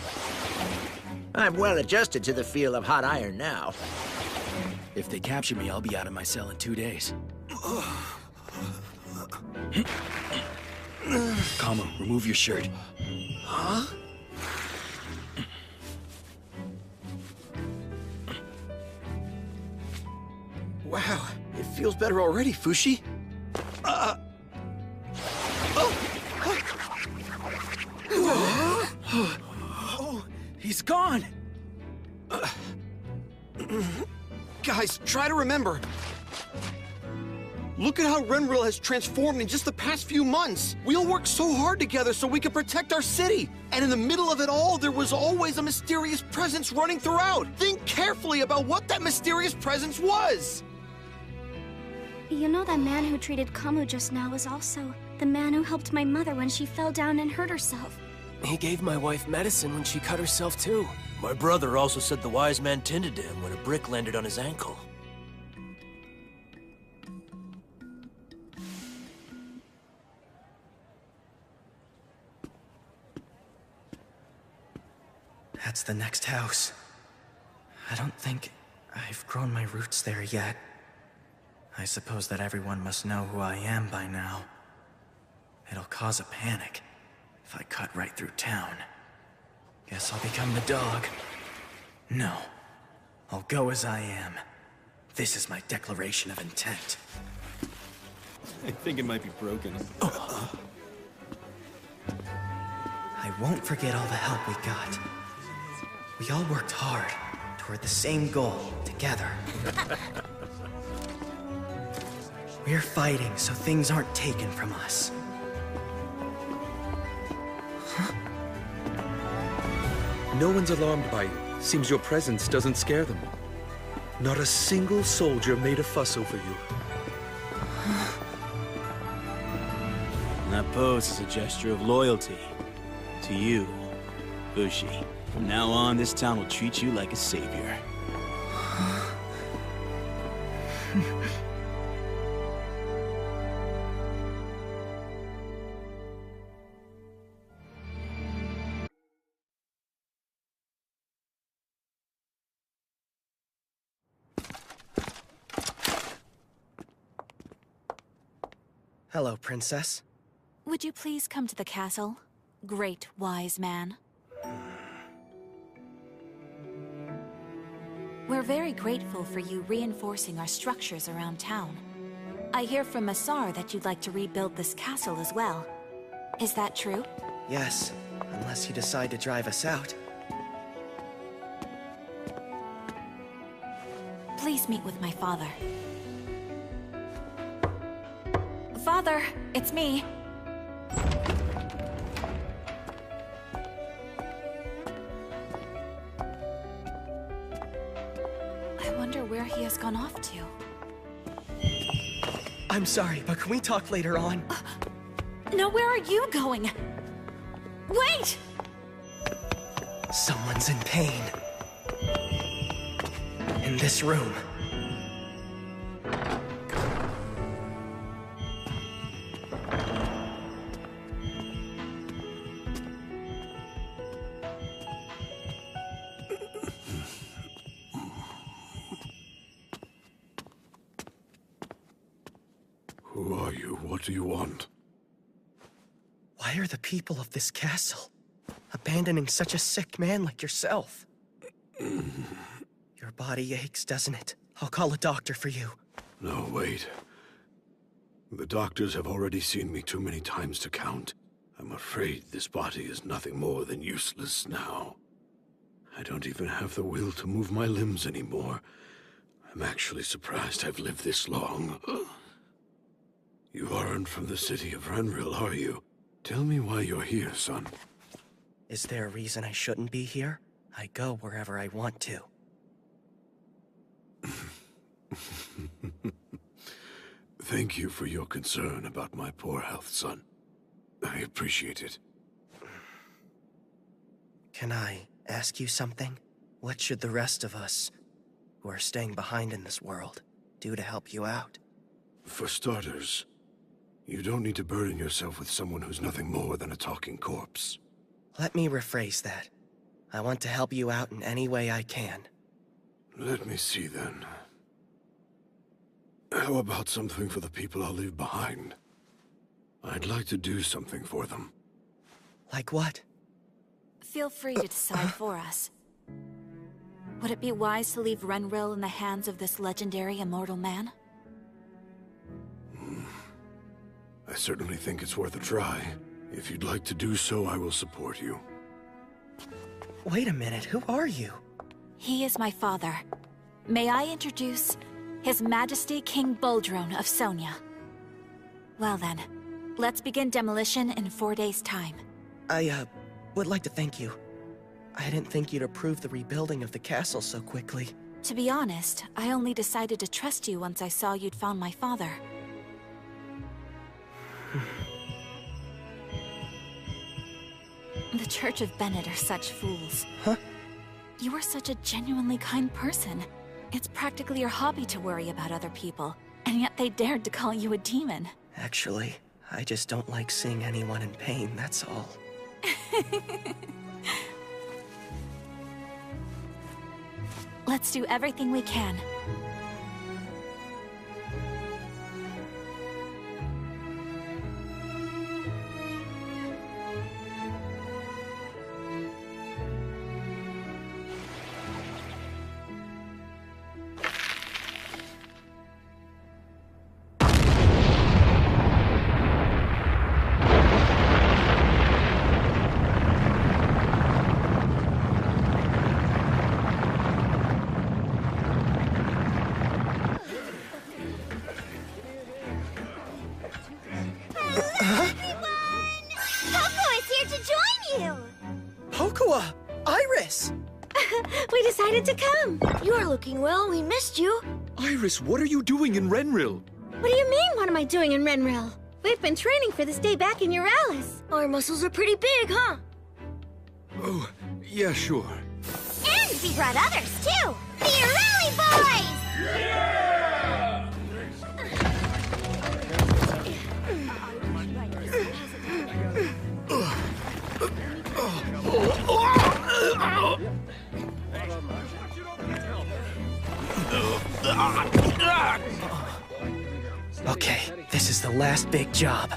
I'm well adjusted to the feel of hot iron now. If they capture me, I'll be out of my cell in 2 days. Kamu, remove your shirt. Huh? Wow, it feels better already, Fushi. Oh, he's gone! Guys, try to remember. Look at how Renril has transformed in just the past few months. We all worked so hard together so we could protect our city. And in the middle of it all, there was always a mysterious presence running throughout. Think carefully about what that mysterious presence was. You know that man who treated Kamu just now was also the man who helped my mother when she fell down and hurt herself. He gave my wife medicine when she cut herself, too. My brother also said the wise man tended to him when a brick landed on his ankle. That's the next house. I don't think I've grown my roots there yet. I suppose that everyone must know who I am by now. It'll cause a panic if I cut right through town. Guess I'll become the dog. No, I'll go as I am. This is my declaration of intent. I think it might be broken. I won't forget all the help we got. We all worked hard toward the same goal together. We're fighting so things aren't taken from us. No one's alarmed by you. Seems your presence doesn't scare them. Not a single soldier made a fuss over you. That pose is a gesture of loyalty. To you, Fushi. From now on, this town will treat you like a savior. Hello, Princess. Would you please come to the castle, great wise man? We're very grateful for you reinforcing our structures around town. I hear from Massar that you'd like to rebuild this castle as well. Is that true? Yes, unless you decide to drive us out. Please meet with my father. Father, it's me. I wonder where he has gone off to. I'm sorry, but can we talk later on? No, where are you going? Wait! Someone's in pain. In this room. Who are you? What do you want? Why are the people of this castle abandoning such a sick man like yourself. Your body aches, doesn't it? I'll call a doctor for you. No, wait. The doctors have already seen me too many times to count. I'm afraid this body is nothing more than useless now. I don't even have the will to move my limbs anymore. I'm actually surprised I've lived this long. You aren't from the city of Renril, are you? Tell me why you're here, son. Is there a reason I shouldn't be here? I go wherever I want to. Thank you for your concern about my poor health, son. I appreciate it. Can I ask you something? What should the rest of us, who are staying behind in this world, do to help you out? For starters, you don't need to burden yourself with someone who's nothing more than a talking corpse. Let me rephrase that. I want to help you out in any way I can. Let me see, then. How about something for the people I'll leave behind? I'd like to do something for them. Like what? Feel free to decide for us. Would it be wise to leave Renril in the hands of this legendary immortal man? I certainly think it's worth a try. If you'd like to do so, I will support you. Wait a minute, who are you? He is my father. May I introduce His Majesty King Boldrone of Sonia. Well then, let's begin demolition in 4 days' time. I, would like to thank you. I didn't think you'd approve the rebuilding of the castle so quickly. To be honest, I only decided to trust you once I saw you'd found my father. The Church of Bennett are such fools. Huh? You are such a genuinely kind person. It's practically your hobby to worry about other people, and yet they dared to call you a demon. Actually, I just don't like seeing anyone in pain, that's all. Let's do everything we can. We decided to come. You're looking well. We missed you. Iris, what are you doing in Renril? What do you mean, what am I doing in Renril? We've been training for this day back in Euralis. Our muscles are pretty big, huh? Oh, yeah, sure. And we brought others, too. The Rally Boys! Yeah! Okay, this is the last big job.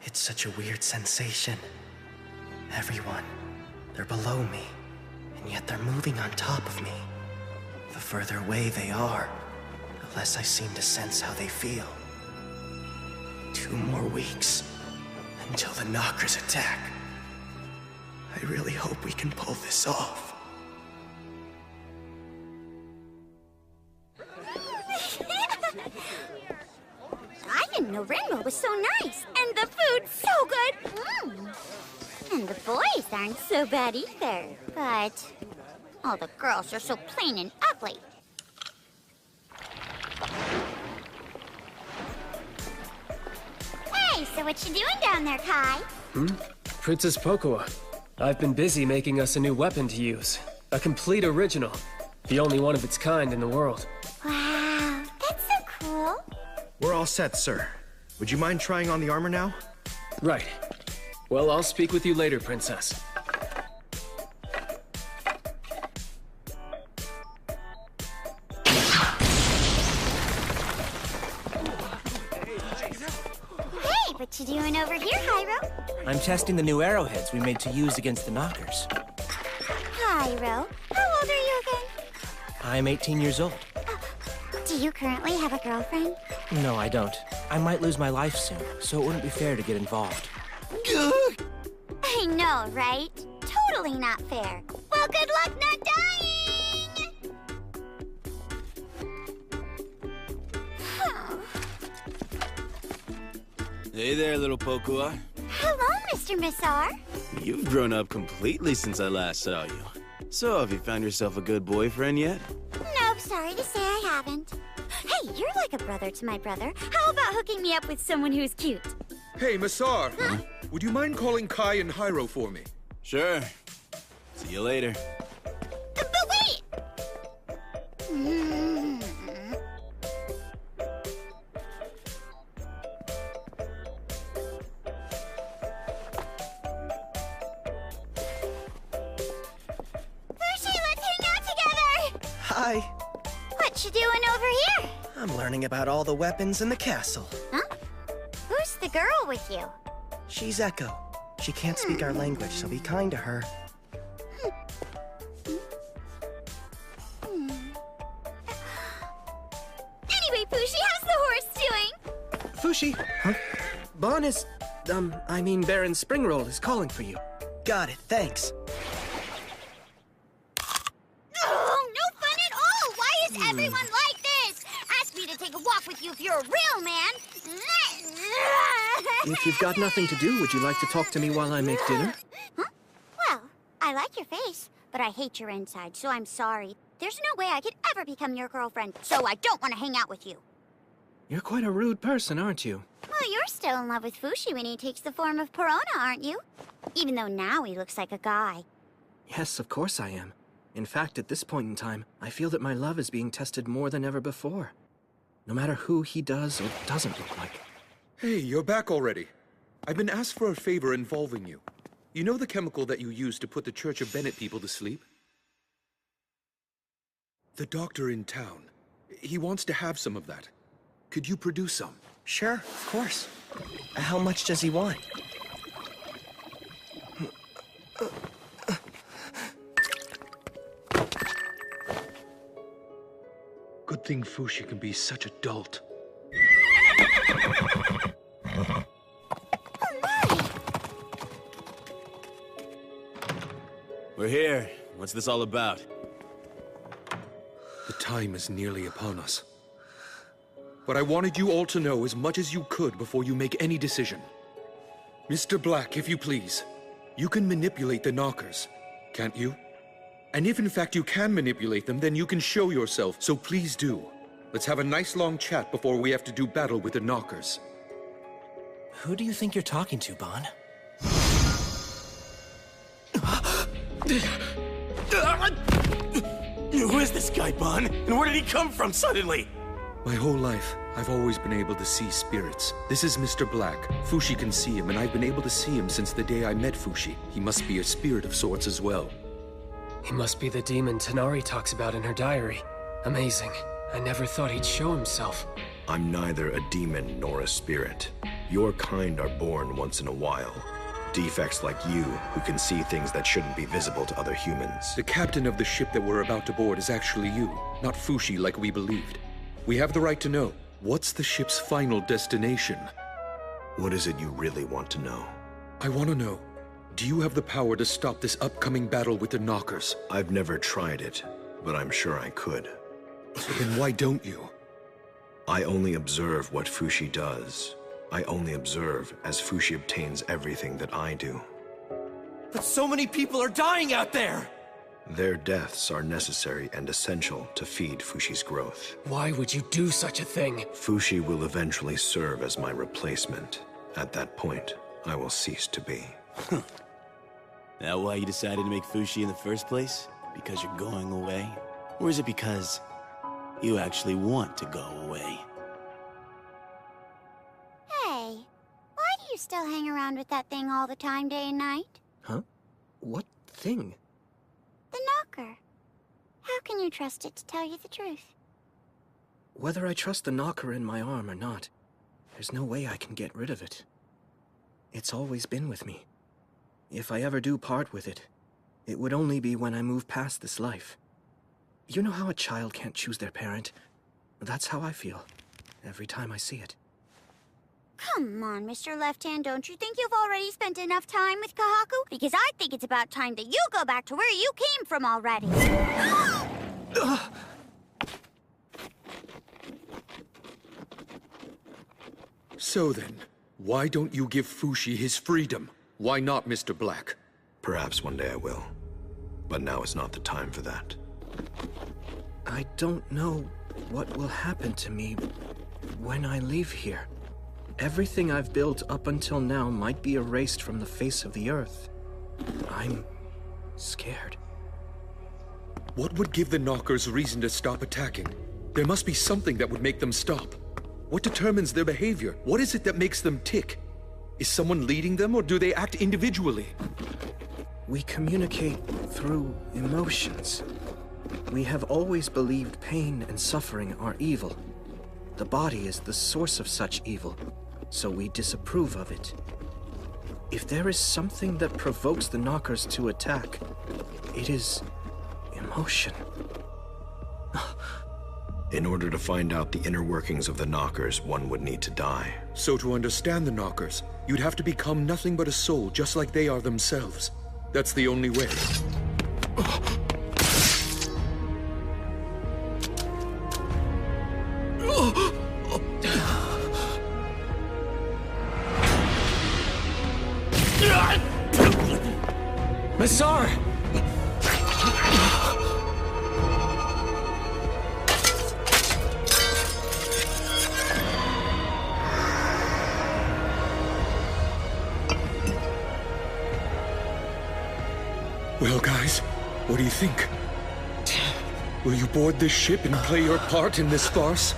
It's such a weird sensation. Everyone, they're below me, and yet they're moving on top of me. The further away they are, the less I seem to sense how they feel. 2 more weeks, until the Knockers attack. I really hope we can pull this off. I didn't know Renril was so nice, and the food so boys aren't so bad either, but all the girls are so plain and ugly. Hey, so what you doing down there, Kai? Princess Pocoa. I've been busy making us a new weapon to use. A complete original. The only one of its kind in the world. Wow, that's so cool. We're all set, sir. Would you mind trying on the armor now? Right. Well, I'll speak with you later, Princess. Hey, what you doing over here, Hyro? I'm testing the new arrowheads we made to use against the knockers. Hyro, how old are you again? I'm 18 years old. Do you currently have a girlfriend? No, I don't. I might lose my life soon, so it wouldn't be fair to get involved. I know, right? Totally not fair. Well, good luck not dying! Hey there, little Pocoa. Hello, Mr. Missar. You've grown up completely since I last saw you. So, have you found yourself a good boyfriend yet? Nope, sorry to say I haven't. Hey, you're like a brother to my brother. How about hooking me up with someone who's cute? Hey, Massar. Huh? Would you mind calling Kai and Hyro for me? Sure. See you later. But wait! Hershey, let's hang out together! Hi. What you doing over here? I'm learning about all the weapons in the castle. Huh? Who's the girl with you? She's Echo. She can't speak our language, so be kind to her. Anyway, Fushi, how's the horse doing? Fushi? Huh? Bon is... Baron Springroll is calling for you. Got it, thanks. Oh, no fun at all! Why is everyone like this? Ask me to take a walk with you if you're a real man. If you've got nothing to do, would you like to talk to me while I make dinner? Huh? Well, I like your face, but I hate your inside, so I'm sorry. There's no way I could ever become your girlfriend, so I don't want to hang out with you. You're quite a rude person, aren't you? Well, you're still in love with Fushi when he takes the form of Perona, aren't you? Even though now he looks like a guy. Yes, of course I am. In fact, at this point in time, I feel that my love is being tested more than ever before. No matter who he does or doesn't look like. Hey, you're back already. I've been asked for a favor involving you. You know the chemical that you used to put the Church of Bennett people to sleep? The doctor in town. He wants to have some of that. Could you produce some? Sure, of course. How much does he want? Good thing Fushi can be such a dolt. We're here. What's this all about? The time is nearly upon us. But I wanted you all to know as much as you could before you make any decision. Mr. Black, if you please, you can manipulate the knockers, can't you? And if in fact you can manipulate them, then you can show yourself, so please do. Let's have a nice long chat before we have to do battle with the knockers. Who do you think you're talking to, Bon? Who is this guy, Bon? And where did he come from suddenly? My whole life, I've always been able to see spirits. This is Mr. Black. Fushi can see him, and I've been able to see him since the day I met Fushi. He must be a spirit of sorts as well. He must be the demon Tanari talks about in her diary. Amazing. I never thought he'd show himself. I'm neither a demon nor a spirit. Your kind are born once in a while. Defects like you, who can see things that shouldn't be visible to other humans. The captain of the ship that we're about to board is actually you, not Fushi like we believed. We have the right to know. What's the ship's final destination? What is it you really want to know? I want to know. Do you have the power to stop this upcoming battle with the knockers? I've never tried it, but I'm sure I could. Then why don't you? I only observe what Fushi does. I only observe as Fushi obtains everything that I do. But so many people are dying out there! Their deaths are necessary and essential to feed Fushi's growth. Why would you do such a thing? Fushi will eventually serve as my replacement. At that point, I will cease to be. That why you decided to make Fushi in the first place? Because you're going away? Or is it because you actually want to go away? Hey, why do you still hang around with that thing all the time, day and night? Huh? What thing? The knocker. How can you trust it to tell you the truth? Whether I trust the knocker in my arm or not, there's no way I can get rid of it. It's always been with me. If I ever do part with it, it would only be when I move past this life. You know how a child can't choose their parent? That's how I feel, every time I see it. Come on, Mr. Left Hand, don't you think you've already spent enough time with Kahaku? Because I think it's about time that you go back to where you came from already. So then, why don't you give Fushi his freedom? Why not, Mr. Black? Perhaps one day I will. But now is not the time for that. I don't know what will happen to me when I leave here. Everything I've built up until now might be erased from the face of the earth. I'm scared. What would give the Knockers reason to stop attacking? There must be something that would make them stop. What determines their behavior? What is it that makes them tick? Is someone leading them, or do they act individually? We communicate through emotions. We have always believed pain and suffering are evil. The body is the source of such evil, so we disapprove of it. If there is something that provokes the Knockers to attack, it is emotion. In order to find out the inner workings of the Knockers, one would need to die. So to understand the Knockers, you'd have to become nothing but a soul, just like they are themselves. That's the only way. Massar! Well, guys, what do you think? Will you board this ship and play your part in this farce?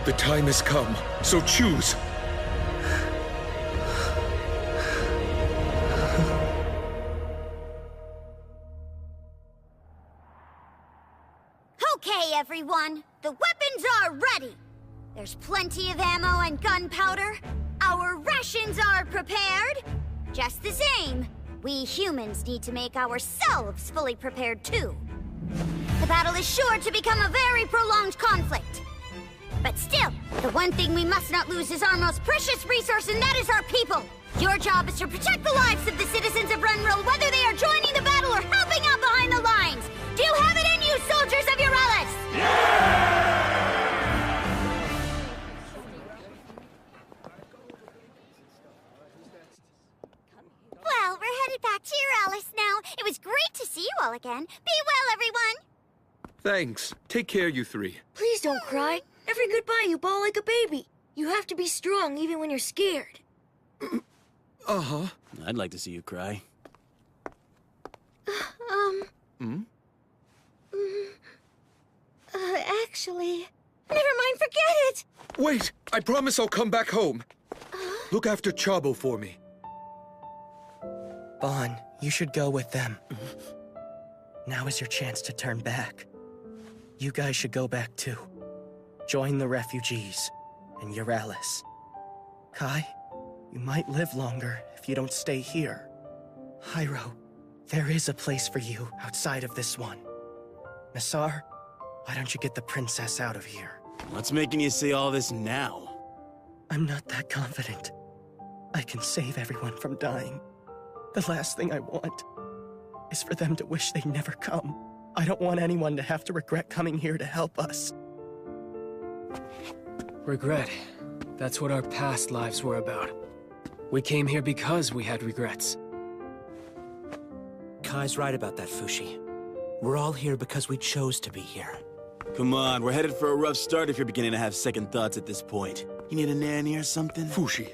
The time has come, so choose. Okay, everyone. The weapons are ready. There's plenty of ammo and gunpowder. Our rations are prepared. Just the same, we humans need to make ourselves fully prepared too. The battle is sure to become a very prolonged conflict. But still, the one thing we must not lose is our most precious resource, and that is our people. Your job is to protect the lives of the citizens of Renril, whether they are joining the battle or helping out behind the lines. Do you have it in you, soldiers of Eurelis? Well, we're headed back to Eurelis now. It was great to see you all again. Be well, everyone. Thanks. Take care, you three. Please don't cry. Every goodbye you bawl like a baby. You have to be strong even when you're scared. Uh-huh. I'd like to see you cry. Actually, never mind, forget it! Wait! I promise I'll come back home. Look after Chabo for me. Bon, you should go with them. Now is your chance to turn back. You guys should go back too. Join the refugees in Eurelis. Kai, you might live longer if you don't stay here. Hyro, there is a place for you outside of this one. Massar, why don't you get the princess out of here? What's making you say all this now? I'm not that confident. I can save everyone from dying. The last thing I want is for them to wish they'd never come. I don't want anyone to have to regret coming here to help us. Regret. That's what our past lives were about. We came here because we had regrets. Kai's right about that, Fushi. We're all here because we chose to be here. Come on, we're headed for a rough start if you're beginning to have second thoughts at this point. You need a nanny or something? Fushi,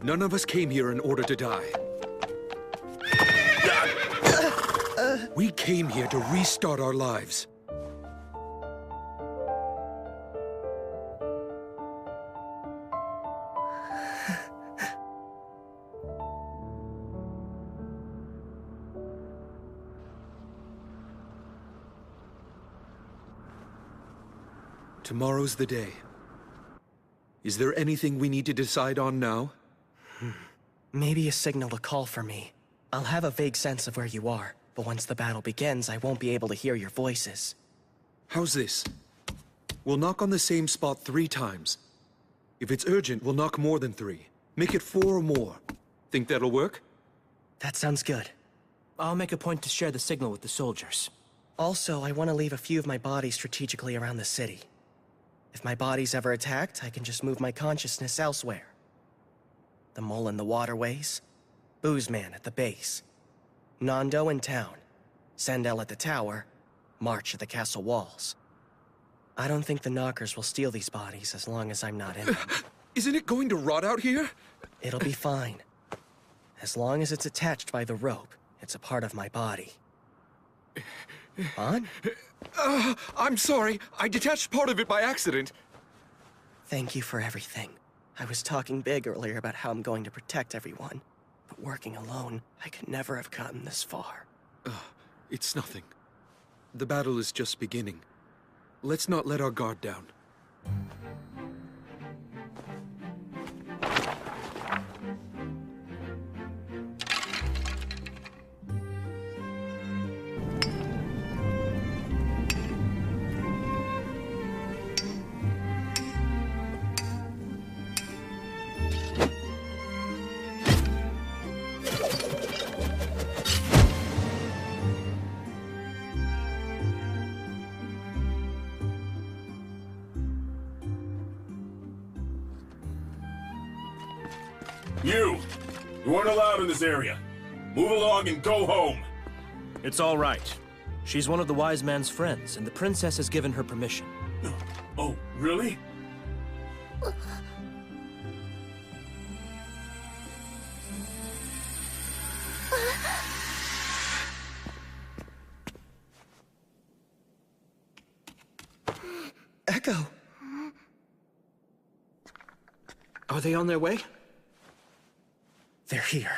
none of us came here in order to die. We came here to restart our lives. Tomorrow's the day. Is there anything we need to decide on now? Maybe a signal to call for me. I'll have a vague sense of where you are, but once the battle begins, I won't be able to hear your voices. How's this? We'll knock on the same spot 3 times. If it's urgent, we'll knock more than 3. Make it 4 or more. Think that'll work? That sounds good. I'll make a point to share the signal with the soldiers. Also, I want to leave a few of my bodies strategically around the city. If my body's ever attacked, I can just move my consciousness elsewhere. The mole in the waterways, Boozman at the base, Nando in town, Sandel at the tower, March at the castle walls. I don't think the Knockers will steal these bodies as long as I'm not in them. Isn't it going to rot out here? It'll be fine. As long as it's attached by the rope, it's a part of my body. Bon? I'm sorry. I detached part of it by accident. Thank you for everything. I was talking big earlier about how I'm going to protect everyone. But working alone, I could never have gotten this far. It's nothing. The battle is just beginning. Let's not let our guard down. You aren't allowed in this area. Move along and go home. It's all right. She's one of the wise man's friends, and the princess has given her permission. Oh, really? Echo! Are they on their way? They're here.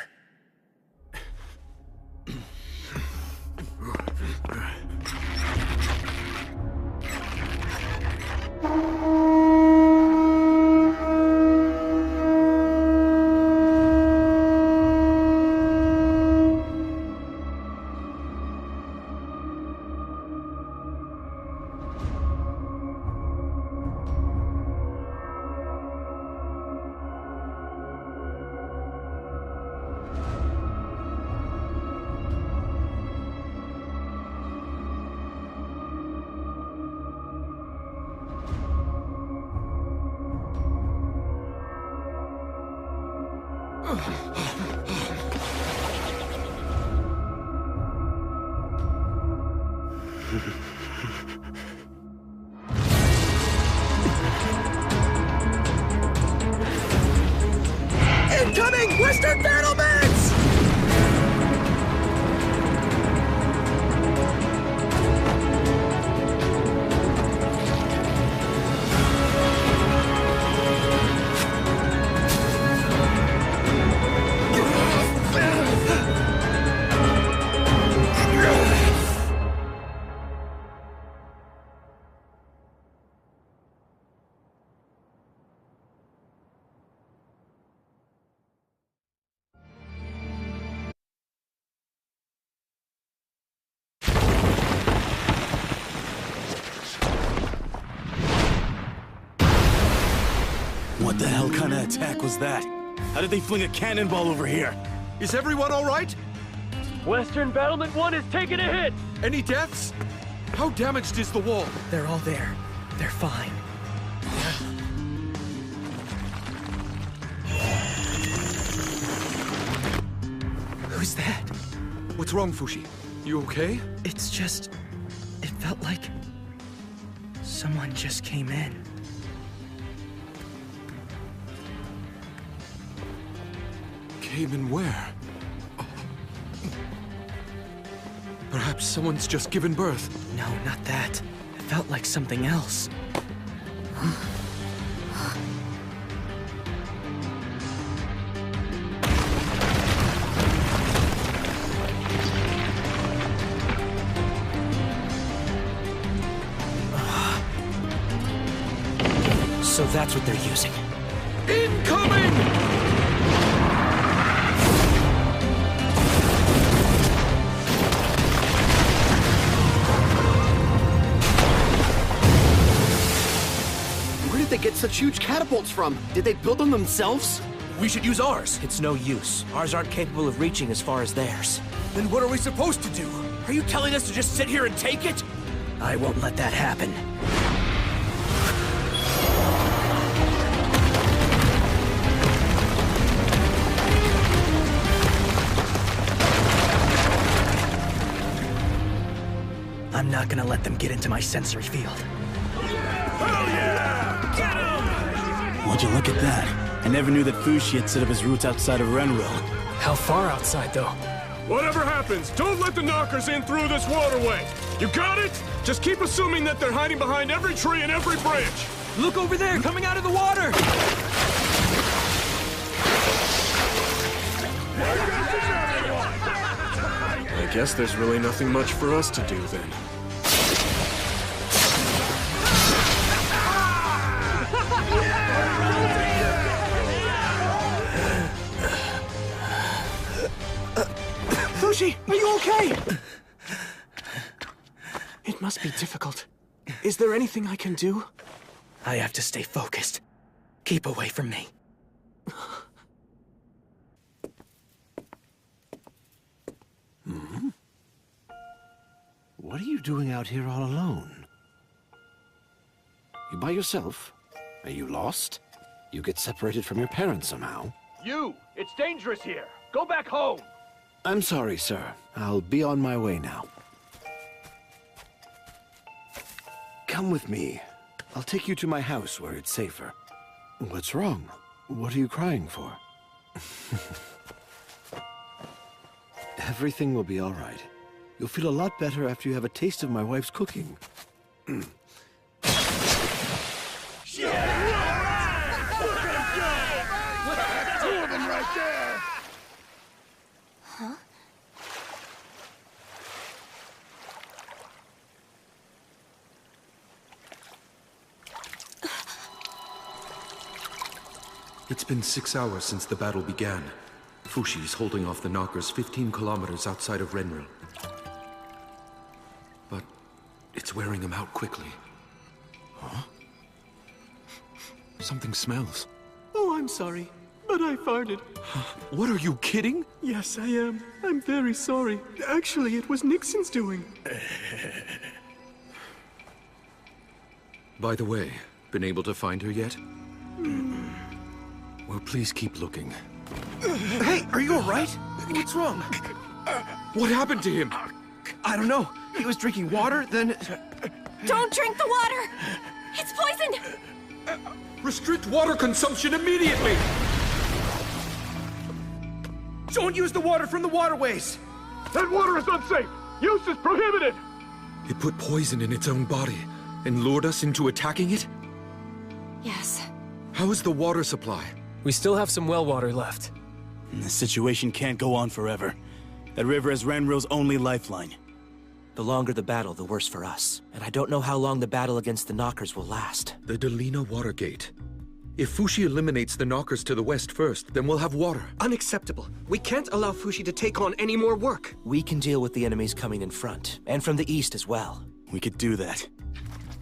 Incoming Western battlements! What the hell kind of attack was that? How did they fling a cannonball over here? Is everyone all right? Western Battlement 1 is taking a hit! Any deaths? How damaged is the wall? They're all there. They're fine. What's wrong, Fushi? You okay? It's just... it felt like... someone just came in. Came in where? Perhaps someone's just given birth. No, not that. It felt like something else. So that's what they're using. Incoming! Where did they get such huge catapults from? Did they build them themselves? We should use ours. It's no use. Ours aren't capable of reaching as far as theirs. Then what are we supposed to do? Are you telling us to just sit here and take it? I won't let that happen. I'm not gonna let them get into my sensory field. Would you look at that? I never knew that Fushi had set up his roots outside of Renril. How far outside, though? Whatever happens, don't let the knockers in through this waterway. You got it? Just keep assuming that they're hiding behind every tree and every branch. Look over there, coming out of the water! I guess there's really nothing much for us to do then. Fushi, are you okay? It must be difficult. Is there anything I can do? I have to stay focused. Keep away from me. Hmm? What are you doing out here all alone? You by yourself? Are you lost? You get separated from your parents somehow? You! It's dangerous here! Go back home! I'm sorry, sir. I'll be on my way now. Come with me. I'll take you to my house where it's safer. What's wrong? What are you crying for? Everything will be all right. You'll feel a lot better after you have a taste of my wife's cooking. Huh? It's been 6 hours since the battle began. Fushi is holding off the knockers 15 kilometers outside of Renril. But it's wearing him out quickly. Huh? Something smells. Oh, I'm sorry, but I farted. What, are you kidding? Yes, I am. I'm very sorry. Actually, it was Nixon's doing. By the way, been able to find her yet? Well, please keep looking. Hey, are you all right? What's wrong? What happened to him? I don't know. He was drinking water, then... Don't drink the water! It's poisoned! Restrict water consumption immediately! Don't use the water from the waterways! That water is unsafe! Use is prohibited! It put poison in its own body and lured us into attacking it? Yes. How is the water supply? We still have some well water left. This situation can't go on forever. That river is Renril's only lifeline. The longer the battle, the worse for us. And I don't know how long the battle against the knockers will last. The Delina Water Gate. If Fushi eliminates the knockers to the west first, then we'll have water. Unacceptable. We can't allow Fushi to take on any more work. We can deal with the enemies coming in front, and from the east as well. We could do that.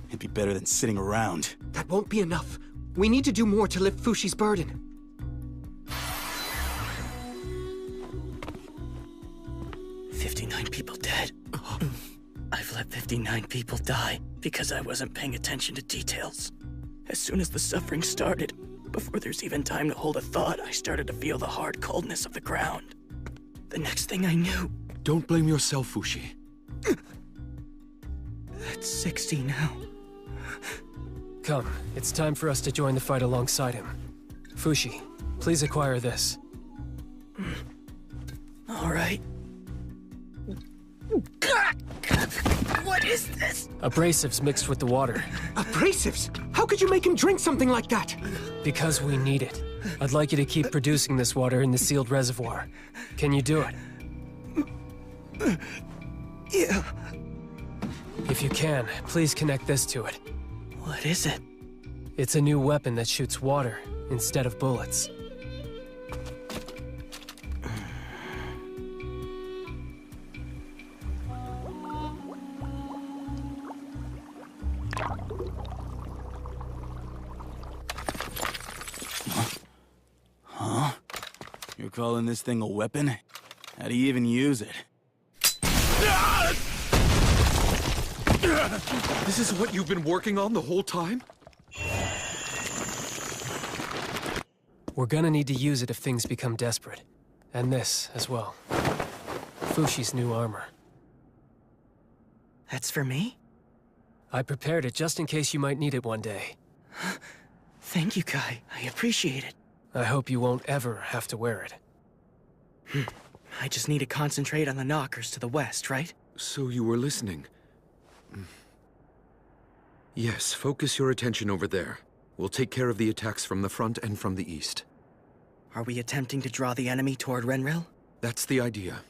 It'd be better than sitting around. That won't be enough. We need to do more to lift Fushi's burden. 59 people dead. I've let 59 people die because I wasn't paying attention to details. As soon as the suffering started, before there's even time to hold a thought, I started to feel the hard coldness of the ground. The next thing I knew... Don't blame yourself, Fushi. That's 60 now. Come, it's time for us to join the fight alongside him. Fushi, please acquire this. All right. What is this? Abrasives mixed with the water. Abrasives? How could you make him drink something like that? Because we need it. I'd like you to keep producing this water in the sealed reservoir. Can you do it? Yeah. If you can, please connect this to it. What is it? It's a new weapon that shoots water instead of bullets. Huh? You're calling this thing a weapon? How do you even use it? This is what you've been working on the whole time? We're gonna need to use it if things become desperate. And this, as well. Fushi's new armor. That's for me? I prepared it just in case you might need it one day. Thank you, Kai. I appreciate it. I hope you won't ever have to wear it. I just need to concentrate on the knockers to the west, right? So you were listening. Yes, focus your attention over there. We'll take care of the attacks from the front and from the east. Are we attempting to draw the enemy toward Renril? That's the idea.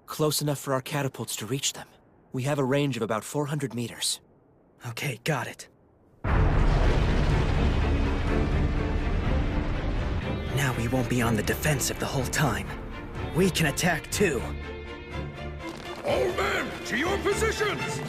Close enough for our catapults to reach them. We have a range of about 400 meters. Okay, got it. Now we won't be on the defensive the whole time. We can attack too. All men, to your positions!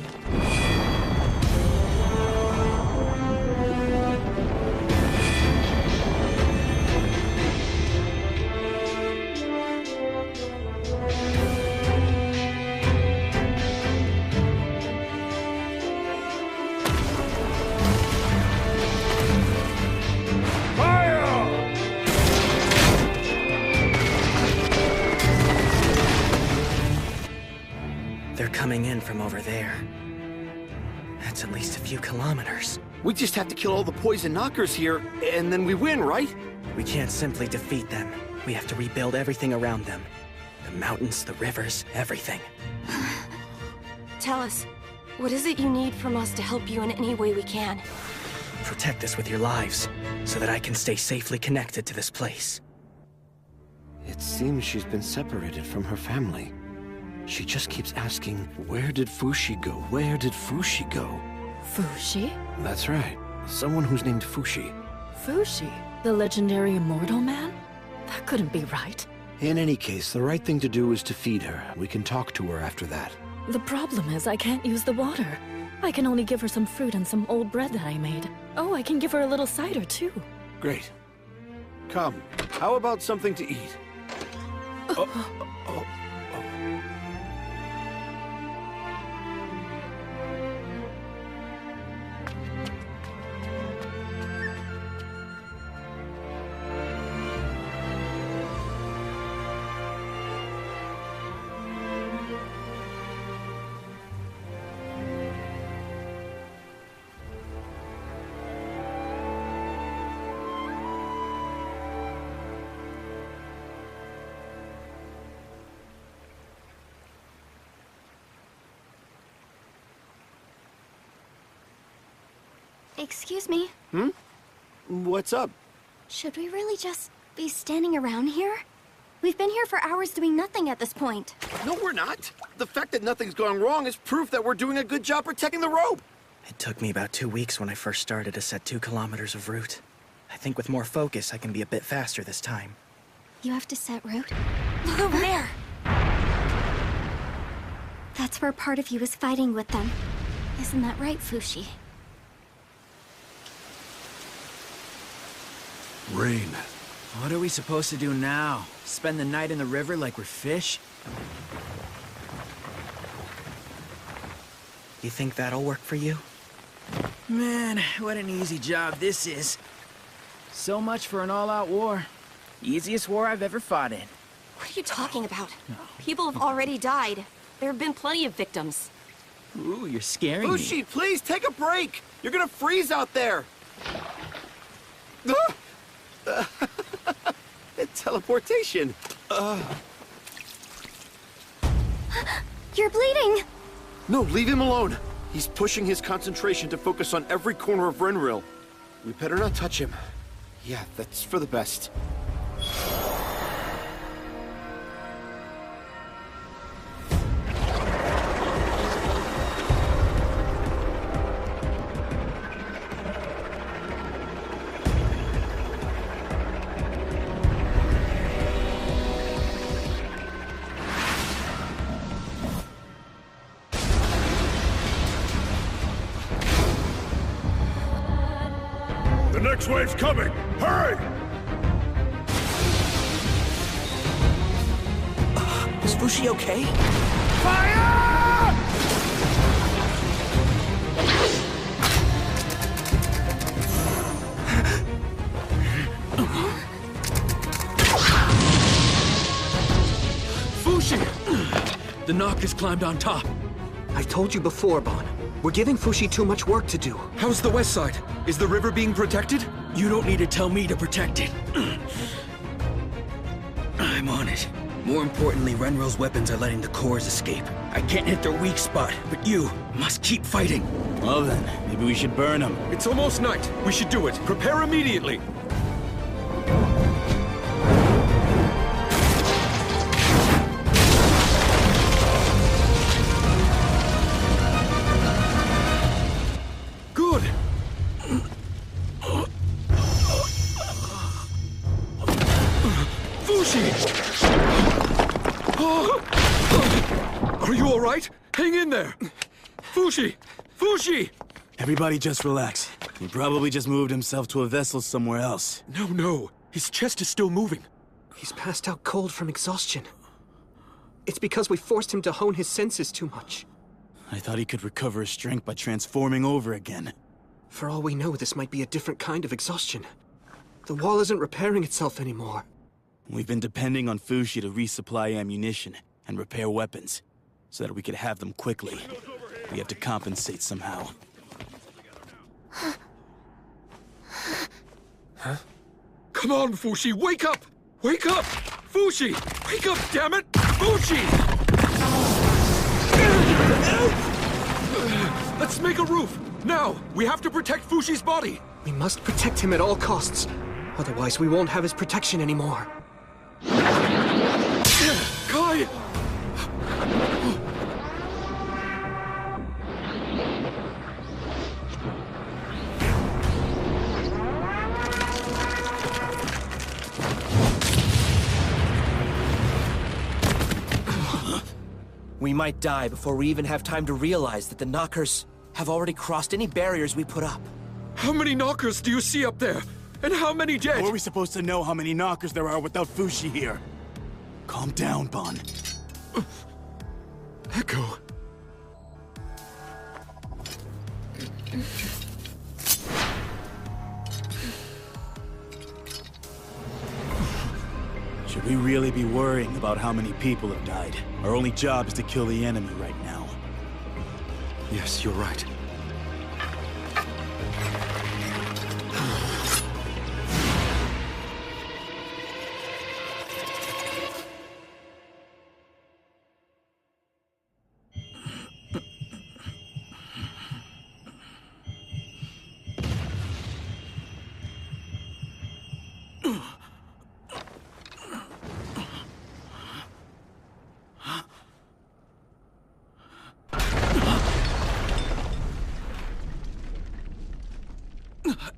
They're coming in from over there. That's at least a few kilometers. We just have to kill all the poison knockers here, and then we win, right? We can't simply defeat them. We have to rebuild everything around them. The mountains, the rivers, everything. Tell us, what is it you need from us to help you in any way we can? Protect us with your lives, so that I can stay safely connected to this place. It seems she's been separated from her family. She just keeps asking, where did Fushi go? Where did Fushi go? Fushi? That's right. Someone who's named Fushi. Fushi? The legendary immortal man? That couldn't be right. In any case, the right thing to do is to feed her. We can talk to her after that. The problem is I can't use the water. I can only give her some fruit and some old bread that I made. Oh, I can give her a little cider, too. Great. Come, how about something to eat? Excuse me. What's up? Should we really just be standing around here? We've been here for hours doing nothing at this point. No, we're not. The fact that nothing's gone wrong is proof that we're doing a good job protecting the rope. It took me about 2 weeks when I first started to set 2 kilometers of route. I think with more focus, I can be a bit faster this time. You have to set route? Look over there! That's where part of you is fighting with them. Isn't that right, Fushi? Rain. What are we supposed to do now? Spend the night in the river like we're fish? You think that'll work for you? Man, what an easy job this is. So much for an all-out war. Easiest war I've ever fought in. What are you talking about? People have already died. There have been plenty of victims. Ooh, you're scaring me. Fushi, please take a break! You're gonna freeze out there! Teleportation. You're bleeding! No, leave him alone. He's pushing his concentration to focus on every corner of Renril. We better not touch him. Yeah, that's for the best. The next wave's coming! Hurry! Is Fushi okay? Fire! Fushi! The Knockers climbed on top. I've told you before, Bon. We're giving Fushi too much work to do. How's the west side? Is the river being protected? You don't need to tell me to protect it. I'm on it. More importantly, Renril's weapons are letting the cores escape. I can't hit their weak spot, but you must keep fighting. Well then, maybe we should burn them. It's almost night. We should do it. Prepare immediately. Good. Fushi! Are you all right? Hang in there! Fushi! Fushi! Everybody just relax. He probably just moved himself to a vessel somewhere else. No. His chest is still moving. He's passed out cold from exhaustion. It's because we forced him to hone his senses too much. I thought he could recover his strength by transforming over again. For all we know, this might be a different kind of exhaustion. The wall isn't repairing itself anymore. We've been depending on Fushi to resupply ammunition and repair weapons, so that we could have them quickly. We have to compensate somehow. Huh? Come on, Fushi, wake up! Wake up! Fushi! Wake up, damn it! Fushi! Let's make a roof! Now! We have to protect Fushi's body! We must protect him at all costs. Otherwise, we won't have his protection anymore. Kai! We might die before we even have time to realize that the Knockers have already crossed any barriers we put up. How many Knockers do you see up there? And how many dead? How are we supposed to know how many Knockers there are without Fushi here? Calm down, Bon. Echo. Should we really be worrying about how many people have died? Our only job is to kill the enemy right now. Yes, you're right.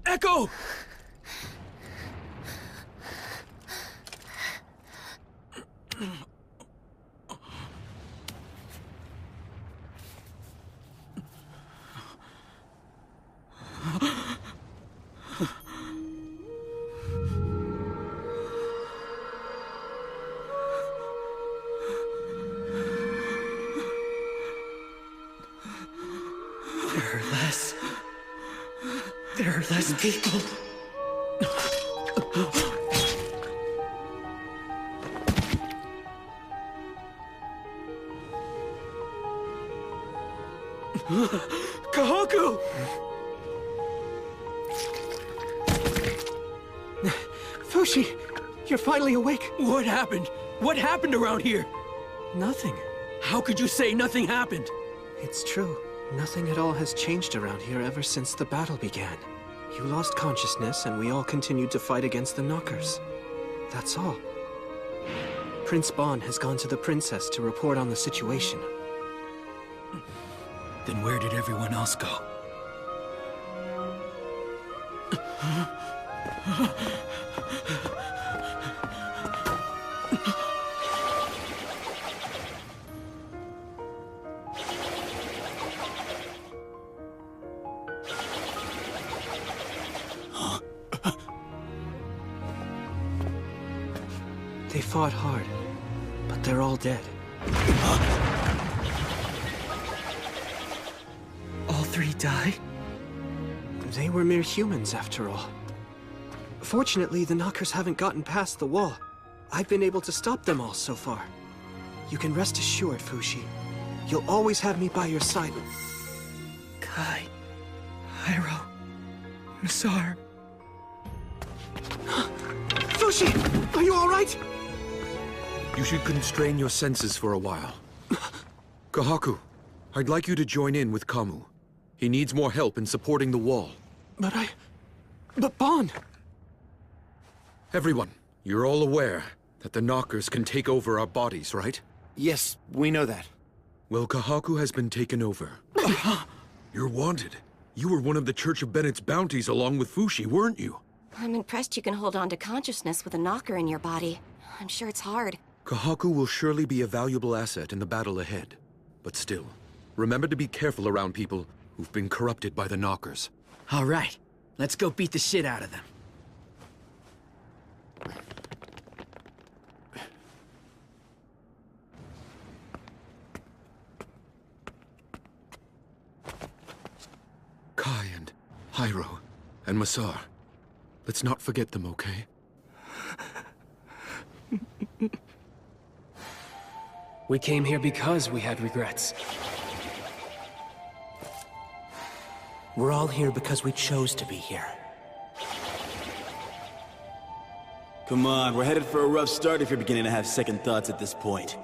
Echo! There are less people. Kahaku! Fushi, you're finally awake. What happened? What happened around here? Nothing. How could you say nothing happened? It's true. Nothing at all has changed around here ever since the battle began. You lost consciousness, and we all continued to fight against the Knockers. That's all. Prince Bon has gone to the princess to report on the situation. Then where did everyone else go? They fought hard, but they're all dead. All three died? They were mere humans, after all. Fortunately, the Knockers haven't gotten past the wall. I've been able to stop them all so far. You can rest assured, Fushi. You'll always have me by your side. Kai, Hyro, Masar. Fushi! Are you all right? You should constrain your senses for a while. Kahaku, I'd like you to join in with Kamu. He needs more help in supporting the wall. But Bon! Everyone, you're all aware that the Knockers can take over our bodies, right? Yes, we know that. Well, Kahaku has been taken over. You're wanted. You were one of the Church of Bennett's bounties along with Fushi, weren't you? I'm impressed you can hold on to consciousness with a knocker in your body. I'm sure it's hard. Kahaku will surely be a valuable asset in the battle ahead. But still, remember to be careful around people who've been corrupted by the Knockers. All right, let's go beat the shit out of them. Kai and Hyro and Masar. Let's not forget them, okay? We came here because we had regrets. We're all here because we chose to be here. Come on, we're headed for a rough start if you're beginning to have second thoughts at this point.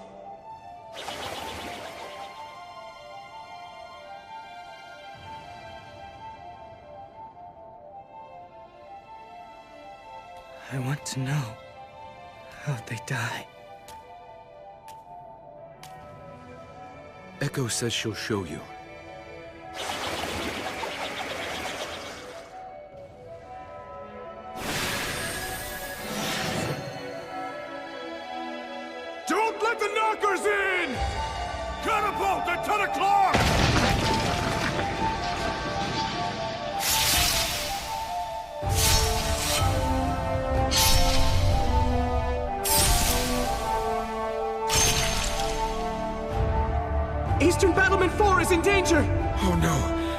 I want to know how'd they die. Echo says she'll show you. Don't let the Knockers in! Catapult at 10 o'clock! Eastern Battlement 4 is in danger! Oh no,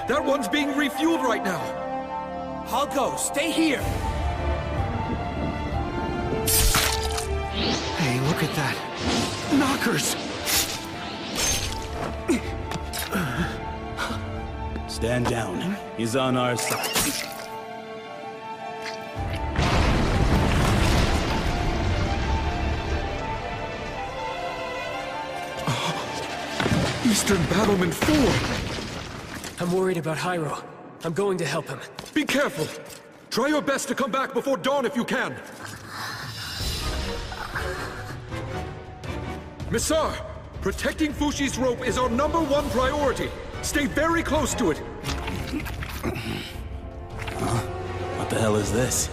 that one's being refueled right now! I'll go, stay here! Hey, look at that. Knockers! Stand down. He's on our side. Eastern Battlement 4! I'm worried about Hyro. I'm going to help him. Be careful! Try your best to come back before dawn if you can! Misar! Protecting Fushi's rope is our #1 priority! Stay very close to it! What the hell is this?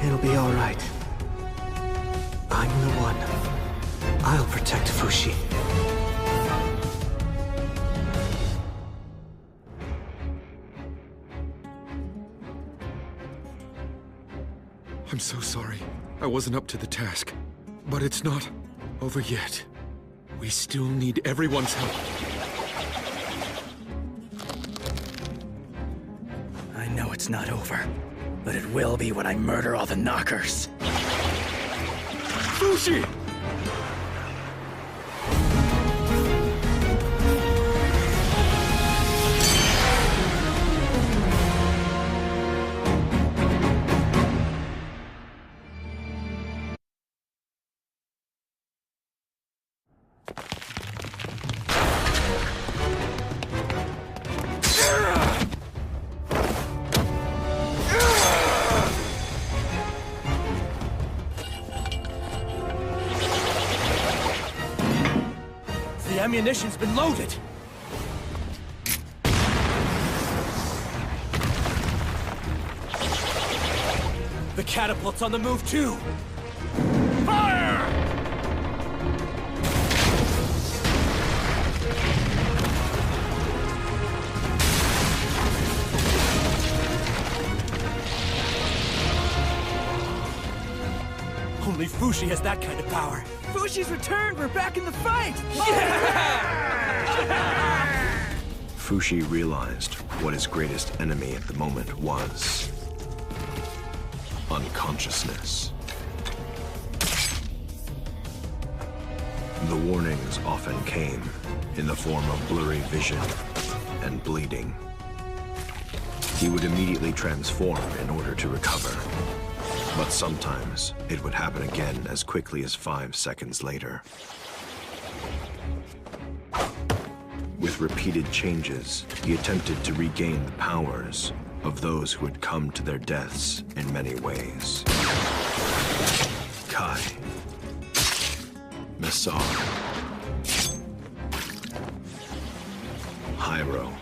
It'll be all right. I'm the one. I'll protect Fushi. I'm so sorry. I wasn't up to the task. But it's not over yet. We still need everyone's help. I know it's not over, but it will be when I murder all the knockers. Fushi! The ammunition's been loaded! The catapult's on the move too! Fire! Only Fushi has that kind of power. Fushi's returned! We're back in the fight! Fushi realized what his greatest enemy at the moment was. Unconsciousness. The warnings often came in the form of blurry vision and bleeding. He would immediately transform in order to recover. But sometimes it would happen again as quickly as 5 seconds later. With repeated changes, he attempted to regain the powers of those who had come to their deaths in many ways. Kai. Misar. Hyro.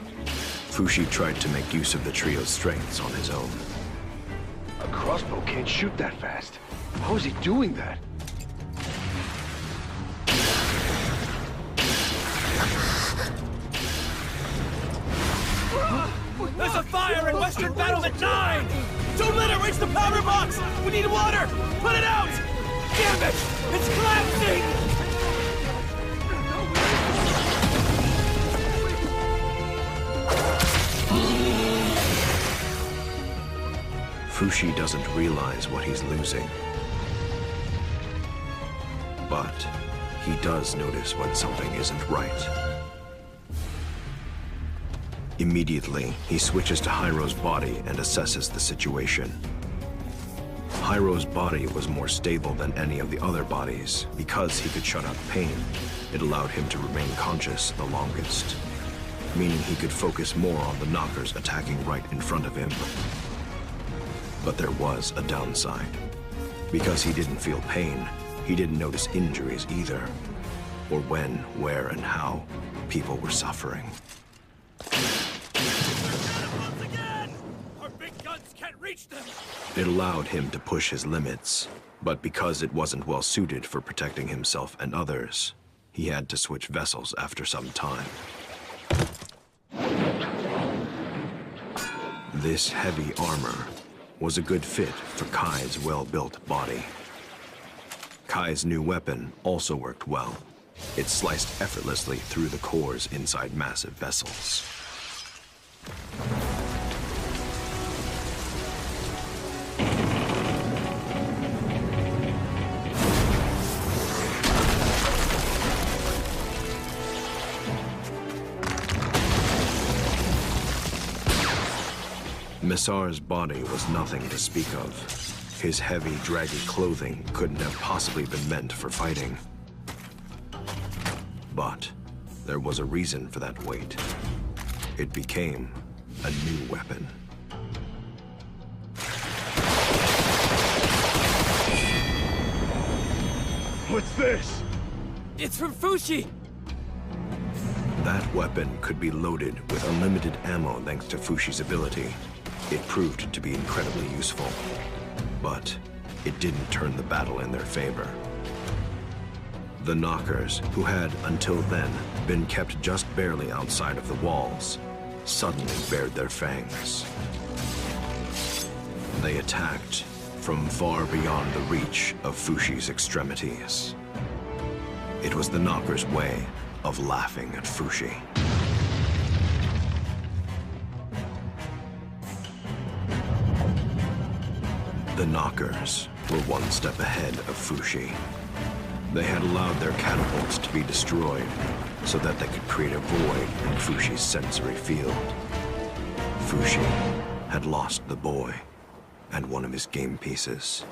Fushi tried to make use of the trio's strengths on his own. A crossbow can't shoot that fast. How is he doing that? There's a fire in Western Battlement 9! Don't let it reach the powder box! We need water! Put it out! Damn it! It's collapsing! Fushi doesn't realize what he's losing. But he does notice when something isn't right. Immediately, he switches to Hyro's body and assesses the situation. Hyro's body was more stable than any of the other bodies. Because he could shut out pain, it allowed him to remain conscious the longest, meaning he could focus more on the knockers attacking right in front of him. But there was a downside. Because he didn't feel pain, he didn't notice injuries either, or when, where, and how people were suffering. Our big guns can't reach them! It allowed him to push his limits, but because it wasn't well suited for protecting himself and others, he had to switch vessels after some time. This heavy armor was a good fit for Kai's well-built body. Kai's new weapon also worked well. It sliced effortlessly through the cores inside massive vessels. Misar's body was nothing to speak of. His heavy, draggy clothing couldn't have possibly been meant for fighting. But there was a reason for that weight. It became a new weapon. What's this? It's from Fushi! That weapon could be loaded with unlimited ammo thanks to Fushi's ability. It proved to be incredibly useful, but it didn't turn the battle in their favor. The knockers, who had until then been kept just barely outside of the walls, suddenly bared their fangs. They attacked from far beyond the reach of Fushi's extremities. It was the Knocker's way of laughing at Fushi. The Knockers were one step ahead of Fushi. They had allowed their catapults to be destroyed so that they could create a void in Fushi's sensory field. Fushi had lost the boy and one of his game pieces.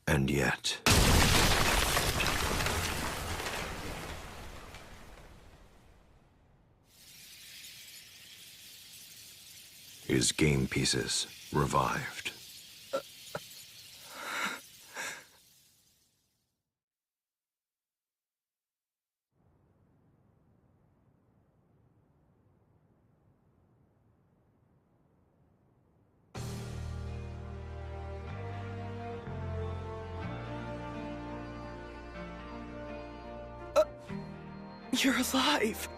And yet... his game pieces revived. You're alive.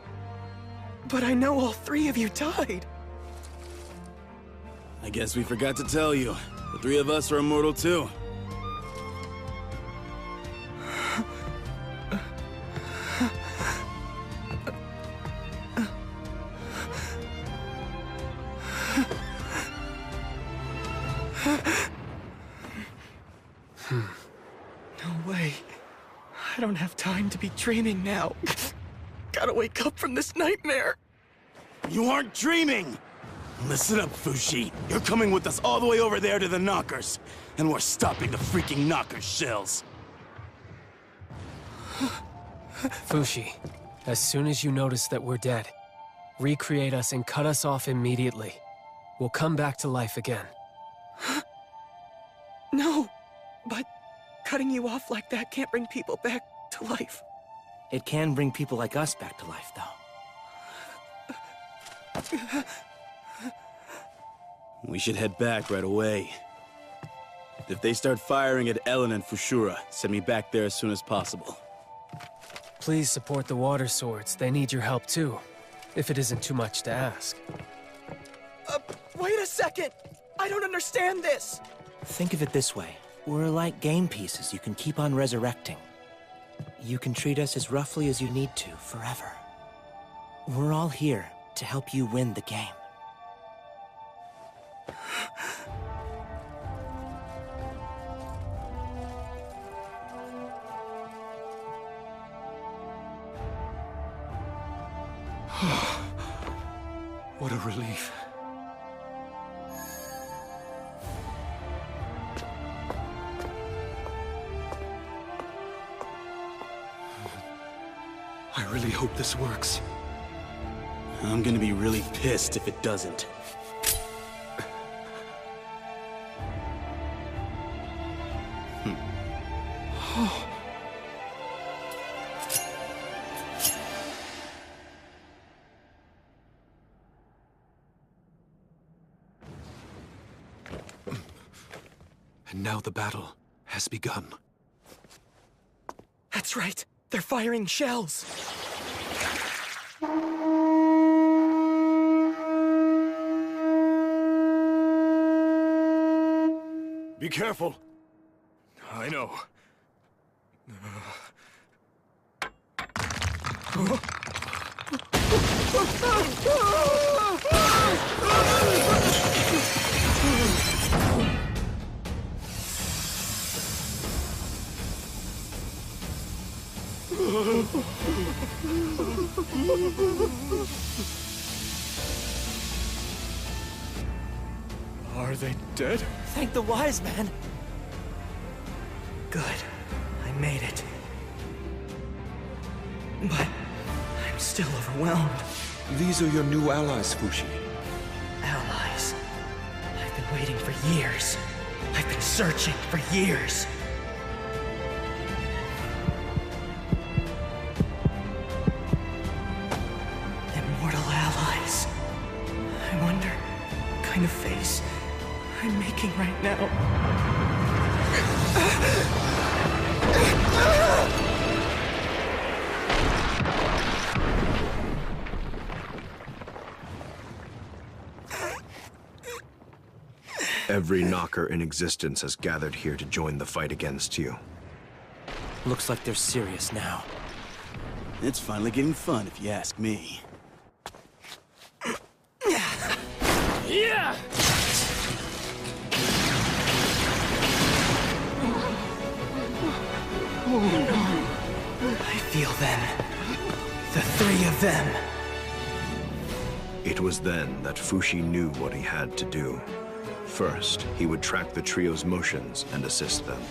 But I know all three of you died. I guess we forgot to tell you. The three of us are immortal too. No way. I don't have time to be dreaming now. Gotta wake up from this nightmare. You aren't dreaming! Listen up, Fushi. You're coming with us all the way over there to the Knockers. And we're stopping the freaking Knockers shells. Fushi, as soon as you notice that we're dead, recreate us and cut us off immediately. We'll come back to life again. No, but cutting you off like that can't bring people back to life. It can bring people like us back to life, though. We should head back right away. If they start firing at Ellen and Fushura, send me back there as soon as possible. Please support the Water Swords. They need your help too, if it isn't too much to ask. Wait a second! I don't understand this! Think of it this way. We're like game pieces you can keep on resurrecting. You can treat us as roughly as you need to, forever. We're all here to help you win the game. What a relief. I really hope this works. I'm gonna be really pissed if it doesn't. And now the battle has begun. That's right. They're firing shells. Be careful. I know. Are they dead? Thank the wise man. Good. I made it. But I'm still overwhelmed. These are your new allies, Fushi. Allies. I've been waiting for years. I've been searching for years. Immortal allies. I wonder what kind of face I'm making right now. Every knocker in existence has gathered here to join the fight against you. Looks like they're serious now. It's finally getting fun, if you ask me. Yeah! I feel them. The three of them. It was then that Fushi knew what he had to do. First, he would track the trio's motions and assist them.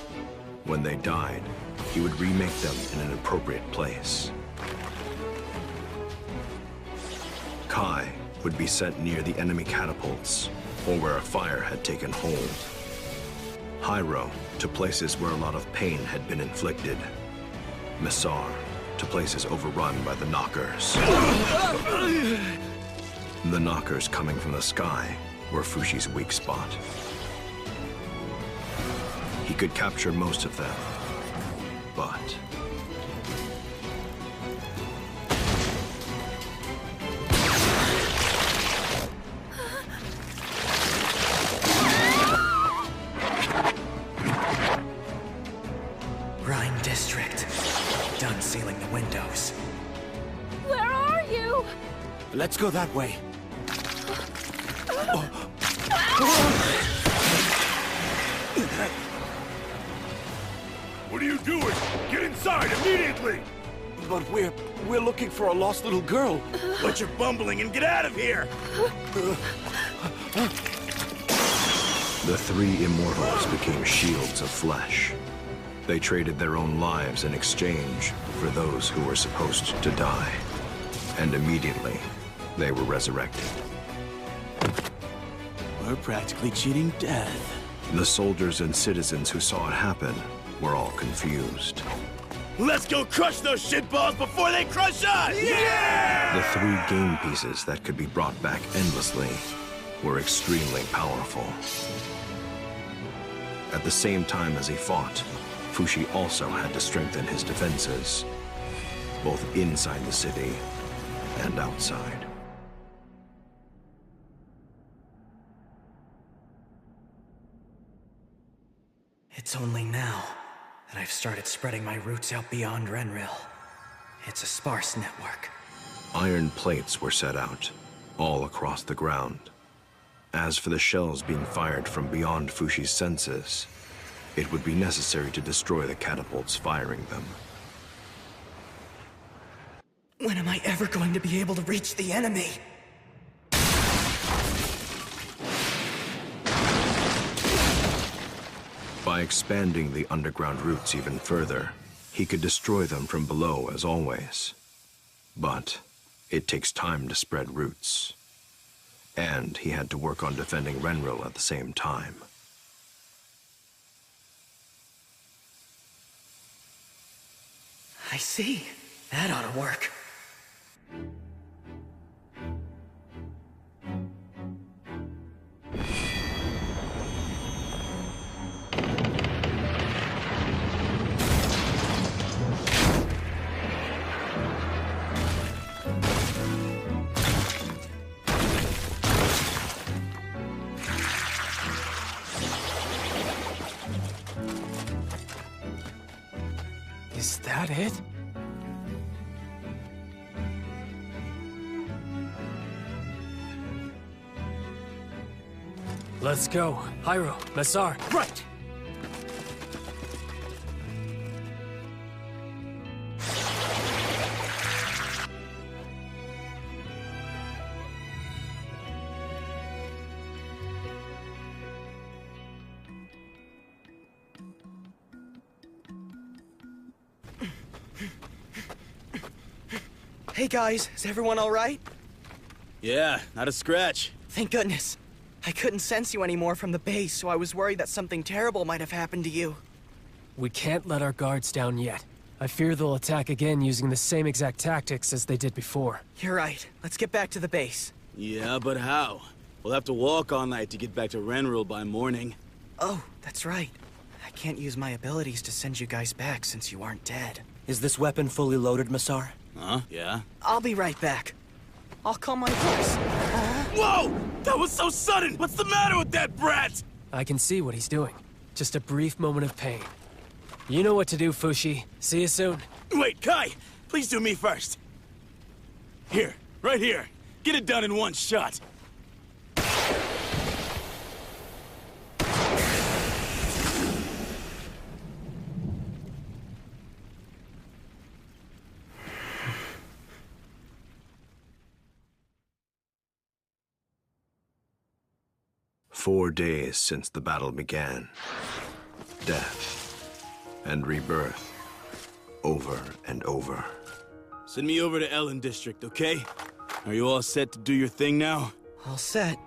When they died, he would remake them in an appropriate place. Kai would be sent near the enemy catapults, or where a fire had taken hold. Hyro to places where a lot of pain had been inflicted. Messar to places overrun by the knockers. The knockers coming from the sky were Fushi's weak spot. He could capture most of them, but... Rhine District. Done sealing the windows. Where are you? Let's go that way. What are you doing? Get inside immediately! But we're looking for a lost little girl. Quit your bumbling and get out of here! The three immortals became shields of flesh. They traded their own lives in exchange for those who were supposed to die. And immediately, they were resurrected. We're practically cheating death. The soldiers and citizens who saw it happen were all confused. Let's go crush those shitballs before they crush us! Yeah! The three game pieces that could be brought back endlessly were extremely powerful. At the same time as he fought, Fushi also had to strengthen his defenses, both inside the city and outside. It's only now that I've started spreading my roots out beyond Renril. It's a sparse network. Iron plates were set out, all across the ground. As for the shells being fired from beyond Fushi's senses, it would be necessary to destroy the catapults firing them. When am I ever going to be able to reach the enemy? By expanding the underground routes even further, he could destroy them from below as always. But it takes time to spread roots. And he had to work on defending Renril at the same time. I see. That ought to work. Is that it? Let's go. Hyro, Messar. Right! Hey guys, is everyone all right? Yeah, not a scratch. Thank goodness. I couldn't sense you anymore from the base, so I was worried that something terrible might have happened to you. We can't let our guards down yet. I fear they'll attack again using the same exact tactics as they did before. You're right. Let's get back to the base. Yeah, but how? We'll have to walk all night to get back to Renril by morning. Oh, that's right. I can't use my abilities to send you guys back since you aren't dead. Is this weapon fully loaded, Messar? Huh? Yeah? I'll be right back. I'll call my horse. Whoa! That was so sudden! What's the matter with that brat? I can see what he's doing. Just a brief moment of pain. You know what to do, Fushi. See you soon. Wait, Kai! Please do me first. Here, right here. Get it done in one shot. "4 days since the battle began. Death and rebirth. Over and over. Send me over to Ellen District, okay? Are you all set to do your thing now? All set.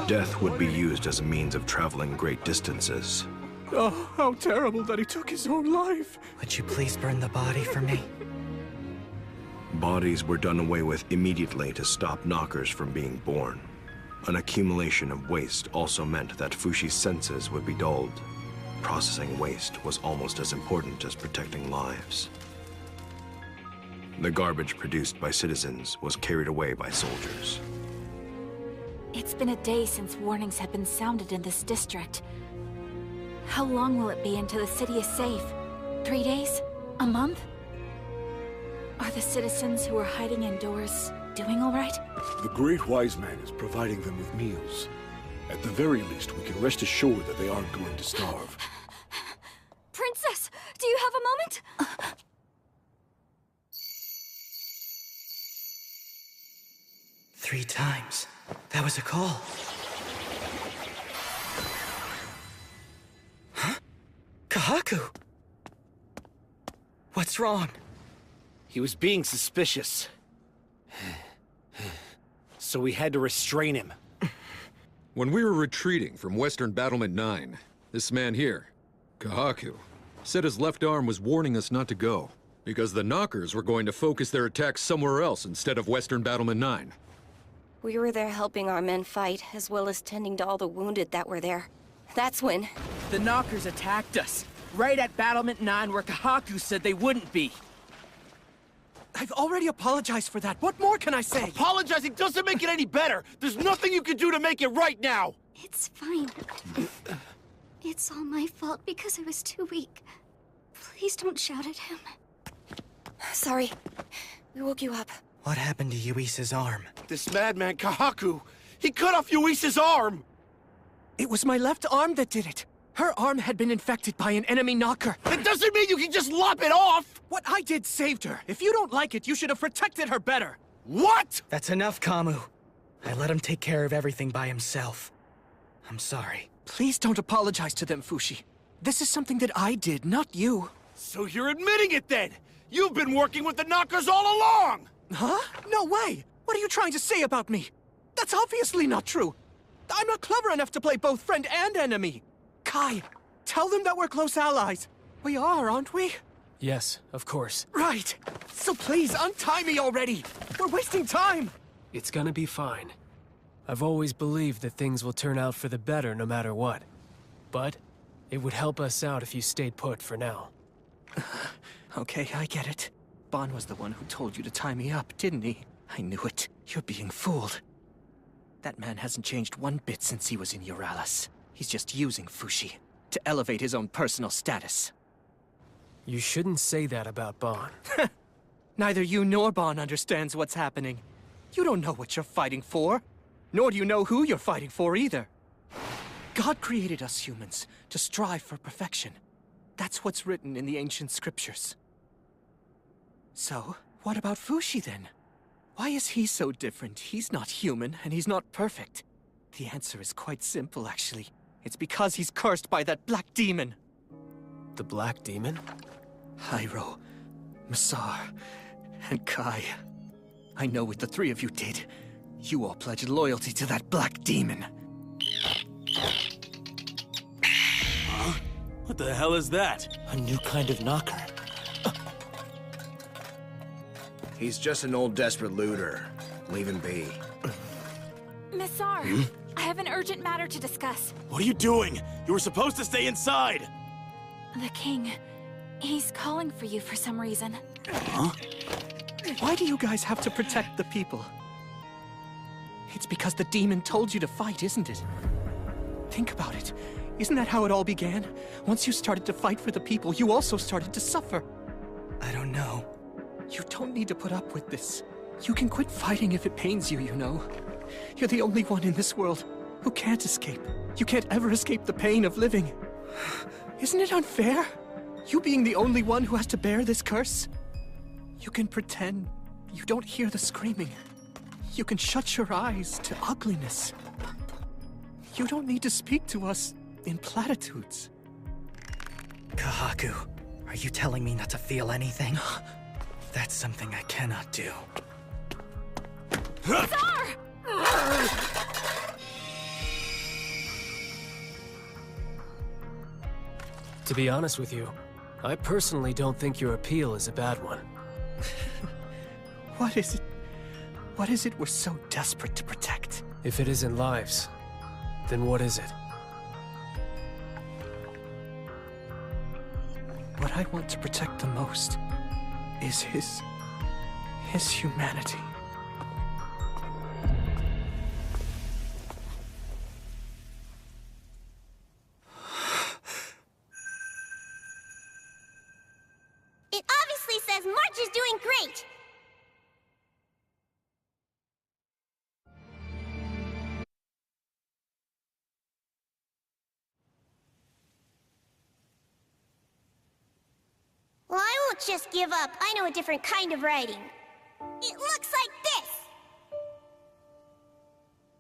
Death would be used as a means of traveling great distances. Oh, how terrible that he took his own life. Would you please burn the body for me? Bodies were done away with immediately to stop knockers from being born. An accumulation of waste also meant that Fushi's senses would be dulled. Processing waste was almost as important as protecting lives. The garbage produced by citizens was carried away by soldiers. It's been a day since warnings have been sounded in this district. How long will it be until the city is safe? 3 days? A month? Are the citizens who are hiding indoors doing all right? The Great Wise Man is providing them with meals. At the very least, we can rest assured that they aren't going to starve. Princess, do you have a moment? 3 times. That was a call. Huh? Kahaku! What's wrong? He was being suspicious. So we had to restrain him. When we were retreating from Western Battlement 9, this man here, Kahaku, said his left arm was warning us not to go, because the knockers were going to focus their attacks somewhere else instead of Western Battlement 9. We were there helping our men fight, as well as tending to all the wounded that were there. That's when... The knockers attacked us, right at Battlement 9 where Kahaku said they wouldn't be. I've already apologized for that. What more can I say? Apologizing doesn't make it any better. There's nothing you can do to make it right now. It's fine. It's all my fault because I was too weak. Please don't shout at him. Sorry. We woke you up. What happened to Yuisa's arm? This madman, Kahaku, he cut off Yuisa's arm! It was my left arm that did it. Her arm had been infected by an enemy knocker. That doesn't mean you can just lop it off! What I did saved her. If you don't like it, you should have protected her better. What? That's enough, Kamu. I let him take care of everything by himself. I'm sorry. Please don't apologize to them, Fushi. This is something that I did, not you. So you're admitting it then? You've been working with the knockers all along! Huh? No way! What are you trying to say about me? That's obviously not true. I'm not clever enough to play both friend and enemy. Kai, tell them that we're close allies. We are, aren't we? Yes, of course. Right. So please, untie me already. We're wasting time. It's gonna be fine. I've always believed that things will turn out for the better no matter what. But it would help us out if you stayed put for now. Okay, I get it. Bon was the one who told you to tie me up, didn't he? I knew it. You're being fooled. That man hasn't changed one bit since he was in Euralis. He's just using Fushi to elevate his own personal status. You shouldn't say that about Bon. Neither you nor Bon understands what's happening. You don't know what you're fighting for, nor do you know who you're fighting for either. God created us humans to strive for perfection. That's what's written in the ancient scriptures. So, what about Fushi then? Why is he so different? He's not human, and he's not perfect. The answer is quite simple, actually. It's because he's cursed by that black demon. The black demon? Hyro, Masar, and Kai. I know what the 3 of you did. You all pledged loyalty to that black demon. Huh? What the hell is that? A new kind of knocker. He's just an old desperate looter. Leave him be. Masar, I have an urgent matter to discuss. What are you doing? You were supposed to stay inside! The king, he's calling for you for some reason. Huh? Why do you guys have to protect the people? It's because the demon told you to fight, isn't it? Think about it. Isn't that how it all began? Once you started to fight for the people, you also started to suffer. I don't know. You don't need to put up with this. You can quit fighting if it pains you, you know. You're the only one in this world who can't escape. You can't ever escape the pain of living. Isn't it unfair? You being the only one who has to bear this curse? You can pretend you don't hear the screaming. You can shut your eyes to ugliness. You don't need to speak to us in platitudes. Kahaku, are you telling me not to feel anything? That's something I cannot do. To be honest with you, I personally don't think your appeal is a bad one. What is it? What is it we're so desperate to protect? If it isn't lives, then what is it? What I want to protect the most is his humanity. It obviously says March is doing great. Well, I won't just give up. I know a different kind of writing. It looks like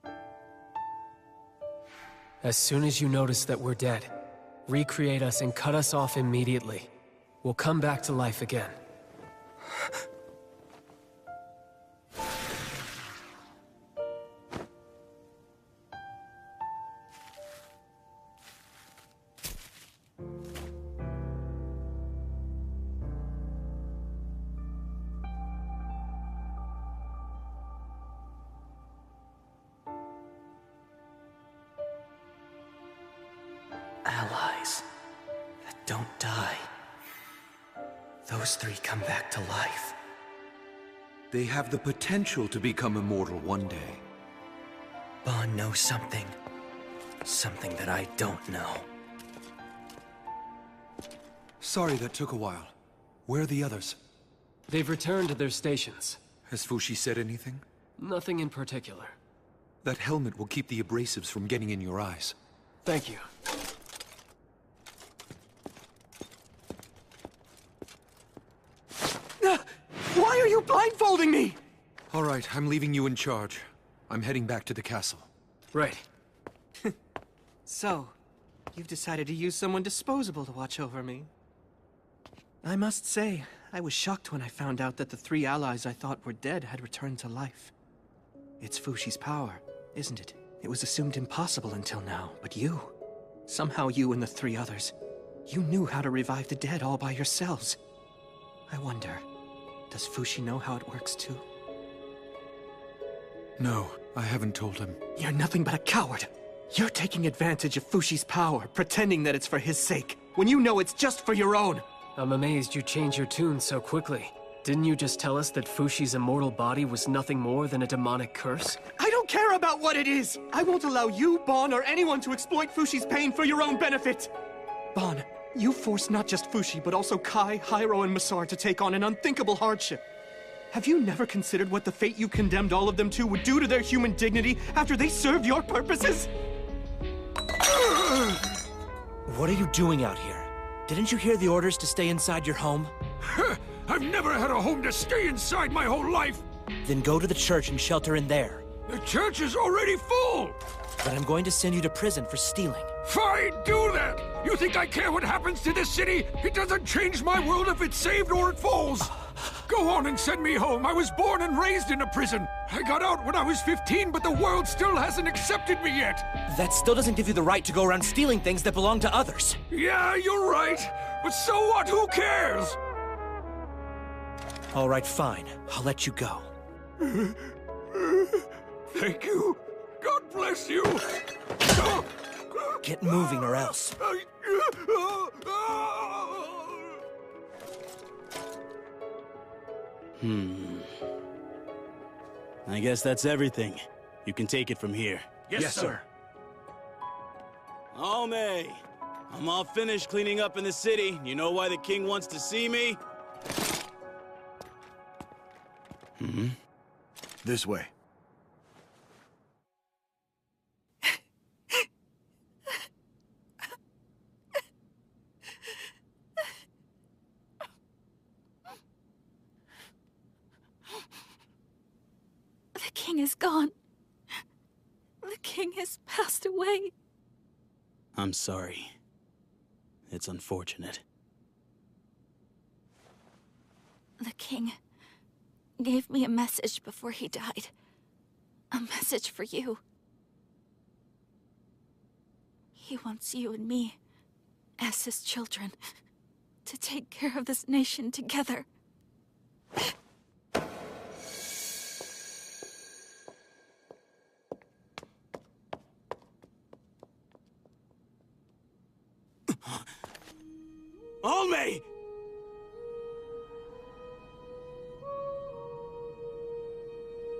this! As soon as you notice that we're dead, recreate us and cut us off immediately. We'll come back to life again. Allies that don't die. Those three come back to life. They have the potential to become immortal one day. Bon knows something. Something that I don't know. Sorry that took a while. Where are the others? They've returned to their stations. Has Fushi said anything? Nothing in particular. That helmet will keep the abrasives from getting in your eyes. Thank you. Why are you blindfolding me? All right, I'm leaving you in charge. I'm heading back to the castle. Right. So, you've decided to use someone disposable to watch over me. I must say, I was shocked when I found out that the three allies I thought were dead had returned to life. It's Fushi's power, isn't it? It was assumed impossible until now, but somehow you and the three others, you knew how to revive the dead all by yourselves. I wonder, does Fushi know how it works too? No, I haven't told him. You're nothing but a coward. You're taking advantage of Fushi's power, pretending that it's for his sake, when you know it's just for your own. I'm amazed you changed your tune so quickly. Didn't you just tell us that Fushi's immortal body was nothing more than a demonic curse? I don't care about what it is! I won't allow you, Bon, or anyone to exploit Fushi's pain for your own benefit! Bon, you forced not just Fushi, but also Kai, Hyro, and Masar to take on an unthinkable hardship. Have you never considered what the fate you condemned all of them to would do to their human dignity after they served your purposes? What are you doing out here? Didn't you hear the orders to stay inside your home? I've never had a home to stay inside my whole life! Then go to the church and shelter in there. The church is already full! Then I'm going to send you to prison for stealing. Fine, do that! You think I care what happens to this city? It doesn't change my world if it's saved or it falls! Go on and send me home. I was born and raised in a prison. I got out when I was 15, but the world still hasn't accepted me yet. That still doesn't give you the right to go around stealing things that belong to others. Yeah, you're right. But so what? Who cares? All right, fine. I'll let you go. Thank you. God bless you. Get moving or else. I guess that's everything. You can take it from here. Yes, sir. Oh, May. I'm all finished cleaning up in the city. You know why the king wants to see me? This way. The king is gone. The king has passed away. I'm sorry. It's unfortunate. The king gave me a message before he died. A message for you. He wants you and me, as his children, to take care of this nation together. Alme!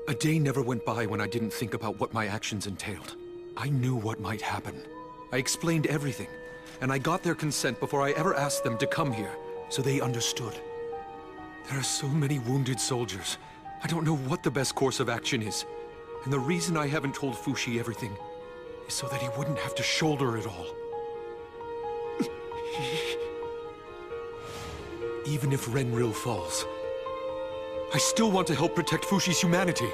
A day never went by when I didn't think about what my actions entailed. I knew what might happen. I explained everything, and I got their consent before I ever asked them to come here, so they understood. There are so many wounded soldiers. I don't know what the best course of action is. And the reason I haven't told Fushi everything is so that he wouldn't have to shoulder it all. Even if Renril falls, I still want to help protect Fushi's humanity.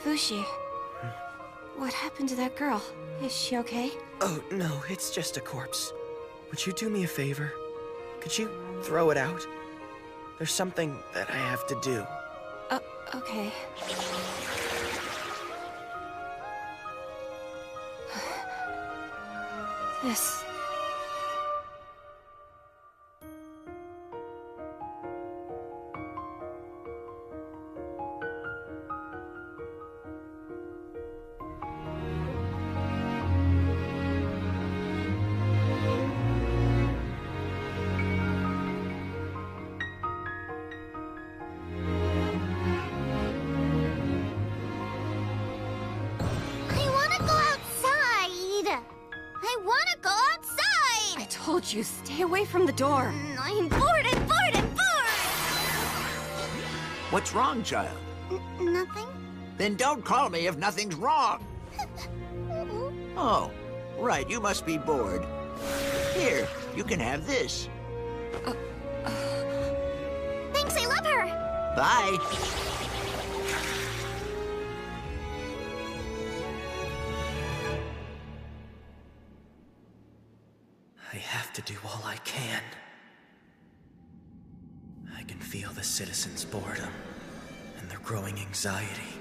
Fushi, what happened to that girl? Is she okay? Oh, no, it's just a corpse. Would you do me a favor? Could you throw it out? There's something that I have to do. Okay. This... You stay away from the door. I'm bored, I'm bored, I'm bored! What's wrong, child? Nothing. Then don't call me if nothing's wrong. Oh, right, you must be bored. Here, you can have this. Thanks, I love her! Bye. I have to do all I can. I can feel the citizens' boredom and their growing anxiety.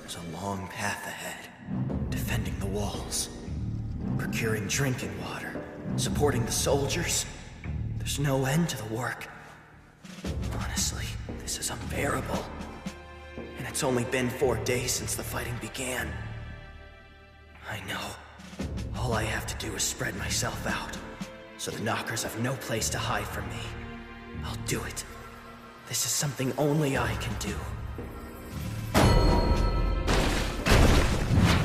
There's a long path ahead. Defending the walls, procuring drinking water, supporting the soldiers. There's no end to the work. Honestly, this is unbearable. And it's only been 4 days since the fighting began. I know. All I have to do is spread myself out, so the Knockers have no place to hide from me. I'll do it. This is something only I can do.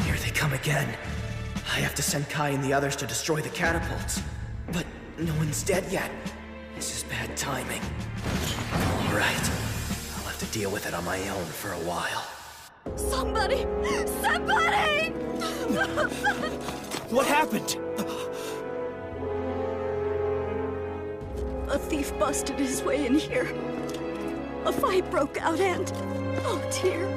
Here they come again. I have to send Kai and the others to destroy the catapults. But no one's dead yet. This is bad timing. All right. I'll have to deal with it on my own for a while. Somebody! Somebody! What happened? A thief busted his way in here. A fight broke out and... oh dear.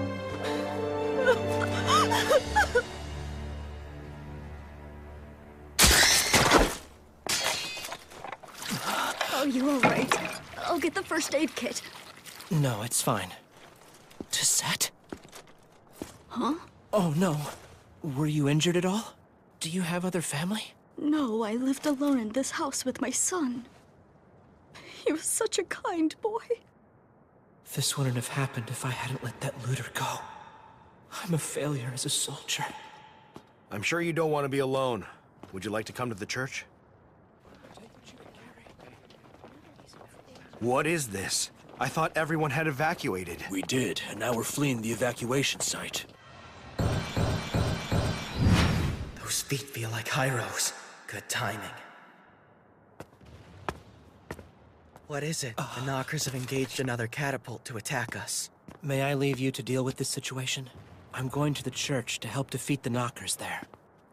Are you all right? I'll get the first aid kit. No, it's fine. Tisette? Huh? Oh, no. Were you injured at all? Do you have other family? No, I lived alone in this house with my son. He was such a kind boy. This wouldn't have happened if I hadn't let that looter go. I'm a failure as a soldier. I'm sure you don't want to be alone. Would you like to come to the church? What is this? I thought everyone had evacuated. We did, and now we're fleeing the evacuation site. Those feet feel like Hyros. Good timing. What is it? The Knockers have engaged another catapult to attack us. May I leave you to deal with this situation? I'm going to the church to help defeat the Knockers there.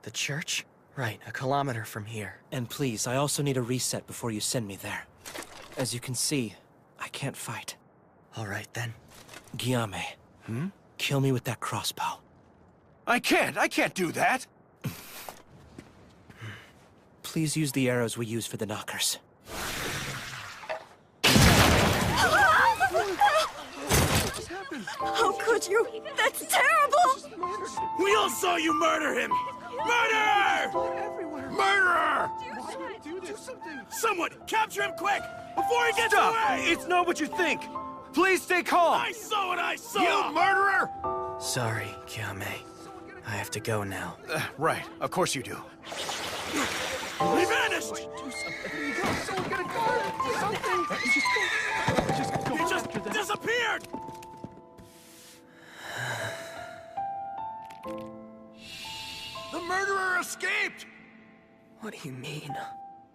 The church? Right, a kilometer from here. And please, I also need a reset before you send me there. As you can see, I can't fight. All right, then. Guillaume, kill me with that crossbow. I can't do that! Please use the arrows we use for the Knockers. How could you? That's terrible! We all saw you murder him! Murder! Murderer! Do something! Someone, capture him quick! Before he gets Stop! away! It's not what you think! Please stay calm! I saw what I saw! You murderer! Sorry, Guillaume. I have to go now. Right, of course you do. He vanished! Do something! Someone get a car! Do something! He just disappeared! The murderer escaped! What do you mean?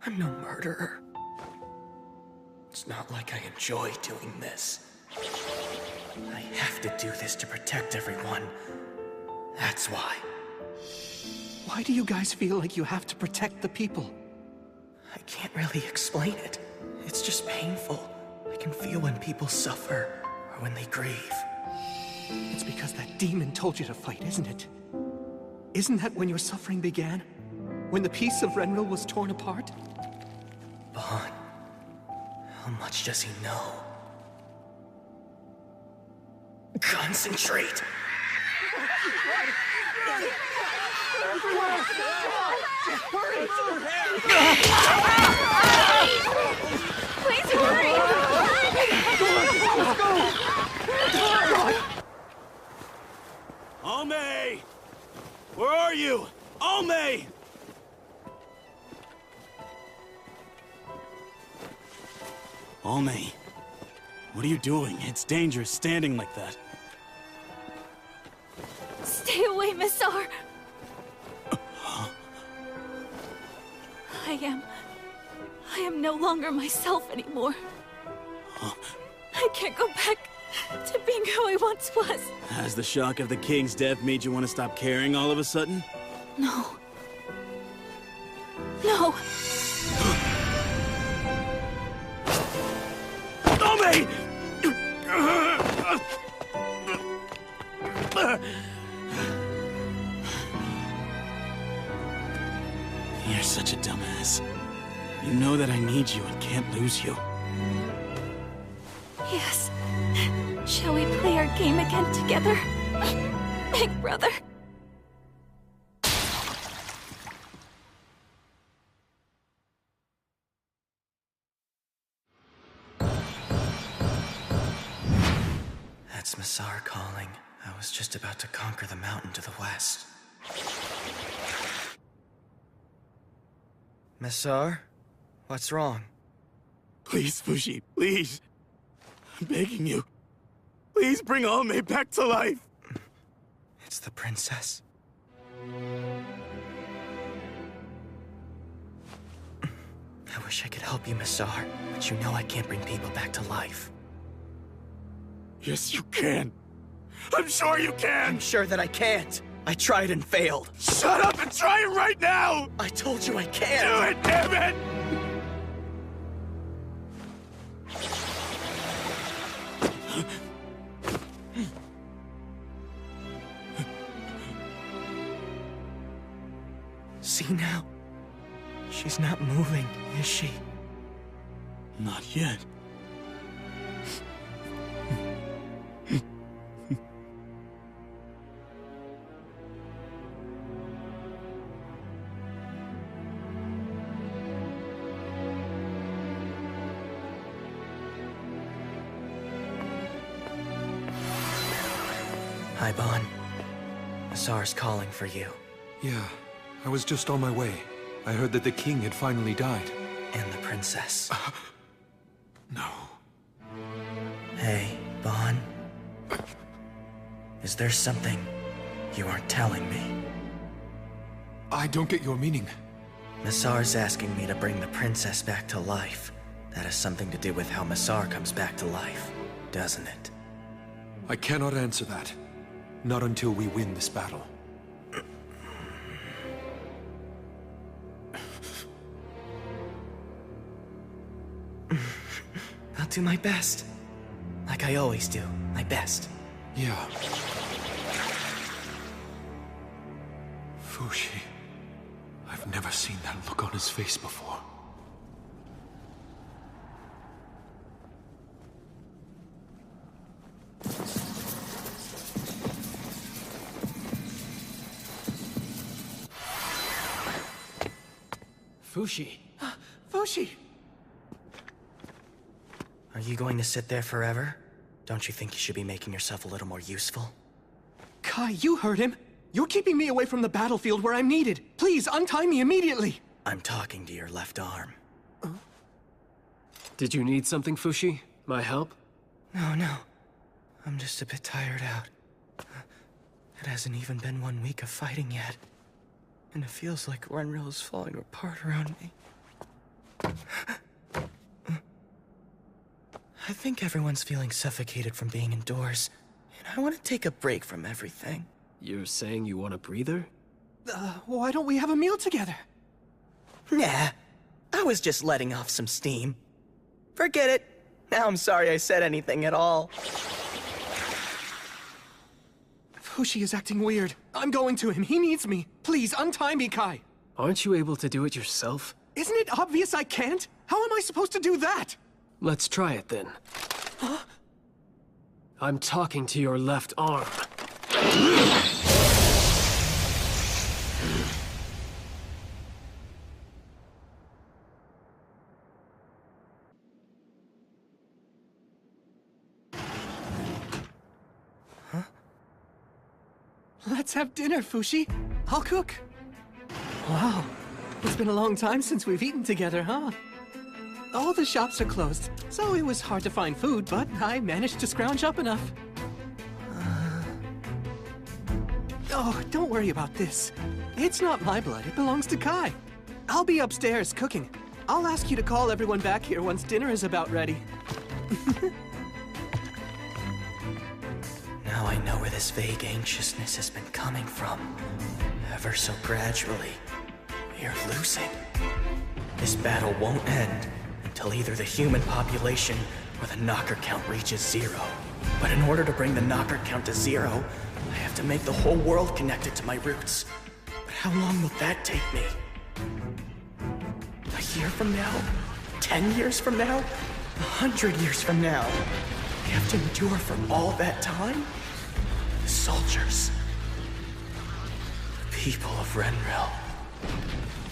I'm no murderer. It's not like I enjoy doing this. I have to do this to protect everyone. That's why. Why do you guys feel like you have to protect the people? I can't really explain it. It's just painful. I can feel when people suffer, or when they grieve. It's because that demon told you to fight, isn't it? Isn't that when your suffering began? When the piece of Renril was torn apart? Vaughn, how much does he know? Concentrate! Please hurry! Let's go! Almay! Where are you? Almay! Almay, what are you doing? It's dangerous standing like that. Stay away, Missar. I am no longer myself anymore. I can't go back to being who I once was. Has the shock of the king's death made you want to stop caring all of a sudden? No. No. Almay! You're such a dumbass. You know that I need you and can't lose you. Yes. Shall we play our game again together? Big brother. That's Missar calling. I was just about to conquer the mountain to the west. Missar? What's wrong? Please, Fushi, please. I'm begging you. Please bring Almay back to life. It's the princess. I wish I could help you, Missar, but you know I can't bring people back to life. Yes, you can. I'm sure you can. I'm sure that I can't. I tried and failed. Shut up and try it right now! I told you I can't! Do it, damn it! See now? She's not moving, is she? Not yet. Hi, Bon. Missar's calling for you. Yeah, I was just on my way. I heard that the king had finally died. And the princess. No. Is there something you aren't telling me? I don't get your meaning. Massar's asking me to bring the princess back to life. That has something to do with how Massar comes back to life, doesn't it? I cannot answer that. Not until we win this battle. I'll do my best. Like I always do. My best. Yeah. Fushi. I've never seen that look on his face before. Fushi. Fushi! Are you going to sit there forever? Don't you think you should be making yourself a little more useful? Kai, you heard him. You're keeping me away from the battlefield where I'm needed. Please, untie me immediately. I'm talking to your left arm. Did you need something, Fushi? My help? No. I'm just a bit tired out. It hasn't even been 1 week of fighting yet. And it feels like Renril is falling apart around me. I think everyone's feeling suffocated from being indoors, and I want to take a break from everything. You're saying you want a breather? Why don't we have a meal together? Nah, I was just letting off some steam. Forget it. Now I'm sorry I said anything at all. Fushi is acting weird. I'm going to him. He needs me. Please, untie me, Kai. Aren't you able to do it yourself? Isn't it obvious I can't? How am I supposed to do that? Let's try it then. I'm talking to your left arm. Let's have dinner, Fushi. I'll cook. Wow, it's been a long time since we've eaten together, huh? All the shops are closed, so it was hard to find food, but I managed to scrounge up enough. Oh, don't worry about this. It's not my blood, it belongs to Kai. I'll be upstairs cooking. I'll ask you to call everyone back here once dinner is about ready. Now I know where this vague anxiousness has been coming from. Ever so gradually, we are losing. This battle won't end until either the human population or the knocker count reaches 0. But in order to bring the knocker count to 0, I have to make the whole world connected to my roots. But how long will that take me? A year from now? 10 years from now? 100 years from now? I have to endure for all that time? The soldiers. The people of Renril.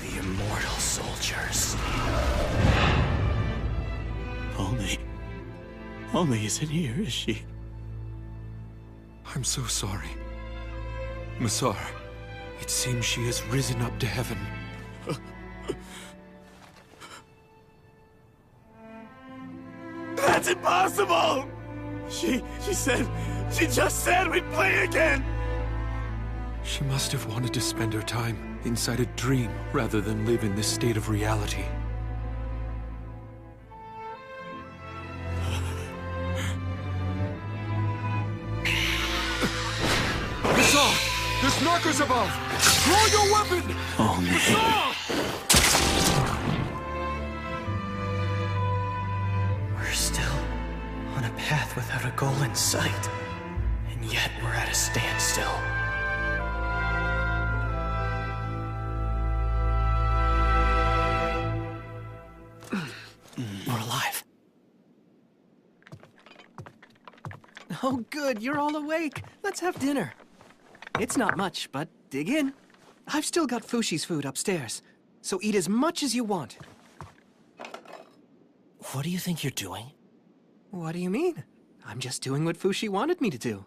The immortal soldiers. Only isn't here, is she? I'm so sorry. Massar, it seems she has risen up to heaven. That's impossible! She just said we'd play again! She must have wanted to spend her time inside a dream rather than live in this state of reality. Massar! There's knockers above! Draw your weapon! Massar! We're still on a path without a goal in sight. And yet we're at a standstill. We're alive. Oh, good, you're all awake. Let's have dinner. It's not much, but dig in. I've still got Fushi's food upstairs, so eat as much as you want. What do you think you're doing? What do you mean? I'm just doing what Fushi wanted me to do.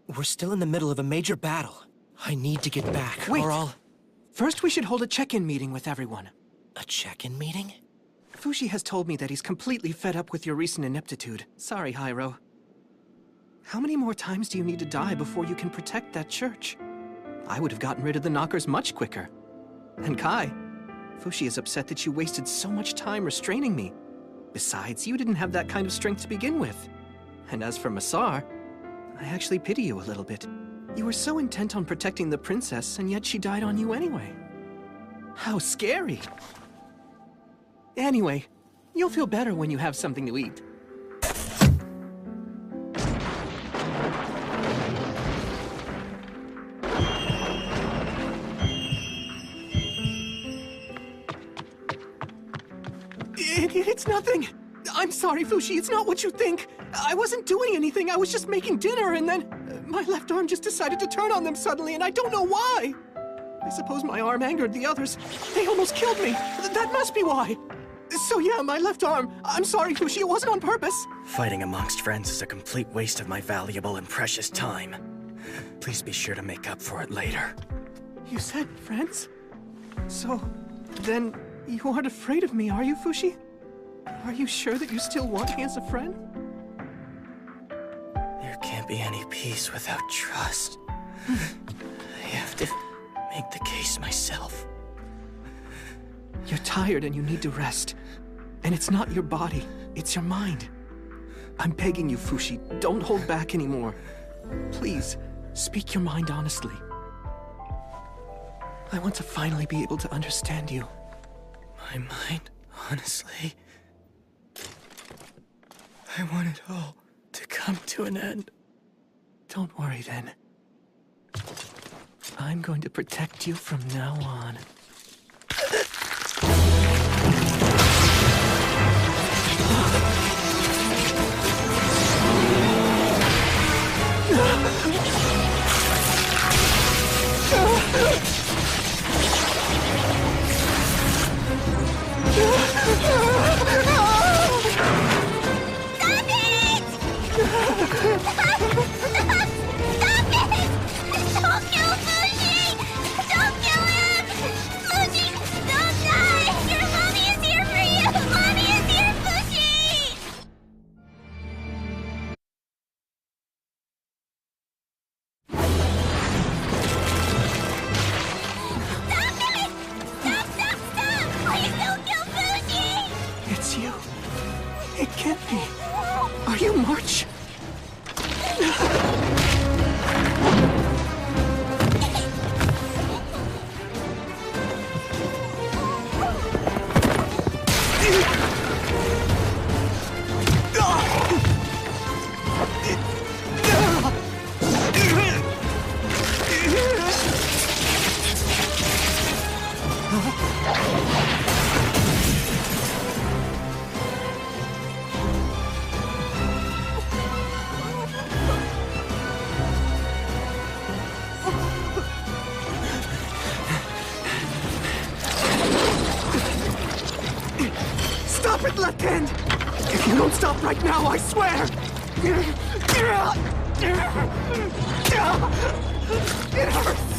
We're still in the middle of a major battle. I need to get back, Wait. or I'll... First, we should hold a check-in meeting with everyone. A check-in meeting? Fushi has told me that he's completely fed up with your recent ineptitude. Sorry, Hyro. How many more times do you need to die before you can protect that church? I would have gotten rid of the knockers much quicker. And Kai, Fushi is upset that you wasted so much time restraining me. Besides, you didn't have that kind of strength to begin with. And as for Masar, I actually pity you a little bit. You were so intent on protecting the princess, and yet she died on you anyway. How scary! Anyway, you'll feel better when you have something to eat. It's nothing! I'm sorry, Fushi, it's not what you think. I wasn't doing anything, I was just making dinner, and then my left arm just decided to turn on them suddenly, and I don't know why. I suppose my arm angered the others. They almost killed me. That must be why. So yeah, my left arm. I'm sorry, Fushi, it wasn't on purpose. Fighting amongst friends is a complete waste of my valuable and precious time. Please be sure to make up for it later. You said friends? So, then you aren't afraid of me, are you, Fushi? Are you sure that you still want me as a friend? There can't be any peace without trust. I have to make the case myself. You're tired and you need to rest. And it's not your body, it's your mind. I'm begging you, Fushi, don't hold back anymore. Please, speak your mind honestly. I want to finally be able to understand you. My mind, honestly? I want it all to come to an end. Don't worry then. I'm going to protect you from now on. It's you. It can't be. Are you March? Stop it, left hand! If you don't stop right now, I swear! It hurts! It hurts!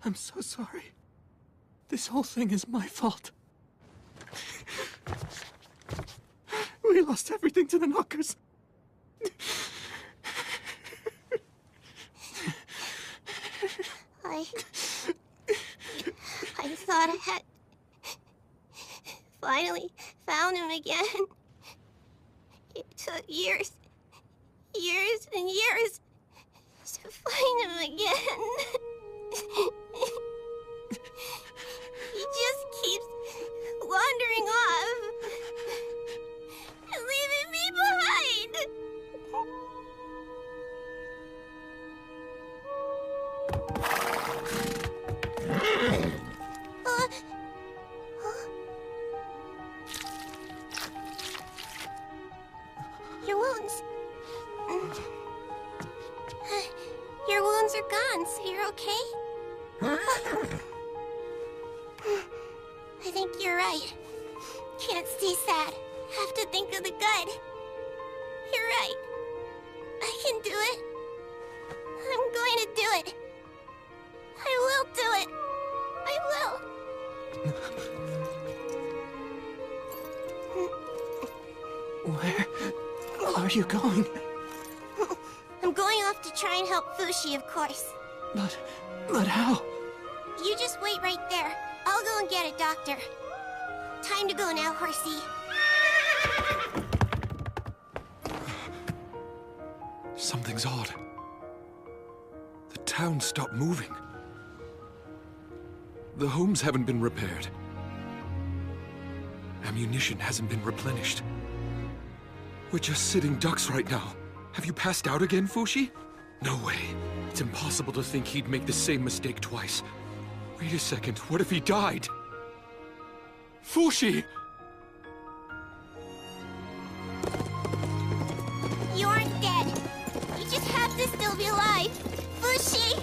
I'm so sorry. This whole thing is my fault. We lost everything to the knockers. I thought I had finally found him again. It took years and years to find him again. He just keeps wandering off and leaving me behind. Hans, you're okay? I think you're right. Can't stay sad. Have to think of the good. You're right. I can do it. I'm going to do it. I will do it. I will. Where are you going? I'm going off to try and help Fushi, of course. But how? You just wait right there. I'll go and get a doctor. Time to go now, horsey. Something's odd. The town stopped moving. The homes haven't been repaired. Ammunition hasn't been replenished. We're just sitting ducks right now. Have you passed out again, Fushi? No way. It's impossible to think he'd make the same mistake twice. Wait a second, what if he died? Fushi! You aren't dead. You just have to still be alive. Fushi!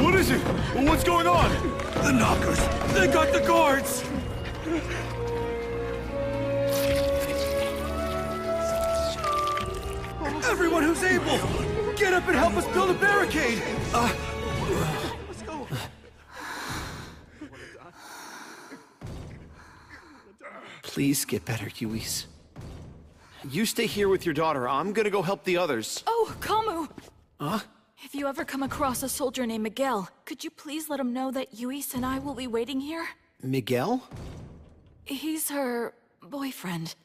What is it? What's going on? The knockers! They got the guards! Everyone who's able! Get up and help us build a barricade! Let's go. Please get better, Yuis. You stay here with your daughter. I'm gonna go help the others. Oh, Kamu! Huh? If you ever come across a soldier named Miguel, could you please let him know that Yuis and I will be waiting here? Miguel? He's her boyfriend.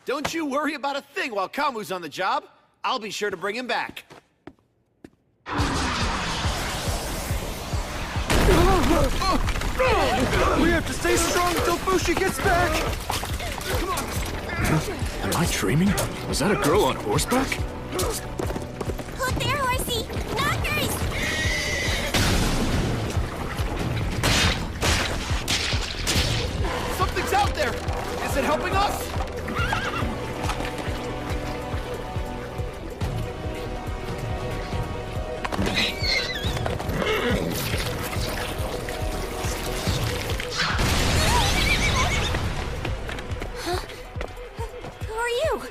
Don't you worry about a thing while Kamu's on the job. I'll be sure to bring him back. We have to stay strong until Fushi gets back! Am I dreaming? Was that a girl on horseback? Look there, horsey! Knockers! Something's out there! Is it helping us? Who are you?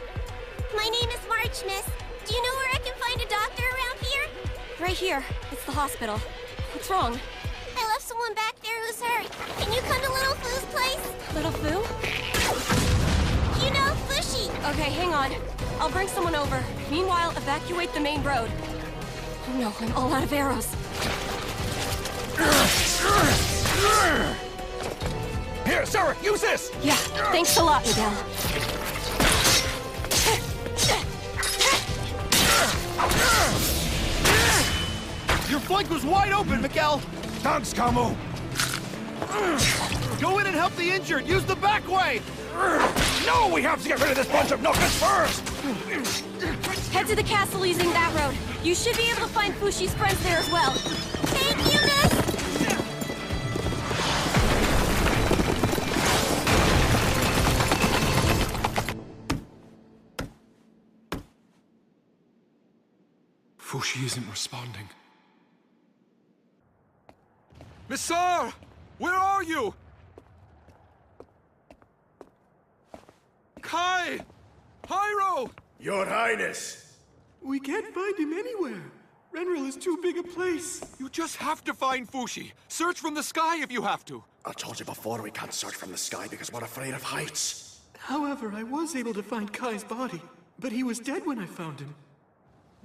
My name is March, miss. Do you know where I can find a doctor around here? Right here. It's the hospital. What's wrong? I left someone back there who's hurt. Can you come to Little Foo's place? Little Foo? You know, Fushi. Okay, hang on. I'll bring someone over. Meanwhile, evacuate the main road. Oh no, I'm all out of arrows. Here, Sarah, use this! Yeah, thanks a lot, Miguel. Your flank was wide open, Miguel! Thanks, Kamu! Go in and help the injured! Use the back way! No, we have to get rid of this bunch of knockers first! Head to the castle using that road. You should be able to find Fushi's friends there as well. Thank you, miss! Fushi isn't responding. Missar! Where are you? Kai! Pyro! Your Highness! We can't find him anywhere. Renril is too big a place. You just have to find Fushi. Search from the sky if you have to. I told you before we can't search from the sky because we're afraid of heights. However, I was able to find Kai's body, but he was dead when I found him.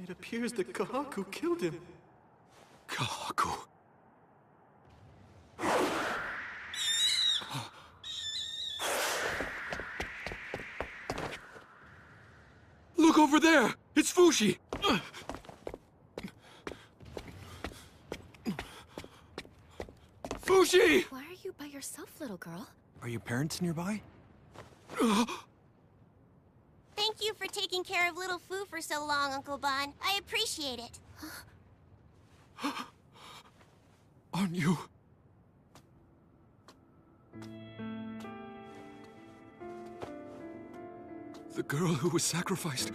It appears that Kahaku killed him. Kahaku. Look over there! It's Fushi! Fushi! Why are you by yourself, little girl? Are your parents nearby? Thank Thank you for taking care of little Fu for so long, Uncle Bon. I appreciate it. On you. The girl who was sacrificed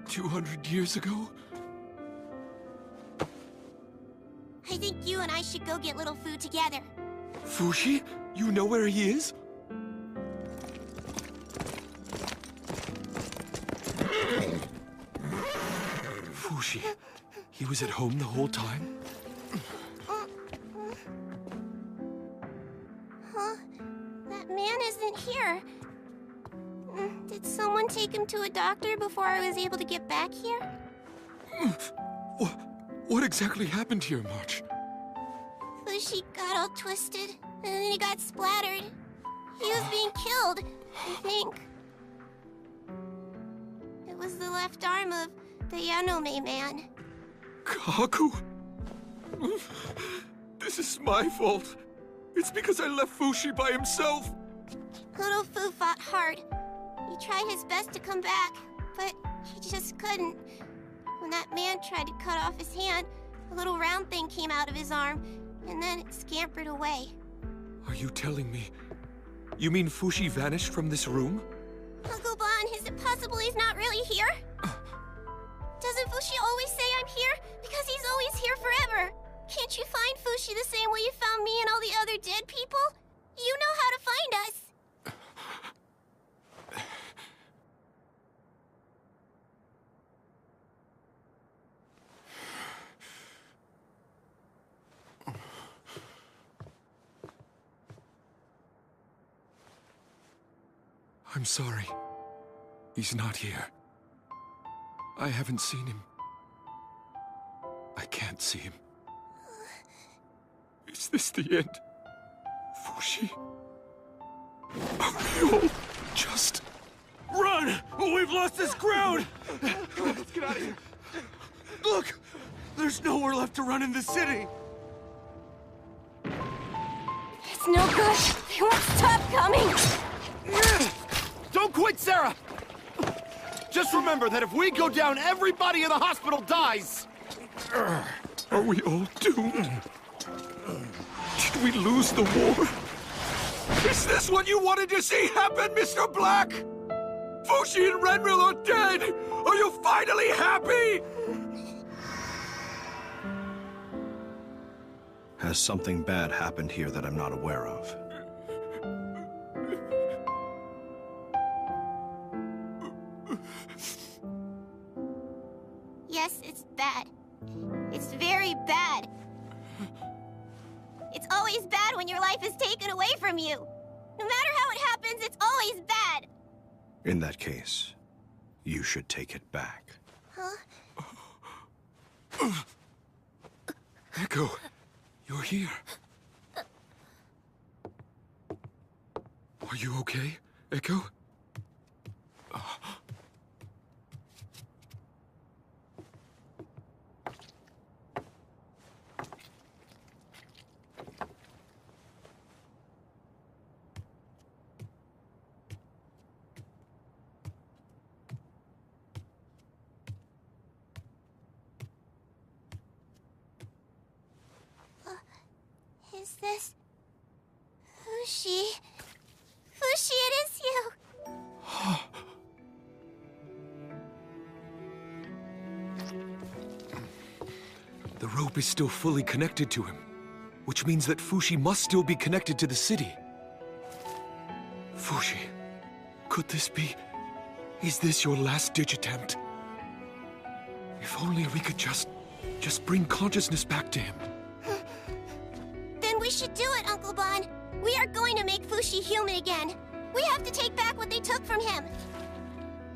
200 years ago? I think you and I should go get little Fu together. Fushi? You know where he is? Fushi, he was at home the whole time? Huh? That man isn't here. Did someone take him to a doctor before I was able to get back here? What exactly happened here, March? Fushi got all twisted, and then he got splattered. He was being killed, I think. It was the left arm of the Yanome man. Kaku? This is my fault. It's because I left Fushi by himself. Little Fu fought hard. He tried his best to come back, but he just couldn't. When that man tried to cut off his hand, a little round thing came out of his arm, and then it scampered away. Are you telling me? You mean Fushi vanished from this room? Uncle Bon, is it possible he's not really here? Doesn't Fushi always say I'm here? Because he's always here forever. Can't you find Fushi the same way you found me and all the other dead people? You know how to find us. I'm sorry. He's not here. I haven't seen him. I can't see him. Is this the end? Fushi? Are we all just... Run! We've lost this ground! Let's get out of here. Look! There's nowhere left to run in the city! It's no good. They won't stop coming! Don't quit, Sarah! Just remember that if we go down, everybody in the hospital dies! Are we all doomed? Did we lose the war? Is this what you wanted to see happen, Mr. Black? Fushi and Renril are dead! Are you finally happy? Has something bad happened here that I'm not aware of? Yes, it's bad. It's very bad. It's always bad when your life is taken away from you. No matter how it happens, it's always bad. In that case, you should take it back. Huh? Echo, you're here. Are you okay, Echo? Is this... Fushi? Fushi, it is you! The rope is still fully connected to him, which means that Fushi must still be connected to the city. Fushi, could this be... Is this your last-ditch attempt? If only we could just bring consciousness back to him. Then we should do it, Uncle Bon. We are going to make Fushi human again. We have to take back what they took from him.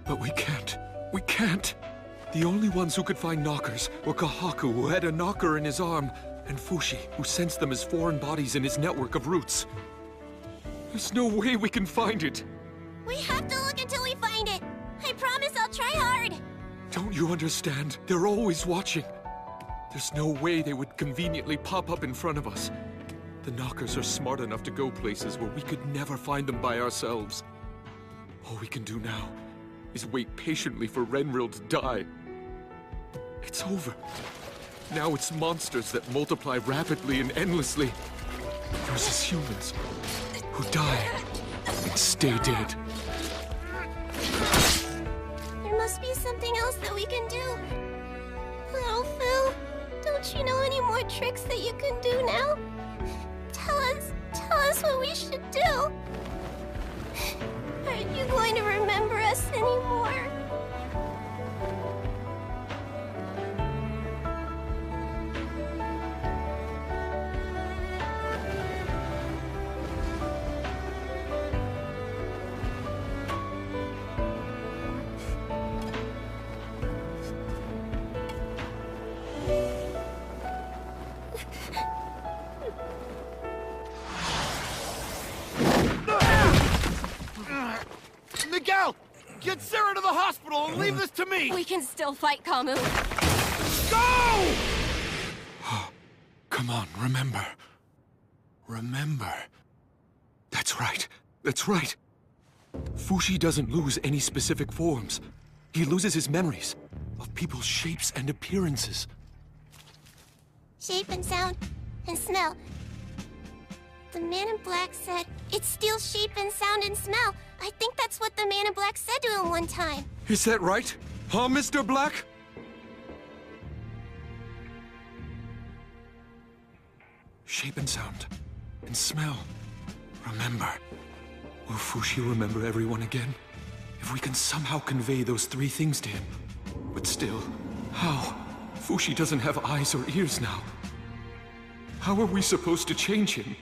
But we can't. We can't. The only ones who could find knockers were Kahaku, who had a knocker in his arm, and Fushi, who sensed them as foreign bodies in his network of roots. There's no way we can find it. We have to look until we find it. I promise I'll try hard. Don't you understand? They're always watching. There's no way they would conveniently pop up in front of us. The knockers are smart enough to go places where we could never find them by ourselves. All we can do now is wait patiently for Renril to die. It's over. Now it's monsters that multiply rapidly and endlessly versus humans who die and stay dead. There must be something else that we can do. Little Fu, don't you know any more tricks that you can do now? Tell us what we should do. Aren't you going to remember us anymore? Miguel! Get Sarah to the hospital and leave this to me! We can still fight, Kamu. Go! Come on, remember. Remember. That's right. That's right. Fushi doesn't lose any specific forms. He loses his memories of people's shapes and appearances. Shape and sound and smell. The man in black said it steals shape and sound and smell. I think that's what the man in black said to him one time. Is that right? Huh, Mr. Black? Shape and sound and smell. Remember. Will Fushi remember everyone again? If we can somehow convey those three things to him. But still, how? Fushi doesn't have eyes or ears now. How are we supposed to change him?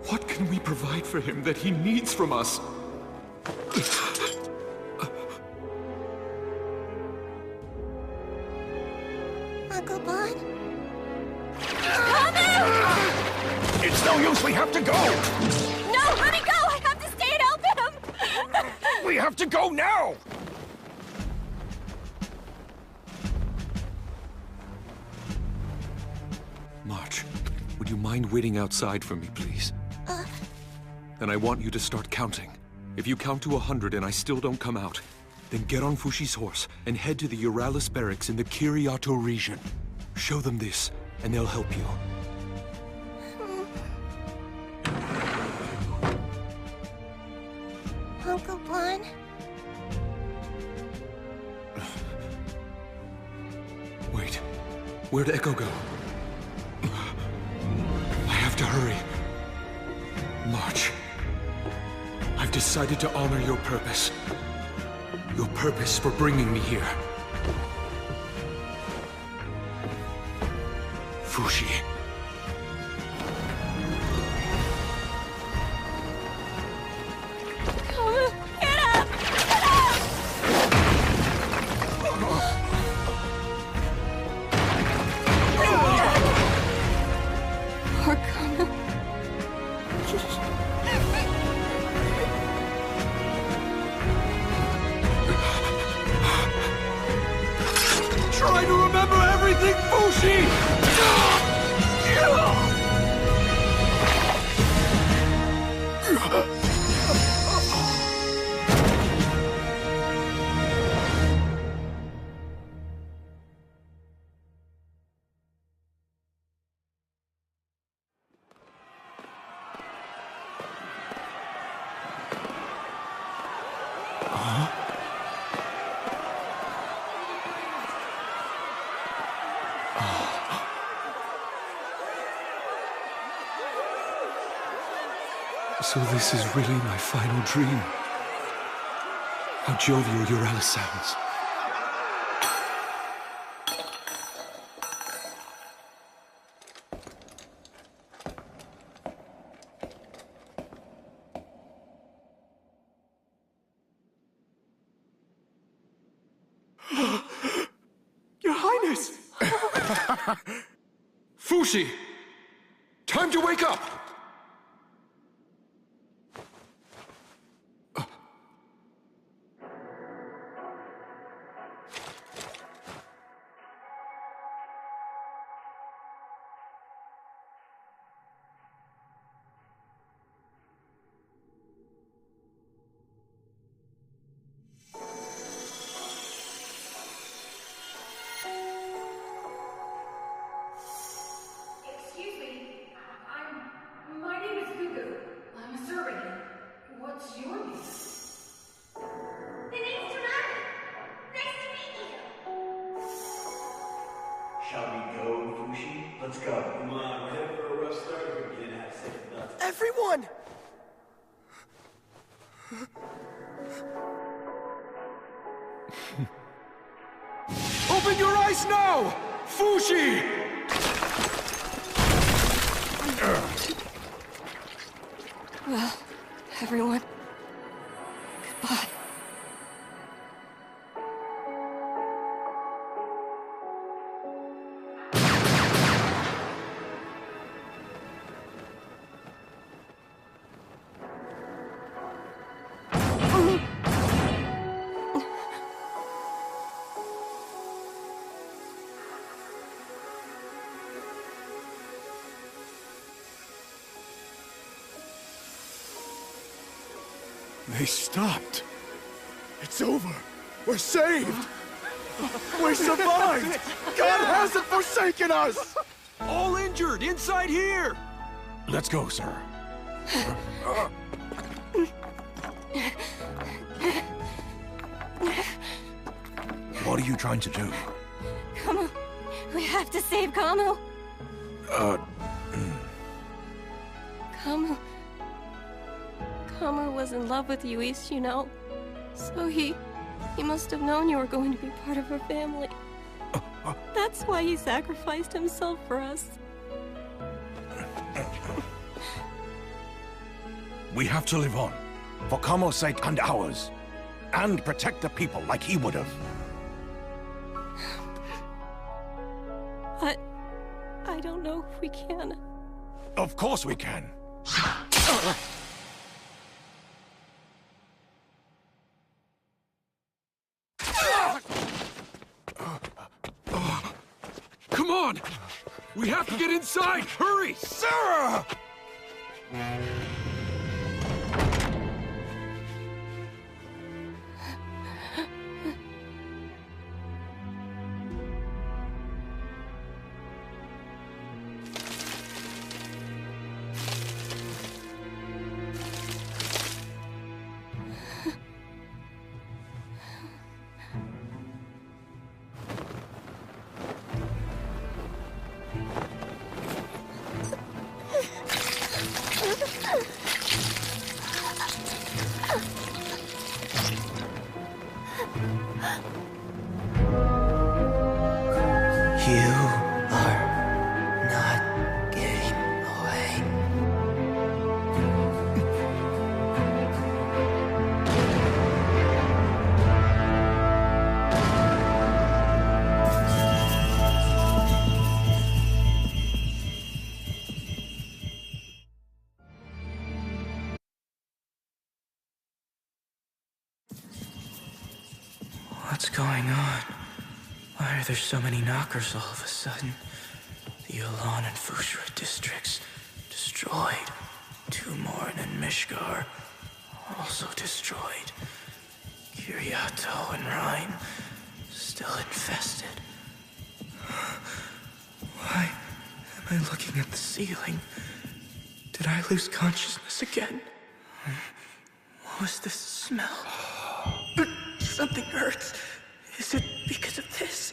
What can we provide for him that he needs from us? Uncle Bon? It's no use, we have to go! No, let me go! I have to stay and help him! We have to go now! March, would you mind waiting outside for me, please? Then I want you to start counting. If you count to 100 and I still don't come out, then get on Fushi's horse and head to the Euralis barracks in the Kiriato region. Show them this, and they'll help you. Uncle Bon? Wait, where'd Echo go? I have to hurry. March. I've decided to honor your purpose. Your purpose for bringing me here. Fushi. Get up! Get up! Poor Kamu. Try to remember everything, Fushi! So this is really my final dream. How jovial Euralis sounds. Your Highness! Fushi! Time to wake up! go. Come on, we're headed for a rough start. We're beginning to have second thoughts. Everyone! Open your eyes now! Fushi! Well, everyone, goodbye. They stopped. It's over. We're saved. We survived. God hasn't forsaken us. All injured, inside here! Let's go, sir. What are you trying to do? Come on, we have to save Kamu. Kamu was in love with Yuis, you know. So he must have known you were going to be part of her family. That's why he sacrificed himself for us. We have to live on. For Kamo's sake and ours. And protect the people like he would have. I don't know if we can. Of course we can. Come on! We have to get inside! Hurry! Sarah! You are not getting away. What's going on? Why are there so many knockers all of a sudden? The Yulan and Fushra districts destroyed. Tumorn and Mishgar also destroyed. Kiriato and Rhine still infested. Why am I looking at the ceiling? Did I lose consciousness again? What was this smell? Something hurts. Is it because of this?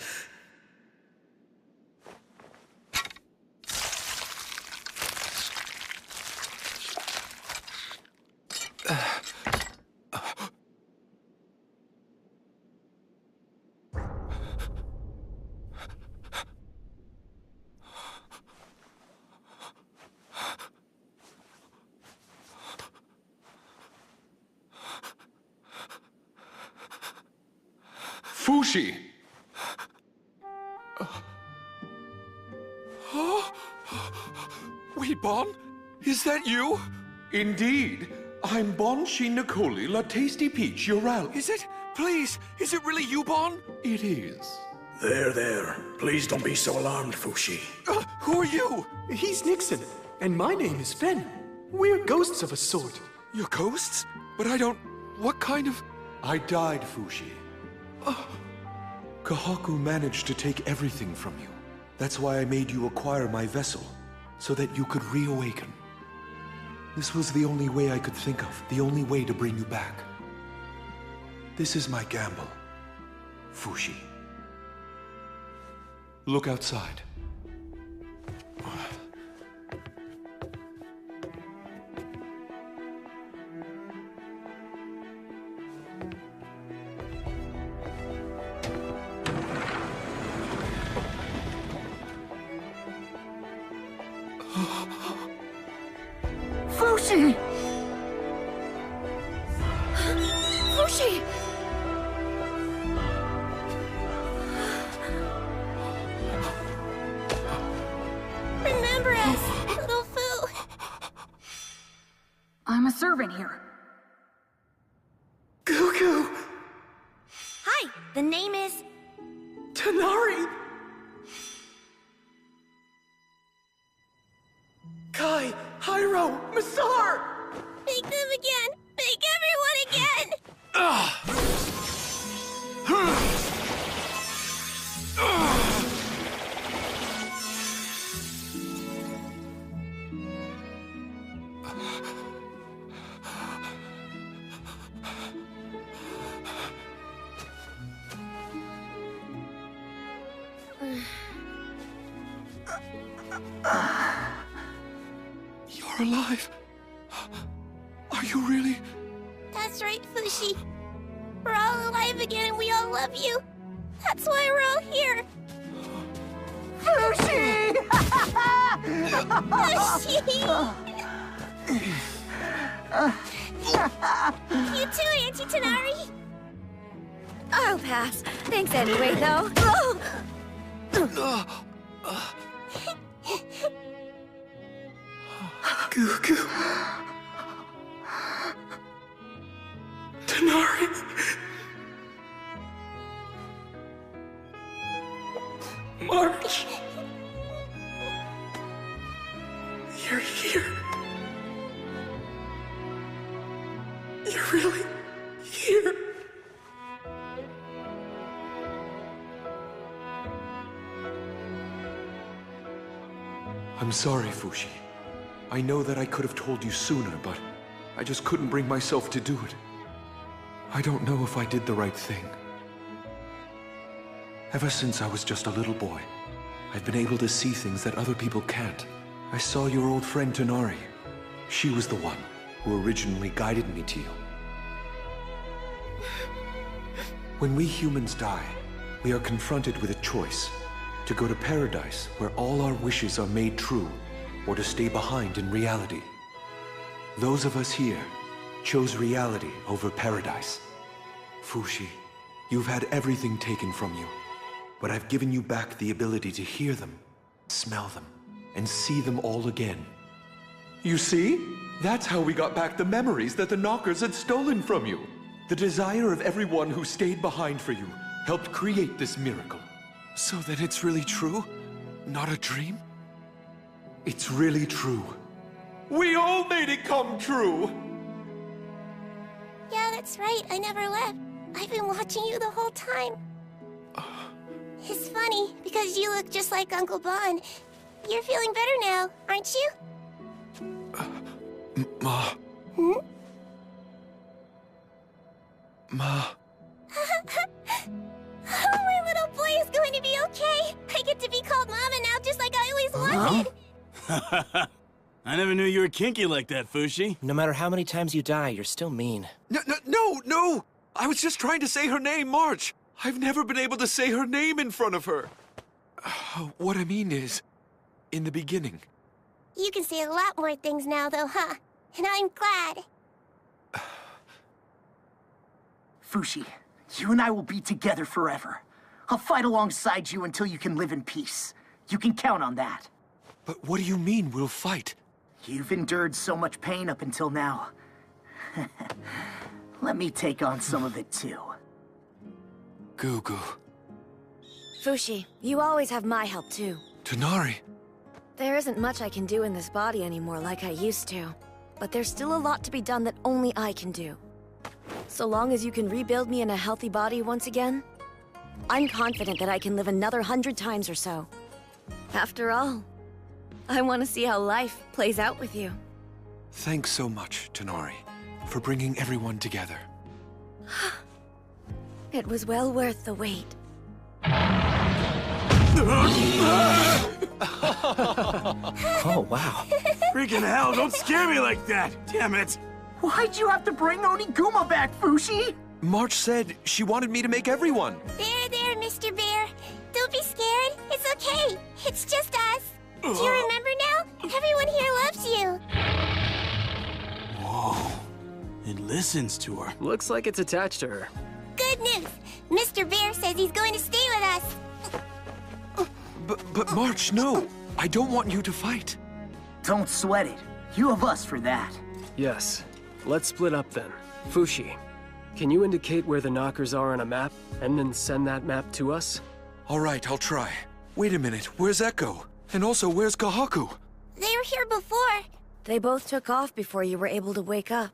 Fushi! Wait, Bon? Is that you? Indeed. I'm Bon Shinakoli, La Tasty Peach, your ally. Is it? Please, is it really you, Bon? It is. There. Please don't be so alarmed, Fushi. Who are you? He's Nixon, and my name is Fen. We're ghosts of a sort. You're ghosts? But I don't... What kind of... I died, Fushi. Kahaku managed to take everything from you. That's why I made you acquire my vessel, so that you could reawaken. This was the only way I could think of, the only way to bring you back. This is my gamble, Fushi. Look outside. Fushi! Fushi! Remember us, little Fu. I'm a servant here. Gugu! Hi, the name is... Tonari! Kai, Hyro, Masar! Make them again! Make everyone again! You're alive. Are you really? That's right, Fushi. We're all alive again and we all love you. That's why we're all here. Fushi! Fushi! You too, Auntie Tonari. I'll pass. Thanks anyway, though. Gugu. Tonari. March. You're here. You're really here. I'm sorry, Fushi. I know that I could have told you sooner, but I just couldn't bring myself to do it. I don't know if I did the right thing. Ever since I was just a little boy, I've been able to see things that other people can't. I saw your old friend Tonari. She was the one who originally guided me to you. When we humans die, we are confronted with a choice: to go to paradise, where all our wishes are made true, or to stay behind in reality. Those of us here chose reality over paradise. Fushi, you've had everything taken from you, but I've given you back the ability to hear them, smell them, and see them all again. You see? That's how we got back the memories that the Knockers had stolen from you. The desire of everyone who stayed behind for you helped create this miracle. So then it's really true? Not a dream? It's really true. We all made it come true! Yeah, that's right. I never left. I've been watching you the whole time. It's funny, because you look just like Uncle Bon. You're feeling better now, aren't you? Ma. Hmm? Ma. Oh, my little boy is going to be okay. I get to be called Mama now, just like I always wanted. I never knew you were kinky like that, Fushi. No matter how many times you die, you're still mean. No! I was just trying to say her name, March. I've never been able to say her name in front of her. What I mean is, in the beginning. You can say a lot more things now, though, huh? And I'm glad. Fushi, you and I will be together forever. I'll fight alongside you until you can live in peace. You can count on that. But what do you mean, we'll fight? You've endured so much pain up until now. Let me take on some of it, too. Gugu. Fushi, you always have my help, too. Tonari. There isn't much I can do in this body anymore like I used to. But there's still a lot to be done that only I can do. So long as you can rebuild me in a healthy body once again, I'm confident that I can live another 100 times or so. After all, I want to see how life plays out with you. Thanks so much, Tonari, for bringing everyone together. It was well worth the wait. Oh, wow. Freaking hell, don't scare me like that! Damn it! Why'd you have to bring Oniguma back, Fushi? March said she wanted me to make everyone. There, Mr. Bear. Don't be scared. It's okay. It's just us. Do you remember now? Everyone here loves you. It listens to her. Looks like it's attached to her. Good news! Mr. Bear says he's going to stay with us. But March, no! I don't want you to fight. Don't sweat it. You have us for that. Yes. Let's split up then. Fushi, can you indicate where the knockers are on a map, and then send that map to us? All right, I'll try. Wait a minute, where's Echo? And also, where's Kahaku? They were here before. They both took off before you were able to wake up.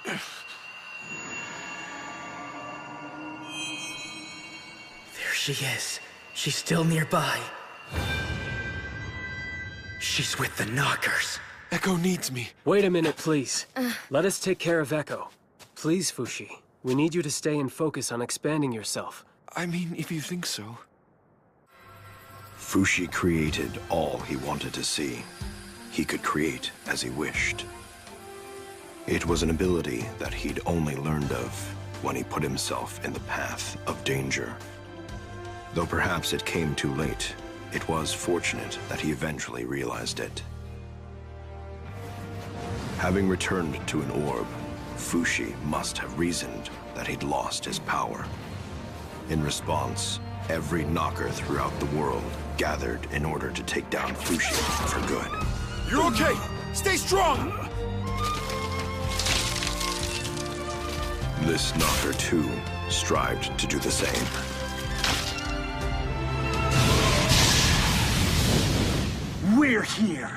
There she is. She's still nearby. She's with the knockers. Echo needs me. Wait a minute, please. Let us take care of Echo. Please, Fushi. We need you to stay and focus on expanding yourself. I mean, if you think so. Fushi created all he wanted to see. He could create as he wished. It was an ability that he'd only learned of when he put himself in the path of danger. Though perhaps it came too late, it was fortunate that he eventually realized it. Having returned to an orb, Fushi must have reasoned that he'd lost his power. In response, every knocker throughout the world gathered in order to take down Fushi for good. You're okay! Stay strong! This knocker, too, strived to do the same. We're here.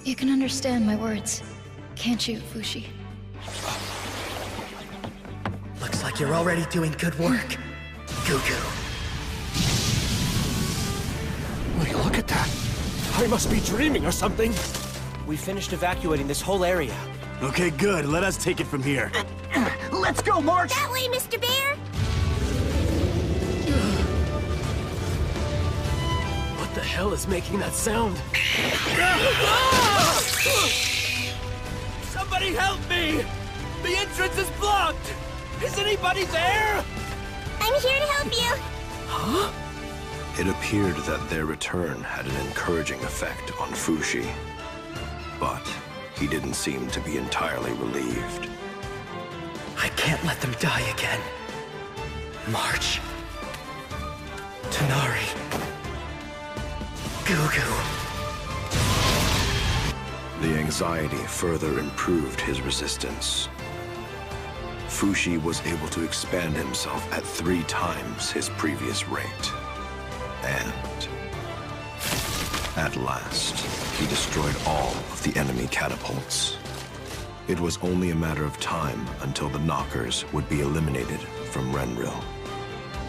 You can understand my words, can't you, Fushi? Looks like you're already doing good work, Goo-Goo. Will you look at that? I must be dreaming or something. We finished evacuating this whole area. Okay, good. Let us take it from here. Let's go, March! That way, Mr. Bear! What the hell is making that sound? Somebody help me! The entrance is blocked! Is anybody there? I'm here to help you! Huh? It appeared that their return had an encouraging effect on Fushi. But he didn't seem to be entirely relieved. I can't let them die again. March. Tonari. Goo-Goo. The anxiety further improved his resistance. Fushi was able to expand himself at 3 times his previous rate. And at last, he destroyed all of the enemy catapults. It was only a matter of time until the knockers would be eliminated from Renril.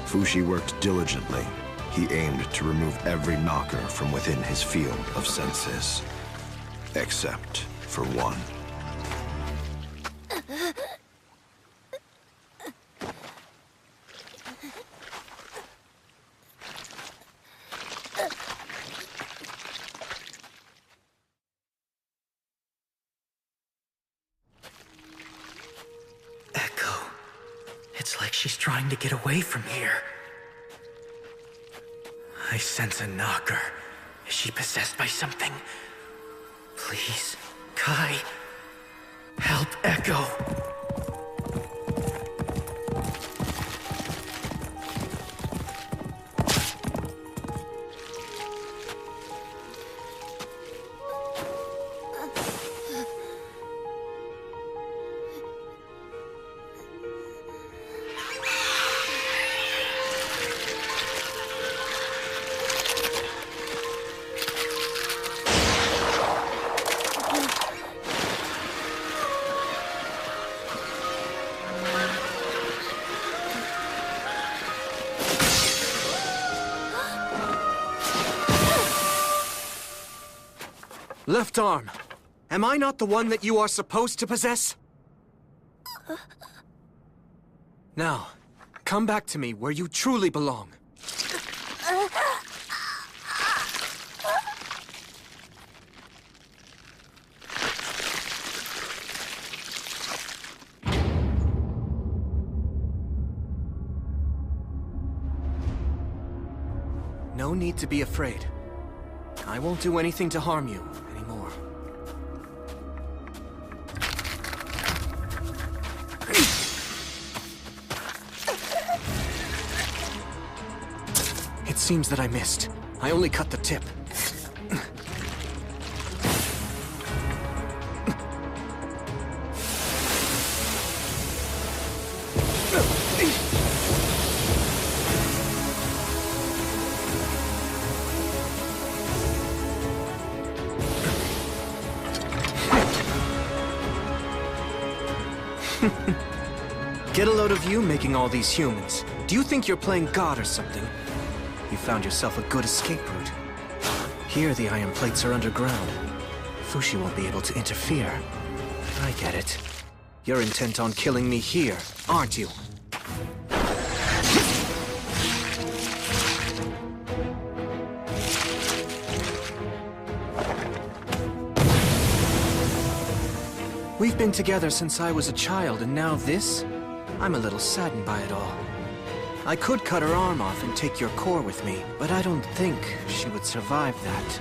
Fushi worked diligently. He aimed to remove every knocker from within his field of senses. Except for one. Echo. It's like she's trying to get away from here. I sense a knocker. Is she possessed by something? Please, Kai, help Echo. Left arm. Am I not the one that you are supposed to possess? Now, come back to me where you truly belong. No need to be afraid. I won't do anything to harm you anymore. It seems that I missed. I only cut the tip. Get a load of you making all these humans. Do you think you're playing God or something? You found yourself a good escape route. Here the iron plates are underground. Fushi won't be able to interfere. I get it. You're intent on killing me here, aren't you? We've been together since I was a child, and now this? I'm a little saddened by it all. I could cut her arm off and take your core with me, but I don't think she would survive that.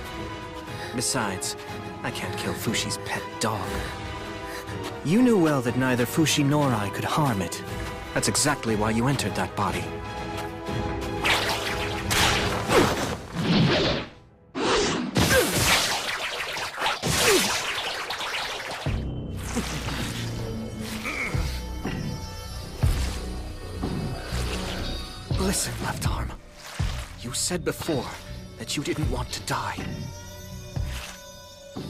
Besides, I can't kill Fushi's pet dog. You knew well that neither Fushi nor I could harm it. That's exactly why you entered that body. Listen, left arm. You said before that you didn't want to die.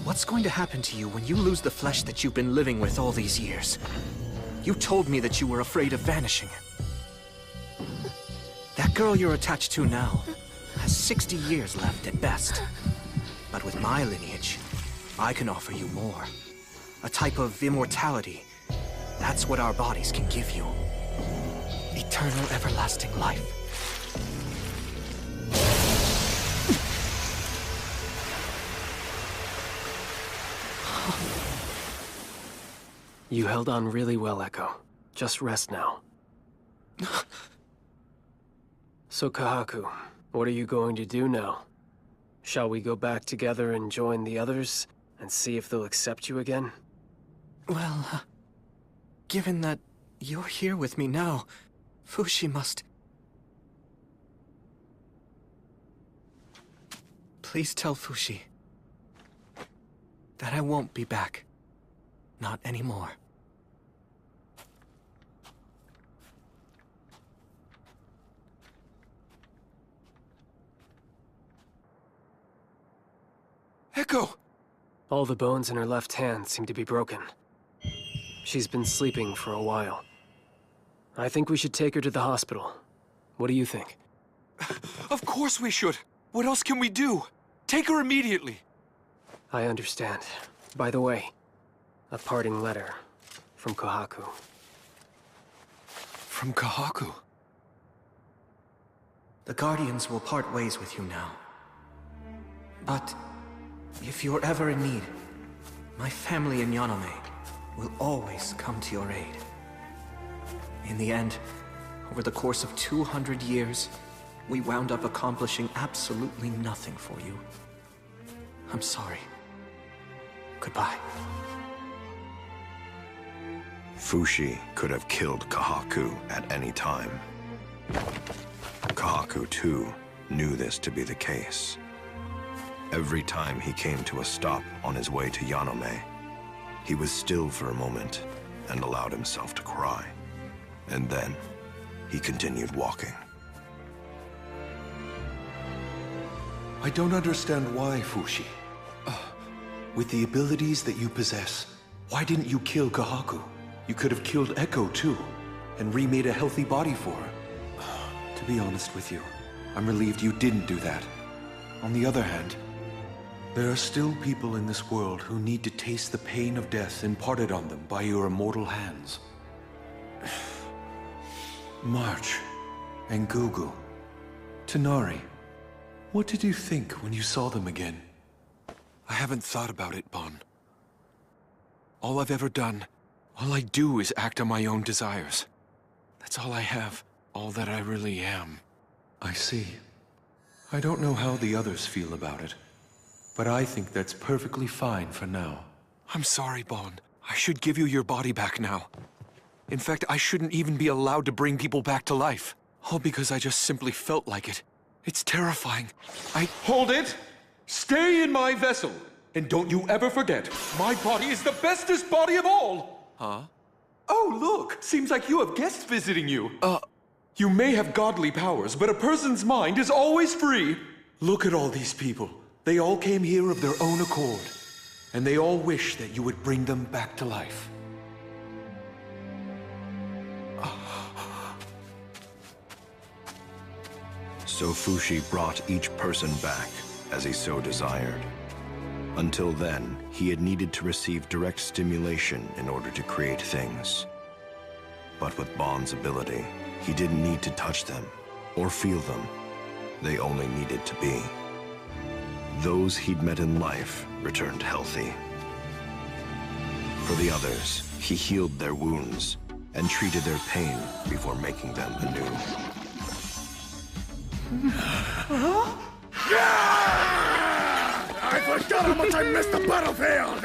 What's going to happen to you when you lose the flesh that you've been living with all these years? You told me that you were afraid of vanishing. That girl you're attached to now has 60 years left at best. But with my lineage, I can offer you more. A type of immortality. That's what our bodies can give you. Eternal, everlasting life. You held on really well, Echo. Just rest now. So, Kahaku, what are you going to do now? Shall we go back together and join the others, and see if they'll accept you again? Well, given that you're here with me now, Fushi must... Please tell Fushi that I won't be back. Not anymore. Echo! All the bones in her left hand seem to be broken. She's been sleeping for a while. I think we should take her to the hospital. What do you think? Of course we should! What else can we do? Take her immediately! I understand. By the way, a parting letter from Kohaku. From Kohaku? The Guardians will part ways with you now. But if you're ever in need, my family in Yanome will always come to your aid. In the end, over the course of 200 years, we wound up accomplishing absolutely nothing for you. I'm sorry. Goodbye. Fushi could have killed Kohaku at any time. Kohaku, too, knew this to be the case. Every time he came to a stop on his way to Yanome, he was still for a moment and allowed himself to cry. And then, he continued walking. I don't understand why, Fushi. With the abilities that you possess, why didn't you kill Kohaku? You could have killed Echo, too, and remade a healthy body for her. To be honest with you, I'm relieved you didn't do that. On the other hand, there are still people in this world who need to taste the pain of death imparted on them by your immortal hands. March, and Gugu, Tanari, what did you think when you saw them again? I haven't thought about it, Bon. All I've ever done, all I do is act on my own desires. That's all I have, all that I really am. I see. I don't know how the others feel about it, but I think that's perfectly fine for now. I'm sorry, Bon. I should give you your body back now. In fact, I shouldn't even be allowed to bring people back to life. All because I just simply felt like it. It's terrifying. Hold it! Stay in my vessel! And don't you ever forget, my body is the bestest body of all! Huh? Oh, look! Seems like you have guests visiting you. You may have godly powers, but a person's mind is always free. Look at all these people. They all came here of their own accord. And they all wish that you would bring them back to life. So Fushi brought each person back as he so desired. Until then, he had needed to receive direct stimulation in order to create things. But with Bon's ability, he didn't need to touch them or feel them. They only needed to be. Those he'd met in life returned healthy. For the others, he healed their wounds and treated their pain before making them anew. I forgot how much I missed the battlefield!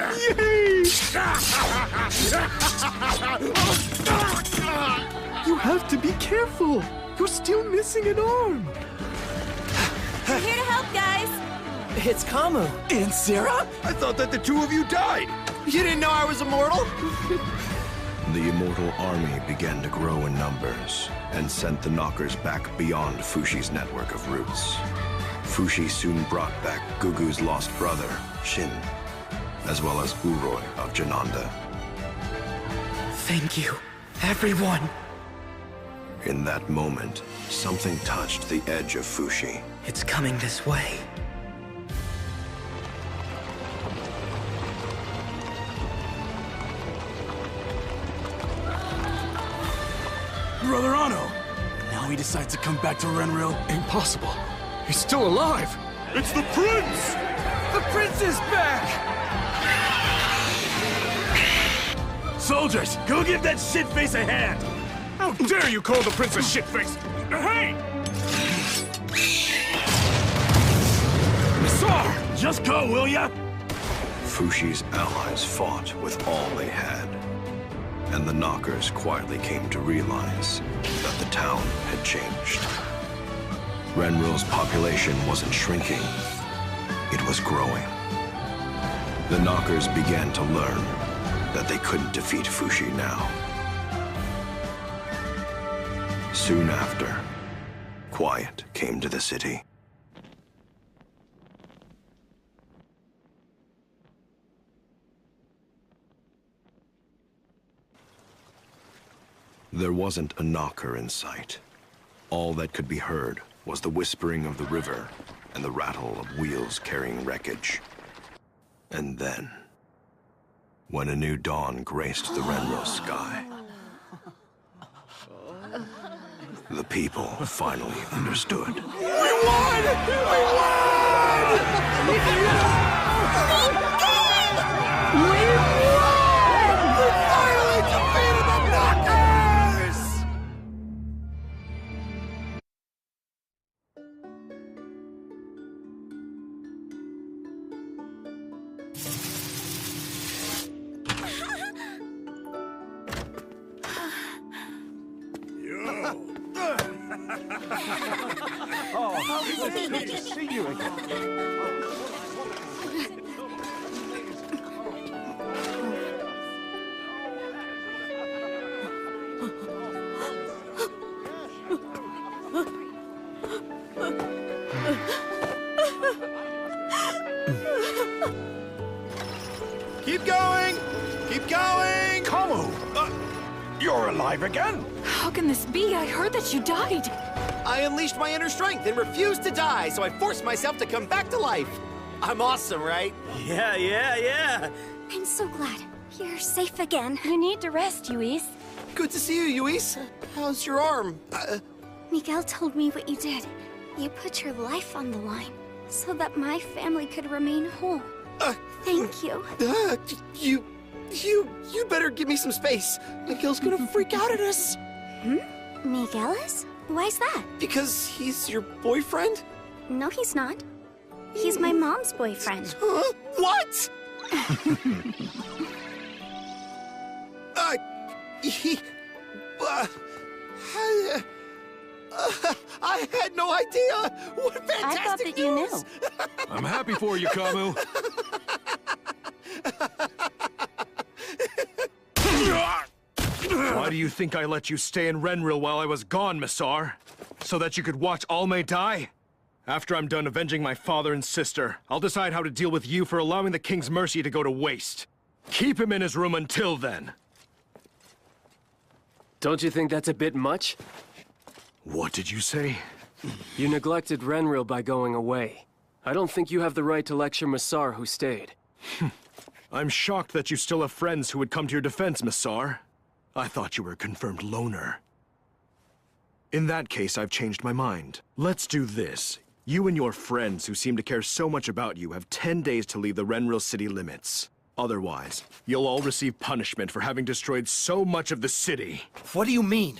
You have to be careful! You're still missing an arm! We're here to help, guys! It's Kamu. And Sarah? I thought that the two of you died! You didn't know I was immortal? The immortal army began to grow in numbers and sent the Knockers back beyond Fushi's network of roots. Fushi soon brought back Gugu's lost brother, Shin, as well as Uroi of Jananda. Thank you, everyone. In that moment, something touched the edge of Fushi. It's coming this way. Brother Ano! Now he decides to come back to Renril? Impossible. He's still alive! It's the prince! The prince is back! Soldiers, go give that shitface a hand! How dare you call the prince a shitface! Hey! Sir! Just go, will ya? Fushi's allies fought with all they had. And the Knockers quietly came to realize that the town had changed. Renril's population wasn't shrinking, it was growing. The Knockers began to learn that they couldn't defeat Fushi now. Soon after, quiet came to the city. There wasn't a knocker in sight. All that could be heard was the whispering of the river and the rattle of wheels carrying wreckage. And then, when a new dawn graced the Renril sky, the people finally understood. We won! We won! We finally defeated the Knockers! Oh, it's good to see you again. Keep going! Keep going! Kamu! You're alive again? How can this be? I heard that you died. I unleashed my inner strength and refused to die, so I forced myself to come back to life. I'm awesome, right? Yeah. I'm so glad. You're safe again. You need to rest, Yuis. Good to see you, Yuis. How's your arm? Miguel told me what you did. You put your life on the line so that my family could remain whole. Thank you. You better give me some space. Miguel's gonna freak out at us. Miguel is? Why's that? Because he's your boyfriend? No, he's not. He's my mom's boyfriend. What? I had no idea! What fantastic I thought that you knew. I'm happy for you, Kamu. Why do you think I let you stay in Renril while I was gone, Missar? So that you could watch Alme die? After I'm done avenging my father and sister, I'll decide how to deal with you for allowing the King's mercy to go to waste. Keep him in his room until then. Don't you think that's a bit much? What did you say? You neglected Renril by going away. I don't think you have the right to lecture Missar, who stayed. I'm shocked that you still have friends who would come to your defense, Missar. I thought you were a confirmed loner. In that case, I've changed my mind. Let's do this. You and your friends who seem to care so much about you have 10 days to leave the Renril city limits. Otherwise, you'll all receive punishment for having destroyed so much of the city. What do you mean?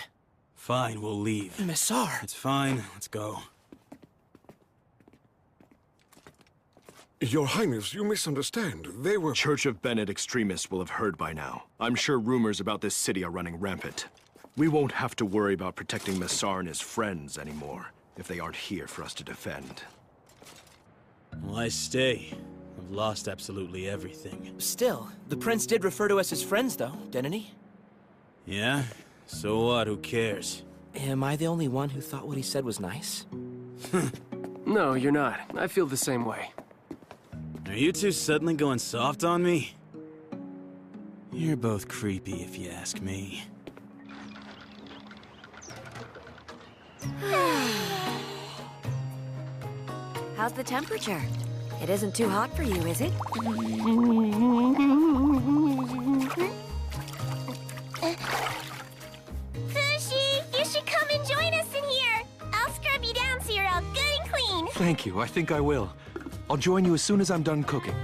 Fine, we'll leave. Missar! It's fine. Let's go. Your Highness, you misunderstand. They were... Church of Bennett extremists will have heard by now. I'm sure rumors about this city are running rampant. We won't have to worry about protecting Missar and his friends anymore, if they aren't here for us to defend. Why stay? I've lost absolutely everything. Still, the prince did refer to us as friends, though, didn't he? Yeah? So what? Who cares? Am I the only one who thought what he said was nice? No, you're not. I feel the same way. Are you two suddenly going soft on me? You're both creepy, if you ask me. How's the temperature? It isn't too hot for you, is it? Fushi, you should come and join us in here. I'll scrub you down so you're all good and clean. Thank you, I think I will. I'll join you as soon as I'm done cooking.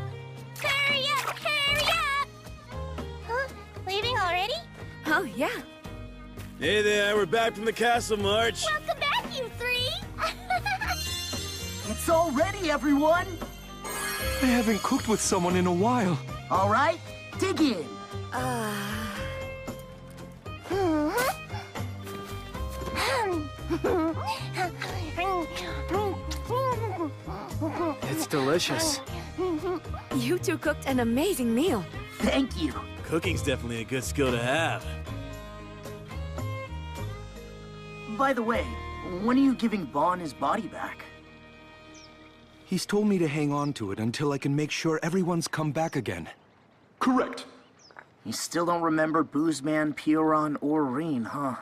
Hurry up, hurry up! Huh? Leaving already? Oh, yeah. Hey there, we're back from the castle march. Welcome back, you three! It's all ready, everyone! I haven't cooked with someone in a while. All right, dig in. It's delicious. You two cooked an amazing meal. Thank you. Cooking's definitely a good skill to have. By the way, when are you giving Bon his body back? He's told me to hang on to it until I can make sure everyone's come back again. Correct. You still don't remember Boozman, Pioran, or Reen, huh?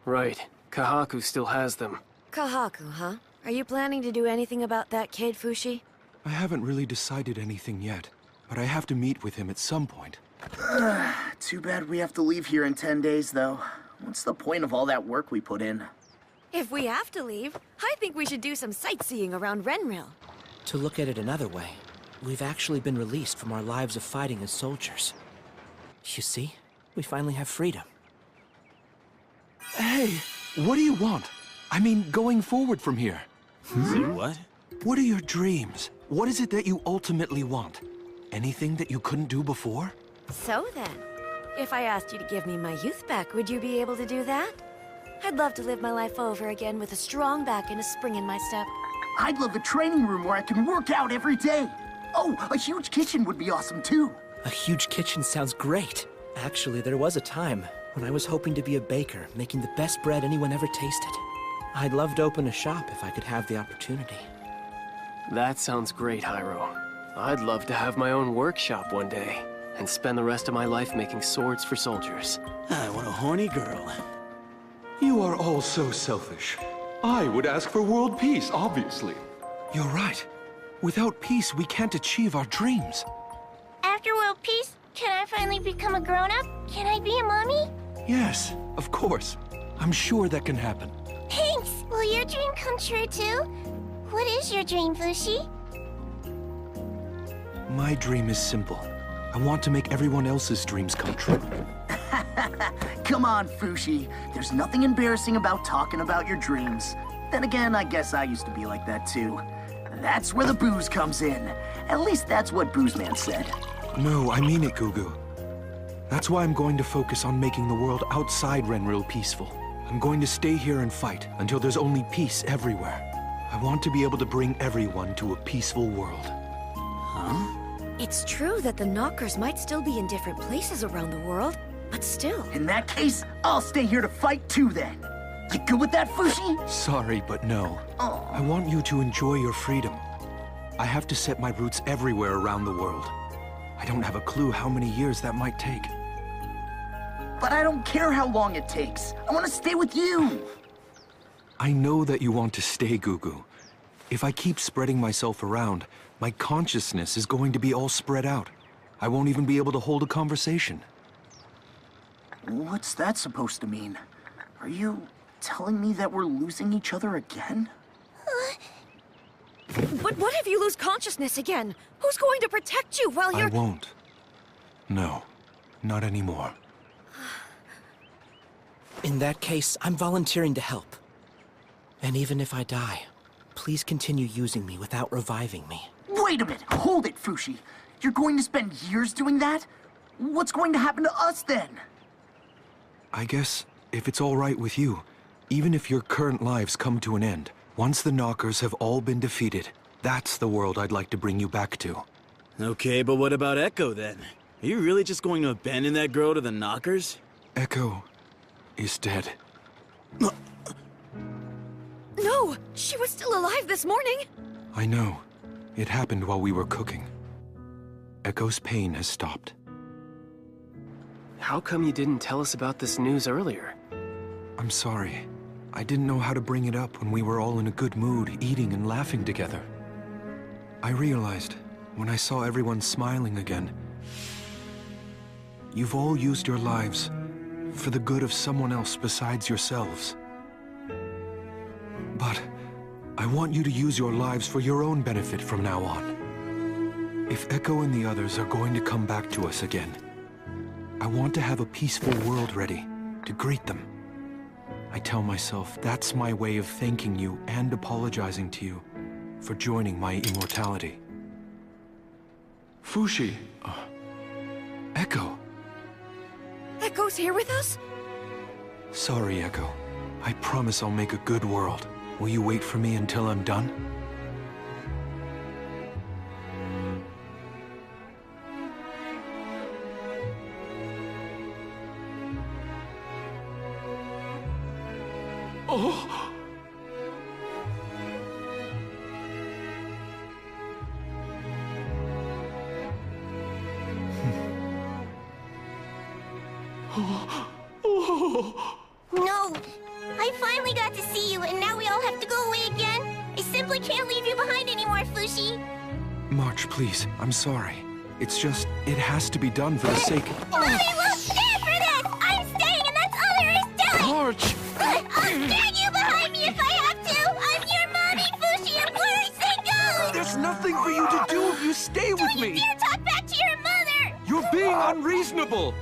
Right. Kahaku still has them. Kahaku, huh? Are you planning to do anything about that kid, Fushi? I haven't really decided anything yet, but I have to meet with him at some point. Too bad we have to leave here in 10 days, though. What's the point of all that work we put in? If we have to leave, I think we should do some sightseeing around Renril. To look at it another way, we've actually been released from our lives of fighting as soldiers. You see, we finally have freedom. Hey, what do you want? I mean, going forward from here. Say what? What are your dreams? What is it that you ultimately want? Anything that you couldn't do before? So then, if I asked you to give me my youth back, would you be able to do that? I'd love to live my life over again with a strong back and a spring in my step. I'd love a training room where I can work out every day. Oh, a huge kitchen would be awesome too. A huge kitchen sounds great. Actually, there was a time when I was hoping to be a baker, making the best bread anyone ever tasted. I'd love to open a shop if I could have the opportunity. That sounds great, Hyro. I'd love to have my own workshop one day, and spend the rest of my life making swords for soldiers. I want a horny girl. You are all so selfish. I would ask for world peace, obviously. You're right. Without peace, we can't achieve our dreams. After world peace, can I finally become a grown-up? Can I be a mommy? Yes, of course. I'm sure that can happen. Thanks! Will your dream come true too? What is your dream, Fushi? My dream is simple. I want to make everyone else's dreams come true. Come on, Fushi. There's nothing embarrassing about talking about your dreams. Then again, I guess I used to be like that too. That's where the booze comes in. At least that's what Boozman said. No, I mean it, Gugu. That's why I'm going to focus on making the world outside Renril peaceful. I'm going to stay here and fight until there's only peace everywhere. I want to be able to bring everyone to a peaceful world. Huh? It's true that the Knockers might still be in different places around the world, but still. In that case, I'll stay here to fight too then. You good with that, Fushi? Sorry, but no. Oh. I want you to enjoy your freedom. I have to set my roots everywhere around the world. I don't have a clue how many years that might take. But I don't care how long it takes. I want to stay with you. I know that you want to stay, Gugu. If I keep spreading myself around, my consciousness is going to be all spread out. I won't even be able to hold a conversation. What's that supposed to mean? Are you telling me that we're losing each other again? But what if you lose consciousness again? Who's going to protect you while you're— I won't. No, not anymore. In that case, I'm volunteering to help. And even if I die, please continue using me without reviving me. Wait a minute! Hold it, Fushi! You're going to spend years doing that? What's going to happen to us then? I guess, if it's all right with you, even if your current lives come to an end, once the Knockers have all been defeated, that's the world I'd like to bring you back to. Okay, but what about Echo then? Are you really just going to abandon that girl to the Knockers? Echo is dead. No! She was still alive this morning! I know. It happened while we were cooking. Echo's pain has stopped. How come you didn't tell us about this news earlier? I'm sorry. I didn't know how to bring it up when we were all in a good mood, eating and laughing together. I realized, when I saw everyone smiling again, you've all used your lives for the good of someone else besides yourselves. But I want you to use your lives for your own benefit from now on. If Echo and the others are going to come back to us again, I want to have a peaceful world ready to greet them. I tell myself that's my way of thanking you and apologizing to you for joining my immortality. Fushi. Echo. Echo's here with us? Sorry, Echo. I promise I'll make a good world. Will you wait for me until I'm done? Oh! No! I finally got to see you, and now we all have to go away again? I simply can't leave you behind anymore, Fushi! March, please. I'm sorry. It's just, it has to be done for the sake— Mommy won't stand for this! I'm staying, and that's all there is to it! March! I'll drag you behind me if I have to! I'm your mommy, Fushi, and where I say go! There's nothing for you to do if you stay with me! Don't you dare talk back to your mother! You're being unreasonable!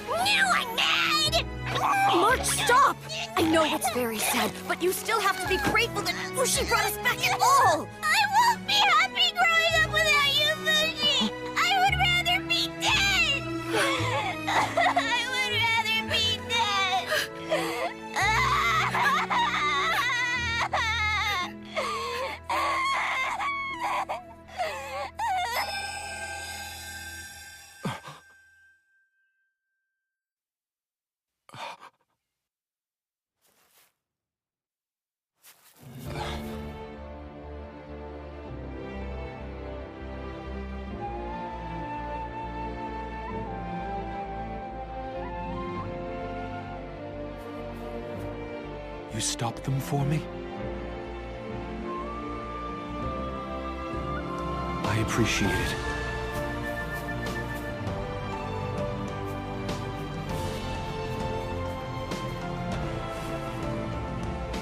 Now I'm mad! March, stop! I know it's very sad, but you still have to be grateful that Fushi brought us back at all! I won't be happy growing up without you, Fushi! I would rather be dead! I would rather be dead! You stopped them for me? I appreciate it.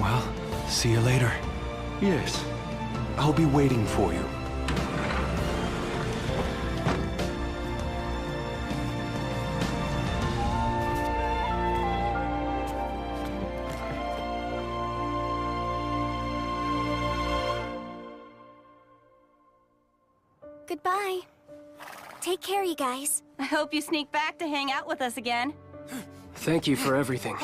Well, see you later. Yes. I'll be waiting for you. Goodbye. Take care, you guys. I hope you sneak back to hang out with us again. Thank you for everything.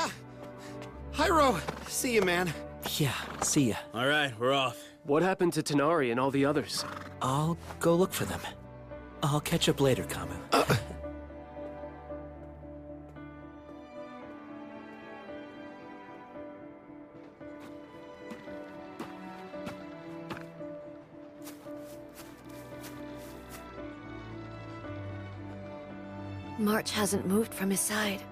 Hyro, see you, man. Yeah, see ya. All right, we're off. What happened to Tanari and all the others? I'll go look for them. I'll catch up later, Kamu. March hasn't moved from his side.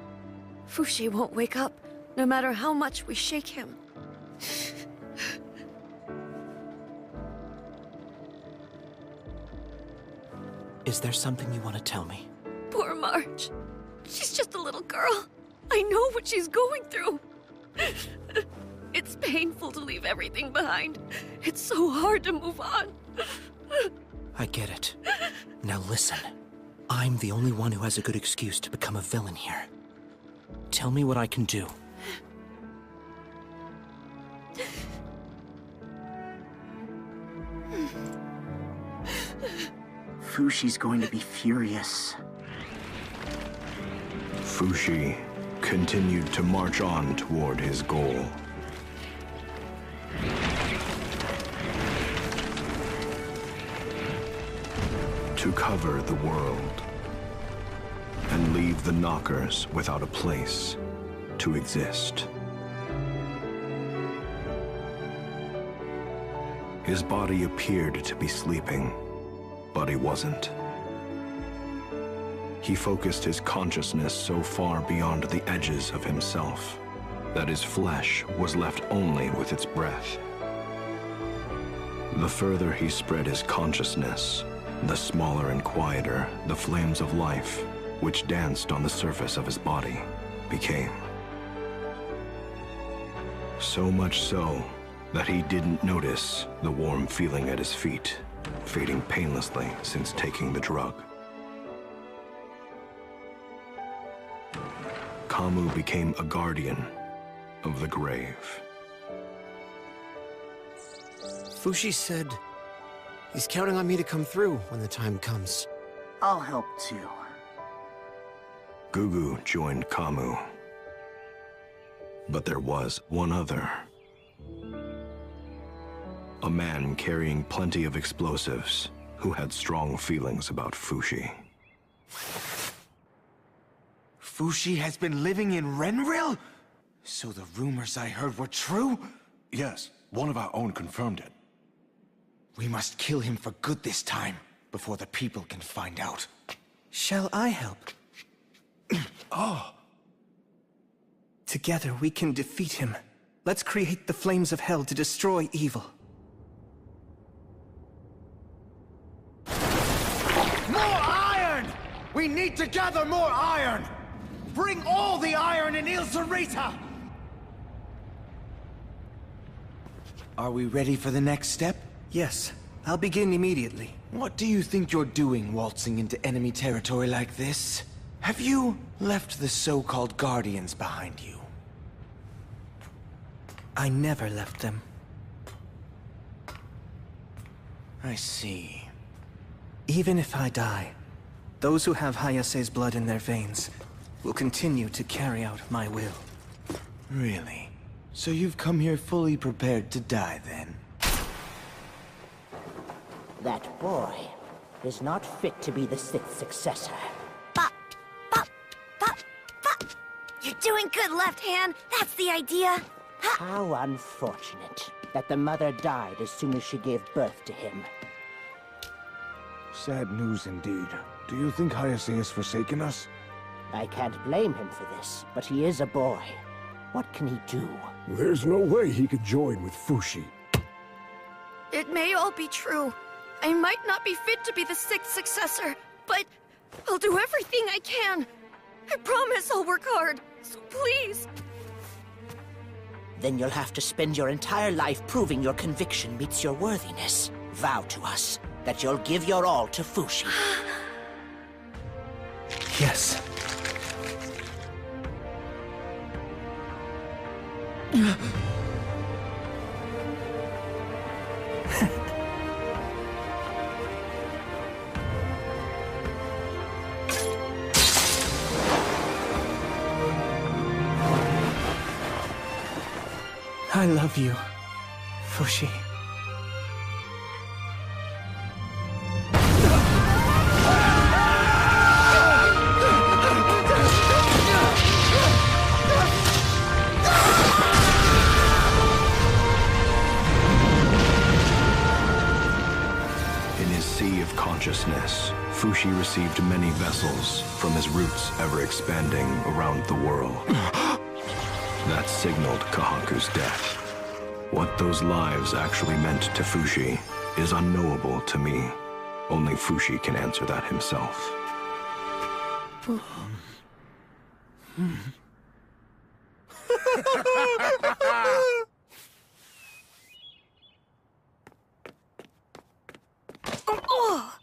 Fushi won't wake up, no matter how much we shake him. Is there something you want to tell me? Poor March. She's just a little girl. I know what she's going through. It's painful to leave everything behind. It's so hard to move on. I get it. Now listen. I'm the only one who has a good excuse to become a villain here. Tell me what I can do. Fushi's going to be furious. Fushi continued to march on toward his goal. To cover the world and leave the Knockers without a place to exist. His body appeared to be sleeping, but he wasn't. He focused his consciousness so far beyond the edges of himself that his flesh was left only with its breath. The further he spread his consciousness, the smaller and quieter the flames of life, which danced on the surface of his body, became. So much so that he didn't notice the warm feeling at his feet, fading painlessly since taking the drug. Kamu became a guardian of the grave. Fushi said he's counting on me to come through when the time comes. I'll help too. Gugu joined Kamu. But there was one other. A man carrying plenty of explosives who had strong feelings about Fushi. Fushi has been living in Renril? So the rumors I heard were true? Yes, one of our own confirmed it. We must kill him for good this time, before the people can find out. Shall I help? Oh. Together we can defeat him. Let's create the flames of hell to destroy evil. More iron! We need to gather more iron! Bring all the iron in Il Sarita! Are we ready for the next step? Yes, I'll begin immediately. What do you think you're doing waltzing into enemy territory like this? Have you left the so-called Guardians behind you? I never left them. I see. Even if I die, those who have Hayase's blood in their veins will continue to carry out my will. Really? So you've come here fully prepared to die, then? That boy is not fit to be the sixth successor. Bop, bop, bop, bop. You're doing good, left hand. That's the idea. How unfortunate that the mother died as soon as she gave birth to him. Sad news indeed. Do you think Hayase has forsaken us? I can't blame him for this, but he is a boy. What can he do? There's no way he could join with Fushi. It may all be true. I might not be fit to be the sixth successor, but I'll do everything I can. I promise I'll work hard, so please. Then you'll have to spend your entire life proving your conviction meets your worthiness. Vow to us that you'll give your all to Fushi. Yes. I love you, Fushi. In his sea of consciousness, Fushi received many vessels from his roots ever expanding around the world. That signaled Kahaku's death. What those lives actually meant to Fushi is unknowable to me. Only Fushi can answer that himself. Oh,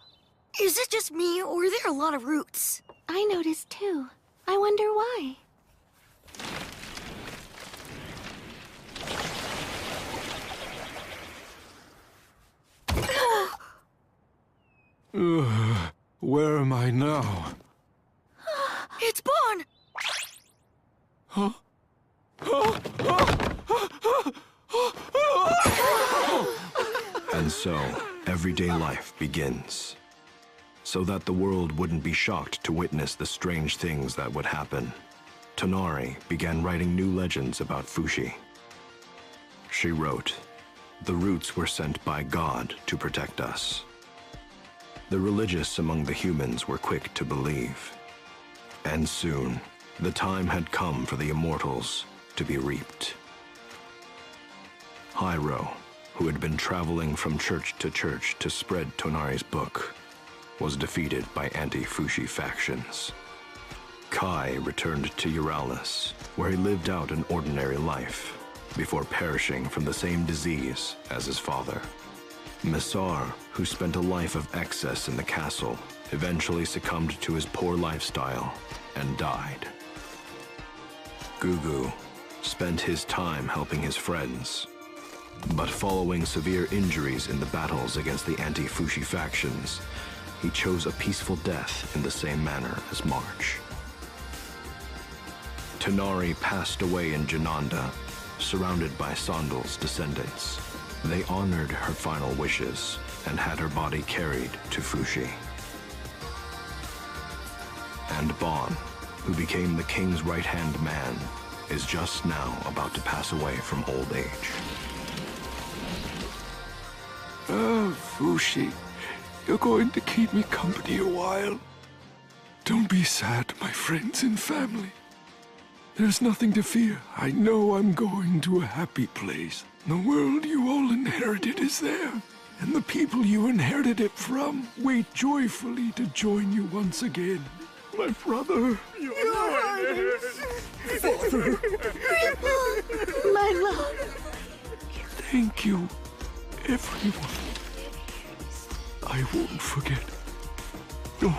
is it just me, or are there a lot of roots? I noticed too. I wonder why. Where am I now? It's Bon! Huh? And so, everyday life begins. So that the world wouldn't be shocked to witness the strange things that would happen, Tonari began writing new legends about Fushi. She wrote, "The roots were sent by God to protect us." The religious among the humans were quick to believe. And soon, the time had come for the immortals to be reaped. Hyro, who had been traveling from church to spread Tonari's book, was defeated by anti-Fushi factions. Kai returned to Euralis, where he lived out an ordinary life, before perishing from the same disease as his father. Messar, who spent a life of excess in the castle, eventually succumbed to his poor lifestyle and died. Gugu spent his time helping his friends, but following severe injuries in the battles against the anti-Fushi factions, he chose a peaceful death in the same manner as March. Tonari passed away in Jananda, surrounded by Sandal's descendants. They honored her final wishes and had her body carried to Fushi. And Bon, who became the king's right-hand man, is just now about to pass away from old age. Fushi, you're going to keep me company a while. Don't be sad, my friends and family. There's nothing to fear. I know I'm going to a happy place. The world you all inherited is there, and the people you inherited it from wait joyfully to join you once again. My brother. Your Highness. Father. Grandpa. My love. Thank you, everyone. I won't forget. No.